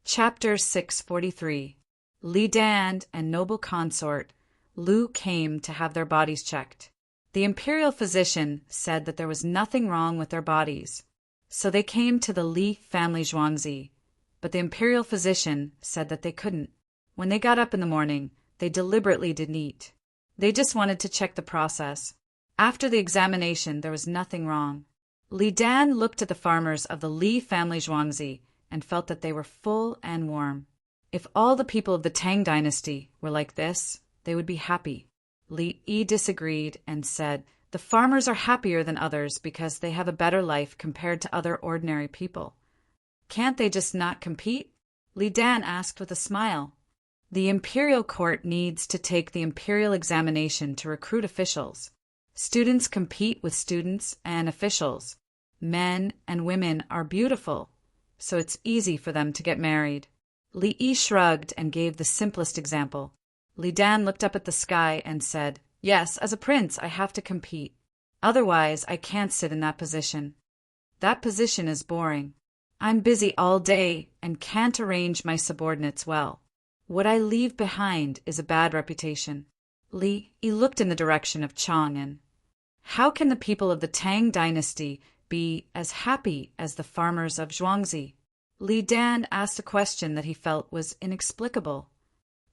Chapter 643. Li Dan and noble consort Lu came to have their bodies checked. The imperial physician said that there was nothing wrong with their bodies, so they came to the Li family Zhuangzi, but the imperial physician said that they couldn't. When they got up in the morning, they deliberately didn't eat. They just wanted to check the process. After the examination, there was nothing wrong. Li Dan looked at the farmers of the Li family Zhuangzi and felt that they were full and warm. If all the people of the Tang dynasty were like this, they would be happy. Li Yi disagreed and said, "The farmers are happier than others because they have a better life compared to other ordinary people. Can't they just not compete?" Li Dan asked with a smile. The imperial court needs to take the imperial examination to recruit officials. Students compete with students and officials. Men and women are beautiful, so it's easy for them to get married. Li Yi shrugged and gave the simplest example. Li Dan looked up at the sky and said, "Yes, as a prince I have to compete. Otherwise I can't sit in that position. That position is boring. I'm busy all day and can't arrange my subordinates well. What I leave behind is a bad reputation." Li Yi looked in the direction of Chang'an. How can the people of the Tang dynasty be as happy as the farmers of Zhuangzi? Li Dan asked a question that he felt was inexplicable.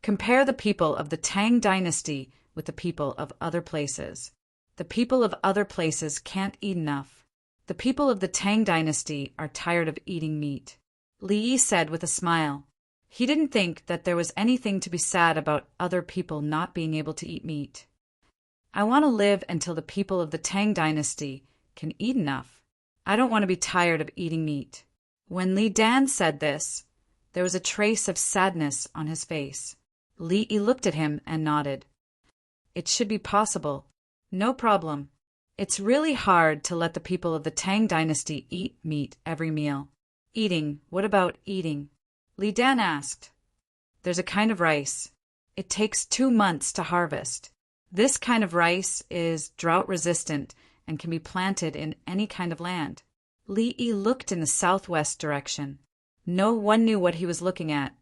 Compare the people of the Tang dynasty with the people of other places. The people of other places can't eat enough. The people of the Tang dynasty are tired of eating meat. Li Yi said with a smile. He didn't think that there was anything to be sad about other people not being able to eat meat. I want to live until the people of the Tang dynasty can eat enough. I don't want to be tired of eating meat. When Li Dan said this, there was a trace of sadness on his face. Li Yi looked at him and nodded. It should be possible. No problem. It's really hard to let the people of the Tang dynasty eat meat every meal. Eating, what about eating? Li Dan asked. There's a kind of rice. It takes 2 months to harvest. This kind of rice is drought-resistant and can be planted in any kind of land. Li Yi looked in the southwest direction. No one knew what he was looking at.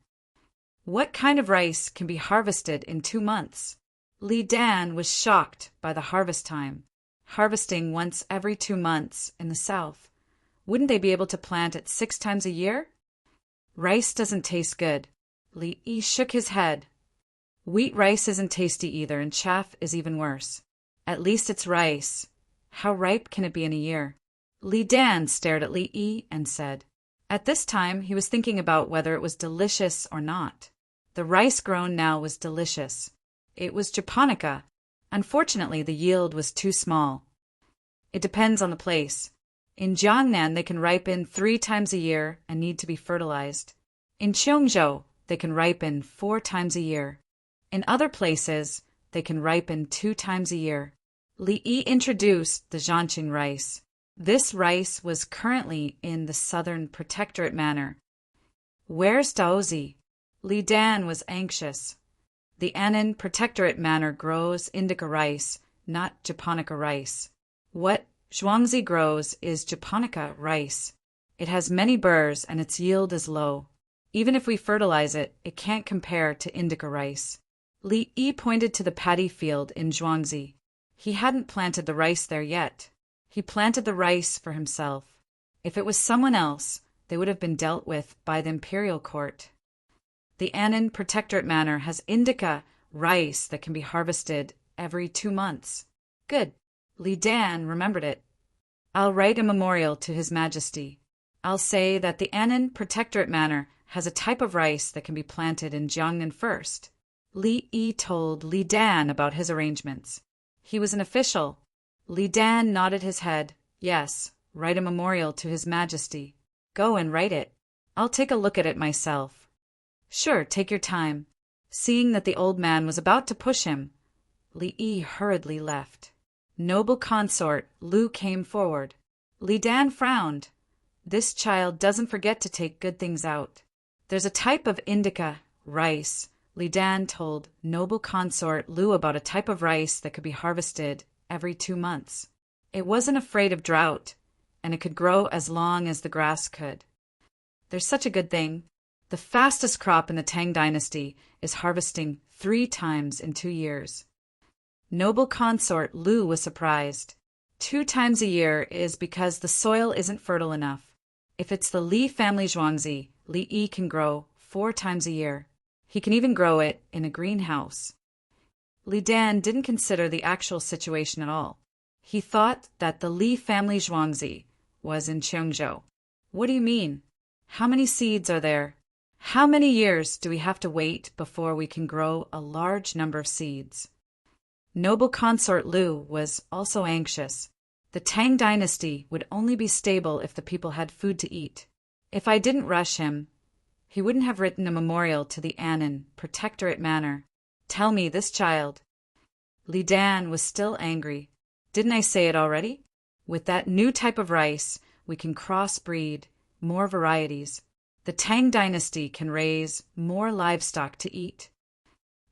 What kind of rice can be harvested in 2 months? Li Dan was shocked by the harvest time. Harvesting once every 2 months in the south. Wouldn't they be able to plant it 6 times a year? Rice doesn't taste good. Li Yi shook his head. Wheat rice isn't tasty either, and chaff is even worse. At least it's rice. How ripe can it be in a year? Li Dan stared at Li Yi and said. At this time, he was thinking about whether it was delicious or not. The rice grown now was delicious. It was japonica. Unfortunately, the yield was too small. It depends on the place. In Jiangnan, they can ripen 3 times a year and need to be fertilized. In Cheongzhou, they can ripen 4 times a year. In other places, they can ripen 2 times a year. Li Yi introduced the Zhanqing rice. This rice was currently in the Southern Protectorate Manor. Where's Daozi? Li Dan was anxious. The Annan Protectorate Manor grows indica rice, not japonica rice. What Zhuangzi grows is japonica rice. It has many burrs and its yield is low. Even if we fertilize it, it can't compare to indica rice. Li Yi pointed to the paddy field in Zhuangzi. He hadn't planted the rice there yet. He planted the rice for himself. If it was someone else, they would have been dealt with by the imperial court. The Annan Protectorate Manor has indica rice that can be harvested every 2 months. Good. Li Dan remembered it. I'll write a memorial to His Majesty. I'll say that the Annan Protectorate Manor has a type of rice that can be planted in Jiangnan first. Li Yi told Li Dan about his arrangements. He was an official. Li Dan nodded his head. Yes, write a memorial to His Majesty. Go and write it. I'll take a look at it myself. Sure, take your time. Seeing that the old man was about to push him, Li Yi hurriedly left. Noble consort Lu came forward. Li Dan frowned. This child doesn't forget to take good things out. There's a type of indica rice. Li Dan told noble consort Lu about a type of rice that could be harvested every 2 months. It wasn't afraid of drought, and it could grow as long as the grass could. There's such a good thing. The fastest crop in the Tang dynasty is harvesting 3 times in 2 years. Noble consort Lu was surprised. 2 times a year is because the soil isn't fertile enough. If it's the Li family Zhuangzi, Li Yi can grow 4 times a year. He can even grow it in a greenhouse. Li Dan didn't consider the actual situation at all. He thought that the Li family Zhuangzi was in Chengzhou. What do you mean? How many seeds are there? How many years do we have to wait before we can grow a large number of seeds? Noble consort Lu was also anxious. The Tang dynasty would only be stable if the people had food to eat. If I didn't rush him, he wouldn't have written a memorial to the Anan Protectorate Manor. Tell me this child. Li Dan was still angry. Didn't I say it already? With that new type of rice, we can crossbreed more varieties. The Tang dynasty can raise more livestock to eat.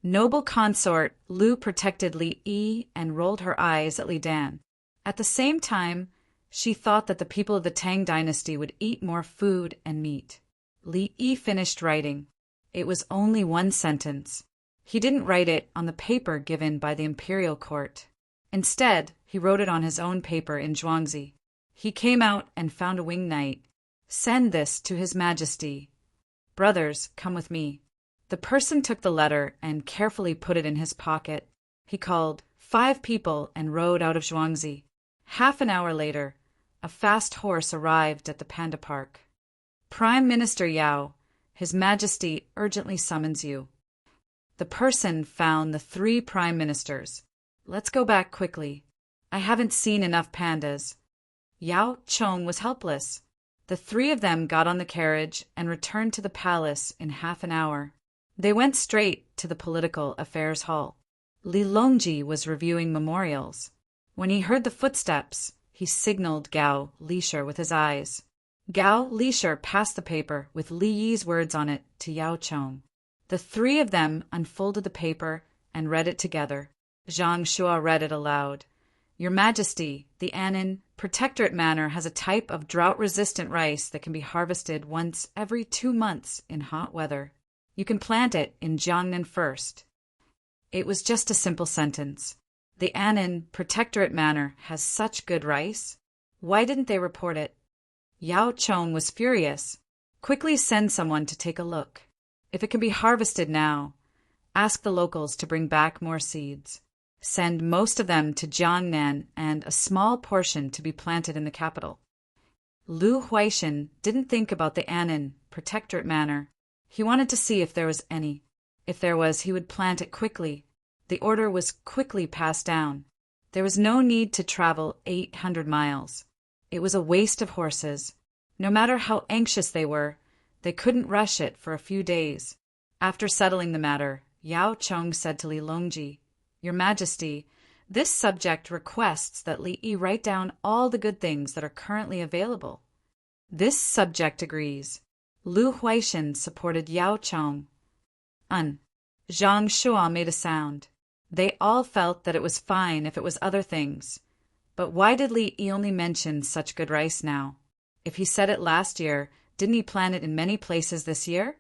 Noble consort Lu protected Li Yi and rolled her eyes at Li Dan. At the same time, she thought that the people of the Tang dynasty would eat more food and meat. Li Yi finished writing. It was only 1 sentence. He didn't write it on the paper given by the imperial court. Instead, he wrote it on his own paper in Zhuangzi. He came out and found a winged knight. Send this to His Majesty. Brothers, come with me. The person took the letter and carefully put it in his pocket. He called 5 people and rode out of Zhuangzi. Half an hour later, a fast horse arrived at the panda park. Prime Minister Yao, His Majesty urgently summons you. The person found the 3 prime ministers. Let's go back quickly. I haven't seen enough pandas. Yao Chong was helpless. The 3 of them got on the carriage and returned to the palace in half an hour. They went straight to the political affairs hall. Li Longji was reviewing memorials. When he heard the footsteps, he signaled Gao Lisher with his eyes. Gao Lisher passed the paper with Li Yi's words on it to Yao Chong. The 3 of them unfolded the paper and read it together. Zhang Shua read it aloud. Your Majesty, the Anan Protectorate Manor has a type of drought-resistant rice that can be harvested once every 2 months in hot weather. You can plant it in Jiangnan first. It was just a simple sentence. The Anan Protectorate Manor has such good rice. Why didn't they report it? Yao Chong was furious. Quickly send someone to take a look. If it can be harvested now, ask the locals to bring back more seeds. Send most of them to Jiangnan and a small portion to be planted in the capital. Lu Huaishan didn't think about the Anan Protectorate Manor. He wanted to see if there was any. If there was, he would plant it quickly. The order was quickly passed down. There was no need to travel 800 miles. It was a waste of horses. No matter how anxious they were, they couldn't rush it for a few days. After settling the matter, Yao Chong said to Li Longji, Your Majesty, this subject requests that Li Yi write down all the good things that are currently available. This subject agrees. Lu Huaishan supported Yao Chong. Zhang Shua made a sound. They all felt that it was fine if it was other things. But why did Li Yi only mention such good rice now? If he said it last year, didn't he plant it in many places this year?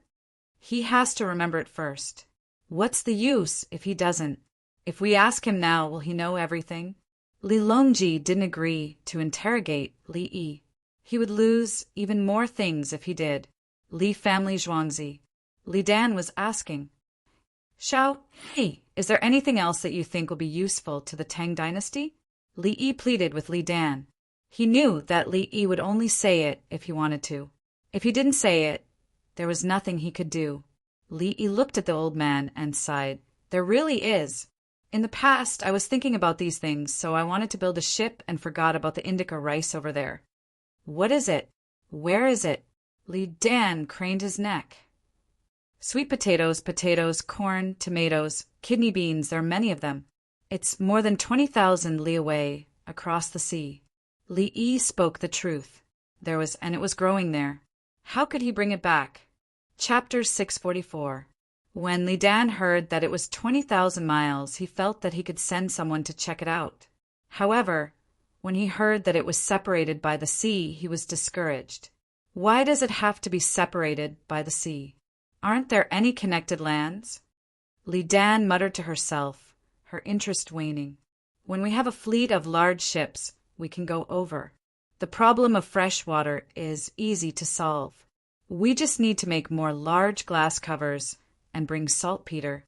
He has to remember it first. What's the use if he doesn't? If we ask him now, will he know everything? Li Longji didn't agree to interrogate Li Yi. He would lose even more things if he did. Li family Zhuangzi. Li Dan was asking, Shao, hey, is there anything else that you think will be useful to the Tang dynasty? Li Yi pleaded with Li Dan. He knew that Li Yi would only say it if he wanted to. If he didn't say it, there was nothing he could do. Li Yi looked at the old man and sighed. There really is. In the past, I was thinking about these things, so I wanted to build a ship and forgot about the indica rice over there. What is it? Where is it? Li Dan craned his neck. Sweet potatoes, corn, tomatoes, kidney beans, there are many of them. It's more than 20,000 li away, across the sea. Li Yi spoke the truth. And it was growing there. How could he bring it back? Chapter 644. When Li Dan heard that it was 20,000 miles, he felt that he could send someone to check it out. However, when he heard that it was separated by the sea, he was discouraged. Why does it have to be separated by the sea? Aren't there any connected lands? Li Dan muttered to herself, her interest waning. When we have a fleet of large ships, we can go over. The problem of fresh water is easy to solve. We just need to make more large glass covers and bring saltpeter.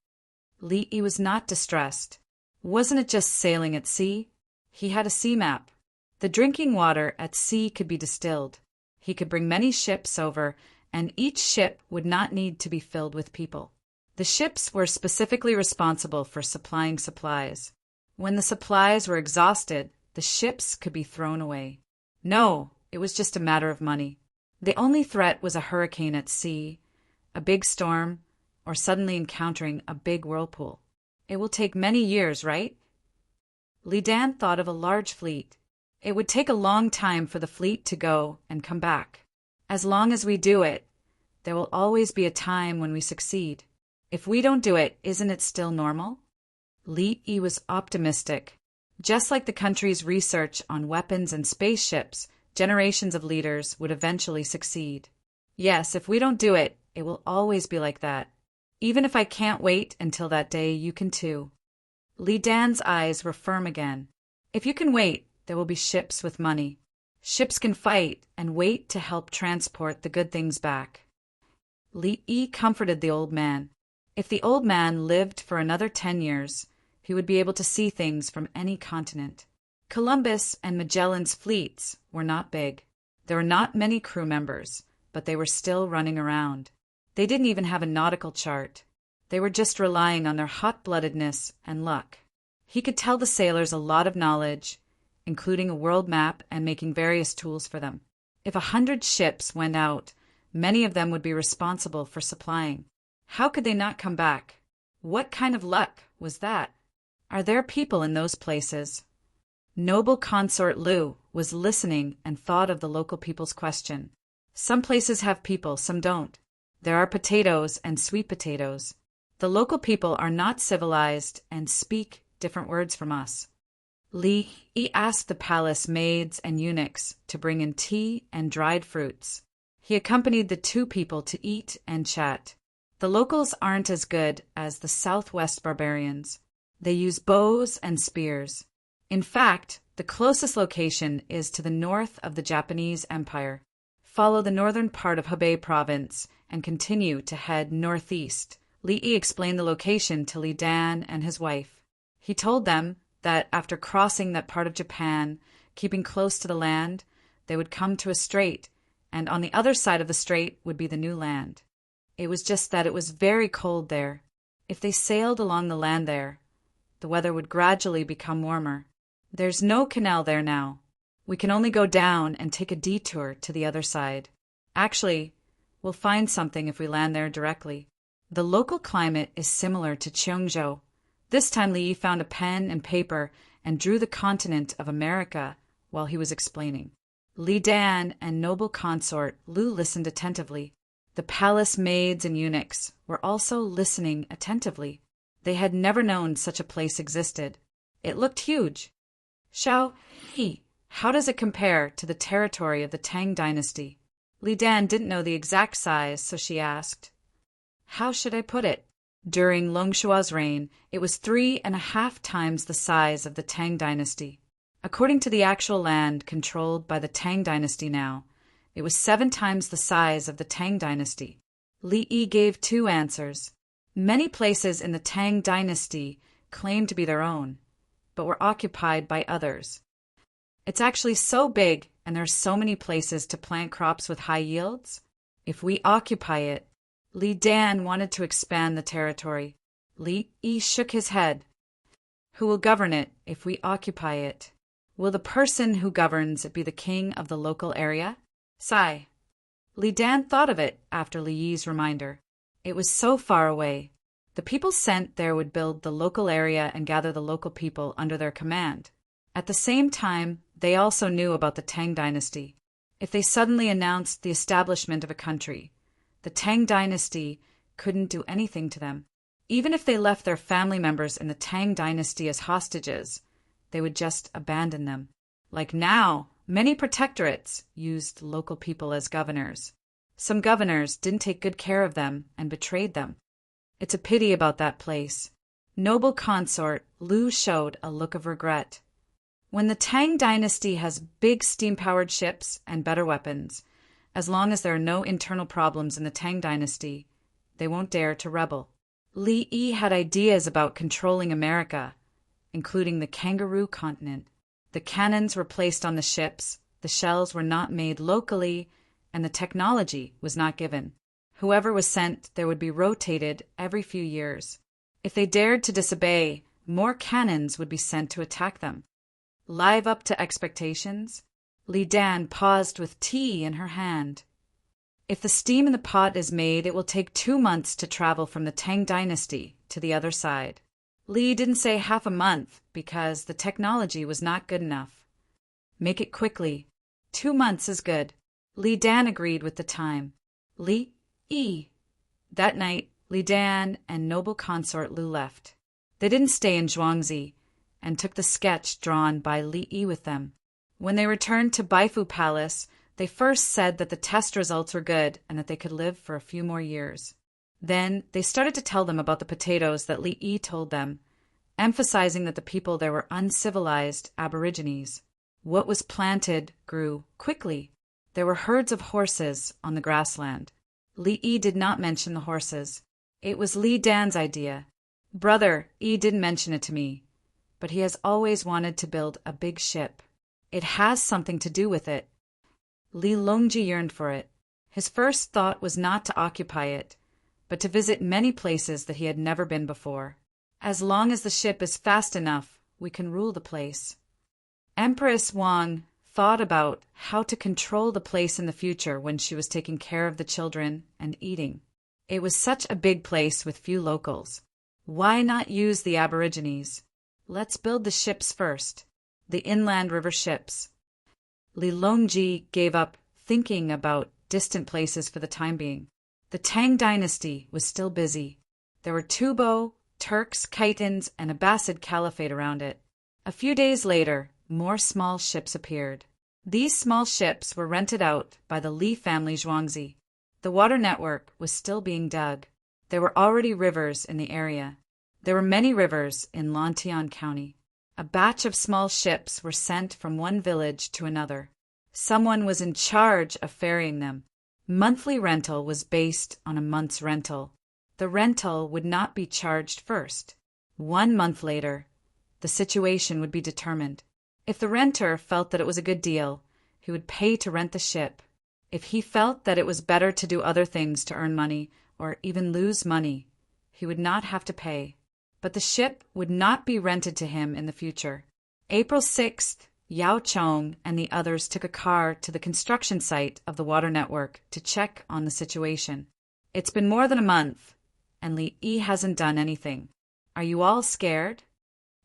Li was not distressed. Wasn't it just sailing at sea? He had a sea map. The drinking water at sea could be distilled. He could bring many ships over, and each ship would not need to be filled with people. The ships were specifically responsible for supplying supplies. When the supplies were exhausted, the ships could be thrown away. No, it was just a matter of money. The only threat was a hurricane at sea, a big storm, or suddenly encountering a big whirlpool. It will take many years, right? Li Dan thought of a large fleet. It would take a long time for the fleet to go and come back. As long as we do it, there will always be a time when we succeed. If we don't do it, isn't it still normal? Li was optimistic. Just like the country's research on weapons and spaceships, generations of leaders would eventually succeed. Yes, if we don't do it, it will always be like that. Even if I can't wait until that day, you can too. Li Dan's eyes were firm again. If you can wait, there will be ships with money. Ships can fight and wait to help transport the good things back. Li comforted the old man. If the old man lived for another 10 years, he would be able to see things from any continent. Columbus and Magellan's fleets were not big. There were not many crew members, but they were still running around. They didn't even have a nautical chart. They were just relying on their hot-bloodedness and luck. He could tell the sailors a lot of knowledge, including a world map and making various tools for them. If 100 ships went out, many of them would be responsible for supplying. How could they not come back? What kind of luck was that? Are there people in those places? Noble Consort Lu was listening and thought of the local people's question. Some places have people, some don't. There are potatoes and sweet potatoes. The local people are not civilized and speak different words from us. Li asked the palace maids and eunuchs to bring in tea and dried fruits. He accompanied the two people to eat and chat. The locals aren't as good as the Southwest barbarians. They use bows and spears. In fact, the closest location is to the north of the Japanese Empire. Follow the northern part of Hebei province and continue to head northeast. Li explained the location to Li Dan and his wife. He told them that after crossing that part of Japan, keeping close to the land, they would come to a strait, and on the other side of the strait would be the new land. It was just that it was very cold there. If they sailed along the land there, the weather would gradually become warmer. There's no canal there now. We can only go down and take a detour to the other side. Actually, we'll find something if we land there directly. The local climate is similar to Cheongzhou. This time Li found a pen and paper and drew the continent of America while he was explaining. Li Dan and noble consort Lu listened attentively. The palace maids and eunuchs were also listening attentively. They had never known such a place existed. It looked huge. Xiao He, how does it compare to the territory of the Tang dynasty? Li Dan didn't know the exact size, so she asked. How should I put it? During Longshua's reign, it was 3.5 times the size of the Tang dynasty. According to the actual land controlled by the Tang dynasty now, it was 7 times the size of the Tang dynasty. Li gave 2 answers. Many places in the Tang dynasty claimed to be their own, but were occupied by others. It's actually so big, and there are so many places to plant crops with high yields. If we occupy it, Li Dan wanted to expand the territory. Li shook his head. Who will govern it if we occupy it? Will the person who governs it be the king of the local area? Sigh. Li Dan thought of it after Li Yi's reminder. It was so far away. The people sent there would build the local area and gather the local people under their command. At the same time, they also knew about the Tang dynasty. If they suddenly announced the establishment of a country, the Tang dynasty couldn't do anything to them. Even if they left their family members in the Tang dynasty as hostages, they would just abandon them. Like now, many protectorates used local people as governors. Some governors didn't take good care of them and betrayed them. It's a pity about that place. Noble consort Lu showed a look of regret. When the Tang dynasty has big steam-powered ships and better weapons, as long as there are no internal problems in the Tang dynasty, they won't dare to rebel. Li Yi had ideas about controlling America, including the kangaroo continent. The cannons were placed on the ships, the shells were not made locally, and the technology was not given. Whoever was sent there would be rotated every few years. If they dared to disobey, more cannons would be sent to attack them. Live up to expectations, Li Dan paused with tea in her hand. If the steam in the pot is made, it will take 2 months to travel from the Tang dynasty to the other side. Li didn't say half a month because the technology was not good enough. Make it quickly. 2 months is good. Li Dan agreed with the time. Li Yi. That night, Li Dan and noble consort Lu left. They didn't stay in Zhuangzi and took the sketch drawn by Li Yi with them. When they returned to Baifu Palace, they first said that the test results were good and that they could live for a few more years. Then they started to tell them about the potatoes that Li Yi told them, emphasizing that the people there were uncivilized aborigines. What was planted grew quickly. There were herds of horses on the grassland. Li Yi did not mention the horses. It was Li Dan's idea. Brother Yi didn't mention it to me, but he has always wanted to build a big ship. It has something to do with it. Li Longji yearned for it. His first thought was not to occupy it, but to visit many places that he had never been before. As long as the ship is fast enough, we can rule the place. Empress Wang thought about how to control the place in the future when she was taking care of the children and eating. It was such a big place with few locals. Why not use the aborigines? Let's build the ships first, the inland river ships. Li Longji gave up thinking about distant places for the time being. The Tang dynasty was still busy. There were Tubo, Turks, Khitans, and Abbasid Caliphate around it. A few days later, more small ships appeared. These small ships were rented out by the Li family Zhuangzi. The water network was still being dug. There were already rivers in the area. There were many rivers in Lantian County. A batch of small ships were sent from one village to another. Someone was in charge of ferrying them. Monthly rental was based on a month's rental. The rental would not be charged first. 1 month later, the situation would be determined. If the renter felt that it was a good deal, he would pay to rent the ship. If he felt that it was better to do other things to earn money, or even lose money, he would not have to pay. But the ship would not be rented to him in the future. April 6th, Yao Chong and the others took a car to the construction site of the water network to check on the situation. It's been more than a month, and Li Yi hasn't done anything. Are you all scared?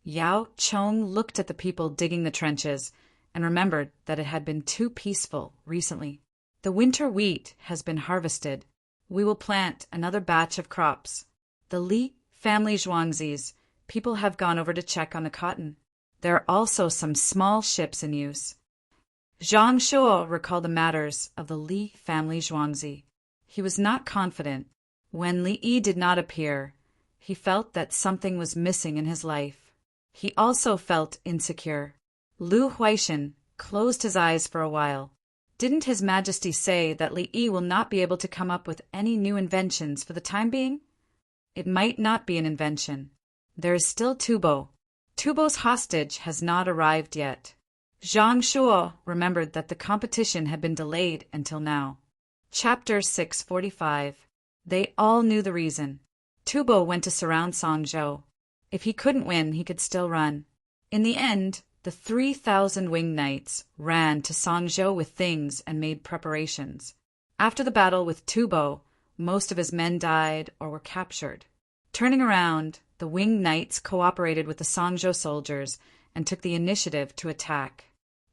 Yao Chong looked at the people digging the trenches and remembered that it had been too peaceful recently. The winter wheat has been harvested. We will plant another batch of crops. The Li family Zhuangzis, people have gone over to check on the cotton. There are also some small ships in use. Zhang Shuo recalled the matters of the Li family Zhuangzi. He was not confident. When Li Yi did not appear, he felt that something was missing in his life. He also felt insecure. Lu Huaishan closed his eyes for a while. Didn't His Majesty say that Li Yi will not be able to come up with any new inventions for the time being? It might not be an invention. There is still Tubo. Tubo's hostage has not arrived yet. Zhang Shuo remembered that the competition had been delayed until now. Chapter 645. They all knew the reason. Tubo went to surround Songzhou. If he couldn't win, he could still run. In the end, the 3,000 winged knights ran to Songzhou with things and made preparations. After the battle with Tubo, most of his men died or were captured. Turning around, the winged knights cooperated with the Songzhou soldiers and took the initiative to attack.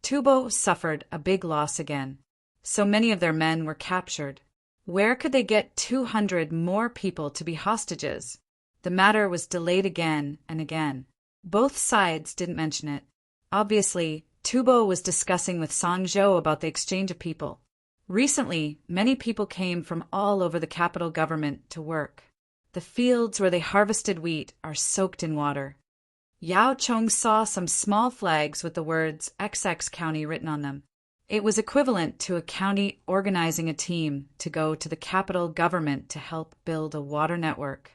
Tubo suffered a big loss again. So many of their men were captured. Where could they get 200 more people to be hostages? The matter was delayed again and again. Both sides didn't mention it. Obviously, Tubo was discussing with Songzhou about the exchange of people. Recently, many people came from all over the capital government to work. The fields where they harvested wheat are soaked in water. Yao Chong saw some small flags with the words XX County written on them. It was equivalent to a county organizing a team to go to the capital government to help build a water network.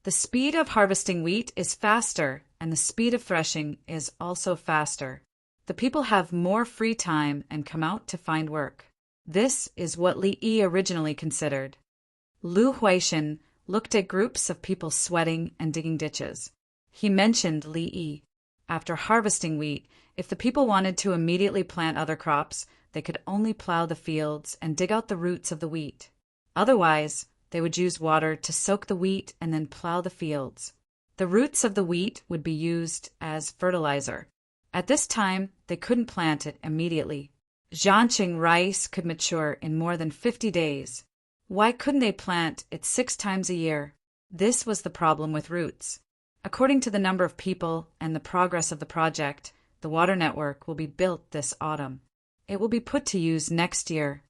The speed of harvesting wheat is faster, and the speed of threshing is also faster. The people have more free time and come out to find work. This is what Li Yi originally considered. Lu Huaishan looked at groups of people sweating and digging ditches. He mentioned Li Yi. After harvesting wheat, if the people wanted to immediately plant other crops, they could only plow the fields and dig out the roots of the wheat. Otherwise, they would use water to soak the wheat and then plow the fields. The roots of the wheat would be used as fertilizer. At this time, they couldn't plant it immediately. Jiangqing rice could mature in more than 50 days. Why couldn't they plant it 6 times a year? This was the problem with roots. According to the number of people and the progress of the project, the water network will be built this autumn. It will be put to use next year.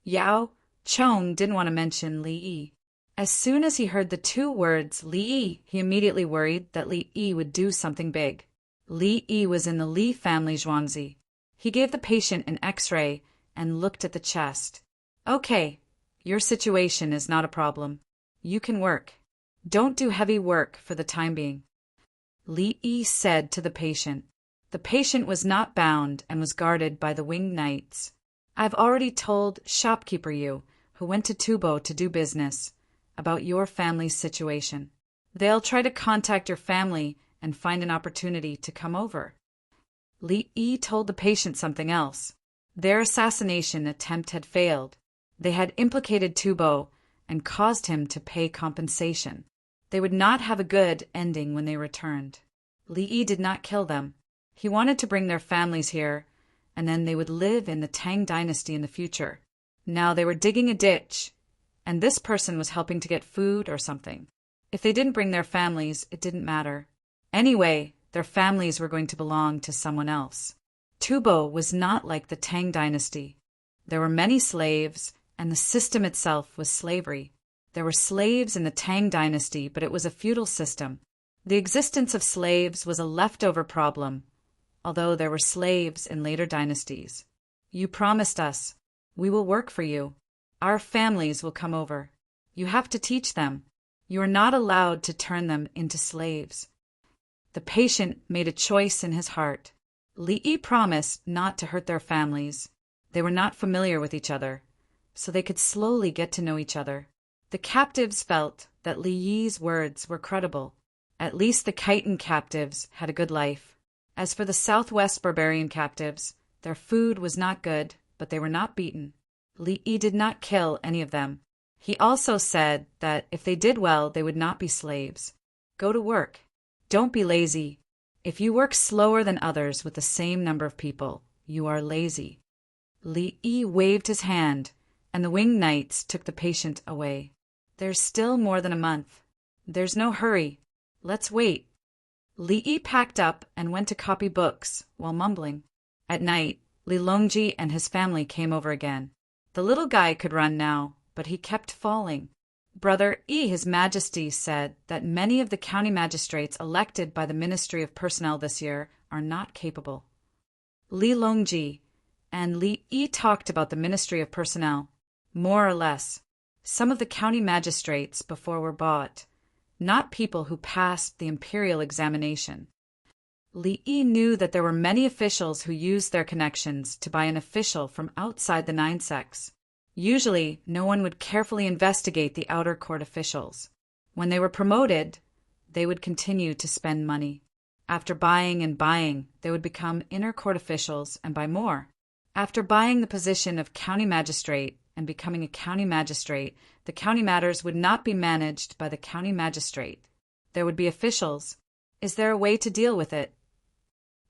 Yao Chong didn't want to mention Li Yi. As soon as he heard the 2 words Li Yi, he immediately worried that Li Yi would do something big. Li Yi was in the Li family Zhuangzi. He gave the patient an X-ray and looked at the chest. Okay, your situation is not a problem. You can work. Don't do heavy work for the time being. Li Yi said to the patient. The patient was not bound and was guarded by the winged knights. I've already told shopkeeper Yu, who went to Tubo to do business, about your family's situation. They'll try to contact your family and find an opportunity to come over. Li Yi told the patient something else. Their assassination attempt had failed. They had implicated Tubo and caused him to pay compensation. They would not have a good ending when they returned. Li Yi did not kill them. He wanted to bring their families here, and then they would live in the Tang dynasty in the future. Now they were digging a ditch, and this person was helping to get food or something. If they didn't bring their families, it didn't matter. Anyway, their families were going to belong to someone else. Tubo was not like the Tang dynasty. There were many slaves, and the system itself was slavery. There were slaves in the Tang dynasty, but it was a feudal system. The existence of slaves was a leftover problem, although there were slaves in later dynasties. You promised us. We will work for you. Our families will come over. You have to teach them. You are not allowed to turn them into slaves. The patient made a choice in his heart. Li Yi promised not to hurt their families. They were not familiar with each other, so they could slowly get to know each other. The captives felt that Li Yi's words were credible. At least the Khitan captives had a good life. As for the Southwest barbarian captives, their food was not good, but they were not beaten. Li Yi did not kill any of them. He also said that if they did well, they would not be slaves. Go to work. Don't be lazy. If you work slower than others with the same number of people, you are lazy. Li Yi waved his hand, and the winged knights took the patient away. There's still more than a month. There's no hurry. Let's wait. Li Yi packed up and went to copy books while mumbling. At night, Li Longji and his family came over again. The little guy could run now, but he kept falling. Brother Yi, His Majesty, said that many of the county magistrates elected by the Ministry of Personnel this year are not capable. Li Longji and Li Yi talked about the Ministry of Personnel, more or less. Some of the county magistrates before were bought, not people who passed the imperial examination. Li Yi knew that there were many officials who used their connections to buy an official from outside the Nine Sects. Usually, no one would carefully investigate the outer court officials. When they were promoted, they would continue to spend money. After buying and buying, they would become inner court officials and buy more. After buying the position of county magistrate and becoming a county magistrate, the county matters would not be managed by the county magistrate. There would be officials. Is there a way to deal with it?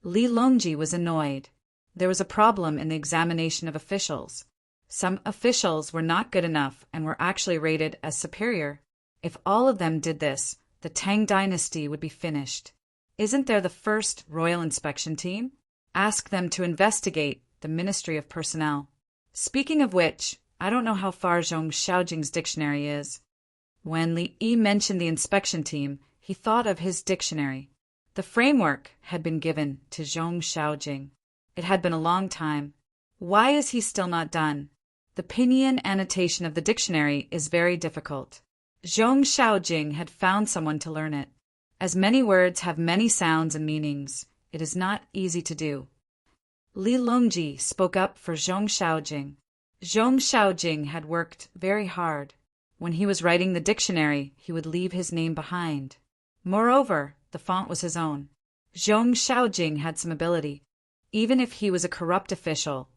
Li Longji was annoyed. There was a problem in the examination of officials. Some officials were not good enough and were actually rated as superior. If all of them did this, the Tang dynasty would be finished. Isn't there the first royal inspection team? Ask them to investigate the Ministry of Personnel. Speaking of which, I don't know how far Zhong Xiaojing's dictionary is. When Li Yi mentioned the inspection team, he thought of his dictionary. The framework had been given to Zhong Xiaojing. It had been a long time. Why is he still not done? The pinyin annotation of the dictionary is very difficult. Zhong Xiaojing had found someone to learn it. As many words have many sounds and meanings, it is not easy to do. Li Longji spoke up for Zhong Xiaojing. Zhong Xiaojing had worked very hard. When he was writing the dictionary, he would leave his name behind. Moreover, the font was his own. Zhong Xiaojing had some ability. Even if he was a corrupt official,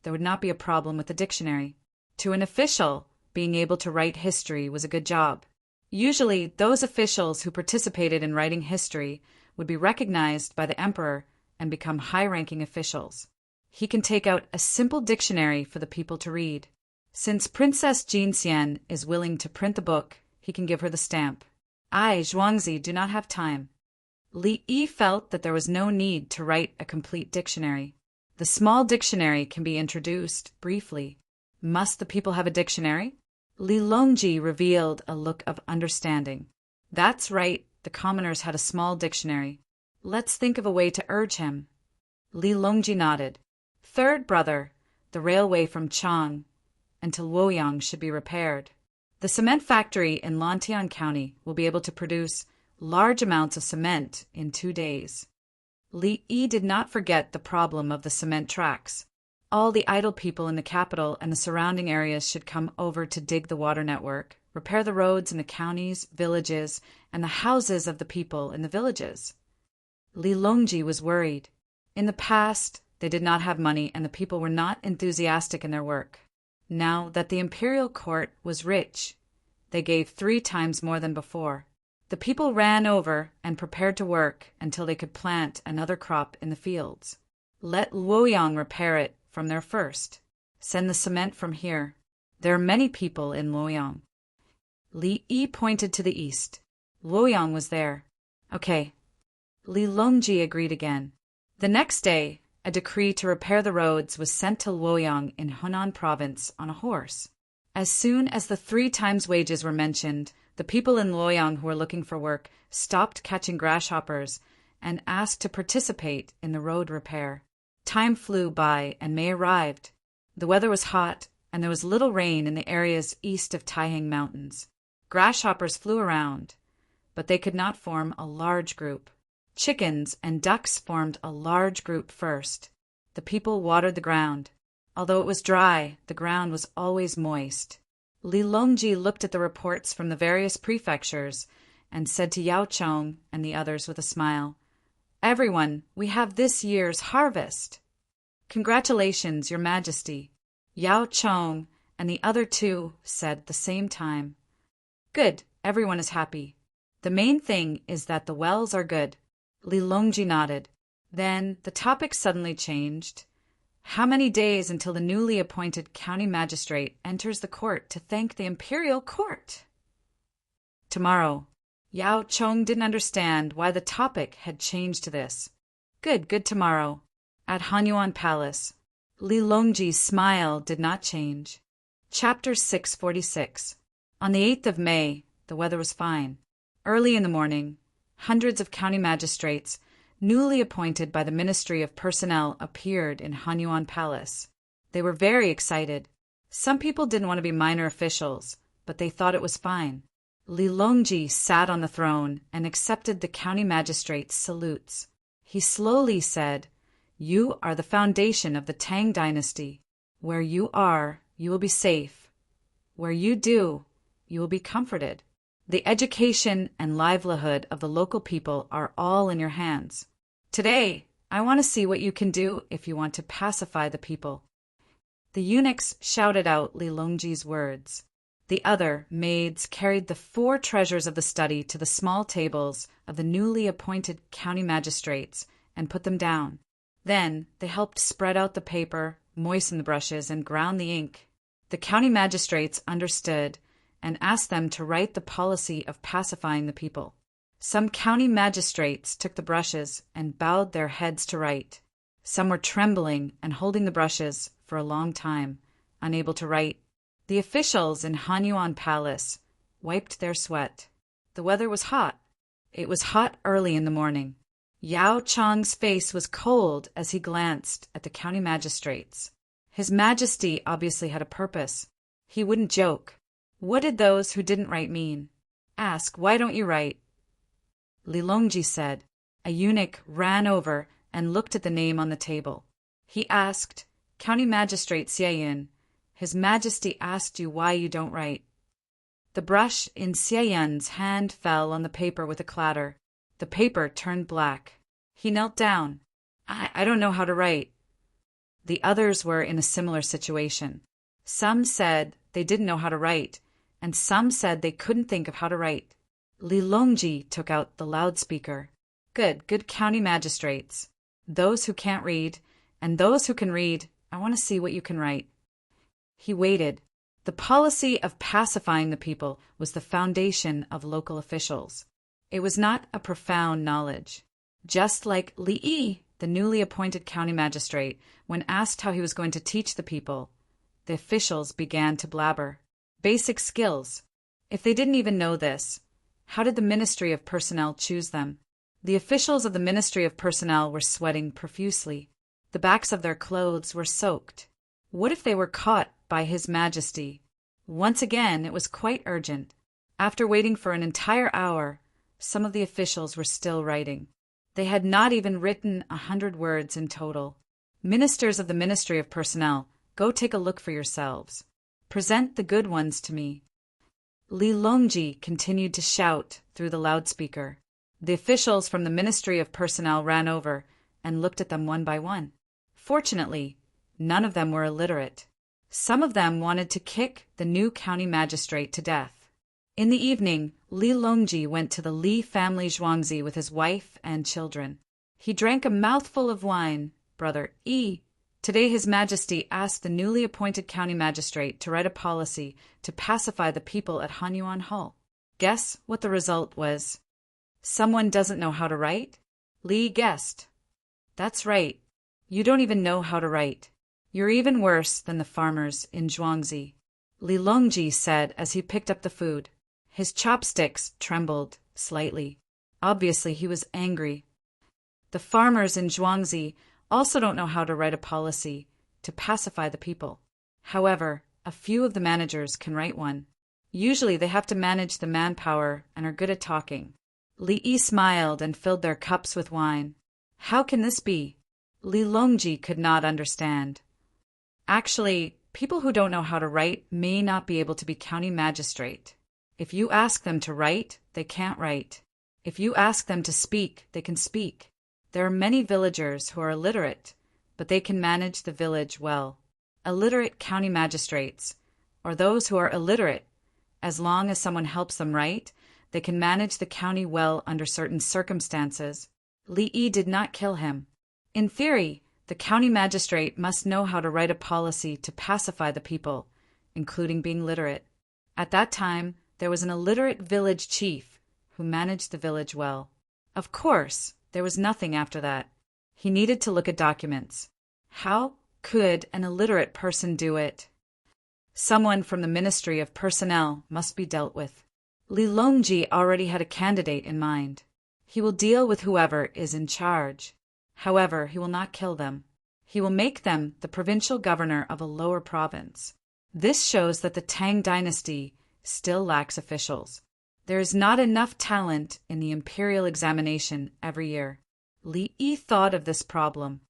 there would not be a problem with the dictionary. To an official, being able to write history was a good job. Usually, those officials who participated in writing history would be recognized by the emperor and become high-ranking officials. He can take out a simple dictionary for the people to read. Since Princess Jinxian is willing to print the book, he can give her the stamp. I, Zhuangzi, do not have time. Li Yi felt that there was no need to write a complete dictionary. The small dictionary can be introduced briefly. Must the people have a dictionary? Li Longji revealed a look of understanding. That's right, the commoners had a small dictionary. Let's think of a way to urge him. Li Longji nodded. Third brother, the railway from Chang until Luoyang should be repaired. The cement factory in Lantian County will be able to produce large amounts of cement in 2 days. Li Yi did not forget the problem of the cement tracks. All the idle people in the capital and the surrounding areas should come over to dig the water network, repair the roads in the counties, villages, and the houses of the people in the villages. Li Longji was worried. In the past, they did not have money and the people were not enthusiastic in their work. Now that the imperial court was rich, they gave 3 times more than before. The people ran over and prepared to work until they could plant another crop in the fields. Let Luoyang repair it from there first. Send the cement from here. There are many people in Luoyang. Li Yi pointed to the east. Luoyang was there. Okay. Li Longji agreed again. The next day, a decree to repair the roads was sent to Luoyang in Hunan province on a horse. As soon as the 3 times wages were mentioned, the people in Luoyang who were looking for work stopped catching grasshoppers and asked to participate in the road repair. Time flew by and May arrived. The weather was hot and there was little rain in the areas east of Taihang Mountains. Grasshoppers flew around, but they could not form a large group. Chickens and ducks formed a large group first. The people watered the ground. Although it was dry, the ground was always moist. Li Longji looked at the reports from the various prefectures and said to Yao Chong and the others with a smile, "Everyone, we have this year's harvest." "Congratulations, Your Majesty." Yao Chong and the other 2 said at the same time. "Good, everyone is happy. The main thing is that the wells are good." Li Longji nodded. Then the topic suddenly changed. How many days until the newly appointed county magistrate enters the court to thank the imperial court? Tomorrow. Yao Chong didn't understand why the topic had changed to this. Good tomorrow. At Hanyuan Palace. Li Longji's smile did not change. Chapter 646. On the 8th of May, the weather was fine. Early in the morning, hundreds of county magistrates, newly appointed by the Ministry of Personnel, appeared in Hanyuan Palace. They were very excited. Some people didn't want to be minor officials, but they thought it was fine. Li Longji sat on the throne and accepted the county magistrates' salutes. He slowly said, "You are the foundation of the Tang dynasty. Where you are, you will be safe. Where you do, you will be comforted. The education and livelihood of the local people are all in your hands. Today, I want to see what you can do if you want to pacify the people." The eunuchs shouted out Li Longji's words. The other maids carried the 4 treasures of the study to the small tables of the newly appointed county magistrates and put them down. Then they helped spread out the paper, moisten the brushes, and ground the ink. The county magistrates understood and asked them to write the policy of pacifying the people. Some county magistrates took the brushes and bowed their heads to write. Some were trembling and holding the brushes for a long time, unable to write. The officials in Hanyuan Palace wiped their sweat. The weather was hot. It was hot early in the morning. Yao Chang's face was cold as he glanced at the county magistrates. His Majesty obviously had a purpose. He wouldn't joke. What did those who didn't write mean? Ask, why don't you write? Li Longji said. A eunuch ran over and looked at the name on the table. He asked, County Magistrate Xie, His Majesty asked you why you don't write. The brush in Xie hand fell on the paper with a clatter. The paper turned black. He knelt down. I don't know how to write. The others were in a similar situation. Some said they didn't know how to write, and some said they couldn't think of how to write. Li Longji took out the loudspeaker. Good county magistrates. Those who can't read, and those who can read, I want to see what you can write. He waited. The policy of pacifying the people was the foundation of local officials. It was not a profound knowledge. Just like Li Yi, the newly appointed county magistrate, when asked how he was going to teach the people, the officials began to blabber. Basic skills. If they didn't even know this, how did the Ministry of Personnel choose them? The officials of the Ministry of Personnel were sweating profusely. The backs of their clothes were soaked. What if they were caught by His Majesty? Once again, it was quite urgent. After waiting for an entire hour, some of the officials were still writing. They had not even written 100 words in total. Ministers of the Ministry of Personnel, go take a look for yourselves. Present the good ones to me. Li Longji continued to shout through the loudspeaker. The officials from the Ministry of Personnel ran over and looked at them one by one. Fortunately, none of them were illiterate. Some of them wanted to kick the new county magistrate to death. In the evening, Li Longji went to the Li family Zhuangzi with his wife and children. He drank a mouthful of wine. Brother Yi. Today His Majesty asked the newly appointed county magistrate to write a policy to pacify the people at Hanyuan Hall. Guess what the result was? Someone doesn't know how to write? Li guessed. That's right. You don't even know how to write. You're even worse than the farmers in Zhuangzi. Li Longji said as he picked up the food. His chopsticks trembled slightly. Obviously, he was angry. The farmers in Zhuangzi also don't know how to write a policy to pacify the people. However, a few of the managers can write one. Usually they have to manage the manpower and are good at talking. Li Yi smiled and filled their cups with wine. How can this be? Li Longji could not understand. Actually, people who don't know how to write may not be able to be county magistrate. If you ask them to write, they can't write. If you ask them to speak, they can speak. There are many villagers who are illiterate, but they can manage the village well. Illiterate county magistrates, or those who are illiterate, as long as someone helps them write, they can manage the county well under certain circumstances. Li Yi did not kill him. In theory, the county magistrate must know how to write a policy to pacify the people, including being literate. At that time, there was an illiterate village chief who managed the village well. Of course, there was nothing after that. He needed to look at documents. How could an illiterate person do it? Someone from the Ministry of Personnel must be dealt with. Li Longji already had a candidate in mind. He will deal with whoever is in charge. However, he will not kill them. He will make them the provincial governor of a lower province. This shows that the Tang dynasty still lacks officials. There is not enough talent in the imperial examination every year. Li Yi thought of this problem.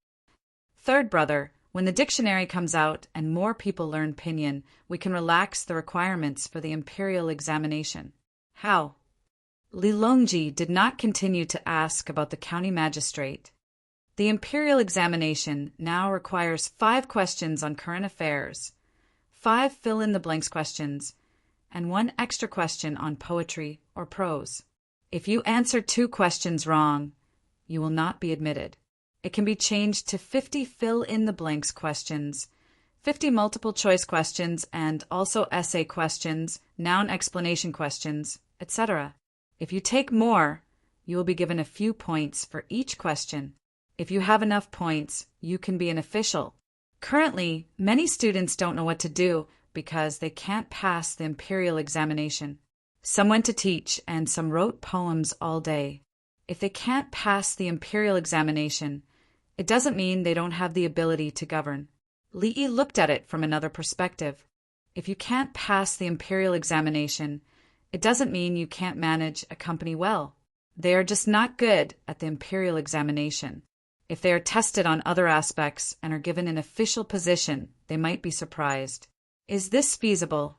Third brother, when the dictionary comes out and more people learn Pinyin, we can relax the requirements for the imperial examination. How? Li Longji did not continue to ask about the county magistrate. The imperial examination now requires 5 questions on current affairs, 5 fill-in-the-blanks questions, and 1 extra question on poetry or prose. If you answer 2 questions wrong, you will not be admitted. It can be changed to 50 fill-in-the-blanks questions, 50 multiple-choice questions, and also essay questions, noun explanation questions, etc. If you take more, you will be given a few points for each question. If you have enough points, you can be an official. Currently, many students don't know what to do because they can't pass the imperial examination. Some went to teach and some wrote poems all day. If they can't pass the imperial examination, it doesn't mean they don't have the ability to govern. Li looked at it from another perspective. If you can't pass the imperial examination, it doesn't mean you can't manage a company well. They are just not good at the imperial examination. If they are tested on other aspects and are given an official position, they might be surprised. Is this feasible?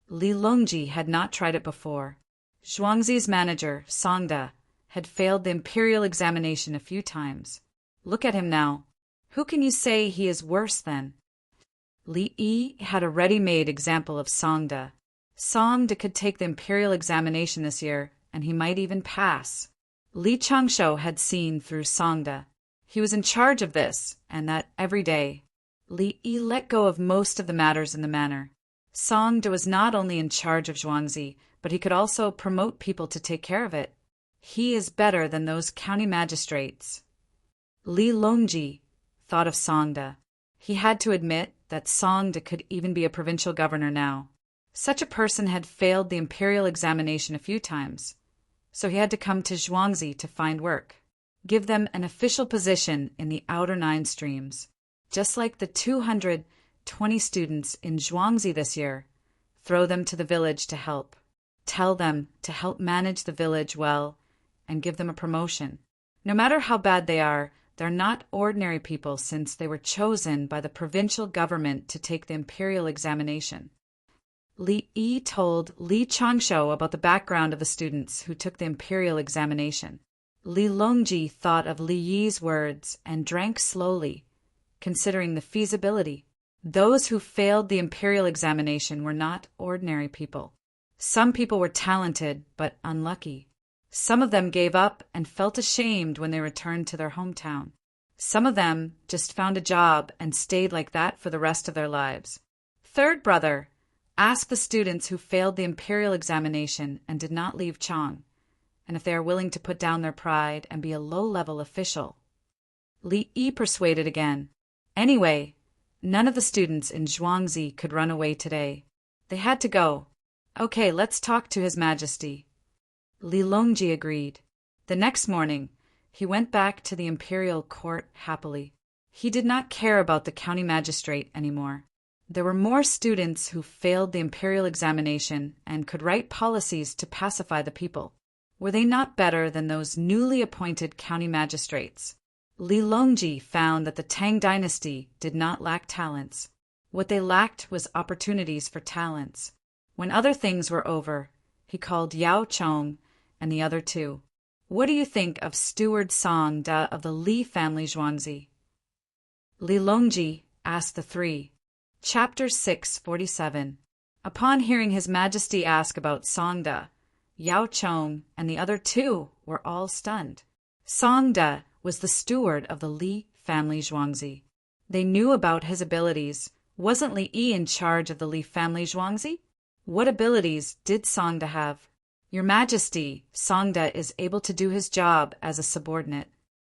Li Longji had not tried it before. Zhuangzi's manager, Songda, had failed the imperial examination a few times. Look at him now. Who can you say he is worse than? Li Yi had a ready-made example of Songda. Songda could take the imperial examination this year, and he might even pass. Li Changshou had seen through Songda. He was in charge of this, and that every day. Li Yi let go of most of the matters in the manor. Songda was not only in charge of Zhuangzi, but he could also promote people to take care of it. He is better than those county magistrates. Li Longji thought of Songda. He had to admit that Songda could even be a provincial governor now. Such a person had failed the imperial examination a few times, so he had to come to Zhuangzi to find work. Give them an official position in the outer 9 streams. Just like the 220 students in Zhuangzi this year, throw them to the village to help. Tell them to help manage the village well and give them a promotion. No matter how bad they are, they're not ordinary people since they were chosen by the provincial government to take the imperial examination. Li Yi told Li Changshou about the background of the students who took the imperial examination. Li Longji thought of Li Yi's words and drank slowly, considering the feasibility. Those who failed the imperial examination were not ordinary people. Some people were talented but unlucky. Some of them gave up and felt ashamed when they returned to their hometown. Some of them just found a job and stayed like that for the rest of their lives. Third brother, ask the students who failed the imperial examination and did not leave Chang, and if they are willing to put down their pride and be a low-level official. Li Yi persuaded again. Anyway, none of the students in Zhuangzi could run away today. They had to go. Okay, let's talk to His Majesty. Li Longji agreed. The next morning, he went back to the imperial court happily. He did not care about the county magistrate anymore. There were more students who failed the imperial examination and could write policies to pacify the people. Were they not better than those newly appointed county magistrates? Li Longji found that the Tang dynasty did not lack talents. What they lacked was opportunities for talents. When other things were over, he called Yao Chong and the other 2. What do you think of Steward Song Da of the Li family Zhuangzi? Li Longji asked the 3. Chapter 647. Upon hearing His Majesty ask about Song Da, Yao Chong and the other 2 were all stunned. Song Da was the steward of the Li family Zhuangzi. They knew about his abilities. Wasn't Li Yi in charge of the Li family Zhuangzi? What abilities did Songda have? Your Majesty, Songda is able to do his job as a subordinate.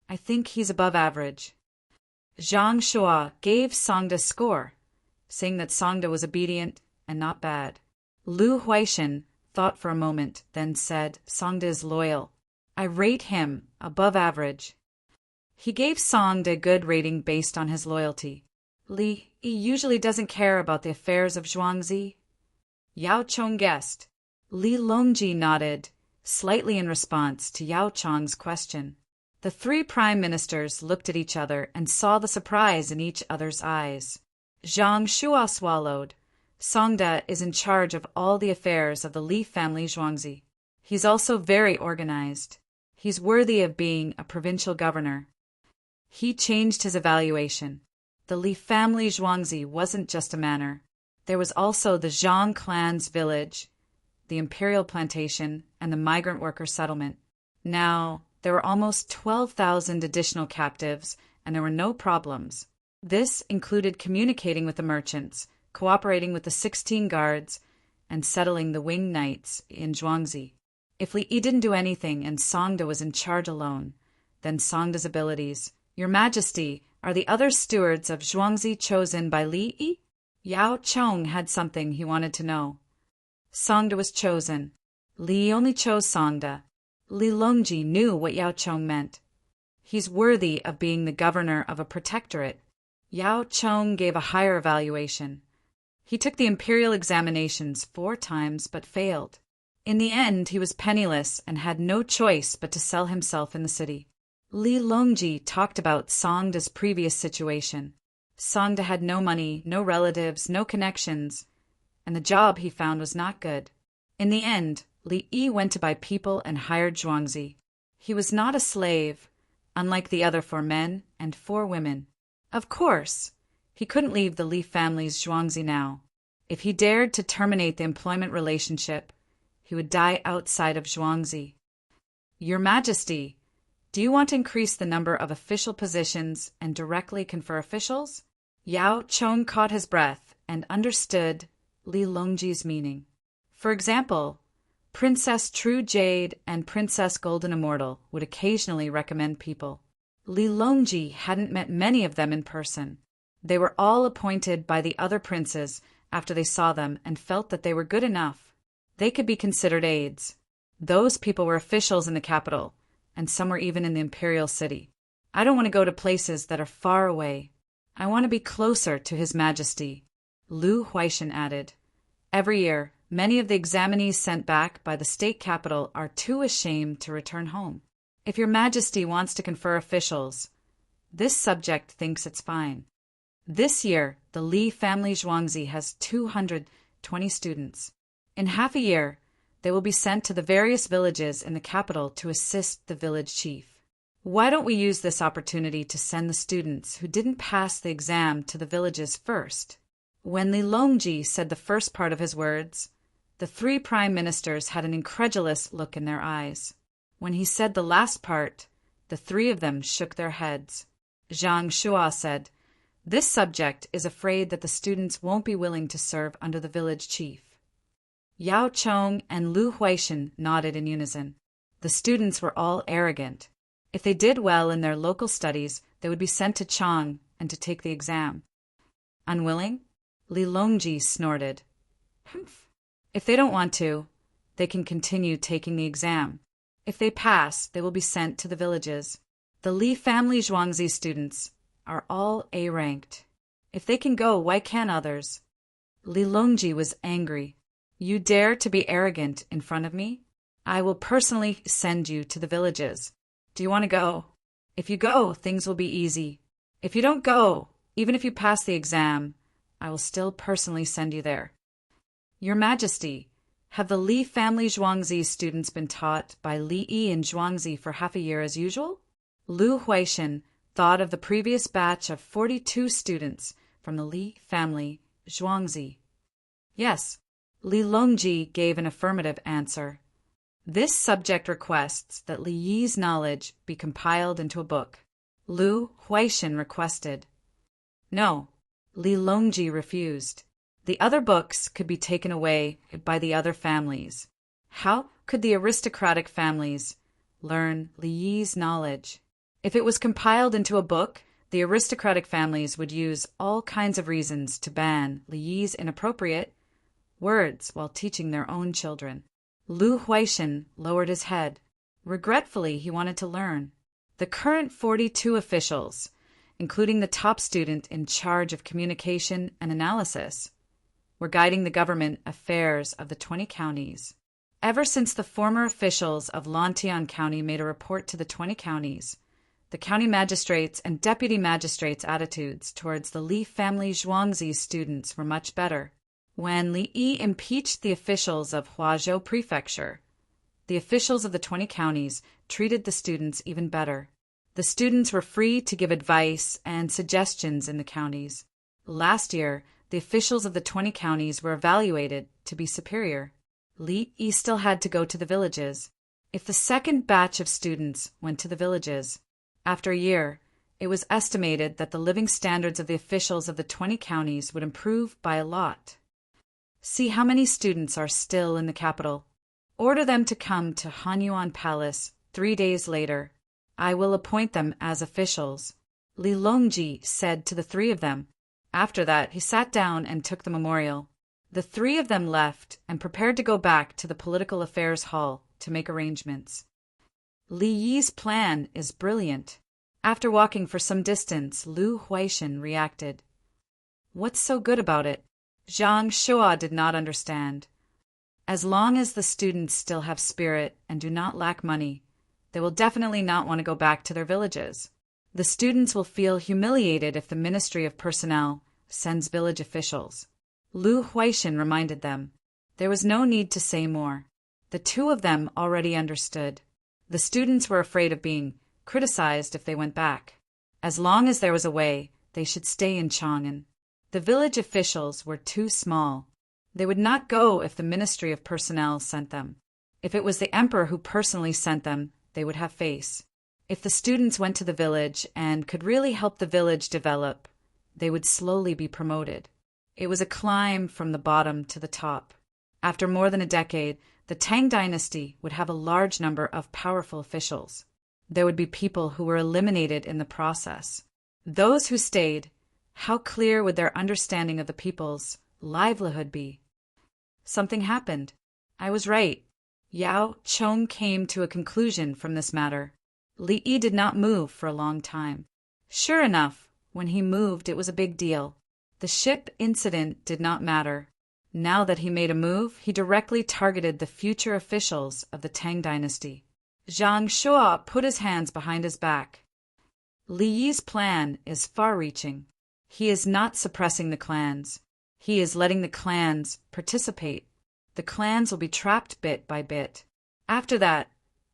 I think he's above average. Zhang Shua gave Songda score, saying that Songda was obedient and not bad. Lu Huaishan thought for a moment, then said Songda is loyal. I rate him above average. He gave Songda a good rating based on his loyalty. Li Yi usually doesn't care about the affairs of Zhuangzi. Yao Chong guessed. Li Longji nodded, slightly in response to Yao Chong's question. The 3 prime ministers looked at each other and saw the surprise in each other's eyes. Zhang Shua swallowed. Songda is in charge of all the affairs of the Li family Zhuangzi. He's also very organized. He's worthy of being a provincial governor. He changed his evaluation. The Li family Zhuangzi wasn't just a manor. There was also the Zhang clan's village, the imperial plantation, and the migrant worker settlement. Now, there were almost 12,000 additional captives, and there were no problems. This included communicating with the merchants, cooperating with the 16 guards, and settling the winged knights in Zhuangzi. If Li Yi didn't do anything and Songda was in charge alone, then Songda's abilities, Your Majesty, Are the other stewards of Zhuangzi chosen by Li Yi? Yao Chong had something he wanted to know. Songda was chosen. Li only chose Songda. Li Longji knew what Yao Chong meant. He's worthy of being the governor of a protectorate. Yao Chong gave a higher evaluation. He took the imperial examinations 4 times but failed. In the end, he was penniless and had no choice but to sell himself in the city. Li Longji talked about Songda's previous situation. Songda had no money, no relatives, no connections, and the job he found was not good. In the end, Li Yi went to buy people and hired Zhuangzi. He was not a slave, unlike the other 4 men and 4 women. Of course, he couldn't leave the Li family's Zhuangzi now. If he dared to terminate the employment relationship, he would die outside of Zhuangzi. Your Majesty, do you want to increase the number of official positions and directly confer officials? Yao Chong caught his breath and understood Li Longji's meaning. For example, Princess True Jade and Princess Golden Immortal would occasionally recommend people. Li Longji hadn't met many of them in person. They were all appointed by the other princes after they saw them and felt that they were good enough. They could be considered aides. Those people were officials in the capital, and some were even in the imperial city. I don't want to go to places that are far away. I want to be closer to His Majesty, Lu Huaishan added. Every year, many of the examinees sent back by the state capital are too ashamed to return home. If Your Majesty wants to confer officials, this subject thinks it's fine. This year, the Li family Zhuangzi has 220 students. In half a year, they will be sent to the various villages in the capital to assist the village chief. Why don't we use this opportunity to send the students who didn't pass the exam to the villages first? When Li Longji said the first part of his words, the 3 prime ministers had an incredulous look in their eyes. When he said the last part, the 3 of them shook their heads. Zhang Shua said, "This subject is afraid that the students won't be willing to serve under the village chief." Yao Chong and Lu Huaishan nodded in unison. The students were all arrogant. If they did well in their local studies, they would be sent to Chang and to take the exam. Unwilling? Li Longji snorted. Humph. If they don't want to, they can continue taking the exam. If they pass, they will be sent to the villages. The Li family Zhuangzi students are all A-ranked. If they can go, why can't others? Li Longji was angry. You dare to be arrogant in front of me? I will personally send you to the villages. Do you want to go? If you go, things will be easy. If you don't go, even if you pass the exam, I will still personally send you there. Your Majesty, have the Li family Zhuangzi students been taught by Li Yi in Zhuangzi for half a year as usual? Lu Huaishan thought of the previous batch of 42 students from the Li family Zhuangzi. Yes, Li Longji gave an affirmative answer. This subject requests that Li Yi's knowledge be compiled into a book. Lu Huaishan requested. No, Li Longji refused. The other books could be taken away by the other families. How could the aristocratic families learn Li Yi's knowledge? If it was compiled into a book, the aristocratic families would use all kinds of reasons to ban Li Yi's inappropriate words while teaching their own children. Lu Huaishan lowered his head. Regretfully, he wanted to learn. The current 42 officials, including the top student in charge of communication and analysis, were guiding the government affairs of the 20 counties. Ever since the former officials of Lantian County made a report to the 20 counties, the county magistrates' and deputy magistrates' attitudes towards the Li family Zhuangzi students were much better. When Li Yi impeached the officials of Huazhou Prefecture, the officials of the 20 counties treated the students even better. The students were free to give advice and suggestions in the counties. Last year, the officials of the 20 counties were evaluated to be superior. Li Yi still had to go to the villages. If the second batch of students went to the villages, after a year, it was estimated that the living standards of the officials of the 20 counties would improve by a lot. See how many students are still in the capital. Order them to come to Hanyuan Palace 3 days later. I will appoint them as officials. Li Longji said to the three of them. After that, he sat down and took the memorial. The three of them left and prepared to go back to the political affairs hall to make arrangements. Li Yi's plan is brilliant. After walking for some distance, Lu Huaishan reacted. What's so good about it? Zhang Shua did not understand. As long as the students still have spirit and do not lack money, they will definitely not want to go back to their villages. The students will feel humiliated if the Ministry of Personnel sends village officials. Lu Huaishan reminded them. There was no need to say more. The two of them already understood. The students were afraid of being criticized if they went back. As long as there was a way, they should stay in Chang'an. The village officials were too small. They would not go if the Ministry of Personnel sent them. If it was the emperor who personally sent them, they would have face. If the students went to the village and could really help the village develop, they would slowly be promoted. It was a climb from the bottom to the top. After more than a decade, the Tang dynasty would have a large number of powerful officials. There would be people who were eliminated in the process. Those who stayed, how clear would their understanding of the people's livelihood be? Something happened. I was right. Yao Chong came to a conclusion from this matter. Li Yi did not move for a long time. Sure enough, when he moved, it was a big deal. The ship incident did not matter. Now that he made a move, he directly targeted the future officials of the Tang dynasty. Zhang Shua put his hands behind his back. Li Yi's plan is far-reaching. He is not suppressing the clans. He is letting the clans participate. The clans will be trapped bit by bit. After that,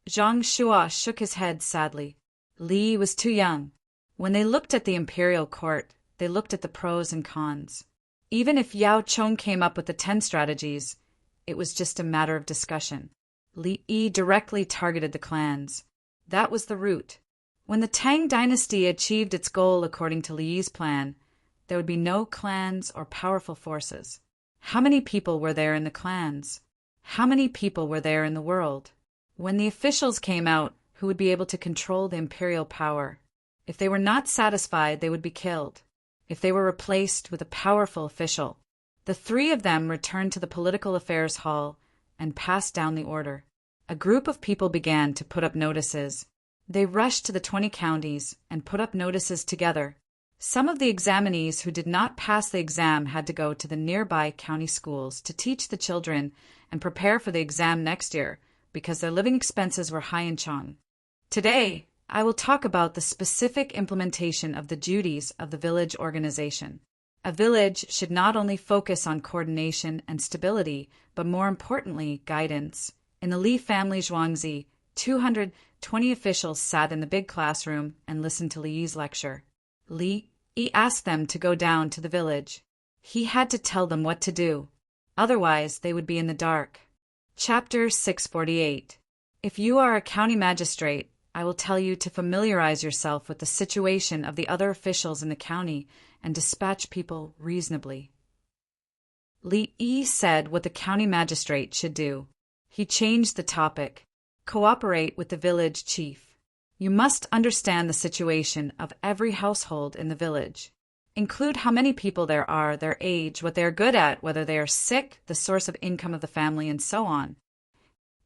Zhang Shua shook his head sadly. Li was too young. When they looked at the imperial court, they looked at the pros and cons. Even if Yao Chong came up with the 10 strategies, it was just a matter of discussion. Li Yi directly targeted the clans. That was the root. When the Tang dynasty achieved its goal according to Li Yi's plan, there would be no clans or powerful forces. How many people were there in the clans? How many people were there in the world? When the officials came out, who would be able to control the imperial power? If they were not satisfied, they would be killed. If they were replaced with a powerful official, the three of them returned to the political affairs hall and passed down the order. A group of people began to put up notices. They rushed to the 20 counties and put up notices together. Some of the examinees who did not pass the exam had to go to the nearby county schools to teach the children and prepare for the exam next year because their living expenses were high in Chang. Today, I will talk about the specific implementation of the duties of the village organization. A village should not only focus on coordination and stability, but more importantly, guidance. In the Li family Zhuangzi, 220 officials sat in the big classroom and listened to Li Yi's lecture. Li Yi asked them to go down to the village. He had to tell them what to do. Otherwise, they would be in the dark. Chapter 648. If you are a county magistrate, I will tell you to familiarize yourself with the situation of the other officials in the county and dispatch people reasonably. Li Yi said what the county magistrate should do. He changed the topic. Cooperate with the village chief. You must understand the situation of every household in the village. Include how many people there are, their age, what they are good at, whether they are sick, the source of income of the family, and so on.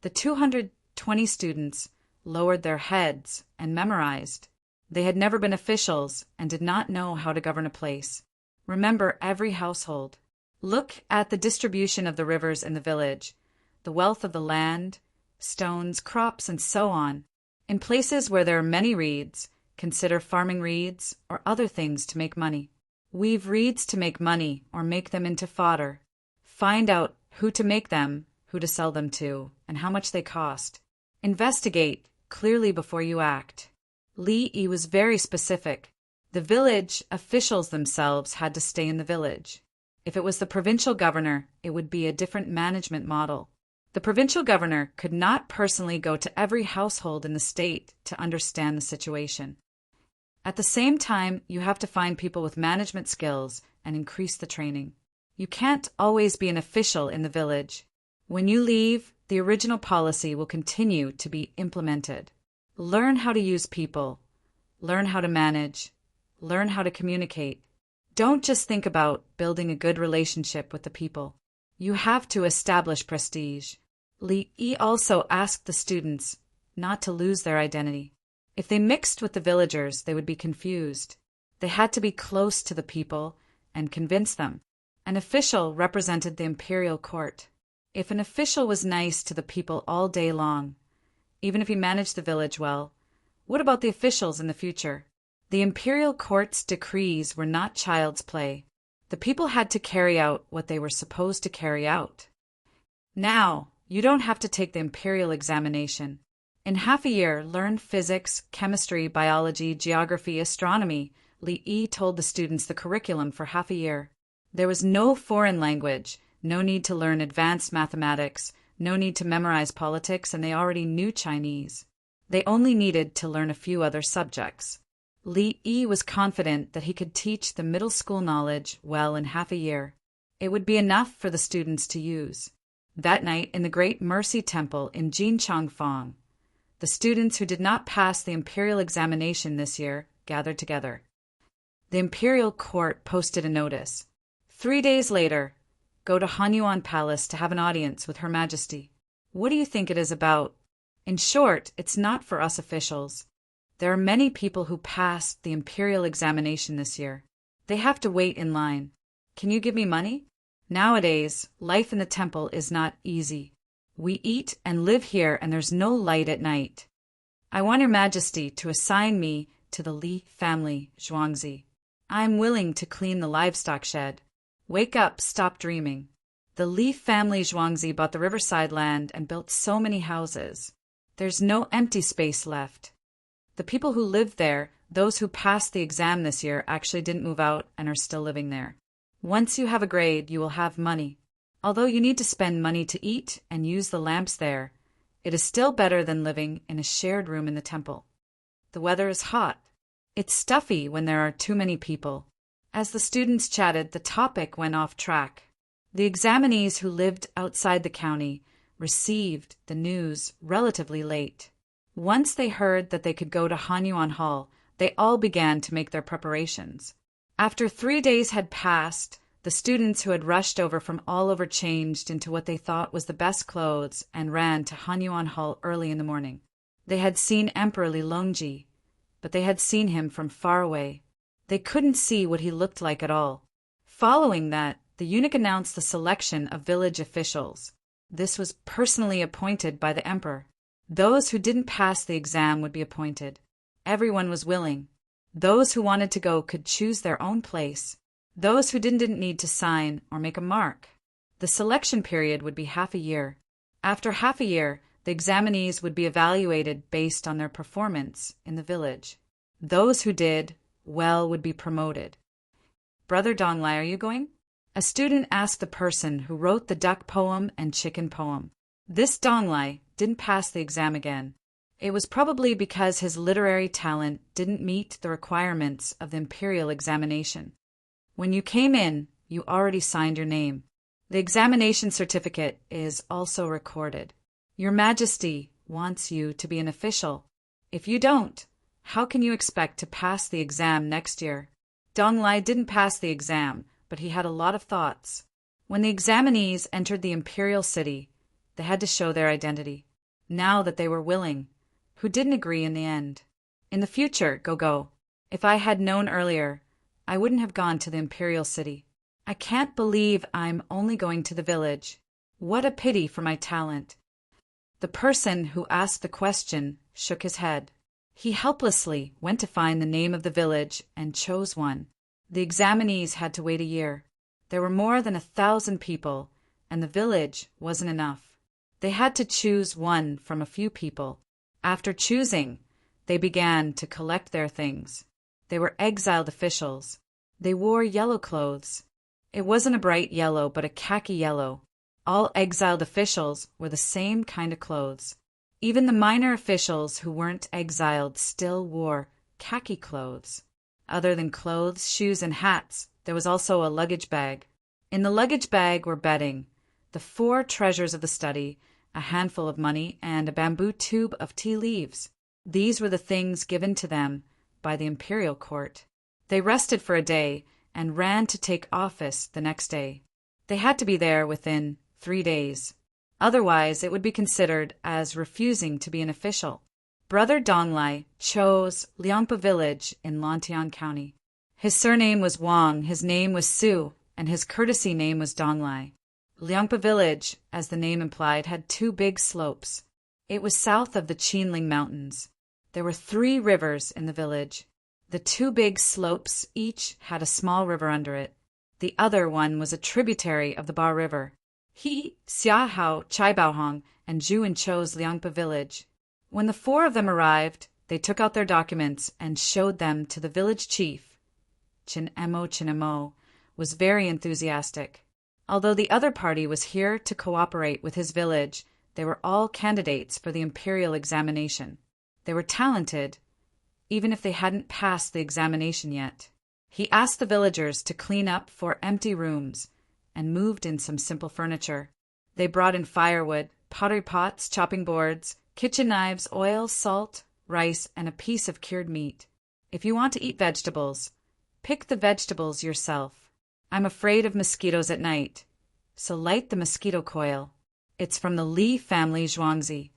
The 220 students lowered their heads and memorized. They had never been officials and did not know how to govern a place. Remember every household. Look at the distribution of the rivers in the village, the wealth of the land, stones, crops, and so on. In places where there are many reeds, consider farming reeds or other things to make money. Weave reeds to make money or make them into fodder. Find out who to make them, who to sell them to, and how much they cost. Investigate clearly before you act. Li Yi was very specific. The village officials themselves had to stay in the village. If it was the provincial governor, it would be a different management model. The provincial governor could not personally go to every household in the state to understand the situation. At the same time, you have to find people with management skills and increase the training. You can't always be an official in the village. When you leave, the original policy will continue to be implemented. Learn how to use people. Learn how to manage. Learn how to communicate. Don't just think about building a good relationship with the people. You have to establish prestige. Li Yi also asked the students not to lose their identity. If they mixed with the villagers, they would be confused. They had to be close to the people and convince them. An official represented the imperial court. If an official was nice to the people all day long, even if he managed the village well, what about the officials in the future? The imperial court's decrees were not child's play. The people had to carry out what they were supposed to carry out. Now, you don't have to take the imperial examination. In half a year, learn physics, chemistry, biology, geography, astronomy. Li Yi told the students the curriculum for half a year. There was no foreign language, no need to learn advanced mathematics, no need to memorize politics, and they already knew Chinese. They only needed to learn a few other subjects. Li Yi was confident that he could teach the middle school knowledge well in half a year. It would be enough for the students to use. That night, in the Great Mercy Temple in Jinchangfang, the students who did not pass the imperial examination this year gathered together. The imperial court posted a notice. 3 days later, go to Hanyuan Palace to have an audience with Her Majesty. What do you think it is about? In short, it's not for us officials. There are many people who passed the imperial examination this year. They have to wait in line. Can you give me money? Nowadays, life in the temple is not easy. We eat and live here, and there's no light at night. I want Your Majesty to assign me to the Li family, Zhuangzi. I am willing to clean the livestock shed. Wake up, stop dreaming. The Li family Zhuangzi bought the riverside land and built so many houses. There's no empty space left. The people who lived there, those who passed the exam this year, actually didn't move out and are still living there. Once you have a grade, you will have money. Although you need to spend money to eat and use the lamps there, it is still better than living in a shared room in the temple. The weather is hot. It's stuffy when there are too many people. As the students chatted, the topic went off track. The examinees who lived outside the county received the news relatively late. Once they heard that they could go to Hanyuan Hall, they all began to make their preparations. After 3 days had passed, the students who had rushed over from all over changed into what they thought was the best clothes and ran to Hanyuan Hall early in the morning. They had seen Emperor Li Longji, but they had seen him from far away. They couldn't see what he looked like at all. Following that, the eunuch announced the selection of village officials. This was personally appointed by the emperor. Those who didn't pass the exam would be appointed. Everyone was willing. Those who wanted to go could choose their own place. Those who didn't need to sign or make a mark. The selection period would be half a year. After half a year, the examinees would be evaluated based on their performance in the village. Those who did well would be promoted. Brother Donglai, are you going? A student asked the person who wrote the duck poem and chicken poem. This Donglai didn't pass the exam again. It was probably because his literary talent didn't meet the requirements of the imperial examination. When you came in, you already signed your name. The examination certificate is also recorded. Your Majesty wants you to be an official. If you don't, how can you expect to pass the exam next year? Donglai didn't pass the exam, but he had a lot of thoughts. When the examinees entered the imperial city, they had to show their identity. Now that they were willing, who didn't agree in the end. In the future, go. If I had known earlier, I wouldn't have gone to the imperial city. I can't believe I'm only going to the village. What a pity for my talent. The person who asked the question shook his head. He helplessly went to find the name of the village and chose one. The examinees had to wait a year. There were more than 1,000 people, and the village wasn't enough. They had to choose one from a few people. After choosing, they began to collect their things. They were exiled officials. They wore yellow clothes. It wasn't a bright yellow, but a khaki yellow. All exiled officials wore the same kind of clothes. Even the minor officials who weren't exiled still wore khaki clothes. Other than clothes, shoes, and hats, there was also a luggage bag. In the luggage bag were bedding, the 4 treasures of the study, a handful of money, and a bamboo tube of tea leaves. These were the things given to them by the imperial court. They rested for a day and ran to take office the next day. They had to be there within 3 days. Otherwise, it would be considered as refusing to be an official. Brother Donglai chose Liangpa village in Lantian County. His surname was Wang, his name was Su, and his courtesy name was Donglai. Liangpa village, as the name implied, had 2 big slopes. It was south of the Qinling Mountains. There were 3 rivers in the village. The 2 big slopes each had a small river under it. The other one was a tributary of the Ba River. He, Xiahao, Chaibaohong, and Zhu chose Liangpa village. When the 4 of them arrived, they took out their documents and showed them to the village chief. Chinemo was very enthusiastic. Although the other party was here to cooperate with his village, they were all candidates for the imperial examination. They were talented, even if they hadn't passed the examination yet. He asked the villagers to clean up 4 empty rooms and moved in some simple furniture. They brought in firewood, pottery pots, chopping boards, kitchen knives, oil, salt, rice, and a piece of cured meat. If you want to eat vegetables, pick the vegetables yourself. I'm afraid of mosquitoes at night, so light the mosquito coil. It's from the Li family Zhuangzi.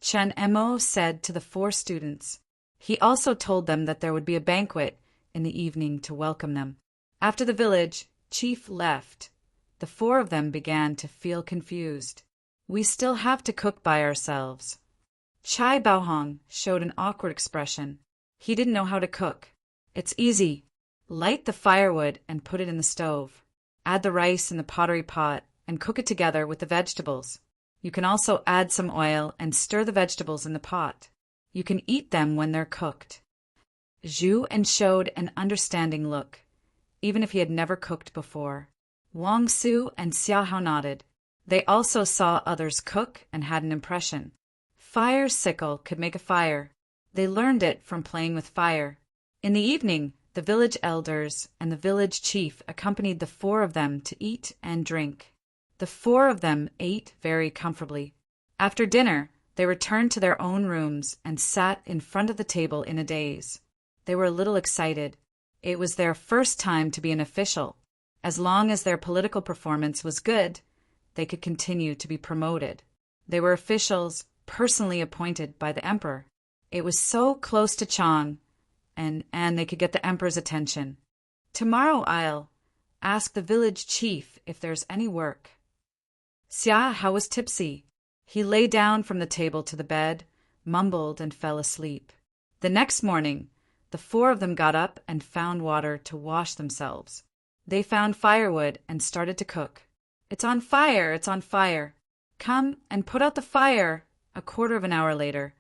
Chen Emo said to the 4 students. He also told them that there would be a banquet in the evening to welcome them. After the village chief left, the 4 of them began to feel confused. We still have to cook by ourselves. Chai Baohong showed an awkward expression. He didn't know how to cook. It's easy. Light the firewood and put it in the stove. Add the rice in the pottery pot and cook it together with the vegetables. You can also add some oil and stir the vegetables in the pot. You can eat them when they're cooked. Zhu showed an understanding look, even if he had never cooked before. Wang Su and Xiahao nodded. They also saw others cook and had an impression. Fire sickle could make a fire. They learned it from playing with fire. In the evening, the village elders and the village chief accompanied the 4 of them to eat and drink. The 4 of them ate very comfortably. After dinner, they returned to their own rooms and sat in front of the table in a daze. They were a little excited. It was their first time to be an official. As long as their political performance was good, they could continue to be promoted. They were officials personally appointed by the emperor. It was so close to Chang, and they could get the emperor's attention. Tomorrow I'll ask the village chief if there's any work. Xiahao was tipsy. He lay down from the table to the bed, mumbled, and fell asleep. The next morning, the 4 of them got up and found water to wash themselves. They found firewood and started to cook. It's on fire, it's on fire. Come and put out the fire. A quarter of an hour later,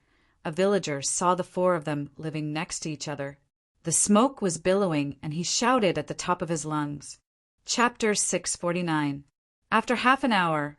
a villager saw the 4 of them living next to each other. The smoke was billowing, and he shouted at the top of his lungs. Chapter 649. After half an hour,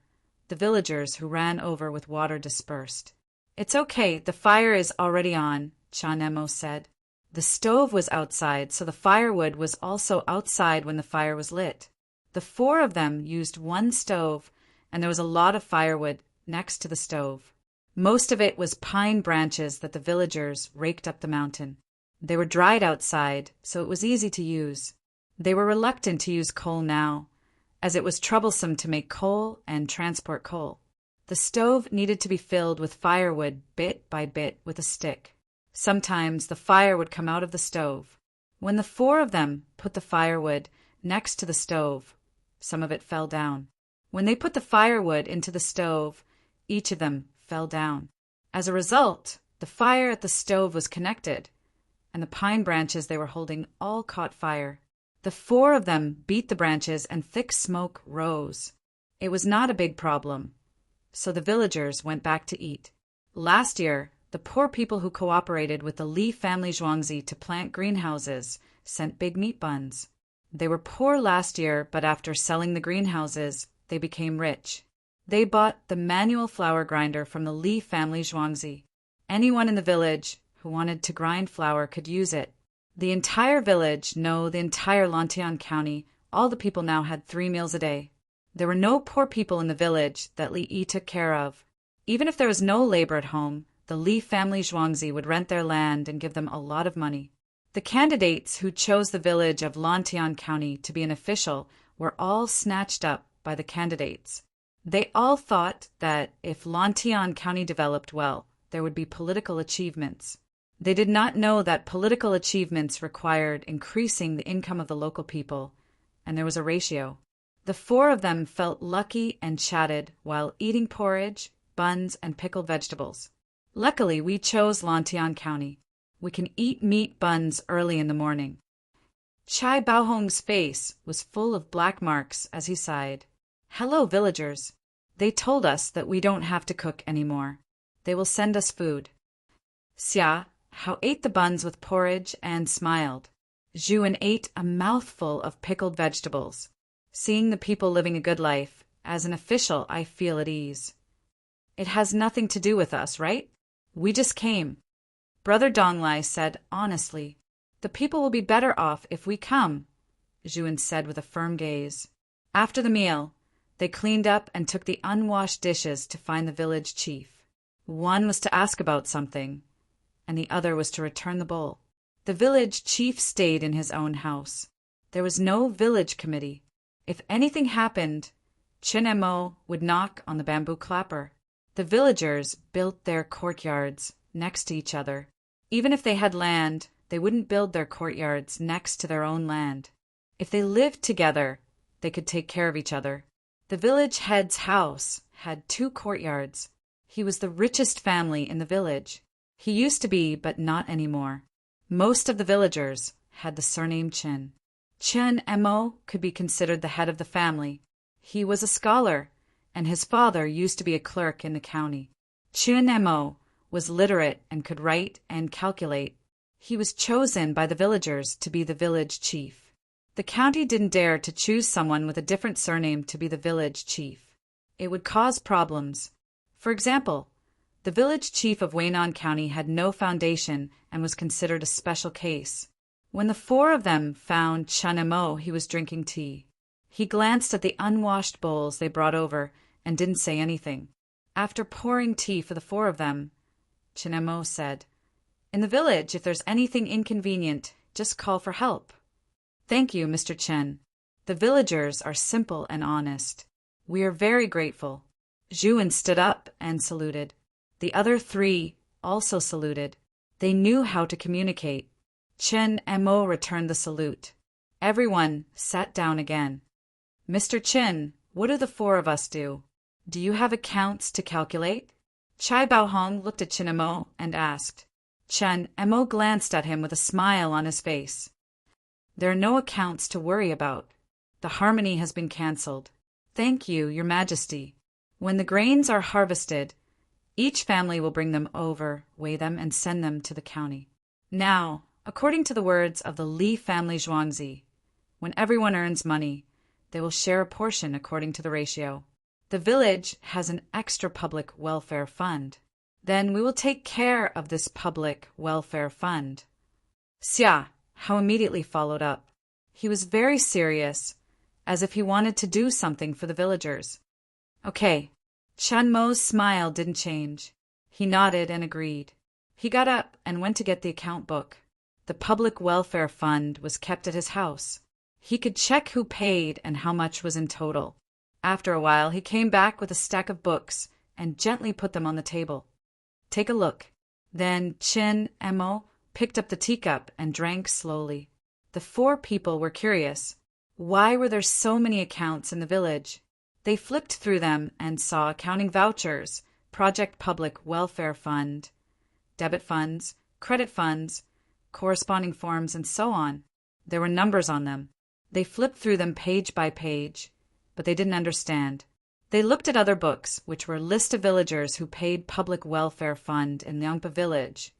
the villagers who ran over with water dispersed. It's okay, the fire is already on, Chanemo said. The stove was outside, so the firewood was also outside when the fire was lit. The 4 of them used one stove, and there was a lot of firewood next to the stove. Most of it was pine branches that the villagers raked up the mountain. They were dried outside, so it was easy to use. They were reluctant to use coal now, as it was troublesome to make coal and transport coal. The stove needed to be filled with firewood bit by bit with a stick. Sometimes the fire would come out of the stove. When the 4 of them put the firewood next to the stove, some of it fell down. When they put the firewood into the stove, each of them fell down. As a result, the fire at the stove was connected, and the pine branches they were holding all caught fire. The 4 of them beat the branches, and thick smoke rose. It was not a big problem, so the villagers went back to eat. Last year, the poor people who cooperated with the Li family Zhuangzi to plant greenhouses sent big meat buns. They were poor last year, but after selling the greenhouses, they became rich. They bought the manual flour grinder from the Li family Zhuangzi. Anyone in the village who wanted to grind flour could use it. The entire village, no, the entire Lantian County, all the people now had 3 meals a day. There were no poor people in the village that Li Yi took care of. Even if there was no labor at home, the Li family Zhuangzi would rent their land and give them a lot of money. The candidates who chose the village of Lantian County to be an official were all snatched up by the candidates. They all thought that if Lantian County developed well, there would be political achievements. They did not know that political achievements required increasing the income of the local people, and there was a ratio. The four of them felt lucky and chatted while eating porridge, buns, and pickled vegetables. Luckily, we chose Lantian County. We can eat meat buns early in the morning. Chai Baohong's face was full of black marks as he sighed. Hello, villagers. They told us that we don't have to cook anymore. They will send us food. Xia Hao ate the buns with porridge and smiled. Zhuan ate a mouthful of pickled vegetables. Seeing the people living a good life, as an official, I feel at ease. It has nothing to do with us, right? We just came. Brother Donglai said honestly. The people will be better off if we come, Zhuan said with a firm gaze. After the meal, they cleaned up and took the unwashed dishes to find the village chief. One was to ask about something, and the other was to return the bowl. The village chief stayed in his own house. There was no village committee. If anything happened, Chen Mo would knock on the bamboo clapper. The villagers built their courtyards next to each other. Even if they had land, they wouldn't build their courtyards next to their own land. If they lived together, they could take care of each other. The village head's house had 2 courtyards. He was the richest family in the village. He used to be, but not anymore. Most of the villagers had the surname Chen. Chen Mo could be considered the head of the family. He was a scholar, and his father used to be a clerk in the county. Chen Mo was literate and could write and calculate. He was chosen by the villagers to be the village chief. The county didn't dare to choose someone with a different surname to be the village chief. It would cause problems. For example, the village chief of Weinan County had no foundation and was considered a special case. When the 4 of them found Chen Mo, he was drinking tea. He glanced at the unwashed bowls they brought over and didn't say anything. After pouring tea for the 4 of them, Chen Mo said, "In the village, if there's anything inconvenient, just call for help." "Thank you, Mr. Chen. The villagers are simple and honest. We are very grateful." Zhuan stood up and saluted. The other 3 also saluted. They knew how to communicate. Chen Mo returned the salute. Everyone sat down again. "Mr. Chen, what do the 4 of us do? Do you have accounts to calculate?" Chai Baohong looked at Chen Mo and asked. Chen Mo glanced at him with a smile on his face. "There are no accounts to worry about. The harmony has been cancelled. Thank you, Your Majesty. When the grains are harvested, each family will bring them over, weigh them, and send them to the county. Now, according to the words of the Li family Zhuangzi, when everyone earns money, they will share a portion according to the ratio. The village has an extra public welfare fund. Then we will take care of this public welfare fund." Xia Hao immediately followed up. He was very serious, as if he wanted to do something for the villagers. "Okay." Chen Mo's smile didn't change. He nodded and agreed. He got up and went to get the account book. The public welfare fund was kept at his house. He could check who paid and how much was in total. After a while, he came back with a stack of books and gently put them on the table. "Take a look." Then Chen Mo picked up the teacup and drank slowly. The 4 people were curious. Why were there so many accounts in the village? They flipped through them and saw accounting vouchers, Project Public Welfare Fund, debit funds, credit funds, corresponding forms, and so on. There were numbers on them. They flipped through them page by page, but they didn't understand. They looked at other books, which were list of villagers who paid Public Welfare Fund in Liangpa village.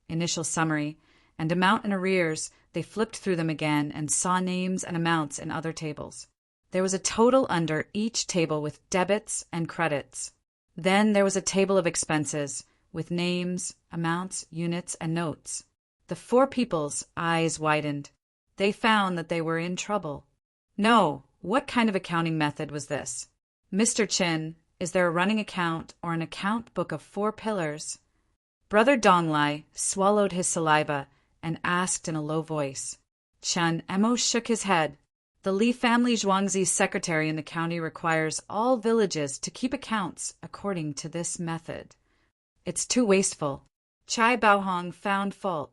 Initial summary, and amount in arrears. They flipped through them again and saw names and amounts in other tables. There was a total under each table with debits and credits. Then there was a table of expenses with names, amounts, units, and notes. The 4 people's eyes widened. They found that they were in trouble. No, what kind of accounting method was this? "Mr. Chen, is there a running account or an account book of 4 pillars?" Brother Donglai swallowed his saliva and asked in a low voice. Chen Emo shook his head. The Li family Zhuangzi's secretary in the county requires all villages to keep accounts according to this method. It's too wasteful. Chai Baohong found fault.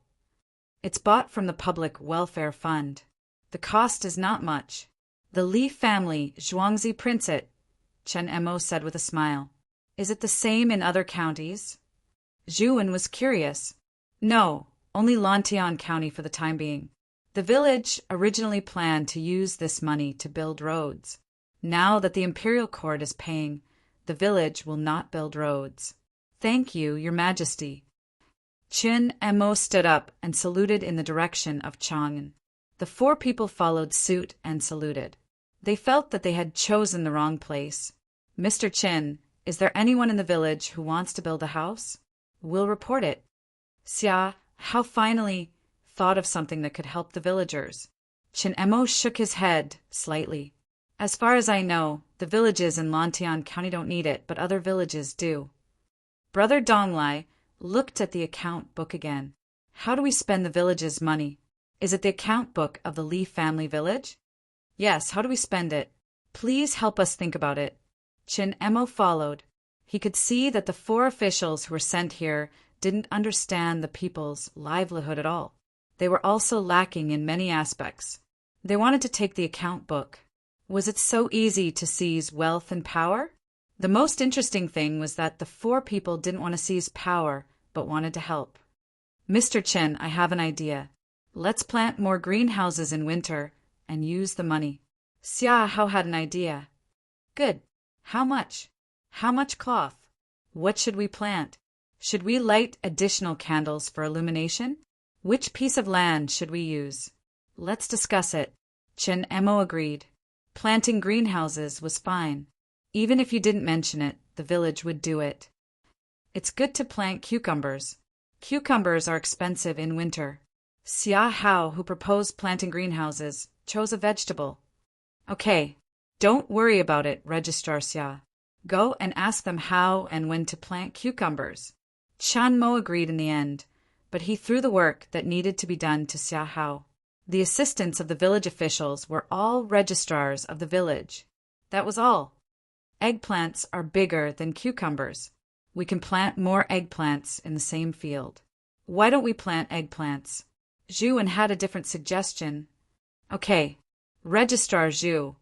It's bought from the public welfare fund. The cost is not much. The Li family Zhuangzi prints it, Chen Emo said with a smile. Is it the same in other counties? Zhuan was curious. No, only Lantian County for the time being. The village originally planned to use this money to build roads. Now that the imperial court is paying, the village will not build roads. Thank you, Your Majesty. Chen Emo stood up and saluted in the direction of Chang'an. The 4 people followed suit and saluted. They felt that they had chosen the wrong place. Mr. Chen, is there anyone in the village who wants to build a house? We'll report it. Xia, how finally thought of something that could help the villagers. Chen Emo shook his head slightly. As far as I know, the villages in Lantian County don't need it, but other villages do. Brother Donglai looked at the account book again. How do we spend the village's money? Is it the account book of the Li family village? Yes, how do we spend it? Please help us think about it. Chen Emo followed. He could see that the 4 officials who were sent here didn't understand the people's livelihood at all. They were also lacking in many aspects. They wanted to take the account book. Was it so easy to seize wealth and power? The most interesting thing was that the 4 people didn't want to seize power, but wanted to help. Mr. Chen, I have an idea. Let's plant more greenhouses in winter and use the money. Xia Hao had an idea. Good. How much? How much cloth? What should we plant? Should we light additional candles for illumination? Which piece of land should we use? Let's discuss it. Chen Emo agreed. Planting greenhouses was fine. Even if you didn't mention it, the village would do it. It's good to plant cucumbers. Cucumbers are expensive in winter. Xia Hao, who proposed planting greenhouses, chose a vegetable. Okay, don't worry about it, Registrar Xia. Go and ask them how and when to plant cucumbers. Chan Mo agreed in the end, but he threw the work that needed to be done to Xia Hao. The assistants of the village officials were all registrars of the village. That was all. Eggplants are bigger than cucumbers. We can plant more eggplants in the same field. Why don't we plant eggplants? Zhuan had a different suggestion. Okay, Registrar Zhu,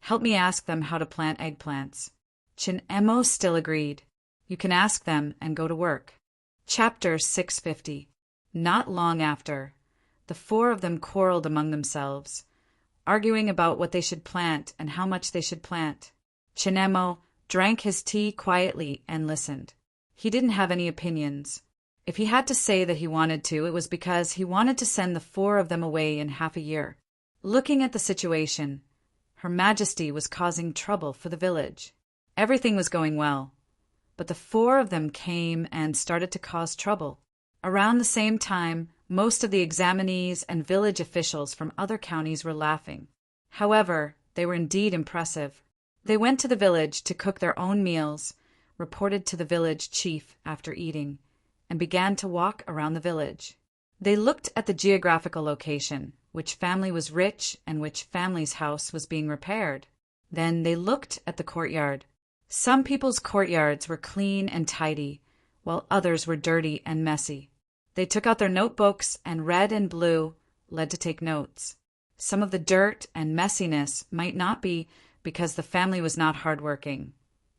help me ask them how to plant eggplants. Chen Emo still agreed. You can ask them and go to work. Chapter 650. Not long after, the 4 of them quarreled among themselves, arguing about what they should plant and how much they should plant. Chen Emo drank his tea quietly and listened. He didn't have any opinions. If he had to say that he wanted to, it was because he wanted to send the 4 of them away in half a year. Looking at the situation, Her Majesty was causing trouble for the village. Everything was going well, but the 4 of them came and started to cause trouble. Around the same time, most of the examinees and village officials from other counties were laughing. However, they were indeed impressive. They went to the village to cook their own meals, reported to the village chief after eating, and began to walk around the village. They looked at the geographical location, which family was rich and which family's house was being repaired. Then they looked at the courtyard. Some people's courtyards were clean and tidy, while others were dirty and messy. They took out their notebooks and red and blue led to take notes. Some of the dirt and messiness might not be because the family was not hardworking,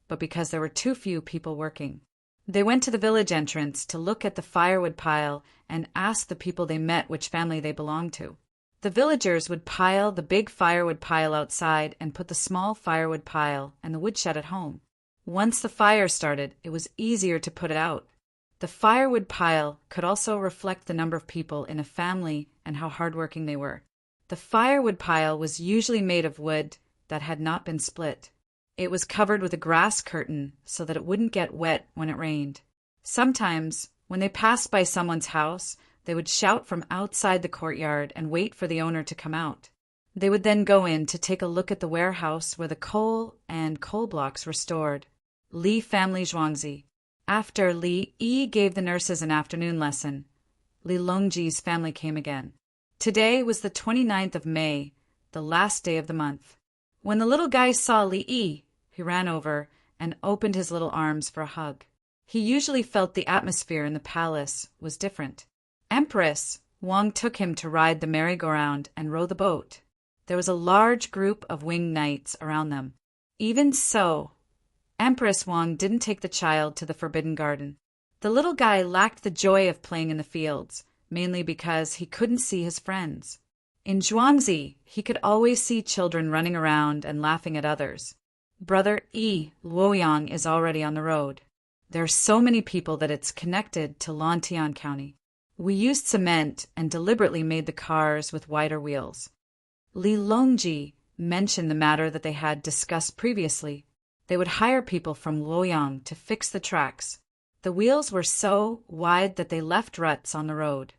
but because there were too few people working. They went to the village entrance to look at the firewood pile and ask the people they met which family they belonged to. The villagers would pile the big firewood pile outside and put the small firewood pile and the woodshed at home. Once the fire started, it was easier to put it out. The firewood pile could also reflect the number of people in a family and how hardworking they were. The firewood pile was usually made of wood that had not been split. It was covered with a grass curtain so that it wouldn't get wet when it rained. Sometimes, when they passed by someone's house, they would shout from outside the courtyard and wait for the owner to come out. They would then go in to take a look at the warehouse where the coal and coal blocks were stored. Li family Zhuangzi. After Li Yi gave the nurses an afternoon lesson, Li Longji's family came again. Today was the 29th of May, the last day of the month. When the little guy saw Li Yi, he ran over and opened his little arms for a hug. He usually felt the atmosphere in the palace was different. Empress Wang took him to ride the merry-go-round and row the boat. There was a large group of winged knights around them. Even so, Empress Wang didn't take the child to the Forbidden Garden. The little guy lacked the joy of playing in the fields, mainly because he couldn't see his friends. In Zhuangzi, he could always see children running around and laughing at others. Brother Yi Luoyang is already on the road. There are so many people that it's connected to Lantian County. We used cement and deliberately made the cars with wider wheels. Li Longji mentioned the matter that they had discussed previously. They would hire people from Luoyang to fix the tracks. The wheels were so wide that they left ruts on the road.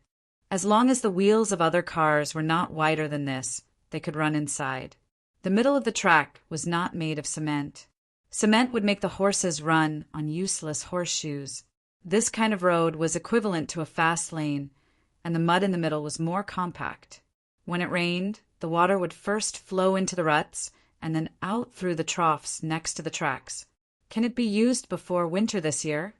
As long as the wheels of other cars were not wider than this, they could run inside. The middle of the track was not made of cement. Cement would make the horses run on useless horseshoes. This kind of road was equivalent to a fast lane, and the mud in the middle was more compact. When it rained, the water would first flow into the ruts and then out through the troughs next to the tracks. Can it be used before winter this year?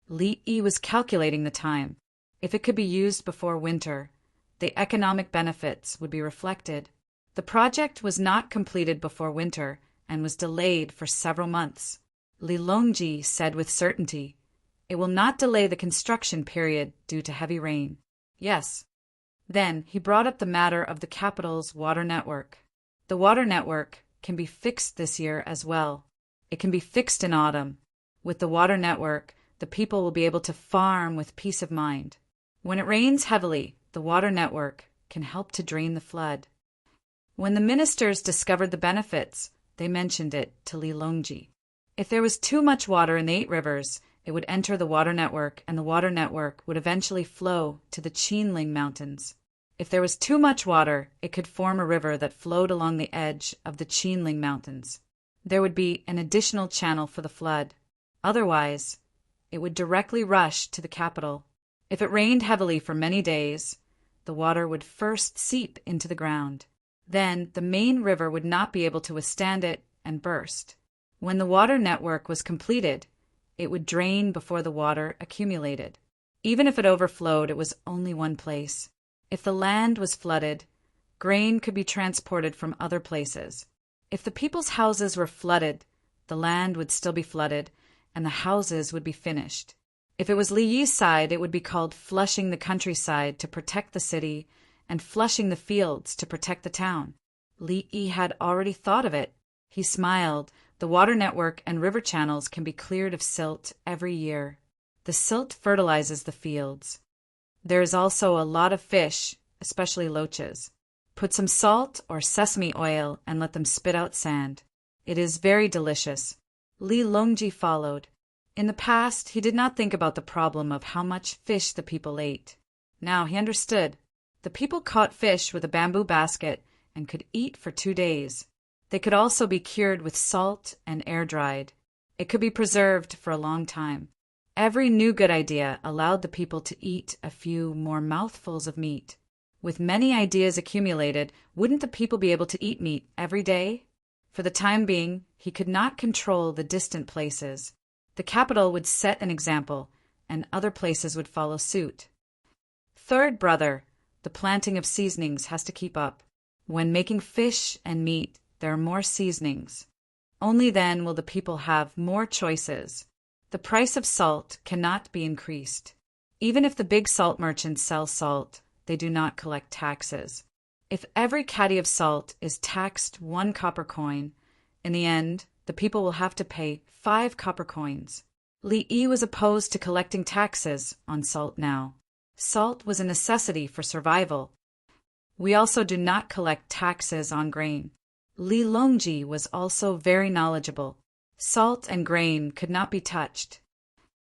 Li Yi was calculating the time. If it could be used before winter, the economic benefits would be reflected. The project was not completed before winter and was delayed for several months. Li Longji said with certainty, "It will not delay the construction period due to heavy rain." Yes. Then he brought up the matter of the capital's water network. The water network can be fixed this year as well. It can be fixed in autumn. With the water network, the people will be able to farm with peace of mind. When it rains heavily, the water network can help to drain the flood. When the ministers discovered the benefits, they mentioned it to Li Longji. If there was too much water in the 8 rivers, it would enter the water network, and the water network would eventually flow to the Qinling Mountains. If there was too much water, it could form a river that flowed along the edge of the Qinling Mountains. There would be an additional channel for the flood. Otherwise, it would directly rush to the capital. If it rained heavily for many days, the water would first seep into the ground. Then the main river would not be able to withstand it and burst. When the water network was completed, it would drain before the water accumulated. Even if it overflowed, it was only one place. If the land was flooded, grain could be transported from other places. If the people's houses were flooded, the land would still be flooded, and the houses would be finished. If it was Li Yi's side, it would be called flushing the countryside to protect the city and flushing the fields to protect the town. Li Yi had already thought of it. He smiled. The water network and river channels can be cleared of silt every year. The silt fertilizes the fields. There is also a lot of fish, especially loaches. Put some salt or sesame oil and let them spit out sand. It is very delicious. Li Longji followed. In the past, he did not think about the problem of how much fish the people ate. Now he understood. The people caught fish with a bamboo basket and could eat for 2 days. They could also be cured with salt and air-dried. It could be preserved for a long time. Every new good idea allowed the people to eat a few more mouthfuls of meat. With many ideas accumulated, wouldn't the people be able to eat meat every day? For the time being, he could not control the distant places. The capital would set an example, and other places would follow suit. Third brother, the planting of seasonings has to keep up. When making fish and meat, there are more seasonings. Only then will the people have more choices. The price of salt cannot be increased. Even if the big salt merchants sell salt, they do not collect taxes. If every caddy of salt is taxed 1 copper coin, in the end, the people will have to pay 5 copper coins. Li Yi was opposed to collecting taxes on salt now. Salt was a necessity for survival. We also do not collect taxes on grain. Li Longji was also very knowledgeable. Salt and grain could not be touched.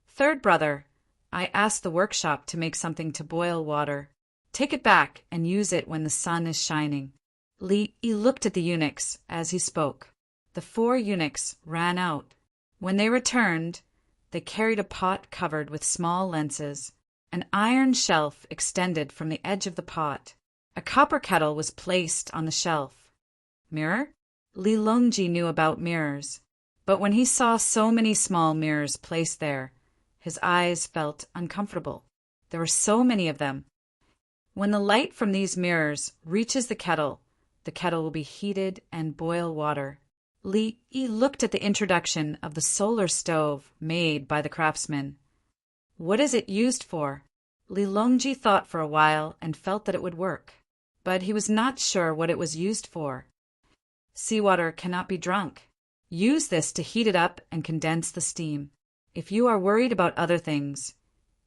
Third brother, I asked the workshop to make something to boil water. Take it back and use it when the sun is shining. Li Yi looked at the eunuchs as he spoke. The 4 eunuchs ran out. When they returned, they carried a pot covered with small lenses. An iron shelf extended from the edge of the pot. A copper kettle was placed on the shelf. Mirror? Li Longji knew about mirrors, but when he saw so many small mirrors placed there, his eyes felt uncomfortable. There were so many of them. When the light from these mirrors reaches the kettle will be heated and boil water. Li Yi looked at the introduction of the solar stove made by the craftsman. What is it used for? Li Longji thought for a while and felt that it would work, but he was not sure what it was used for. Seawater cannot be drunk. Use this to heat it up and condense the steam. If you are worried about other things,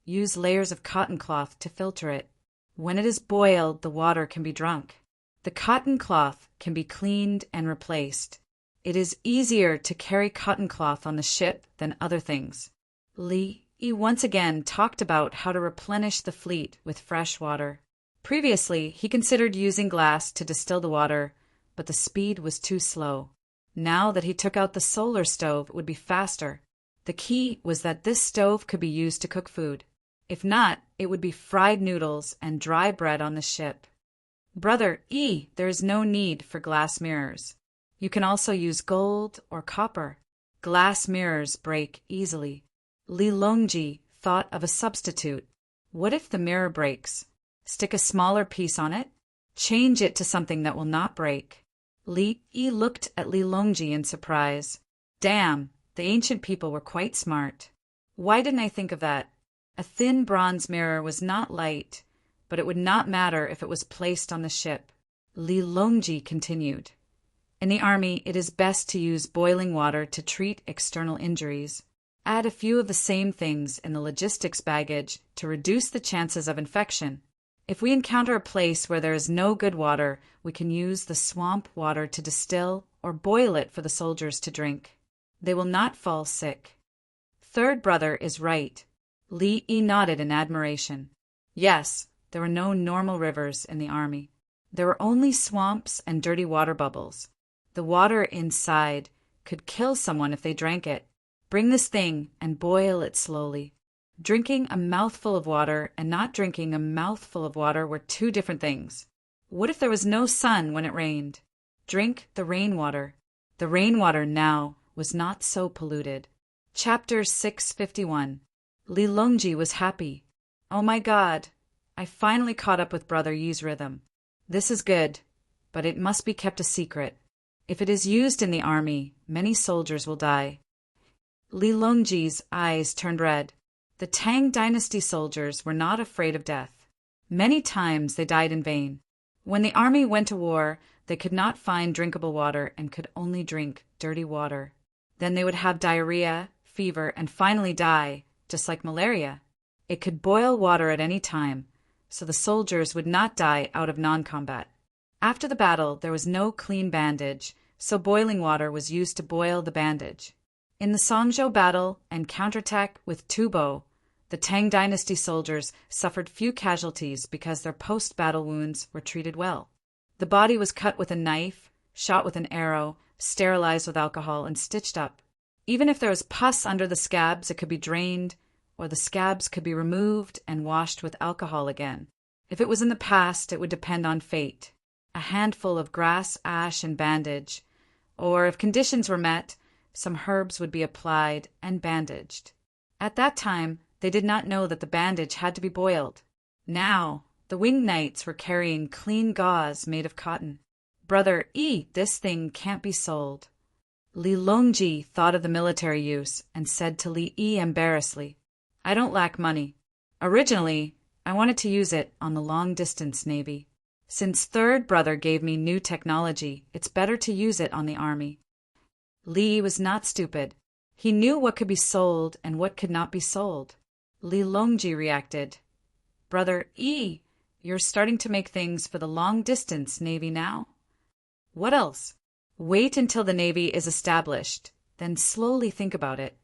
use layers of cotton cloth to filter it. When it is boiled, the water can be drunk. The cotton cloth can be cleaned and replaced. It is easier to carry cotton cloth on the ship than other things. Li Yi once again talked about how to replenish the fleet with fresh water. Previously, he considered using glass to distill the water, but the speed was too slow. Now that he took out the solar stove, it would be faster. The key was that this stove could be used to cook food. If not, it would be fried noodles and dry bread on the ship. Brother Yi, there is no need for glass mirrors. You can also use gold or copper. Glass mirrors break easily. Li Longji thought of a substitute. What if the mirror breaks? Stick a smaller piece on it. Change it to something that will not break. Li Yi looked at Li Longji in surprise. Damn, the ancient people were quite smart. Why didn't I think of that? A thin bronze mirror was not light, but it would not matter if it was placed on the ship. Li Longji continued. In the army, it is best to use boiling water to treat external injuries. Add a few of the same things in the logistics baggage to reduce the chances of infection. If we encounter a place where there is no good water, we can use the swamp water to distill or boil it for the soldiers to drink. They will not fall sick. Third brother is right. Li Yi nodded in admiration. Yes, there were no normal rivers in the army. There were only swamps and dirty water bubbles. The water inside could kill someone if they drank it. Bring this thing and boil it slowly. Drinking a mouthful of water and not drinking a mouthful of water were two different things. What if there was no sun when it rained? Drink the rainwater. The rainwater now was not so polluted. Chapter 651. Li Longji was happy. Oh my God, I finally caught up with Brother Yi's rhythm. This is good, but it must be kept a secret. If it is used in the army, many soldiers will die. Li Longji's eyes turned red. The Tang dynasty soldiers were not afraid of death. Many times they died in vain. When the army went to war, they could not find drinkable water and could only drink dirty water. Then they would have diarrhea, fever, and finally die, just like malaria. It could boil water at any time, so the soldiers would not die out of non-combat. After the battle, there was no clean bandage, so boiling water was used to boil the bandage. In the Songzhou battle and counterattack with Tubo, the Tang dynasty soldiers suffered few casualties because their post-battle wounds were treated well. The body was cut with a knife, shot with an arrow, sterilized with alcohol, and stitched up. Even if there was pus under the scabs, it could be drained, or the scabs could be removed and washed with alcohol again. If it was in the past, it would depend on fate. A handful of grass, ash, and bandage, or if conditions were met, some herbs would be applied and bandaged. At that time, they did not know that the bandage had to be boiled. Now, the winged knights were carrying clean gauze made of cotton. Brother Yi, this thing can't be sold. Li Longji thought of the military use and said to Li Yi embarrassedly, I don't lack money. Originally, I wanted to use it on the long-distance navy. Since third brother gave me new technology, it's better to use it on the army. Li was not stupid. He knew what could be sold and what could not be sold. Li Longji reacted, Brother Yi, you're starting to make things for the long-distance navy now. What else? Wait until the navy is established, then slowly think about it.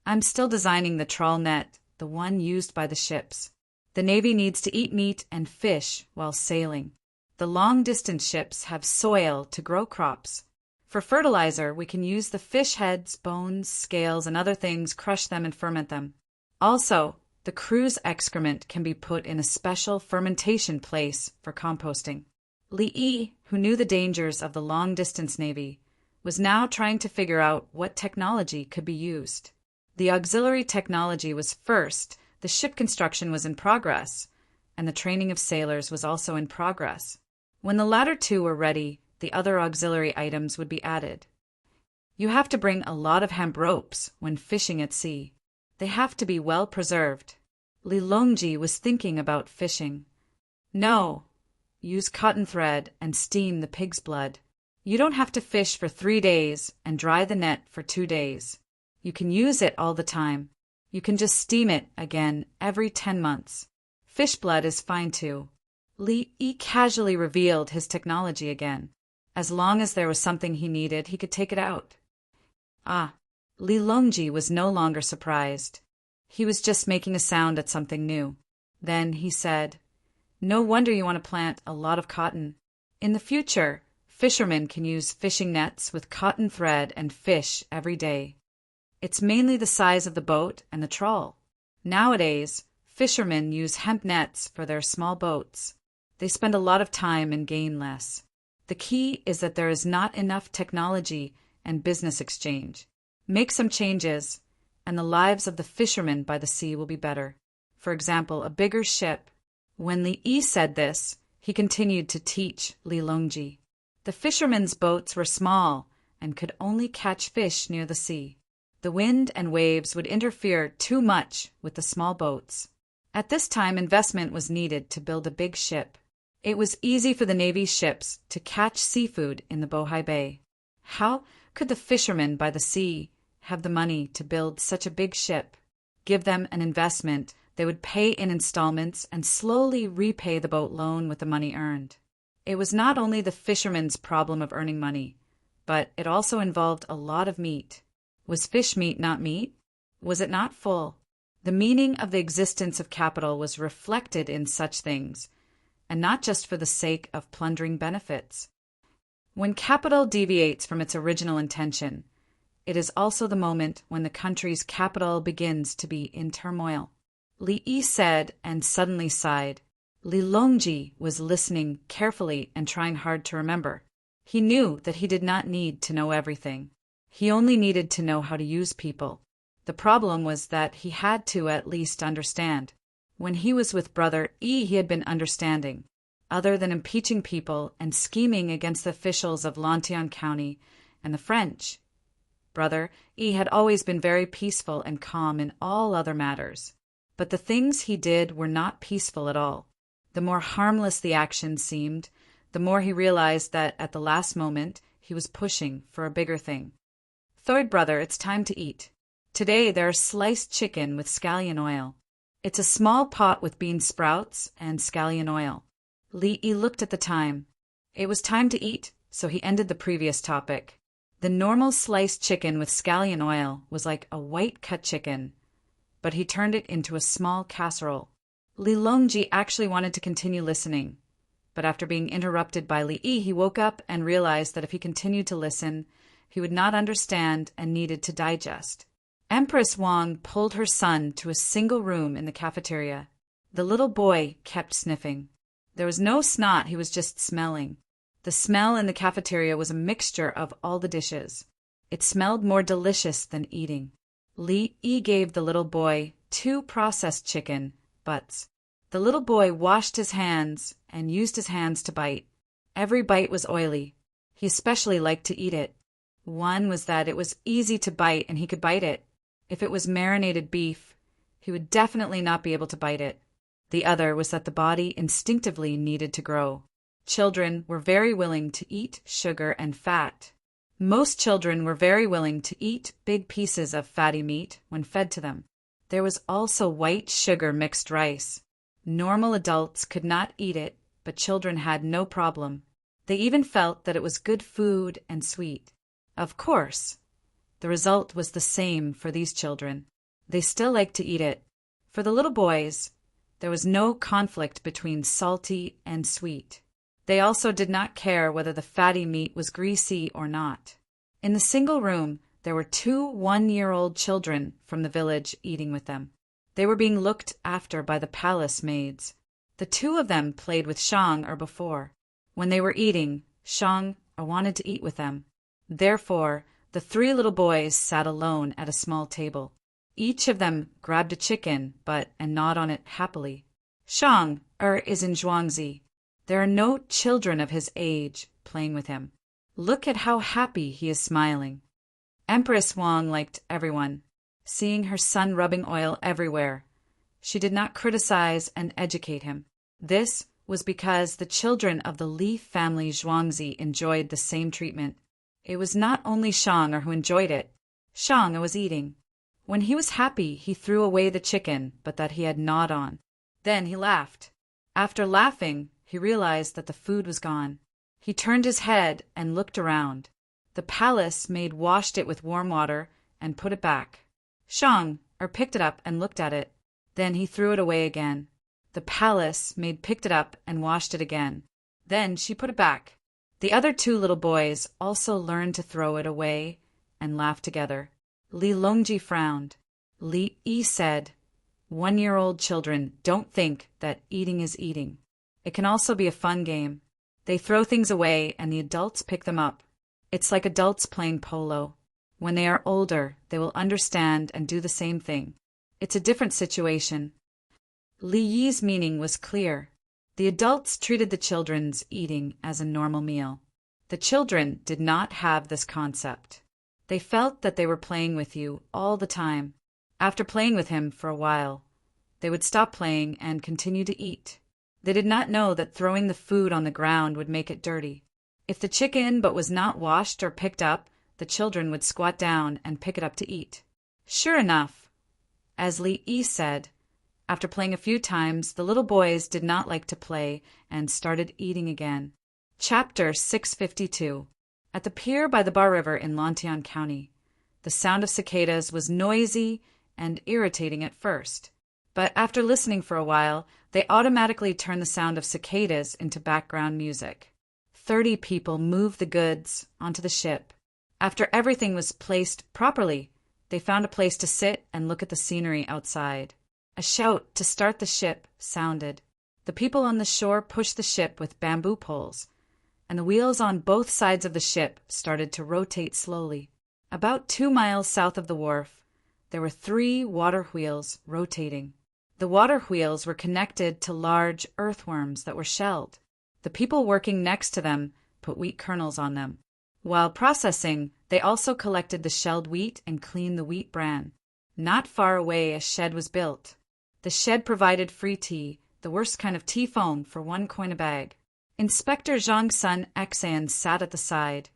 I'm still designing the trawl net, the one used by the ships. The navy needs to eat meat and fish while sailing. The long-distance ships have soil to grow crops. For fertilizer, we can use the fish heads, bones, scales, and other things, crush them and ferment them. Also, The crew's excrement can be put in a special fermentation place for composting. Li Yi, who knew the dangers of the long-distance navy, was now trying to figure out what technology could be used. The auxiliary technology was first, the ship construction was in progress, and the training of sailors was also in progress. When the latter two were ready, the other auxiliary items would be added. You have to bring a lot of hemp ropes when fishing at sea. They have to be well preserved. Li Longji was thinking about fishing. No, use cotton thread and steam the pig's blood. You don't have to fish for 3 days and dry the net for 2 days. You can use it all the time. You can just steam it again every 10 months. Fish blood is fine too. Li Yi casually revealed his technology again. As long as there was something he needed, he could take it out. Li Longji was no longer surprised. He was just making a sound at something new. Then he said, "No wonder you want to plant a lot of cotton. In the future, fishermen can use fishing nets with cotton thread and fish every day. It's mainly the size of the boat and the trawl. Nowadays, fishermen use hemp nets for their small boats. They spend a lot of time and gain less. The key is that there is not enough technology and business exchange. Make some changes, and the lives of the fishermen by the sea will be better. For example, a bigger ship." When Li Yi said this, he continued to teach Li Longji. The fishermen's boats were small and could only catch fish near the sea. The wind and waves would interfere too much with the small boats. At this time, investment was needed to build a big ship. It was easy for the Navy's ships to catch seafood in the Bohai Bay. How could the fishermen by the sea have the money to build such a big ship? Give them an investment, they would pay in installments and slowly repay the boat loan with the money earned. It was not only the fishermen's problem of earning money, but it also involved a lot of meat. Was fish meat not meat? Was it not full? The meaning of the existence of capital was reflected in such things, and not just for the sake of plundering benefits. When capital deviates from its original intention, it is also the moment when the country's capital begins to be in turmoil. Li Yi said and suddenly sighed. Li Longji was listening carefully and trying hard to remember. He knew that he did not need to know everything. He only needed to know how to use people. The problem was that he had to at least understand. When he was with Brother Yi, he had been understanding. Other than impeaching people and scheming against the officials of Lantian County and the French, Brother Yi had always been very peaceful and calm in all other matters. But the things he did were not peaceful at all. The more harmless the actions seemed, the more he realized that at the last moment he was pushing for a bigger thing. "Third brother, it's time to eat. Today there's sliced chicken with scallion oil. It's a small pot with bean sprouts and scallion oil." Li Yi looked at the time. It was time to eat, so he ended the previous topic. The normal sliced chicken with scallion oil was like a white-cut chicken, but he turned it into a small casserole. Li Longji actually wanted to continue listening, but after being interrupted by Li Yi, he woke up and realized that if he continued to listen, he would not understand and needed to digest. Empress Wang pulled her son to a single room in the cafeteria. The little boy kept sniffing. There was no snot, he was just smelling. The smell in the cafeteria was a mixture of all the dishes. It smelled more delicious than eating. Li Yi gave the little boy 2 processed chicken butts. The little boy washed his hands and used his hands to bite. Every bite was oily. He especially liked to eat it. One was that it was easy to bite and he could bite it. If it was marinated beef, he would definitely not be able to bite it. The other was that the body instinctively needed to grow. Children were very willing to eat sugar and fat. Most children were very willing to eat big pieces of fatty meat when fed to them. There was also white sugar mixed rice. Normal adults could not eat it, but children had no problem. They even felt that it was good food and sweet. Of course, the result was the same for these children. They still liked to eat it. For the little boys, there was no conflict between salty and sweet. They also did not care whether the fatty meat was greasy or not. In the single room, there were 2 one-year-old children from the village eating with them. They were being looked after by the palace maids. The two of them played with Shang before. When they were eating, Shang wanted to eat with them. Therefore, the three little boys sat alone at a small table. Each of them grabbed a chicken, and gnawed on it happily. Shang is in Zhuangzi. There are no children of his age playing with him. Look at how happy he is smiling. Empress Wang liked everyone, seeing her son rubbing oil everywhere. She did not criticize and educate him. This was because the children of the Li family Zhuangzi enjoyed the same treatment. It was not only Shang who enjoyed it. Shang was eating. When he was happy, he threw away the chicken, that he had gnawed on. Then he laughed. After laughing, he realized that the food was gone. He turned his head and looked around. The palace maid washed it with warm water and put it back. Shang picked it up and looked at it. Then he threw it away again. The palace maid picked it up and washed it again. Then she put it back. The other two little boys also learned to throw it away and laughed together. Li Longji frowned. Li Yi said, 1-year-old children don't think that eating is eating. It can also be a fun game. They throw things away and the adults pick them up. It's like adults playing polo. When they are older, they will understand and do the same thing. It's a different situation. Li Yi's meaning was clear. The adults treated the children's eating as a normal meal. The children did not have this concept. They felt that they were playing with you all the time. After playing with him for a while, they would stop playing and continue to eat. They did not know that throwing the food on the ground would make it dirty. If the chicken was not washed or picked up, the children would squat down and pick it up to eat. Sure enough, as Li Yi said, after playing a few times, the little boys did not like to play and started eating again. Chapter 652. At the pier by the Bar River in Lantian County, the sound of cicadas was noisy and irritating at first. But after listening for a while, they automatically turned the sound of cicadas into background music. 30 people moved the goods onto the ship. After everything was placed properly, they found a place to sit and look at the scenery outside. A shout to start the ship sounded. The people on the shore pushed the ship with bamboo poles, and the wheels on both sides of the ship started to rotate slowly. About 2 miles south of the wharf, there were 3 water wheels rotating. The water wheels were connected to large earthworms that were shelled. The people working next to them put wheat kernels on them. While processing, they also collected the shelled wheat and cleaned the wheat bran. Not far away, a shed was built. The shed provided free tea, the worst kind of tea foam, for 1 coin a bag. Inspector Zhang's son Xan sat at the side,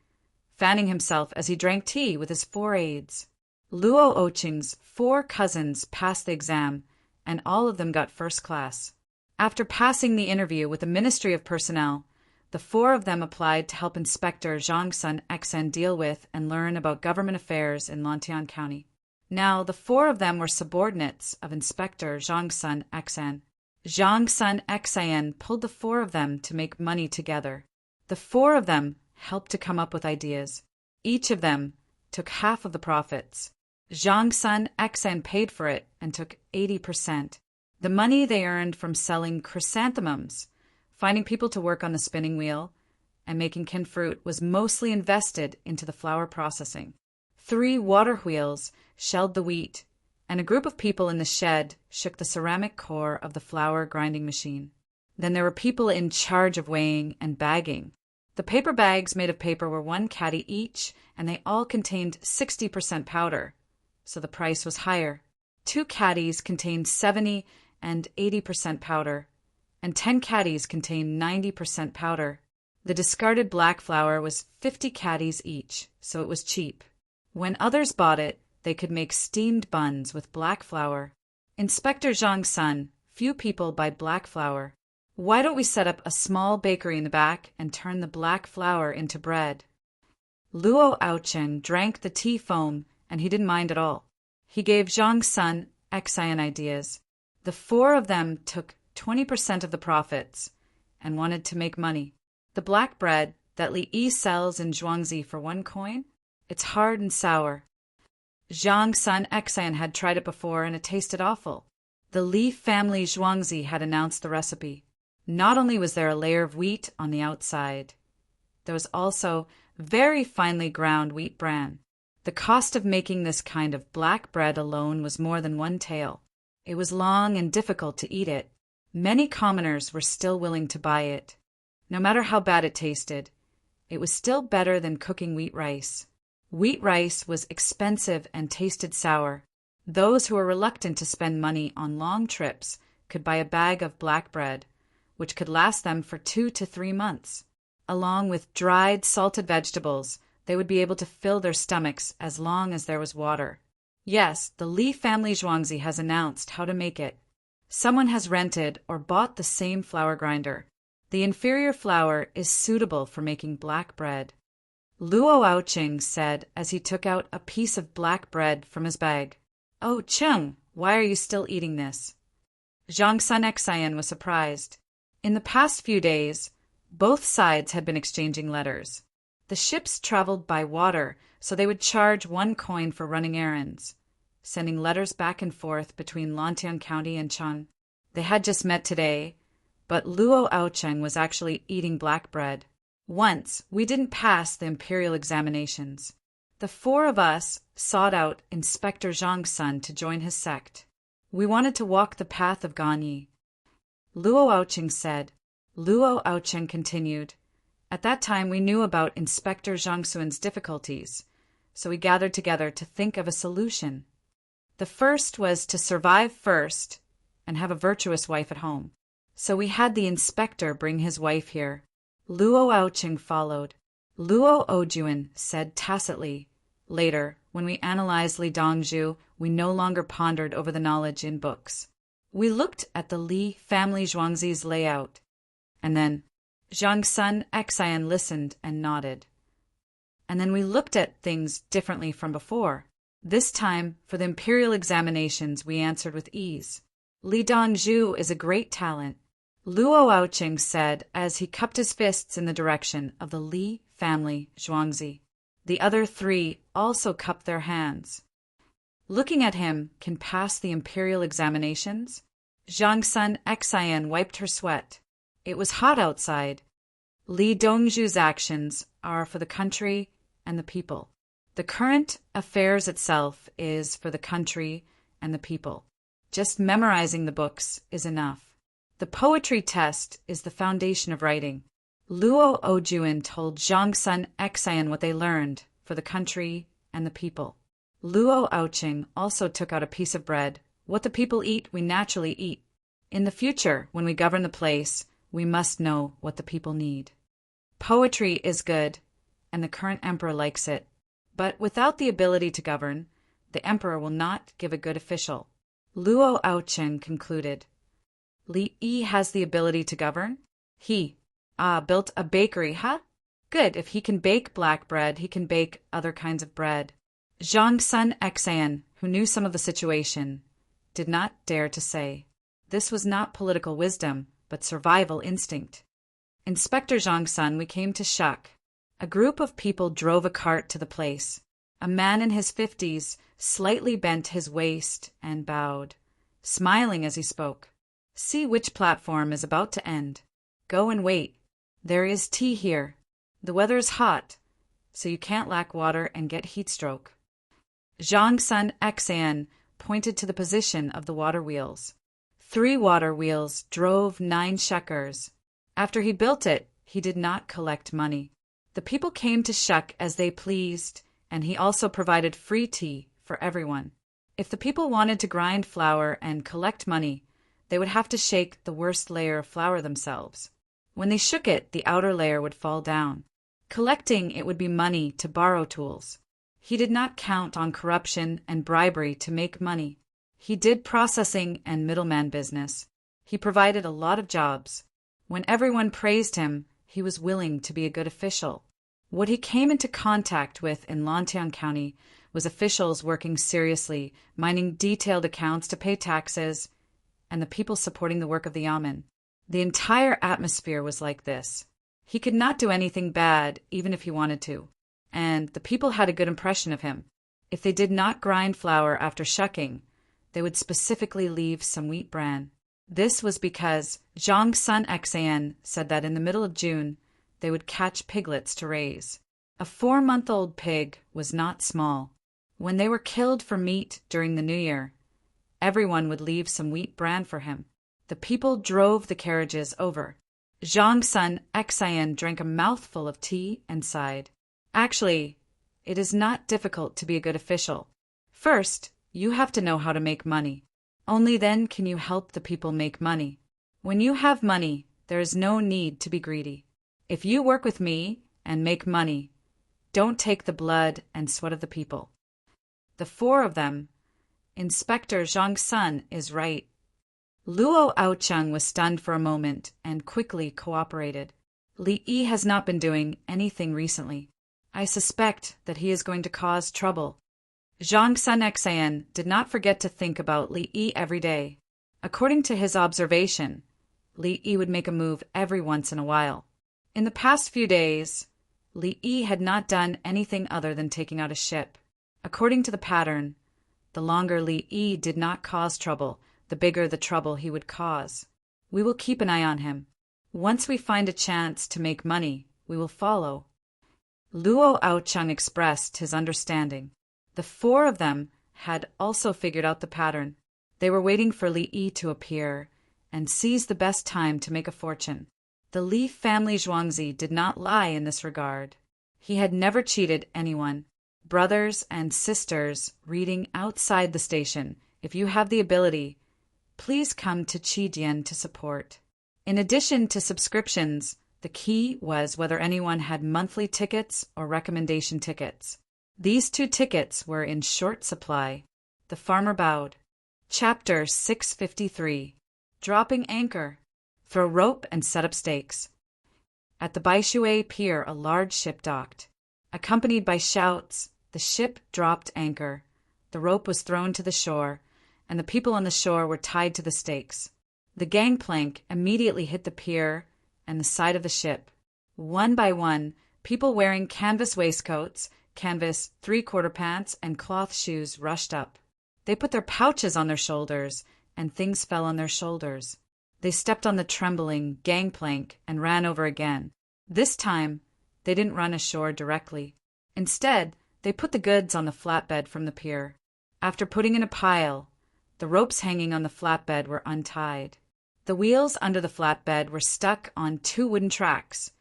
fanning himself as he drank tea with his 4 aides. Luo Oching's 4 cousins passed the exam, and all of them got first class. After passing the interview with the Ministry of Personnel, the 4 of them applied to help Inspector Zhang's son Xan deal with and learn about government affairs in Lantian County. Now, the 4 of them were subordinates of Inspector Zhang's son Xan. Zhang's son Xan pulled the 4 of them to make money together. The 4 of them helped to come up with ideas. Each of them took half of the profits. Zhang's son Xan paid for it and took 80%. The money they earned from selling chrysanthemums, finding people to work on the spinning wheel, and making canned fruit was mostly invested into the flour processing. 3 water wheels shelled the wheat, and a group of people in the shed shook the ceramic core of the flour grinding machine. Then there were people in charge of weighing and bagging. The paper bags made of paper were 1 caddy each, and they all contained 60% powder, so the price was higher. 2 caddies contained 70 and 80% powder, and 10 caddies contained 90% powder. The discarded black flour was 50 caddies each, so it was cheap. When others bought it, they could make steamed buns with black flour. Inspector Zhang's son, few people buy black flour. Why don't we set up a small bakery in the back and turn the black flour into bread? Luo Aochen drank the tea foam, and he didn't mind at all. He gave Zhang's son Xan ideas. The 4 of them took 20% of the profits and wanted to make money. The black bread that Li Yi sells in Zhuangzi for 1 coin, it's hard and sour. Zhang's son Xan had tried it before and it tasted awful. The Li family Zhuangzi had announced the recipe. Not only was there a layer of wheat on the outside, there was also very finely ground wheat bran. The cost of making this kind of black bread alone was more than one tael. It was long and difficult to eat it. Many commoners were still willing to buy it. No matter how bad it tasted, it was still better than cooking wheat rice. Wheat rice was expensive and tasted sour. Those who were reluctant to spend money on long trips could buy a bag of black bread, which could last them for 2 to 3 months. Along with dried, salted vegetables, they would be able to fill their stomachs as long as there was water. Yes, the Li family Zhuangzi has announced how to make it. Someone has rented or bought the same flour grinder. The inferior flour is suitable for making black bread. Luo Aoqing said as he took out a piece of black bread from his bag. "Oh, Cheng, why are you still eating this?" Zhang Sun Xian was surprised. In the past few days, both sides had been exchanging letters. The ships traveled by water, so they would charge 1 coin for running errands, sending letters back and forth between Lantian County and Cheng. They had just met today, but Luo Aocheng was actually eating black bread. Once, we didn't pass the imperial examinations. The 4 of us sought out Inspector Zhang's son to join his sect. We wanted to walk the path of Ganyi. Luo Aocheng said. Luo Aocheng continued. At that time, we knew about Inspector Zhang Xuan's difficulties, so we gathered together to think of a solution. The first was to survive first and have a virtuous wife at home. So we had the inspector bring his wife here. Luo Aocheng followed. Luo Ojuan said tacitly. Later, when we analyzed Li Dongzhu, we no longer pondered over the knowledge in books. We looked at the Li family Zhuangzi's layout. And then Zhang Sun Xian listened and nodded. And then we looked at things differently from before. This time, for the imperial examinations, we answered with ease. Li Dongzhu is a great talent, Luo Aoqing said as he cupped his fists in the direction of the Li family Zhuangzi. The other 3 also cupped their hands. Looking at him can pass the imperial examinations? Zhang Sun Xian wiped her sweat. It was hot outside. Li Dongzhu's actions are for the country and the people. The current affairs itself is for the country and the people. Just memorizing the books is enough. The poetry test is the foundation of writing. Luo Ojuan told Zhang Sun Xian what they learned for the country and the people. Luo Aoqing also took out a piece of bread. What the people eat, we naturally eat. In the future, when we govern the place, we must know what the people need. Poetry is good, and the current emperor likes it. But without the ability to govern, the emperor will not give a good official. Luo Aoqing concluded. Li Yi has the ability to govern? He built a bakery, huh? Good, if he can bake black bread, he can bake other kinds of bread. Zhang Sun Xian, who knew some of the situation, did not dare to say. This was not political wisdom, but survival instinct. Inspector Zhang Sun, we came to Shuk. A group of people drove a cart to the place. A man in his 50s slightly bent his waist and bowed, smiling as he spoke. See which platform is about to end. Go and wait. There is tea here. The weather is hot, so you can't lack water and get heat stroke. Zhang Sun Xian pointed to the position of the water wheels. 3 water wheels drove 9 shekels. After he built it, he did not collect money. The people came to Shuk as they pleased, and he also provided free tea for everyone. If the people wanted to grind flour and collect money, they would have to shake the worst layer of flour themselves. When they shook it, the outer layer would fall down. Collecting it would be money to borrow tools. He did not count on corruption and bribery to make money. He did processing and middleman business. He provided a lot of jobs. When everyone praised him, he was willing to be a good official. What he came into contact with in Lantian County was officials working seriously, minding detailed accounts to pay taxes, and the people supporting the work of the yamen. The entire atmosphere was like this. He could not do anything bad, even if he wanted to, and the people had a good impression of him. If they did not grind flour after shucking, they would specifically leave some wheat bran. This was because Zhang Sun Xan said that in the middle of June, they would catch piglets to raise. A 4-month-old pig was not small. When they were killed for meat during the New Year, everyone would leave some wheat bran for him. The people drove the carriages over. Zhang Sun Xan drank a mouthful of tea and sighed. Actually, it is not difficult to be a good official. First, you have to know how to make money. Only then can you help the people make money. When you have money, there is no need to be greedy. If you work with me and make money, don't take the blood and sweat of the people. The 4 of them, Inspector Zhang Sun is right. Luo Aocheng was stunned for a moment and quickly cooperated. Li Yi has not been doing anything recently. I suspect that he is going to cause trouble. Zhang Sun Xan did not forget to think about Li Yi every day. According to his observation, Li Yi would make a move every once in a while. In the past few days, Li Yi had not done anything other than taking out a ship. According to the pattern, the longer Li Yi did not cause trouble, the bigger the trouble he would cause. We will keep an eye on him. Once we find a chance to make money, we will follow. Luo Aocheng expressed his understanding. The 4 of them had also figured out the pattern. They were waiting for Li Yi to appear and seize the best time to make a fortune. The Li family Zhuangzi did not lie in this regard. He had never cheated anyone. Brothers and sisters reading outside the station, if you have the ability, please come to Qijian to support. In addition to subscriptions, the key was whether anyone had monthly tickets or recommendation tickets. These 2 tickets were in short supply. The farmer bowed. Chapter 653. Dropping Anchor. Throw rope and set up stakes. At the Baishui pier, a large ship docked. Accompanied by shouts, the ship dropped anchor. The rope was thrown to the shore, and the people on the shore were tied to the stakes. The gangplank immediately hit the pier and the side of the ship. One by one, people wearing canvas waistcoats, canvas 3/4 pants, and cloth shoes rushed up. They put their pouches on their shoulders, and things fell on their shoulders. They stepped on the trembling gangplank and ran over again. This time, they didn't run ashore directly. Instead, they put the goods on the flatbed from the pier. After putting in a pile, the ropes hanging on the flatbed were untied. The wheels under the flatbed were stuck on 2 wooden tracks,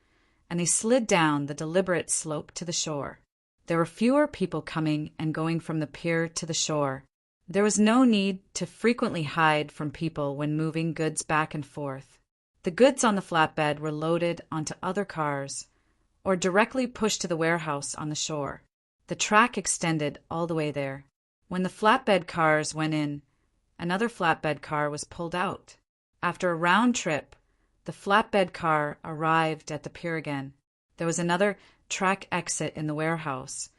and they slid down the deliberate slope to the shore. There were fewer people coming and going from the pier to the shore. There was no need to frequently hide from people when moving goods back and forth. The goods on the flatbed were loaded onto other cars or directly pushed to the warehouse on the shore. The track extended all the way there. When the flatbed cars went in, another flatbed car was pulled out. After a round trip, the flatbed car arrived at the pier again. There was another track exit in the warehouse,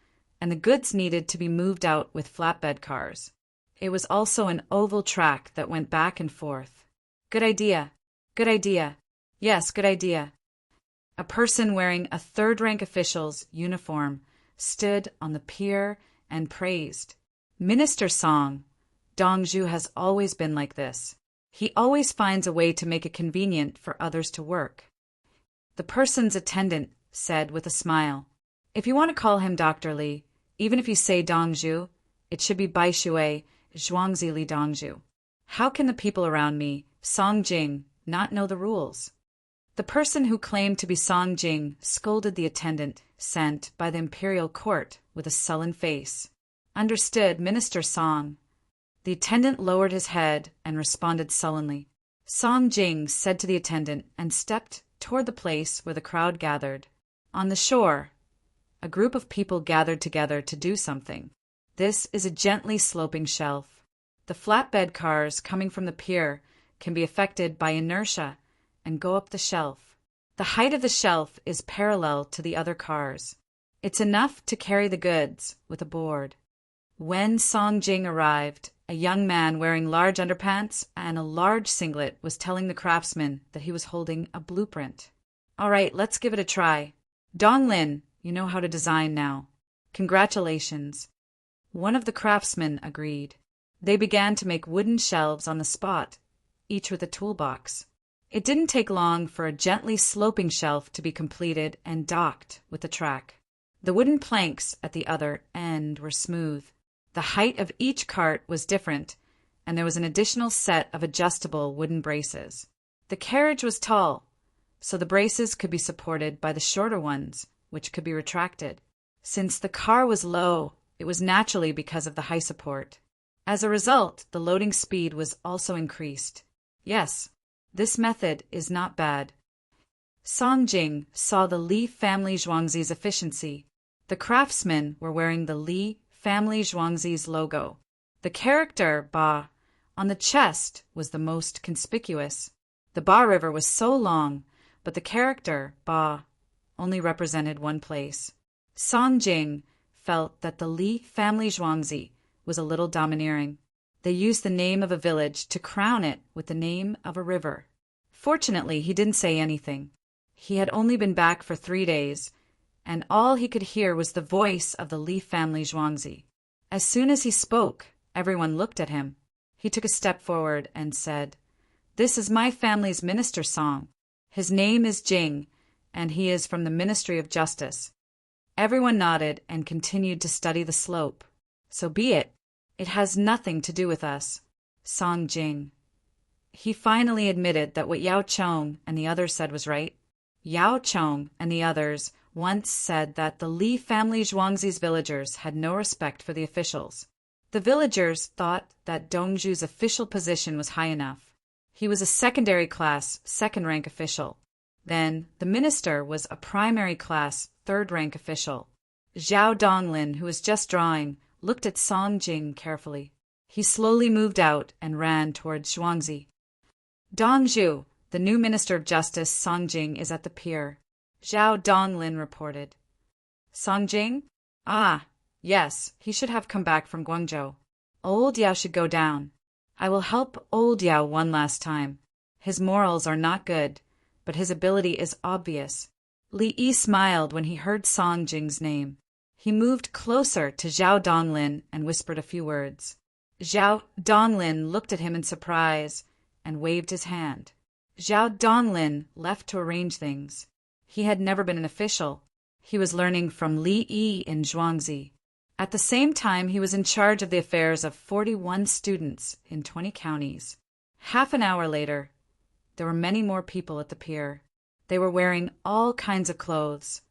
and the goods needed to be moved out with flatbed cars. It was also an oval track that went back and forth. Good idea. Good idea. Yes, good idea. A person wearing a third-rank official's uniform stood on the pier and praised. Minister Song, Dongzhu has always been like this. He always finds a way to make it convenient for others to work. The person's attendant said with a smile, "If you want to call him Dr. Li, even if you say Dongzhu, it should be Baishui, Zhuangzi Li Dongzhu. How can the people around me, Song Jing, not know the rules?" The person who claimed to be Song Jing scolded the attendant sent by the imperial court with a sullen face. Understood, Minister Song. The attendant lowered his head and responded sullenly. Song Jing said to the attendant and stepped toward the place where the crowd gathered. On the shore, a group of people gathered together to do something. This is a gently sloping shelf. The flatbed cars coming from the pier can be affected by inertia and go up the shelf. The height of the shelf is parallel to the other cars. It's enough to carry the goods with a board. When Song Jing arrived, a young man wearing large underpants and a large singlet was telling the craftsman that he was holding a blueprint. All right, let's give it a try. Dong Lin, you know how to design now. Congratulations. One of the craftsmen agreed. They began to make wooden shelves on the spot, each with a toolbox. It didn't take long for a gently sloping shelf to be completed and docked with the track. The wooden planks at the other end were smooth. The height of each cart was different, and there was an additional set of adjustable wooden braces. The carriage was tall, so the braces could be supported by the shorter ones, which could be retracted. Since the car was low, it was naturally because of the high support. As a result, the loading speed was also increased. Yes, this method is not bad. Song Jing saw the Li family Zhuangzi's efficiency. The craftsmen were wearing the Li family Zhuangzi's logo. The character Ba on the chest was the most conspicuous. The Ba River was so long, but the character Ba only represented one place. Song Jing felt that the Li family Zhuangzi was a little domineering. They used the name of a village to crown it with the name of a river. Fortunately, he didn't say anything. He had only been back for 3 days, and all he could hear was the voice of the Li family Zhuangzi. As soon as he spoke, everyone looked at him. He took a step forward and said, "This is my family's minister Song. His name is Jing, and he is from the Ministry of Justice." Everyone nodded and continued to study the slope. "So be it. It has nothing to do with us." Song Jing. He finally admitted that what Yao Chong and the others said was right. Yao Chong and the others once said that the Li family Zhuangzi's villagers had no respect for the officials. The villagers thought that Dongzhu's official position was high enough. He was a secondary class, second-rank official. Then the minister was a primary class, third-rank official. Zhao Donglin, who was just drawing, looked at Song Jing carefully. He slowly moved out and ran towards Zhuangzi. "Dongzhu, the new Minister of Justice, Song Jing, is at the pier," Zhao Donglin reported. "Song Jing? Ah, yes, he should have come back from Guangzhou. Old Yao should go down. I will help old Yao one last time. His morals are not good, but his ability is obvious." Li Yi smiled when he heard Song Jing's name. He moved closer to Zhao Donglin and whispered a few words. Zhao Donglin looked at him in surprise and waved his hand. Zhao Donglin left to arrange things. He had never been an official. He was learning from Li Yi in Zhuangzi. At the same time, he was in charge of the affairs of 41 students in 20 counties. Half an hour later, there were many more people at the pier. They were wearing all kinds of clothes.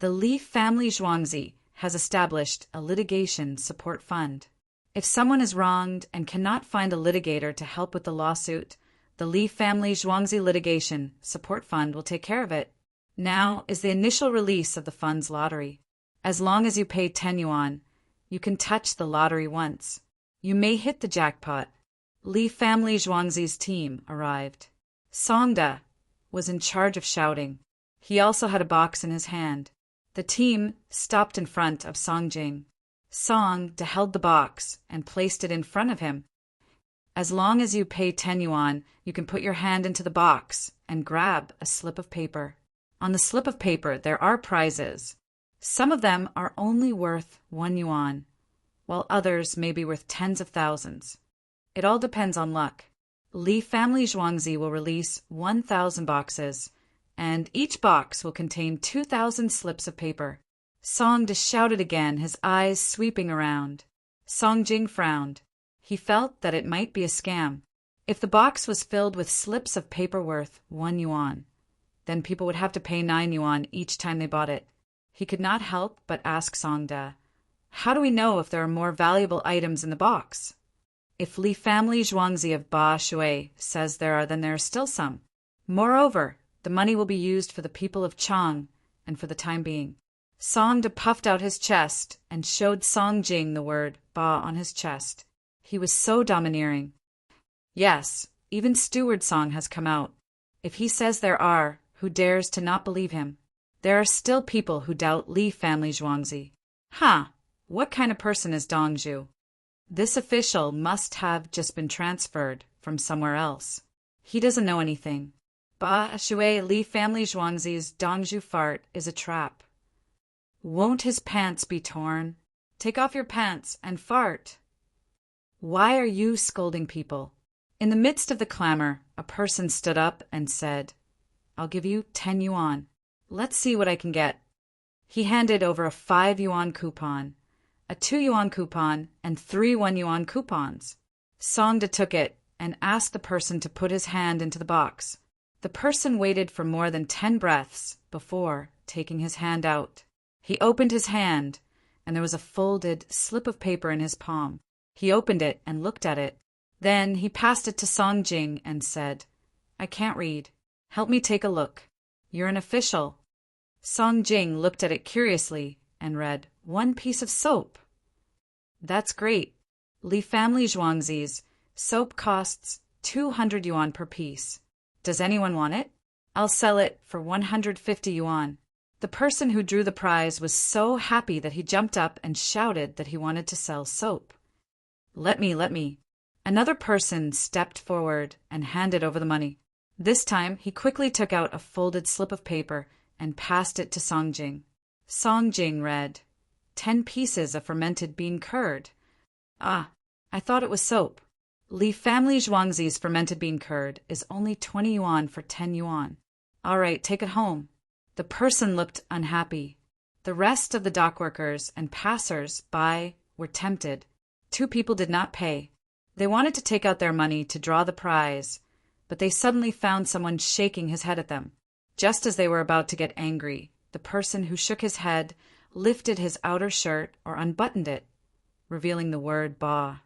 The Li family Zhuangzi has established a litigation support fund. If someone is wronged and cannot find a litigator to help with the lawsuit, the Li family Zhuangzi litigation support fund will take care of it. Now is the initial release of the fund's lottery. As long as you pay 10 yuan, you can touch the lottery once. You may hit the jackpot. Li family Zhuangzi's team arrived. Songda was in charge of shouting. He also had a box in his hand. The team stopped in front of Song Jing. Songda held the box and placed it in front of him. As long as you pay 10 yuan, you can put your hand into the box and grab a slip of paper. On the slip of paper, there are prizes. Some of them are only worth 1 yuan, while others may be worth tens of thousands. It all depends on luck. Li family Zhuangzi will release 1,000 boxes, and each box will contain 2,000 slips of paper. Songda shouted again, his eyes sweeping around. Song Jing frowned. He felt that it might be a scam. If the box was filled with slips of paper worth 1 yuan, then people would have to pay 9 yuan each time they bought it. He could not help but ask Songda, "How do we know if there are more valuable items in the box?" "If Li family Zhuangzi of Ba Shui says there are, then there are still some. Moreover, the money will be used for the people of Chang and for the time being." Songda puffed out his chest and showed Song Jing the word Ba on his chest. He was so domineering. Yes, even Steward Song has come out. If he says there are, who dares to not believe him? There are still people who doubt Li family Zhuangzi. What kind of person is Dongzhu? This official must have just been transferred from somewhere else. He doesn't know anything. Ba Shui Li family Zhuangzi's Dongzhu fart is a trap. Won't his pants be torn? Take off your pants and fart. Why are you scolding people? In the midst of the clamor, a person stood up and said, I'll give you 10 yuan. Let's see what I can get. He handed over a 5 yuan coupon, a 2 yuan coupon, and 3 1 yuan coupons. Songda took it and asked the person to put his hand into the box. The person waited for more than 10 breaths before taking his hand out. He opened his hand, and there was a folded slip of paper in his palm. He opened it and looked at it. Then he passed it to Song Jing and said, I can't read. Help me take a look. You're an official. Song Jing looked at it curiously and read, 1 piece of soap. That's great. Li Family Zhuangzi's soap costs 200 yuan per piece. Does anyone want it? I'll sell it for 150 yuan. The person who drew the prize was so happy that he jumped up and shouted that he wanted to sell soap. Let me. Another person stepped forward and handed over the money. This time, he quickly took out a folded slip of paper and passed it to Song Jing. Song Jing read, 10 pieces of fermented bean curd. Ah, I thought it was soap. Li Family Zhuangzi's fermented bean curd is only 20 yuan for 10 yuan. All right, take it home. The person looked unhappy. The rest of the dockworkers and passers-by were tempted. 2 people did not pay. They wanted to take out their money to draw the prize, but they suddenly found someone shaking his head at them. Just as they were about to get angry, the person who shook his head lifted his outer shirt or unbuttoned it, revealing the word ba.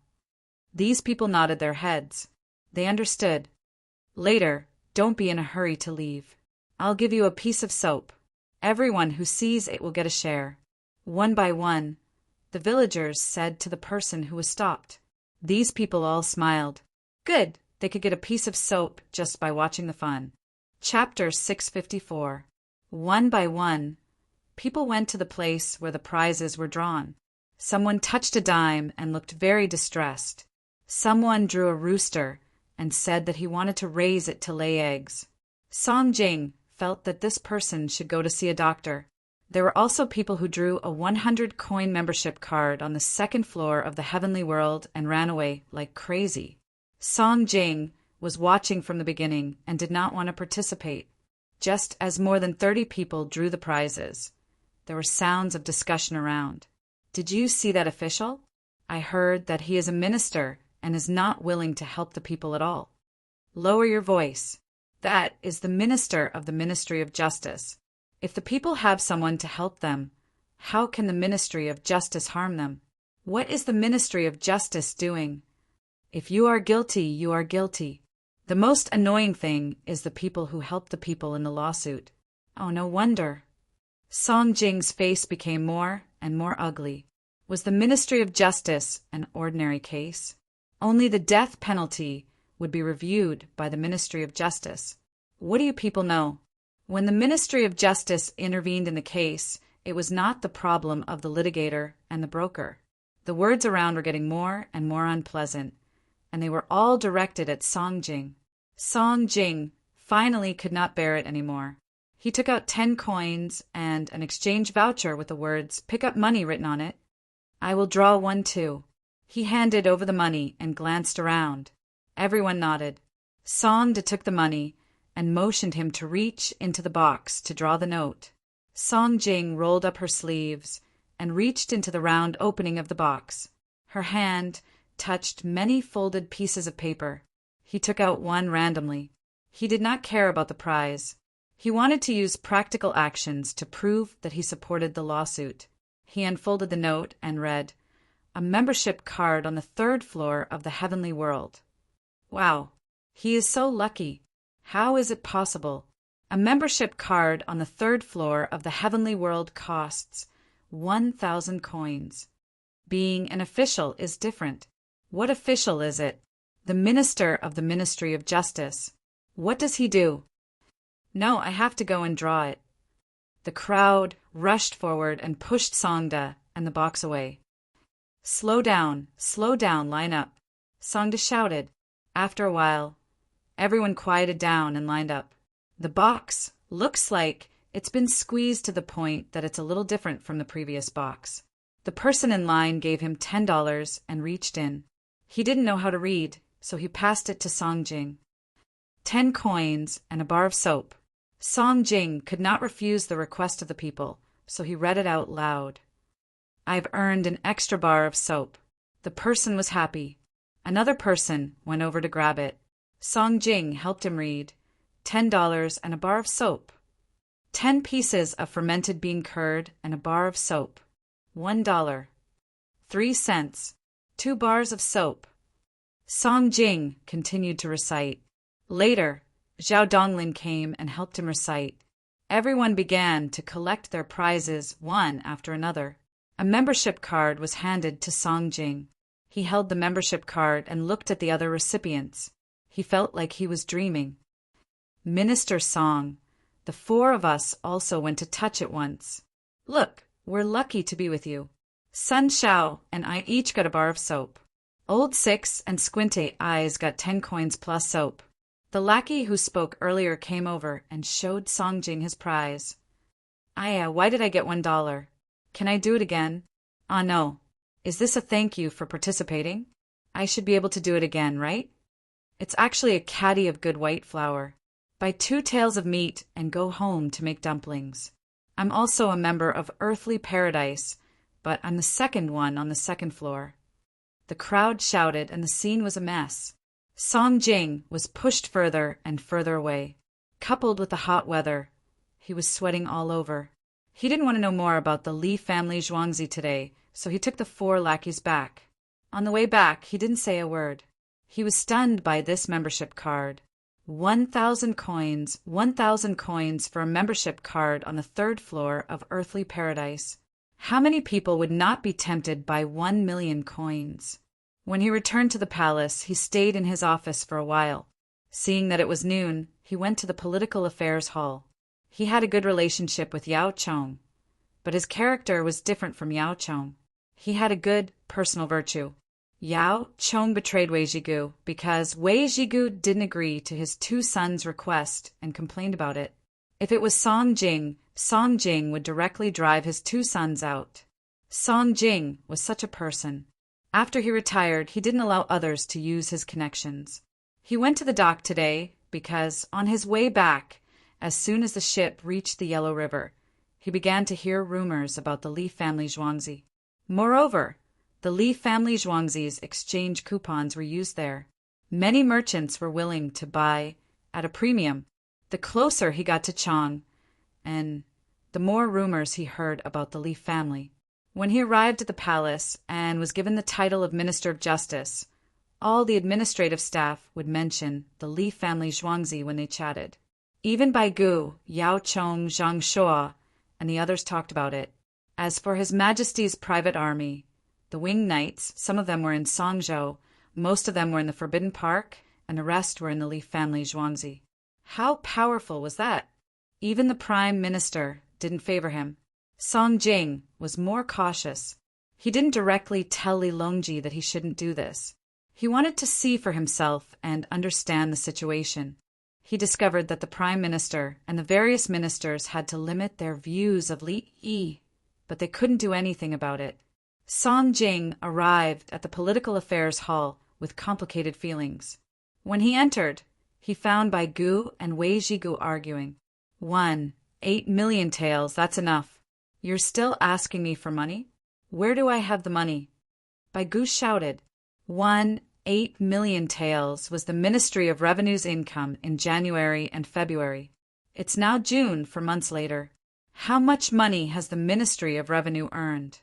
These people nodded their heads. They understood. Later, don't be in a hurry to leave. I'll give you a piece of soap. Everyone who sees it will get a share. One by one, the villagers said to the person who was stopped. These people all smiled. Good, they could get a piece of soap just by watching the fun. Chapter 654. One by one, people went to the place where the prizes were drawn. Someone touched a dime and looked very distressed. Someone drew a rooster and said that he wanted to raise it to lay eggs. Song Jing felt that this person should go to see a doctor. There were also people who drew a 100-coin membership card on the 2nd floor of the heavenly world and ran away like crazy. Song Jing was watching from the beginning and did not want to participate. Just as more than 30 people drew the prizes, there were sounds of discussion around. Did you see that official? I heard that he is a minister and is not willing to help the people at all. Lower your voice. That is the minister of the Ministry of Justice. If the people have someone to help them, how can the Ministry of Justice harm them? What is the Ministry of Justice doing? If you are guilty, you are guilty. The most annoying thing is the people who help the people in the lawsuit. Oh, no wonder. Song Jing's face became more and more ugly. Was the Ministry of Justice an ordinary case? Only the death penalty would be reviewed by the Ministry of Justice. What do you people know? When the Ministry of Justice intervened in the case, it was not the problem of the litigator and the broker. The words around were getting more and more unpleasant, and they were all directed at Song Jing. Song Jing finally could not bear it anymore. He took out 10 coins and an exchange voucher with the words, "Pick up money," written on it. I will draw one too. He handed over the money and glanced around. Everyone nodded. Songda took the money and motioned him to reach into the box to draw the note. Song Jing rolled up her sleeves and reached into the round opening of the box. Her hand touched many folded pieces of paper. He took out one randomly. He did not care about the prize. He wanted to use practical actions to prove that he supported the lawsuit. He unfolded the note and read, "A membership card on the 3rd floor of the heavenly world." Wow, he is so lucky. How is it possible? A membership card on the 3rd floor of the heavenly world costs 1,000 coins. Being an official is different. What official is it? The minister of the Ministry of Justice. What does he do? No, I have to go and draw it. The crowd rushed forward and pushed Songda and the box away. Slow down, line up," Songda shouted. After a while, everyone quieted down and lined up. The box looks like it's been squeezed to the point that it's a little different from the previous box. The person in line gave him $10 and reached in. He didn't know how to read, so he passed it to Song Jing. 10 coins and a bar of soap. Song Jing could not refuse the request of the people, so he read it out loud. I've earned an extra bar of soap. The person was happy. Another person went over to grab it. Song Jing helped him read. $10 and a bar of soap. 10 pieces of fermented bean curd and a bar of soap. $1. 3 cents. 2 bars of soap. Song Jing continued to recite. Later, Zhao Donglin came and helped him recite. Everyone began to collect their prizes one after another. A membership card was handed to Song Jing. He held the membership card and looked at the other recipients. He felt like he was dreaming. Minister Song, the 4 of us also went to touch it once. Look, we're lucky to be with you. Sun Shao and I each got a bar of soap. Old Six and Squinty Eyes got 10 coins plus soap. The lackey who spoke earlier came over and showed Song Jing his prize. Why did I get $1? Can I do it again? No. Is this a thank you for participating? I should be able to do it again, right? It's actually a caddy of good white flour. Buy 2 tails of meat and go home to make dumplings. I'm also a member of Earthly Paradise, but I'm the second one on the second floor. The crowd shouted and the scene was a mess. Song Jing was pushed further and further away. Coupled with the hot weather, he was sweating all over. He didn't want to know more about the Li family Zhuangzi today, so he took the 4 lackeys back. On the way back, he didn't say a word. He was stunned by this membership card. 1,000 coins for a membership card on the 3rd floor of Earthly Paradise. How many people would not be tempted by 1 million coins? When he returned to the palace, he stayed in his office for a while. Seeing that it was noon, he went to the political affairs hall. He had a good relationship with Yao Chong, but his character was different from Yao Chong. He had a good personal virtue. Yao Chong betrayed Wei Jigu because Wei Jigu didn't agree to his 2 sons' request and complained about it. If it was Song Jing would directly drive his 2 sons out. Song Jing was such a person. After he retired, he didn't allow others to use his connections. He went to the dock today because, on his way back, as soon as the ship reached the Yellow River, he began to hear rumors about the Li family Zhuangzi. Moreover, the Li family Zhuangzi's exchange coupons were used there. Many merchants were willing to buy at a premium. The closer he got to Chang, and the more rumors he heard about the Li family. When he arrived at the palace and was given the title of Minister of Justice, all the administrative staff would mention the Li family Zhuangzi when they chatted. Even Bai Gu, Yao Chong, Zhang Shua, and the others talked about it. As for His Majesty's private army, the Winged Knights, some of them were in Songzhou, most of them were in the Forbidden Park, and the rest were in the Li family Zhuangzi. How powerful was that? Even the Prime Minister didn't favor him. Song Jing was more cautious. He didn't directly tell Li Longji that he shouldn't do this. He wanted to see for himself and understand the situation. He discovered that the Prime Minister and the various ministers had to limit their views of Li Yi, but they couldn't do anything about it. Song Jing arrived at the Political Affairs Hall with complicated feelings. When he entered, he found Bai Gu and Wei Jigu arguing. 8 million taels, that's enough. You're still asking me for money? Where do I have the money? Bai Gu shouted. 8 million taels was the Ministry of Revenue's income in January and February. It's now June, 4 months later. How much money has the Ministry of Revenue earned?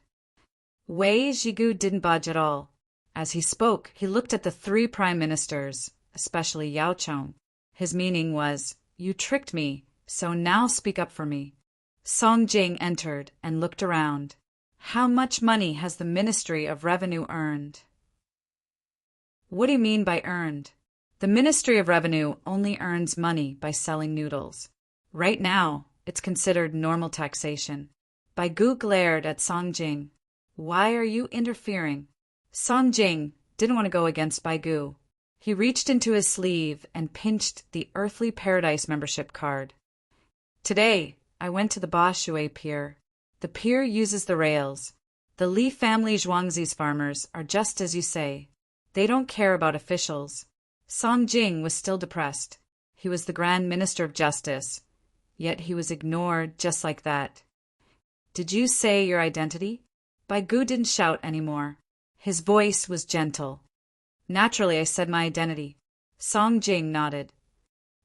Wei Jigu didn't budge at all. As he spoke, he looked at the 3 prime ministers, especially Yao Chong. His meaning was, you tricked me, so now speak up for me. Song Jing entered and looked around. How much money has the Ministry of Revenue earned? What do you mean by earned? The Ministry of Revenue only earns money by selling noodles. Right now, it's considered normal taxation. Bai Gu glared at Song Jing. Why are you interfering? Song Jing didn't want to go against Bai Gu. He reached into his sleeve and pinched the Earthly Paradise membership card. Today, I went to the Ba Shui Pier. The pier uses the rails. The Li family Zhuangzi's farmers are just as you say. They don't care about officials. Song Jing was still depressed. He was the Grand Minister of Justice, yet he was ignored just like that. Did you say your identity? Bai Gu didn't shout anymore. His voice was gentle. Naturally, I said my identity. Song Jing nodded.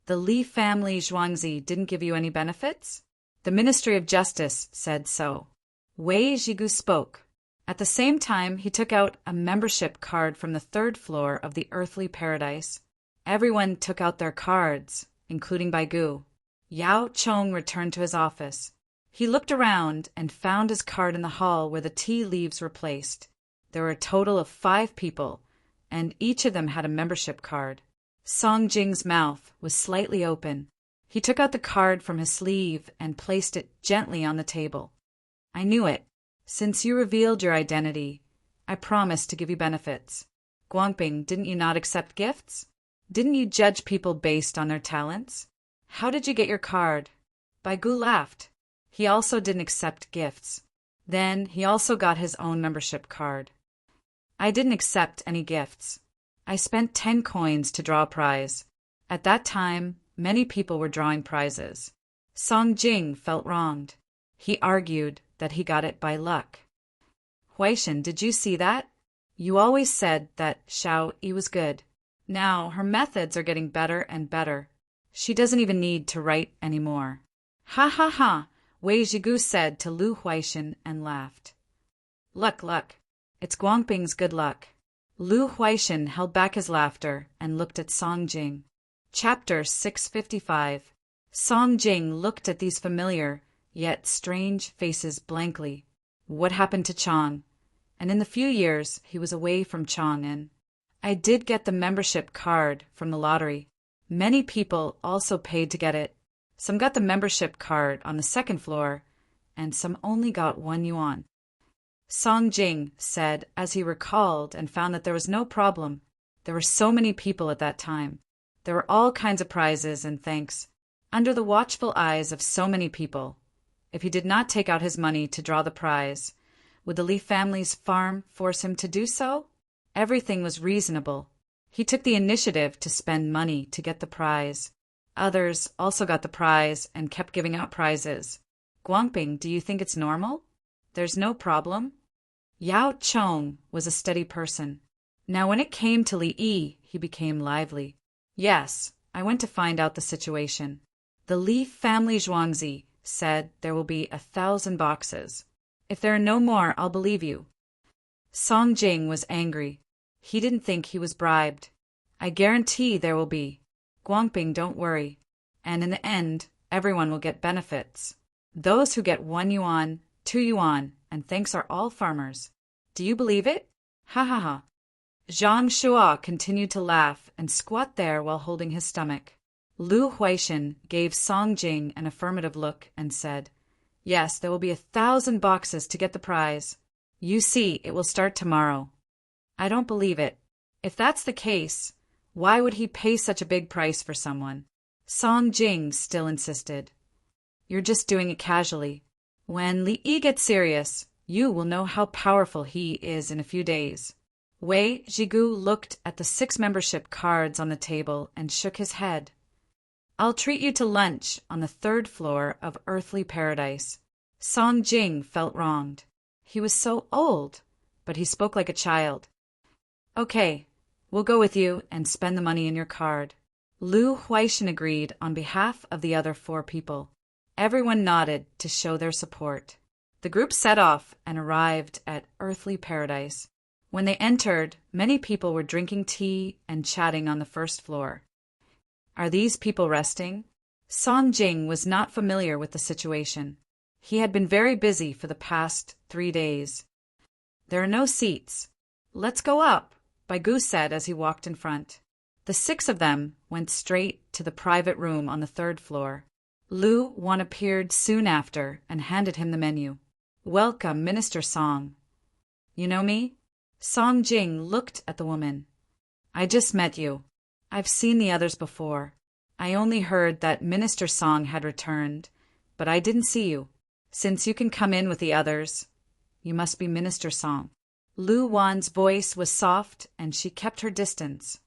The Li family Zhuangzi didn't give you any benefits? The Ministry of Justice said so. Wei Zhigu spoke. At the same time, he took out a membership card from the third floor of the earthly paradise. Everyone took out their cards, including Bai Gu. Yao Chong returned to his office. He looked around and found his card in the hall where the tea leaves were placed. There were a total of 5 people, and each of them had a membership card. Song Jing's mouth was slightly open. He took out the card from his sleeve and placed it gently on the table. I knew it. Since you revealed your identity, I promised to give you benefits. Guangping, didn't you not accept gifts? Didn't you judge people based on their talents? How did you get your card? Bai Gu laughed. He also didn't accept gifts. Then he also got his own membership card. I didn't accept any gifts. I spent 10 coins to draw a prize. At that time, many people were drawing prizes. Song Jing felt wronged. He argued that he got it by luck. Huaishan, did you see that? You always said that Xiao Yi was good. Now her methods are getting better and better. She doesn't even need to write anymore. Ha ha ha, Wei Zhigu said to Lu Huaishan and laughed. Luck. It's Guangping's good luck. Lu Huaishan held back his laughter and looked at Song Jing. Chapter 655. Song Jing looked at these familiar, yet strange faces blankly. What happened to Chang? And in the few years he was away from Chang'an. I did get the membership card from the lottery. Many people also paid to get it. Some got the membership card on the second floor, and some only got 1 yuan. Song Jing said as he recalled and found that there was no problem. There were so many people at that time. There were all kinds of prizes and thanks, under the watchful eyes of so many people. If he did not take out his money to draw the prize, would the Li family's farm force him to do so? Everything was reasonable. He took the initiative to spend money to get the prize. Others also got the prize and kept giving out prizes. Guangping, do you think it's normal? There's no problem. Yao Chong was a steady person. Now when it came to Li Yi, he became lively. Yes, I went to find out the situation. The Li family Zhuangzi said there will be 1,000 boxes. If there are no more, I'll believe you. Song Jing was angry. He didn't think he was bribed. I guarantee there will be. Guangping, don't worry. And in the end, everyone will get benefits. Those who get 1 yuan, 2 yuan, and thanks are all farmers. Do you believe it? Ha ha ha. Zhang Shua continued to laugh and squat there while holding his stomach. Lu Huaishan gave Song Jing an affirmative look and said, Yes, there will be 1,000 boxes to get the prize. You see, it will start tomorrow. I don't believe it. If that's the case, why would he pay such a big price for someone? Song Jing still insisted. You're just doing it casually. When Li Yi gets serious, you will know how powerful he is in a few days. Wei Zhigu looked at the 6 membership cards on the table and shook his head. I'll treat you to lunch on the 3rd floor of earthly paradise. Song Jing felt wronged. He was so old, but he spoke like a child. Okay, we'll go with you and spend the money in your card. Lu Huaishan agreed on behalf of the other 4 people. Everyone nodded to show their support. The group set off and arrived at earthly paradise. When they entered, many people were drinking tea and chatting on the 1st floor. Are these people resting? Song Jing was not familiar with the situation. He had been very busy for the past 3 days. There are no seats. Let's go up, Bai Gu said as he walked in front. The 6 of them went straight to the private room on the 3rd floor. Lu Wan appeared soon after and handed him the menu. Welcome, Minister Song. You know me? Song Jing looked at the woman. I just met you. I've seen the others before. I only heard that Minister Song had returned, but I didn't see you. Since you can come in with the others, you must be Minister Song. Lu Wan's voice was soft and she kept her distance.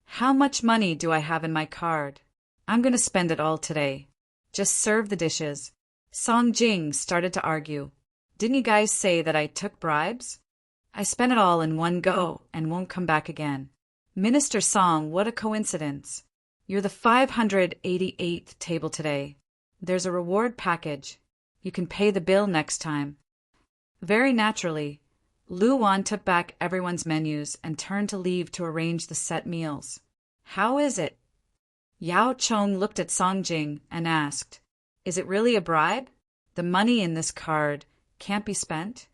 How much money do I have in my card? I'm going to spend it all today. Just serve the dishes. Song Jing started to argue. Didn't you guys say that I took bribes? I spent it all in one go and won't come back again. Minister Song, what a coincidence. You're the 588th table today. There's a reward package. You can pay the bill next time. Very naturally, Lu Wan took back everyone's menus and turned to leave to arrange the set meals. How is it? Yao Chong looked at Song Jing and asked, Is it really a bribe? The money in this card can't be spent?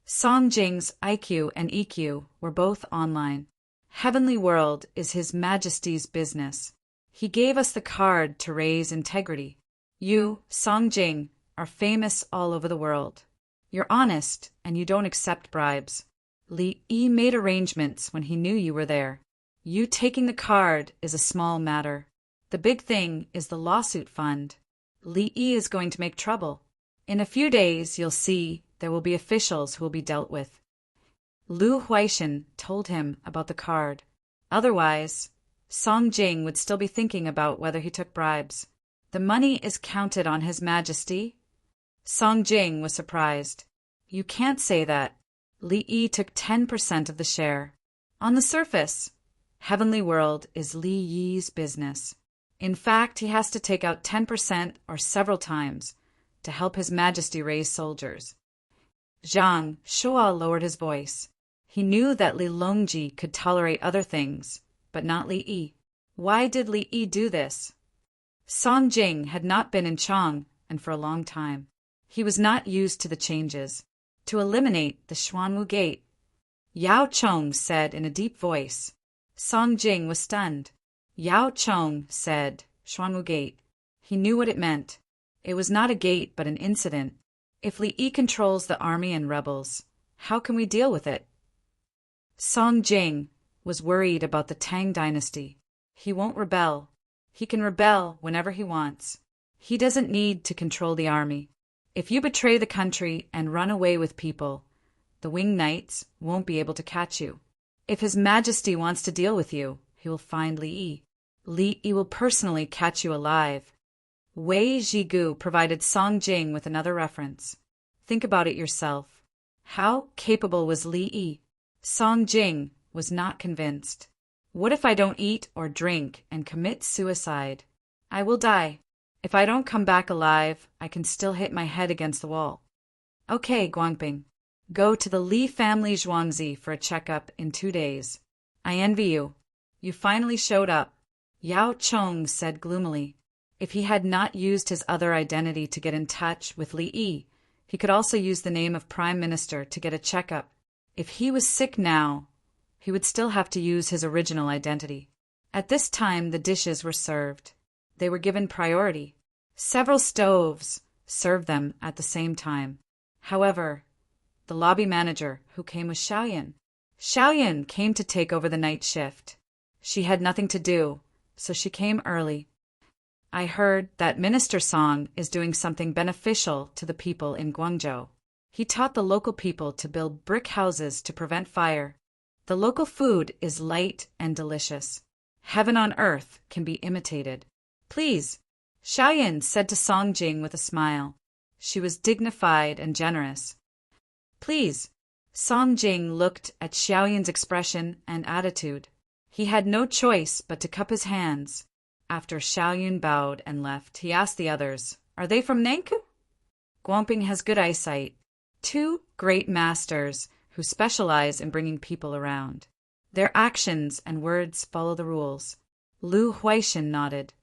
Song Jing's IQ and EQ were both online. Heavenly World is His Majesty's business. He gave us the card to raise integrity. You, Song Jing, are famous all over the world. You're honest and you don't accept bribes. Li Yi made arrangements when he knew you were there. You taking the card is a small matter. The big thing is the lawsuit fund. Li Yi is going to make trouble. In a few days, you'll see there will be officials who will be dealt with. Lu Huaishan told him about the card. Otherwise, Song Jing would still be thinking about whether he took bribes. The money is counted on His Majesty? Song Jing was surprised. You can't say that. Li Yi took 10% of the share. On the surface, Heavenly World is Li Yi's business. In fact, he has to take out 10% or several times to help His Majesty raise soldiers. Zhang Shuo lowered his voice. He knew that Li Longji could tolerate other things, but not Li Yi. Why did Li Yi do this? Song Jing had not been in Chang and for a long time. He was not used to the changes. To eliminate the Xuanwu Gate, Yao Chong said in a deep voice. Song Jing was stunned. Yao Chong said, Xuanwu Gate. He knew what it meant. It was not a gate but an incident. If Li Yi controls the army and rebels, how can we deal with it? Song Jing was worried about the Tang dynasty. He won't rebel. He can rebel whenever he wants. He doesn't need to control the army. If you betray the country and run away with people, the Winged Knights won't be able to catch you. If His Majesty wants to deal with you, he will find Li Yi. Li Yi will personally catch you alive. Wei Zhigu provided Song Jing with another reference. Think about it yourself. How capable was Li Yi? Song Jing was not convinced. What if I don't eat or drink and commit suicide? I will die. If I don't come back alive, I can still hit my head against the wall. Okay, Guangping. Go to the Li family Zhuangzi for a checkup in 2 days. I envy you. You finally showed up. Yao Chong said gloomily. If he had not used his other identity to get in touch with Li Yi, he could also use the name of Prime Minister to get a checkup. If he was sick now, he would still have to use his original identity. At this time, the dishes were served. They were given priority. Several stoves served them at the same time. However, the lobby manager, who came with Xiaoyan came to take over the night shift. She had nothing to do, so she came early. I heard that Minister Song is doing something beneficial to the people in Guangzhou. He taught the local people to build brick houses to prevent fire. The local food is light and delicious. Heaven on earth can be imitated. Please, Xiaoyan said to Song Jing with a smile. She was dignified and generous. Please. Song Jing looked at Xiaoyan's expression and attitude. He had no choice but to cup his hands. After Xiaoyan bowed and left, he asked the others, Are they from Nankou? Guangping has good eyesight. 2 great masters who specialize in bringing people around. Their actions and words follow the rules. Lu Huaishan nodded.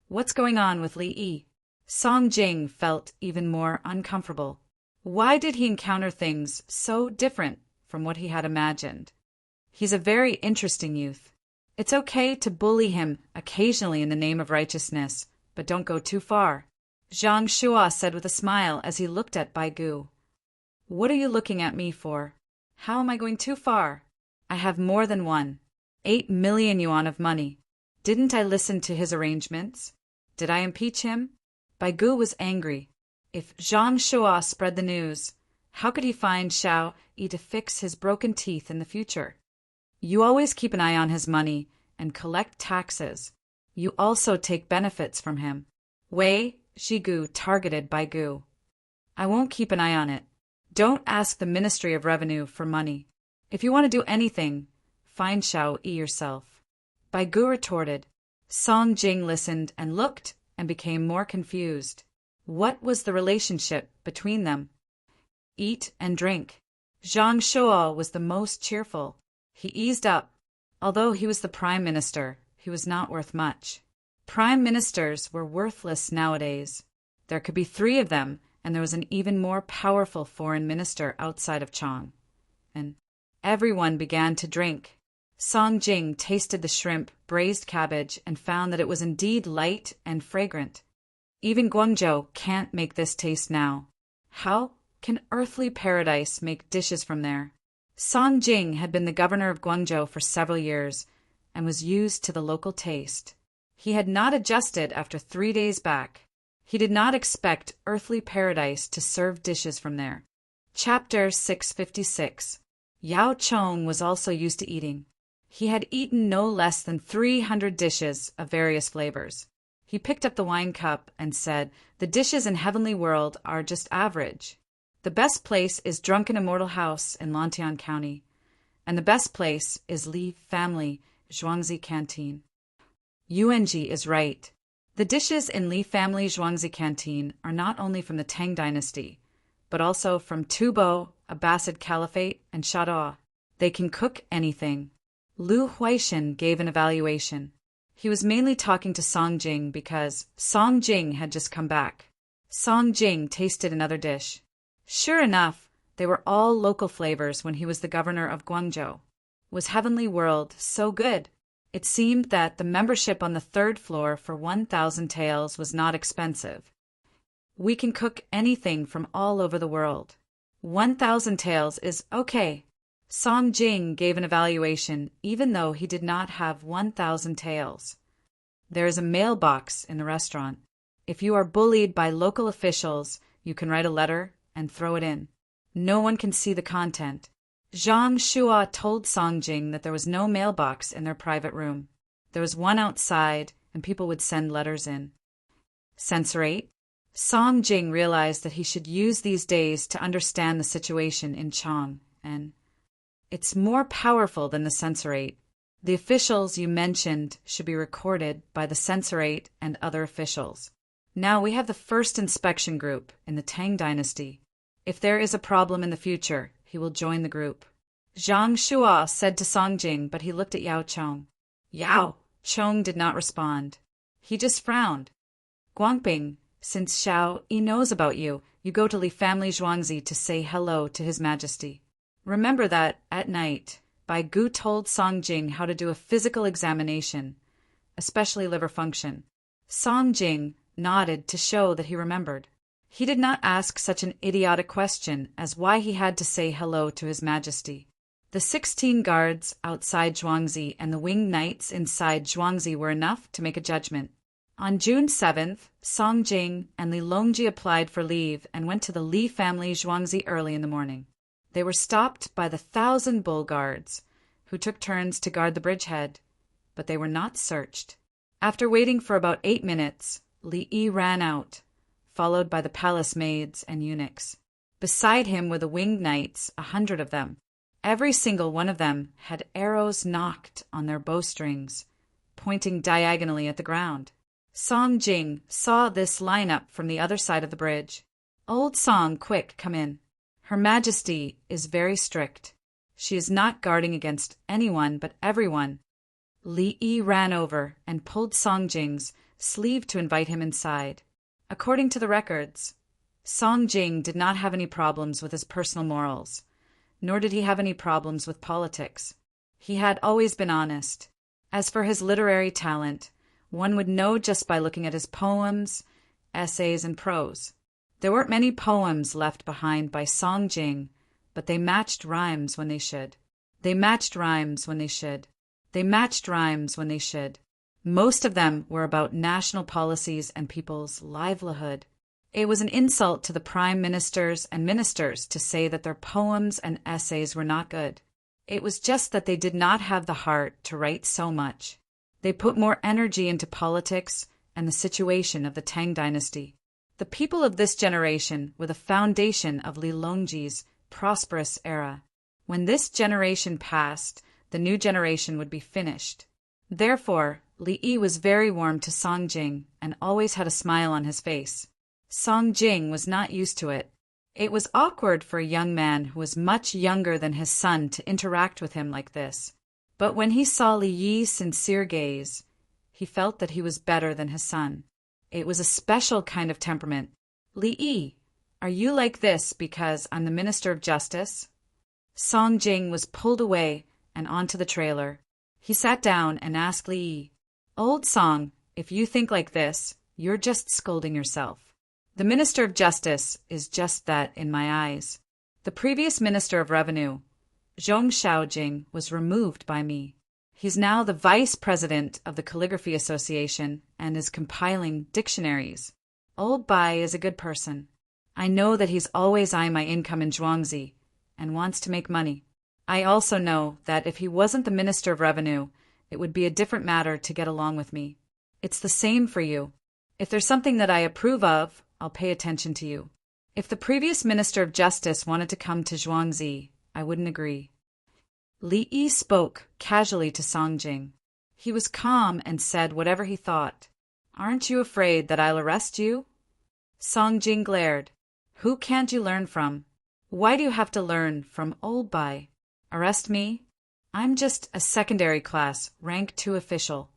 What's going on with Li Yi? Song Jing felt even more uncomfortable. Why did he encounter things so different from what he had imagined? He's a very interesting youth. It's okay to bully him occasionally in the name of righteousness, but don't go too far. Zhang Shuo said with a smile as he looked at Bai Gu. What are you looking at me for? How am I going too far? I have more than 8 million yuan of money. Didn't I listen to his arrangements? Did I impeach him? Bai Gu was angry. If Zhang Shuo spread the news, How could he find Xiao Yi to fix his broken teeth in the future? You always keep an eye on his money and collect taxes. You also take benefits from him. Wei Zhigu targeted by Gu. I won't keep an eye on it. Don't ask the Ministry of Revenue for money. If you want to do anything, find Xiao Yi yourself. Bai Gu retorted. Song Jing listened and looked and became more confused. What was the relationship between them? Eat and drink. Zhang Shuo was the most cheerful. He eased up. Although he was the prime minister, he was not worth much. Prime ministers were worthless nowadays. There could be 3 of them, and there was an even more powerful foreign minister outside of Chang. And everyone began to drink. Song Jing tasted the shrimp, braised cabbage, and found that it was indeed light and fragrant. Even Guangzhou can't make this taste now. How can earthly paradise make dishes from there? Song Jing had been the governor of Guangzhou for several years and was used to the local taste. He had not adjusted after 3 days back. He did not expect earthly paradise to serve dishes from there. Chapter 656. Yao Chong was also used to eating. He had eaten no less than 300 dishes of various flavors. He picked up the wine cup and said, "The dishes in Heavenly World are just average. The best place is Drunken Immortal House in Lantian County, and the best place is Li Family Zhuangzi Canteen." Yuanji is right. The dishes in Li Family Zhuangzi Canteen are not only from the Tang dynasty, but also from Tubo, Abbasid Caliphate, and Shadao. They can cook anything. Lu Huaishan gave an evaluation. He was mainly talking to Song Jing because Song Jing had just come back. Song Jing tasted another dish. Sure enough, they were all local flavors when he was the governor of Guangzhou. Was Heavenly World so good? It seemed that the membership on the 3rd floor for 1,000 taels was not expensive. We can cook anything from all over the world. 1,000 taels is okay. Song Jing gave an evaluation even though he did not have 1,000 taels. There is a mailbox in the restaurant. If you are bullied by local officials, you can write a letter and throw it in. No one can see the content. Zhang Shuo told Song Jing that there was no mailbox in their private room. There was one outside, and people would send letters in. Censorate. Song Jing realized that he should use these days to understand the situation in Chang, and it's more powerful than the censorate. The officials you mentioned should be recorded by the censorate and other officials. Now we have the first inspection group in the Tang dynasty. If there is a problem in the future, he will join the group. Zhang Shuo said to Song Jing, but he looked at Yao Chong. Yao Chong did not respond. He just frowned. Guangping, since Xiao Yi knows about you, you go to Li Family Zhuangzi to say hello to His Majesty. Remember that, at night, Bai Gu told Song Jing how to do a physical examination, especially liver function. Song Jing nodded to show that he remembered. He did not ask such an idiotic question as why he had to say hello to His Majesty. The 16 guards outside Zhuangzi and the winged knights inside Zhuangzi were enough to make a judgment. On June 7th, Song Jing and Li Longji applied for leave and went to the Li Family Zhuangzi early in the morning. They were stopped by the 1,000 bull guards, who took turns to guard the bridgehead, but they were not searched. After waiting for about 8 minutes, Li Yi ran out, followed by the palace maids and eunuchs. Beside him were the winged knights, 100 of them. Every single one of them had arrows nocked on their bowstrings, pointing diagonally at the ground. Song Jing saw this lineup from the other side of the bridge. "Old Song, quick, come in. Her Majesty is very strict. She is not guarding against anyone but everyone." Li Yi ran over and pulled Song Jing's sleeve to invite him inside. According to the records, Song Jing did not have any problems with his personal morals, nor did he have any problems with politics. He had always been honest. As for his literary talent, one would know just by looking at his poems, essays, and prose. There weren't many poems left behind by Song Jing, but they matched rhymes when they should. They matched rhymes when they should. They matched rhymes when they should. Most of them were about national policies and people's livelihood. It was an insult to the prime ministers and ministers to say that their poems and essays were not good. It was just that they did not have the heart to write so much. They put more energy into politics and the situation of the Tang dynasty. The people of this generation were the foundation of Li Longji's prosperous era. When this generation passed, the new generation would be finished. Therefore, Li Yi was very warm to Song Jing and always had a smile on his face. Song Jing was not used to it. It was awkward for a young man who was much younger than his son to interact with him like this. But when he saw Li Yi's sincere gaze, he felt that he was better than his son. It was a special kind of temperament. Li Yi, are you like this because I'm the Minister of Justice? Song Jing was pulled away and onto the trailer. He sat down and asked Li Yi, "Old Song, if you think like this, you're just scolding yourself. The Minister of Justice is just that in my eyes. The previous Minister of Revenue, Zhong Xiaojing, was removed by me. He's now the Vice President of the Calligraphy Association and is compiling dictionaries. Old Bai is a good person. I know that he's always eyeing my income in Zhuangzi and wants to make money. I also know that if he wasn't the Minister of Revenue, it would be a different matter to get along with me. It's the same for you. If there's something that I approve of, I'll pay attention to you. If the previous Minister of Justice wanted to come to Zhuangzi, I wouldn't agree." Li Yi spoke casually to Song Jing. He was calm and said whatever he thought. "Aren't you afraid that I'll arrest you?" Song Jing glared. "Who can't you learn from? Why do you have to learn from Old Bai? Arrest me? I'm just a secondary class, rank 2 official.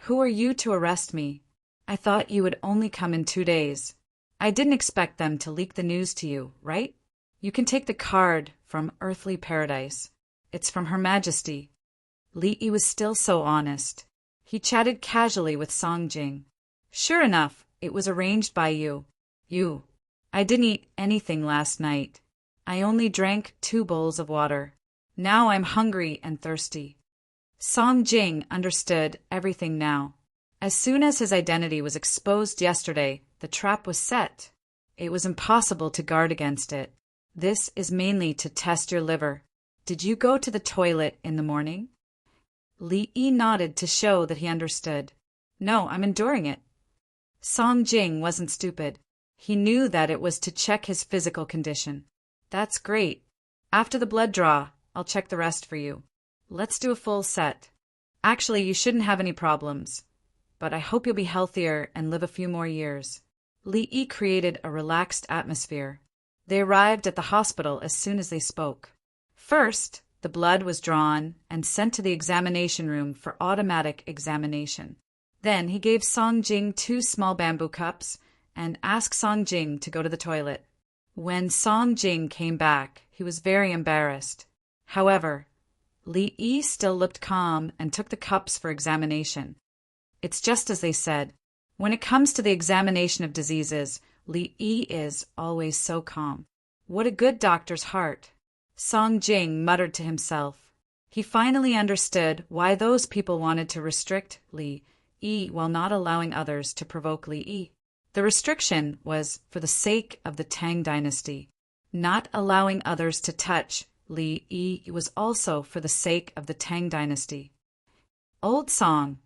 Who are you to arrest me? I thought you would only come in 2 days. I didn't expect them to leak the news to you, right? You can take the card from Earthly Paradise. It's from Her Majesty." Li Yi was still so honest. He chatted casually with Song Jing. "Sure enough, it was arranged by you. I didn't eat anything last night. I only drank 2 bowls of water. Now I'm hungry and thirsty." Song Jing understood everything now. As soon as his identity was exposed yesterday, the trap was set. It was impossible to guard against it. This is mainly to test your liver. Did you go to the toilet in the morning? Li Yi nodded to show that he understood. "No, I'm enduring it." Song Jing wasn't stupid. He knew that it was to check his physical condition. "That's great. After the blood draw, I'll check the rest for you. Let's do a full set. Actually, you shouldn't have any problems, but I hope you'll be healthier and live a few more years." Li Yi created a relaxed atmosphere. They arrived at the hospital as soon as they spoke. First, the blood was drawn and sent to the examination room for automatic examination. Then he gave Song Jing 2 small bamboo cups and asked Song Jing to go to the toilet. When Song Jing came back, he was very embarrassed. However, Li Yi still looked calm and took the cups for examination. It's just as they said. When it comes to the examination of diseases, Li Yi is always so calm. What a good doctor's heart. Song Jing muttered to himself. He finally understood why those people wanted to restrict Li Yi while not allowing others to provoke Li Yi. The restriction was for the sake of the Tang dynasty. Not allowing others to touch Li Yi was also for the sake of the Tang dynasty. "Old Song,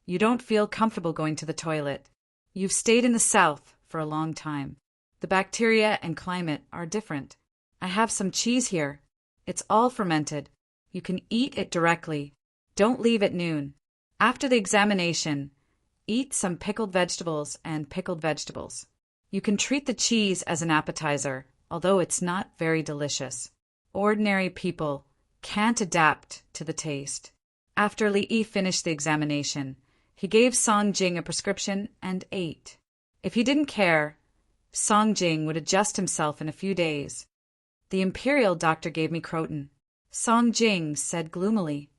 you don't feel comfortable going to the toilet. You've stayed in the south for a long time. The bacteria and climate are different. I have some cheese here. It's all fermented. You can eat it directly. Don't leave at noon. After the examination, eat some pickled vegetables and pickled vegetables. You can treat the cheese as an appetizer, although it's not very delicious. Ordinary people can't adapt to the taste." After Li Yi finished the examination, he gave Song Jing a prescription and ate. If he didn't care, Song Jing would adjust himself in a few days. "The imperial doctor gave me croton." Song Jing said gloomily.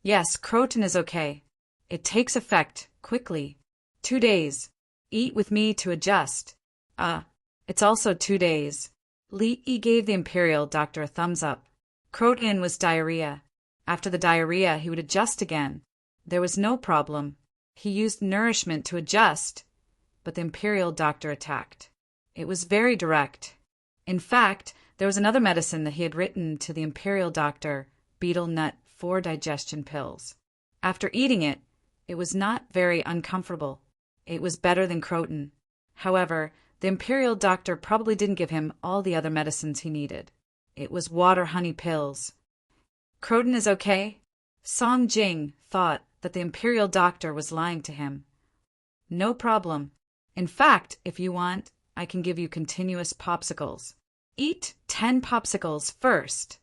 "Yes, croton is okay. It takes effect quickly. 2 days. Eat with me to adjust." It's also 2 days. Li Yi gave the imperial doctor a thumbs up. Croton was diarrhea. After the diarrhea, he would adjust again. There was no problem. He used nourishment to adjust, but the imperial doctor attacked. It was very direct. In fact, there was another medicine that he had written to the imperial doctor, betel nut 4 digestion pills. After eating it, it was not very uncomfortable. It was better than Croton. However, the imperial doctor probably didn't give him all the other medicines he needed. It was water honey pills. Croton is okay? Song Jing thought that the imperial doctor was lying to him. No problem. In fact, if you want, I can give you continuous popsicles. Eat 10 popsicles first,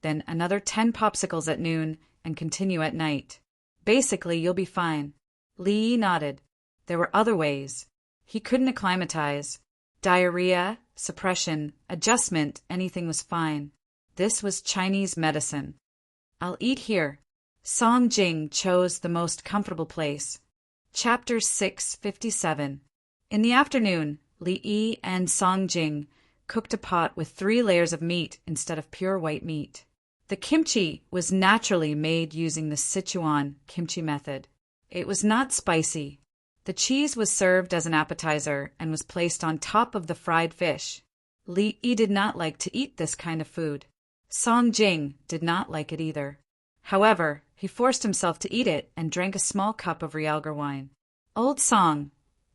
then another 10 popsicles at noon and continue at night. Basically, you'll be fine. Li Yi nodded. There were other ways. He couldn't acclimatize. Diarrhea, suppression, adjustment, anything was fine. This was Chinese medicine. I'll eat here. Song Jing chose the most comfortable place. Chapter 657. In the afternoon, Li Yi and Song Jing cooked a pot with 3 layers of meat instead of pure white meat. The kimchi was naturally made using the Sichuan kimchi method. It was not spicy. The cheese was served as an appetizer and was placed on top of the fried fish. Li Yi did not like to eat this kind of food. Song Jing did not like it either. However, he forced himself to eat it and drank a small cup of Realgar wine. Old Song,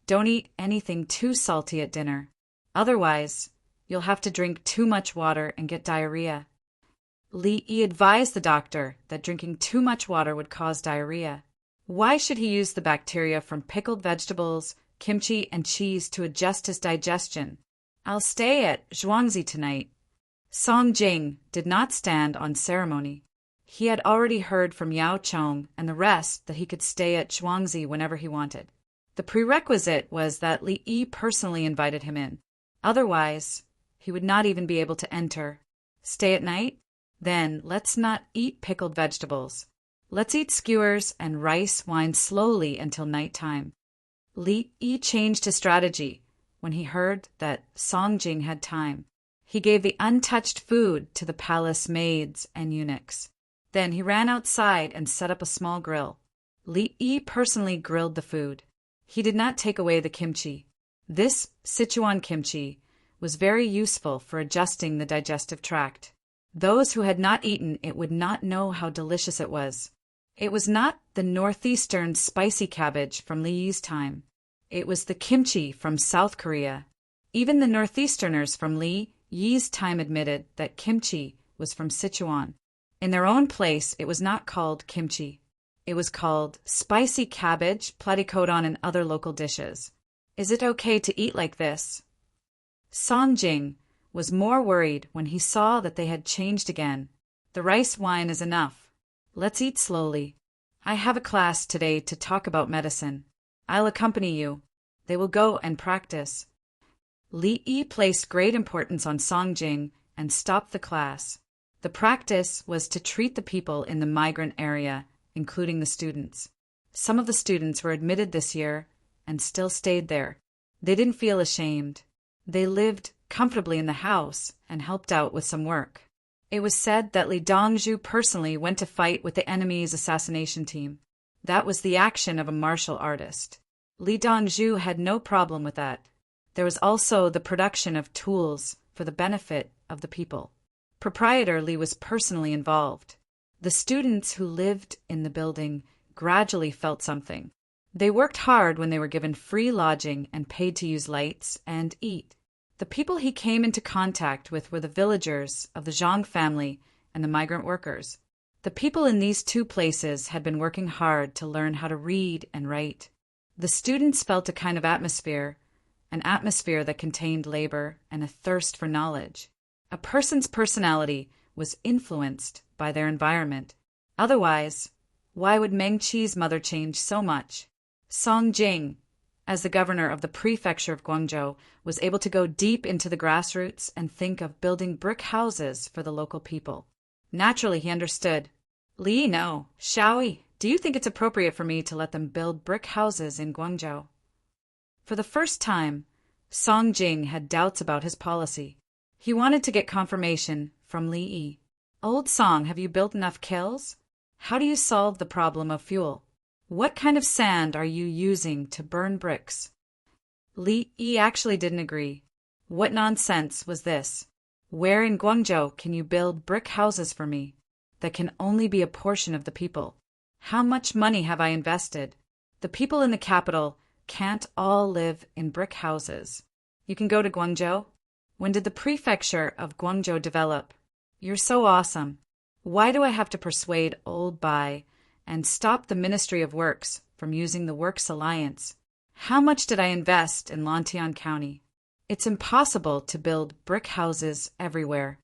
don't eat anything too salty at dinner. Otherwise, you'll have to drink too much water and get diarrhea. Li Yi advised the doctor that drinking too much water would cause diarrhea. Why should he use the bacteria from pickled vegetables, kimchi, and cheese to adjust his digestion? I'll stay at Zhuangzi tonight. Song Jing did not stand on ceremony. He had already heard from Yao Chong and the rest that he could stay at Zhuangzi whenever he wanted. The prerequisite was that Li Yi personally invited him in. Otherwise, he would not even be able to enter. Stay at night? Then let's not eat pickled vegetables. Let's eat skewers and rice wine slowly until nighttime. Li Yi changed his strategy when he heard that Song Jing had time. He gave the untouched food to the palace maids and eunuchs. Then he ran outside and set up a small grill. Li Yi personally grilled the food. He did not take away the kimchi. This Sichuan kimchi was very useful for adjusting the digestive tract. Those who had not eaten it would not know how delicious it was. It was not the northeastern spicy cabbage from Li Yi's time. It was the kimchi from South Korea. Even the northeasterners from Li Yi's time admitted that kimchi was from Sichuan. In their own place, it was not called kimchi. It was called spicy cabbage, platycodon, and other local dishes. Is it okay to eat like this? Song Jing was more worried when he saw that they had changed again. The rice wine is enough. Let's eat slowly. I have a class today to talk about medicine. I'll accompany you. They will go and practice. Li Yi placed great importance on Song Jing and stopped the class. The practice was to treat the people in the migrant area, including the students. Some of the students were admitted this year and still stayed there. They didn't feel ashamed. They lived comfortably in the house and helped out with some work. It was said that Li Dongzhu personally went to fight with the enemy's assassination team. That was the action of a martial artist. Li Dongzhu had no problem with that. There was also the production of tools for the benefit of the people. Proprietor Li was personally involved. The students who lived in the building gradually felt something. They worked hard when they were given free lodging and paid to use lights and eat. The people he came into contact with were the villagers of the Zhang family and the migrant workers. The people in these 2 places had been working hard to learn how to read and write. The students felt a kind of atmosphere, an atmosphere that contained labor and a thirst for knowledge. A person's personality was influenced by their environment. Otherwise, why would Meng Qi's mother change so much? Song Jing, as the governor of the prefecture of Guangzhou, was able to go deep into the grassroots and think of building brick houses for the local people. Naturally, he understood. Li, no. Xiaoi, do you think it's appropriate for me to let them build brick houses in Guangzhou? For the first time, Song Jing had doubts about his policy. He wanted to get confirmation from Li Yi. Old Song, have you built enough kilns? How do you solve the problem of fuel? What kind of sand are you using to burn bricks? Li Yi actually didn't agree. What nonsense was this? Where in Guangzhou can you build brick houses for me that can only be a portion of the people? How much money have I invested? The people in the capital can't all live in brick houses. You can go to Guangzhou. When did the prefecture of Guangzhou develop? You're so awesome. Why do I have to persuade old Bai and stop the Ministry of Works from using the Works Alliance? How much did I invest in Lantian County? It's impossible to build brick houses everywhere.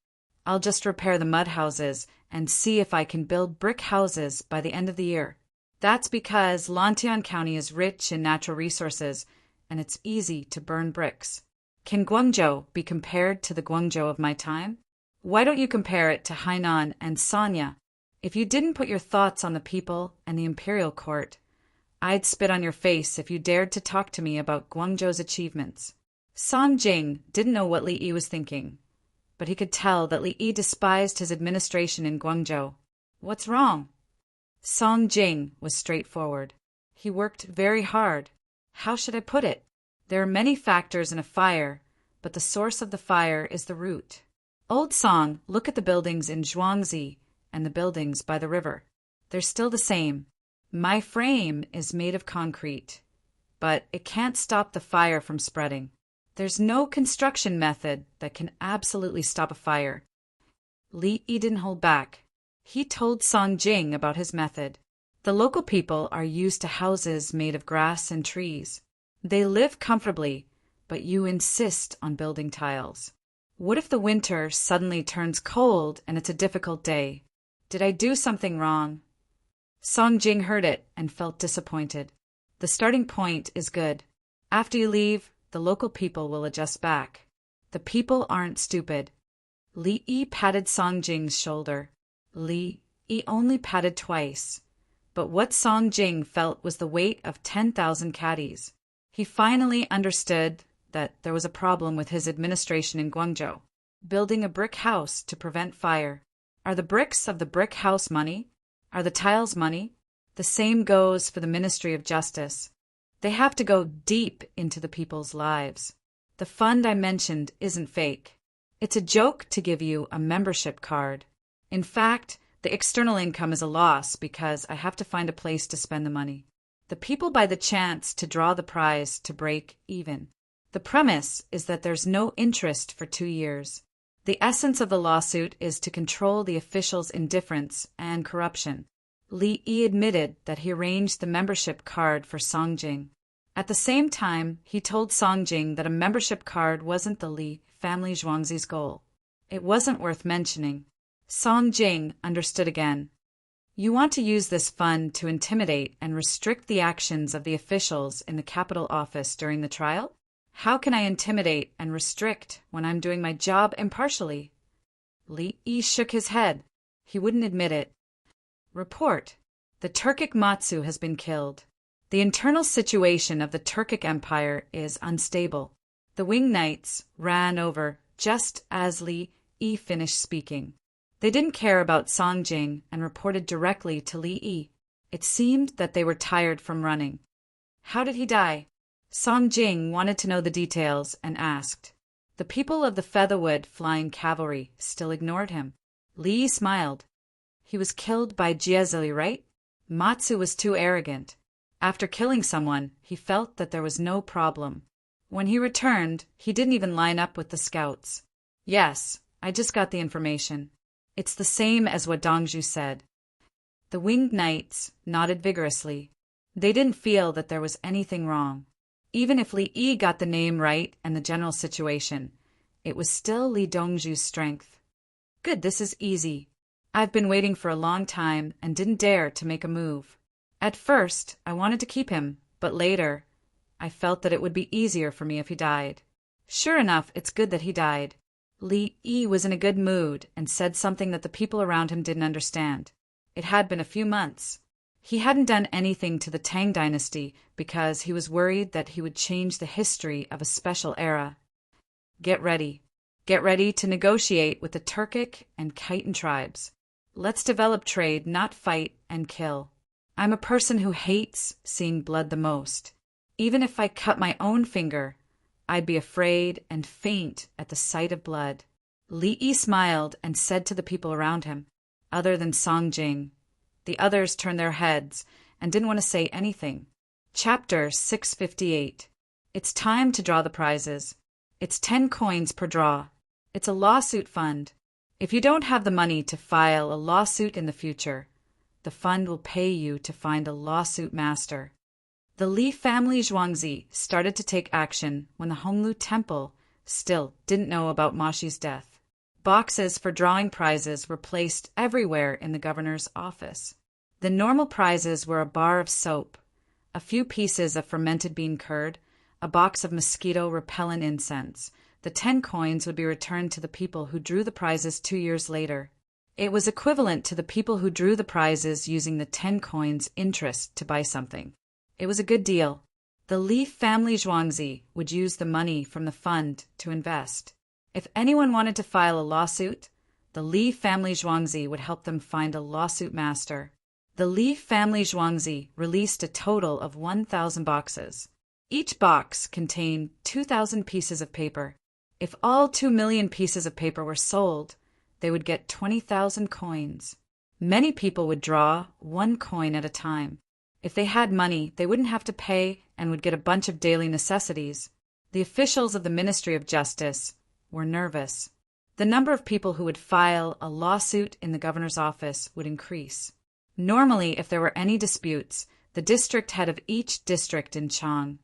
I'll just repair the mud houses and see if I can build brick houses by the end of the year. That's because Lantian County is rich in natural resources and it's easy to burn bricks. Can Guangzhou be compared to the Guangzhou of my time? Why don't you compare it to Hainan and Sanya? If you didn't put your thoughts on the people and the imperial court, I'd spit on your face if you dared to talk to me about Guangzhou's achievements. Song Jing didn't know what Li Yi was thinking, but he could tell that Li Yi despised his administration in Guangzhou. What's wrong? Song Jing was straightforward. He worked very hard. How should I put it? There are many factors in a fire, but the source of the fire is the root. Old Song, look at the buildings in Zhuangzi and the buildings by the river. They're still the same. My frame is made of concrete, but it can't stop the fire from spreading. There's no construction method that can absolutely stop a fire. Li Yi didn't hold back. He told Song Jing about his method. The local people are used to houses made of grass and trees. They live comfortably, but you insist on building tiles. What if the winter suddenly turns cold and it's a difficult day? Did I do something wrong? Song Jing heard it and felt disappointed. The starting point is good. After you leave, the local people will adjust back. The people aren't stupid. Li Yi patted Song Jing's shoulder. Li Yi only patted twice, but what Song Jing felt was the weight of 10,000 caddies. He finally understood that there was a problem with his administration in Guangzhou. Building a brick house to prevent fire. Are the bricks of the brick house money? Are the tiles money? The same goes for the Ministry of Justice. They have to go deep into the people's lives. The fund I mentioned isn't fake. It's a joke to give you a membership card. In fact, the external income is a loss because I have to find a place to spend the money. The people buy the chance to draw the prize to break even. The premise is that there's no interest for 2 years. The essence of the lawsuit is to control the officials' indifference and corruption. Li Yi admitted that he arranged the membership card for Song Jing. At the same time, he told Song Jing that a membership card wasn't the Li family Zhuangzi's goal. It wasn't worth mentioning. Song Jing understood again. You want to use this fund to intimidate and restrict the actions of the officials in the capital office during the trial? How can I intimidate and restrict when I'm doing my job impartially? Li Yi shook his head. He wouldn't admit it. Report. The Turkic Matsu has been killed. The internal situation of the Turkic Empire is unstable. The Wing Knights ran over just as Li Yi finished speaking. They didn't care about Song Jing and reported directly to Li Yi. It seemed that they were tired from running. How did he die? Song Jing wanted to know the details and asked. The people of the Featherwood Flying Cavalry still ignored him. Li Yi smiled. He was killed by Jiezili, right? Matsu was too arrogant. After killing someone, he felt that there was no problem. When he returned, he didn't even line up with the scouts. Yes, I just got the information. It's the same as what Dongzhu said. The Winged Knights nodded vigorously. They didn't feel that there was anything wrong. Even if Li Yi got the name right and the general situation, it was still Li Dongzhu's strength. Good, this is easy. I've been waiting for a long time and didn't dare to make a move. At first, I wanted to keep him, but later, I felt that it would be easier for me if he died. Sure enough, it's good that he died. Li Yi was in a good mood and said something that the people around him didn't understand. It had been a few months. He hadn't done anything to the Tang dynasty because he was worried that he would change the history of a special era. Get ready. Get ready to negotiate with the Turkic and Khitan tribes. Let's develop trade, not fight and kill. I'm a person who hates seeing blood the most. Even if I cut my own finger, I'd be afraid and faint at the sight of blood. Li Yi smiled and said to the people around him, other than Song Jing. The others turned their heads and didn't want to say anything. Chapter 658. It's time to draw the prizes. It's 10 coins per draw. It's a lawsuit fund. If you don't have the money to file a lawsuit in the future, the fund will pay you to find a lawsuit master. The Li family Zhuangzi started to take action when the Honglu Temple still didn't know about Ma Xi's death. Boxes for drawing prizes were placed everywhere in the governor's office. The normal prizes were a bar of soap, a few pieces of fermented bean curd, a box of mosquito-repellent incense. The 10 coins would be returned to the people who drew the prizes 2 years later. It was equivalent to the people who drew the prizes using the 10 coins interest to buy something. It was a good deal. The Li family Zhuangzi would use the money from the fund to invest. If anyone wanted to file a lawsuit, the Li family Zhuangzi would help them find a lawsuit master. The Li family Zhuangzi released a total of 1,000 boxes. Each box contained 2,000 pieces of paper. If all 2 million pieces of paper were sold, they would get 20,000 coins. Many people would draw 1 coin at a time. If they had money, they wouldn't have to pay and would get a bunch of daily necessities. The officials of the Ministry of Justice were nervous. The number of people who would file a lawsuit in the governor's office would increase. Normally, if there were any disputes, the district head of each district in Chang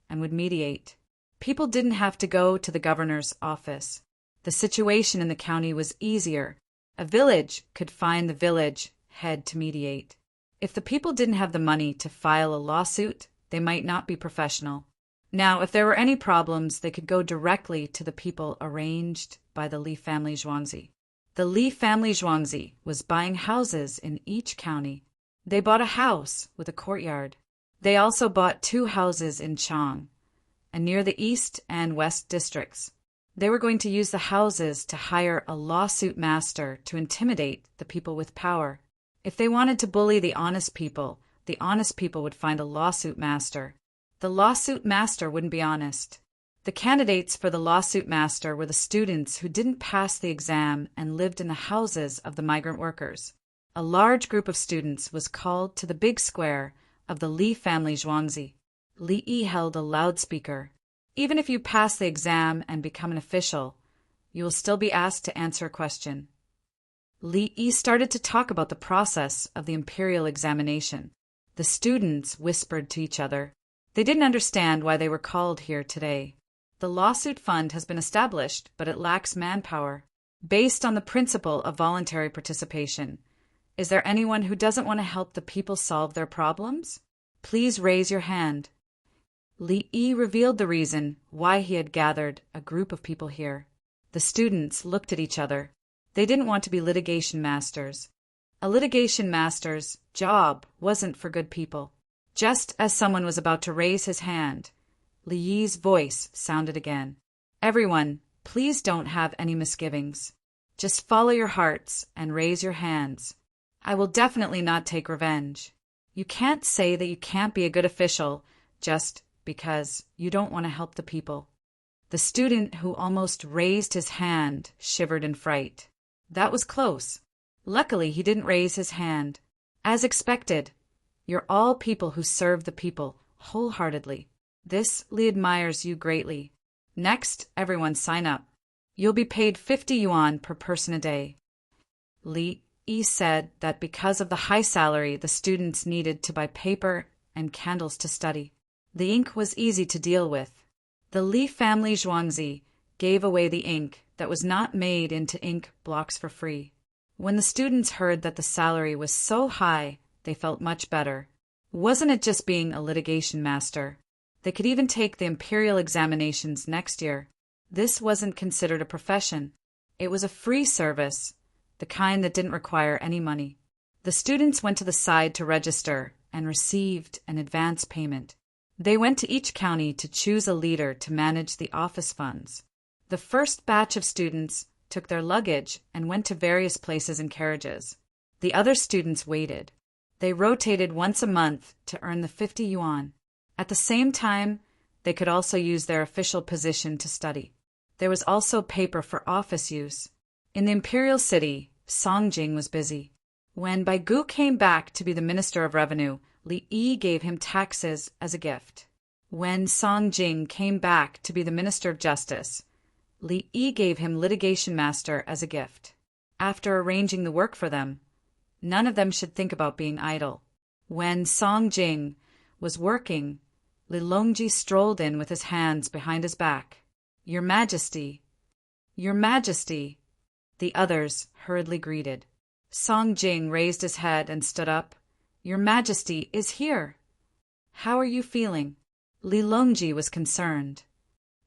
and would mediate. People didn't have to go to the governor's office. The situation in the county was easier. A village could find the village head to mediate. If the people didn't have the money to file a lawsuit, they might not be professional. Now, if there were any problems, they could go directly to the people arranged by the Li family Zhuangzi. The Li family Zhuangzi was buying houses in each county. They bought a house with a courtyard. They also bought 2 houses in Chang and near the east and west districts. They were going to use the houses to hire a lawsuit master to intimidate the people with power. If they wanted to bully the honest people would find a lawsuit master. The lawsuit master wouldn't be honest. The candidates for the lawsuit master were the students who didn't pass the exam and lived in the houses of the migrant workers. A large group of students was called to the big square of the Li family Zhuangzi. Li Yi held a loudspeaker. Even if you pass the exam and become an official, you will still be asked to answer a question. Li Yi started to talk about the process of the imperial examination. The students whispered to each other. They didn't understand why they were called here today. The lawsuit fund has been established, but it lacks manpower. Based on the principle of voluntary participation, is there anyone who doesn't want to help the people solve their problems? Please raise your hand. Li Yi revealed the reason why he had gathered a group of people here. The students looked at each other. They didn't want to be litigation masters. A litigation master's job wasn't for good people. Just as someone was about to raise his hand, Li Yi's voice sounded again. Everyone, please don't have any misgivings. Just follow your hearts and raise your hands. I will definitely not take revenge. You can't say that you can't be a good official just because you don't want to help the people. The student who almost raised his hand shivered in fright. That was close. Luckily, he didn't raise his hand. As expected, you're all people who serve the people wholeheartedly. This Li admires you greatly. Next, everyone sign up. You'll be paid 50 yuan per person a day. Li Yi said that because of the high salary, the students needed to buy paper and candles to study. The ink was easy to deal with. The Li family Zhuangzi gave away the ink that was not made into ink blocks for free. When the students heard that the salary was so high, they felt much better. Wasn't it just being a litigation master? They could even take the imperial examinations next year. This wasn't considered a profession. It was a free service, the kind that didn't require any money. The students went to the side to register and received an advance payment. They went to each county to choose a leader to manage the office funds. The first batch of students took their luggage and went to various places in carriages. The other students waited. They rotated once a month to earn the 50 yuan. At the same time, They could also use their official position to study. There was also paper for office use. In the imperial city, Songjing was busy. When Baigu came back to be the Minister of Revenue, Li Yi gave him taxes as a gift. When Songjing came back to be the Minister of Justice, Li Yi gave him Litigation Master as a gift. After arranging the work for them, none of them should think about being idle. When Songjing was working, Li Longji strolled in with his hands behind his back. "Your Majesty, Your Majesty," the others hurriedly greeted. Songjing raised his head and stood up. "Your Majesty is here. How are you feeling?" Li Longji was concerned.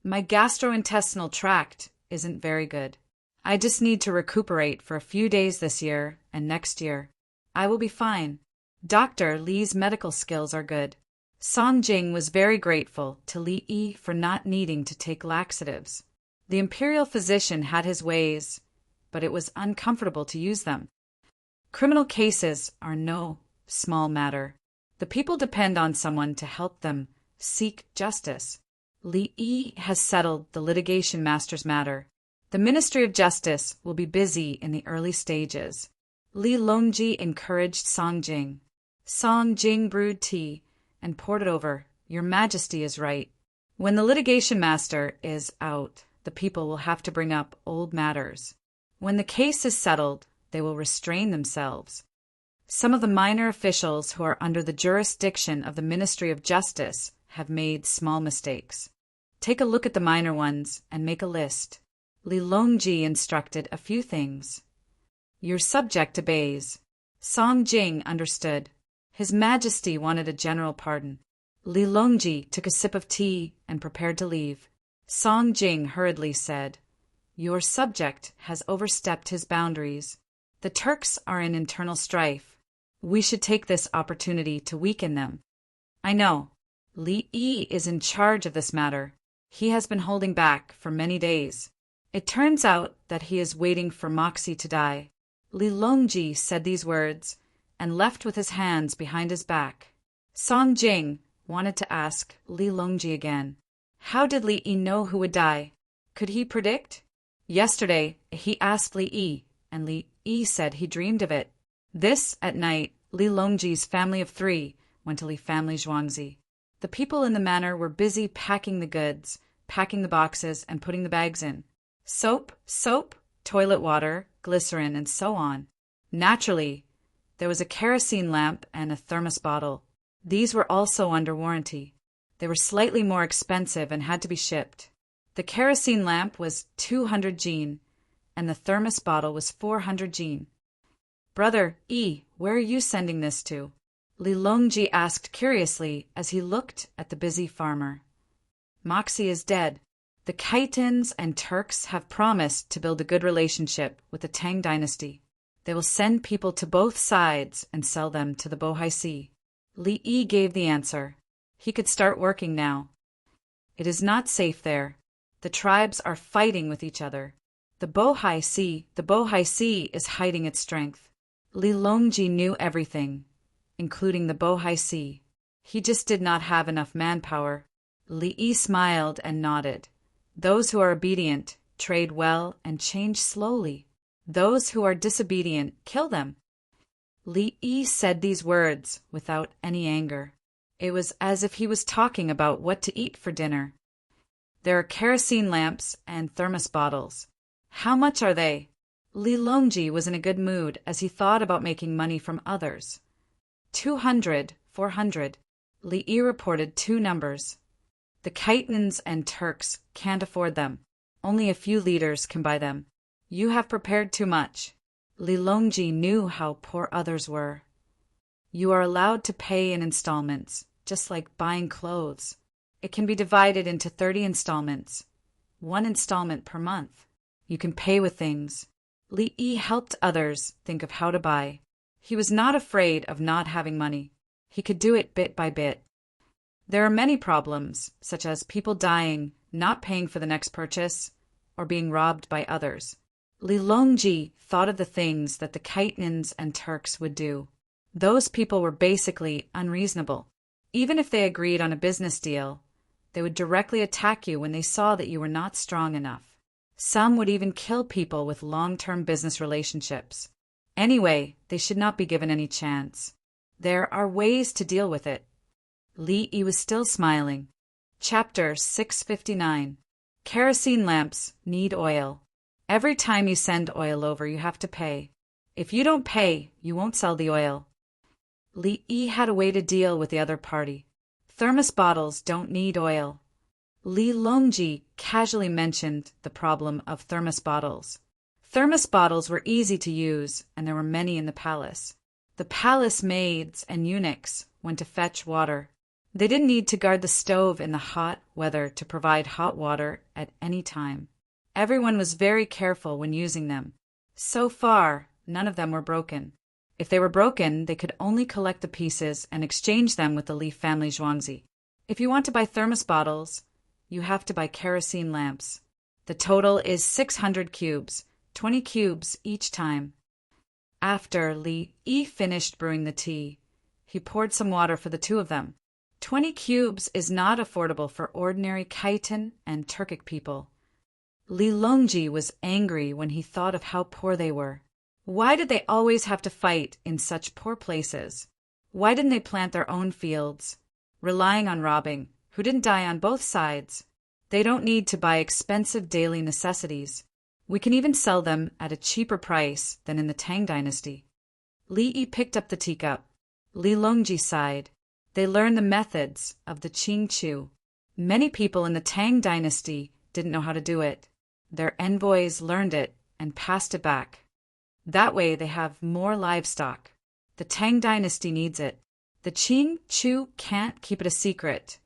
"My gastrointestinal tract isn't very good. I just need to recuperate for a few days this year and next year. I will be fine. Dr. Li's medical skills are good." Songjing was very grateful to Li Yi for not needing to take laxatives. The imperial physician had his ways, but it was uncomfortable to use them. Criminal cases are no small matter. The people depend on someone to help them seek justice. Li Yi has settled the litigation master's matter. The Ministry of Justice will be busy in the early stages. Li Longji encouraged Songjing. Songjing brewed tea and poured it over. "Your Majesty is right. When the litigation master is out, the people will have to bring up old matters. When the case is settled, they will restrain themselves. Some of the minor officials who are under the jurisdiction of the Ministry of Justice have made small mistakes. Take a look at the minor ones and make a list." Li Longji instructed a few things. "Your subject obeys." Songjing understood. His Majesty wanted a general pardon. Li Longji took a sip of tea and prepared to leave. Songjing hurriedly said, "Your subject has overstepped his boundaries. The Turks are in internal strife. We should take this opportunity to weaken them." "I know. Li Yi is in charge of this matter. He has been holding back for many days. It turns out that he is waiting for Moxie to die." Li Longji said these words and left with his hands behind his back. Songjing wanted to ask Li Longji again. How did Li Yi know who would die? Could he predict? Yesterday, he asked Li Yi, and Li Yi said he dreamed of it. This, at night, Li Longji's family of 3 went to Li family Zhuangzi. The people in the manor were busy packing the goods, packing the boxes, and putting the bags in. Soap, toilet water, glycerin, and so on. Naturally, there was a kerosene lamp and a thermos bottle. These were also under warranty. They were slightly more expensive and had to be shipped. The kerosene lamp was 200 jin, and the thermos bottle was 400 jin. "Brother Yi, where are you sending this to?" Li Longji asked curiously as he looked at the busy farmer. "Moxie is dead. The Khitans and Turks have promised to build a good relationship with the Tang dynasty. They will send people to both sides and sell them to the Bohai Sea." Li Yi gave the answer. He could start working now. "It is not safe there. The tribes are fighting with each other. The Bohai Sea is hiding its strength." Li Longji knew everything, including the Bohai Sea. He just did not have enough manpower. Li Yi smiled and nodded. "Those who are obedient trade well and change slowly. Those who are disobedient kill them." Li Yi said these words without any anger. It was as if he was talking about what to eat for dinner. "There are kerosene lamps and thermos bottles. How much are they?" Li Longji was in a good mood as he thought about making money from others. 200, 400. Li Yi reported 2 numbers. "The Khitans and Turks can't afford them. Only a few leaders can buy them. You have prepared too much." Li Longji knew how poor others were. "You are allowed to pay in installments, just like buying clothes. It can be divided into 30 installments, 1 installment per month. You can pay with things." Li Yi helped others think of how to buy. He was not afraid of not having money. He could do it bit by bit. There are many problems, such as people dying, not paying for the next purchase, or being robbed by others. Li Longji thought of the things that the Khitans and Turks would do. Those people were basically unreasonable. Even if they agreed on a business deal, They would directly attack you when they saw that you were not strong enough. Some would even kill people with long-term business relationships. Anyway, they should not be given any chance. There are ways to deal with it. Li Yi was still smiling. Chapter 659. Kerosene lamps need oil. Every time you send oil over, you have to pay. If you don't pay, you won't sell the oil. Li Yi had a way to deal with the other party. Thermos bottles don't need oil. Li Longji casually mentioned the problem of thermos bottles. Thermos bottles were easy to use, and there were many in the palace. The palace maids and eunuchs went to fetch water. They didn't need to guard the stove in the hot weather to provide hot water at any time. Everyone was very careful when using them. So far, none of them were broken. If they were broken, they could only collect the pieces and exchange them with the Li family Zhuangzi. If you want to buy thermos bottles, you have to buy kerosene lamps. The total is 600 cubes, 20 cubes each time. After Li Yi finished brewing the tea, he poured some water for the two of them. 20 cubes is not affordable for ordinary Khitan and Turkic people. Li Longji was angry when he thought of how poor they were. Why did they always have to fight in such poor places? Why didn't they plant their own fields, relying on robbing, who didn't die on both sides? They don't need to buy expensive daily necessities. We can even sell them at a cheaper price than in the Tang dynasty. Li Yi picked up the teacup. Li Longji sighed. They learned the methods of the Qing Chu. Many people in the Tang dynasty didn't know how to do it. Their envoys learned it and passed it back. That way they have more livestock. The Tang dynasty needs it. The Qing Chu can't keep it a secret,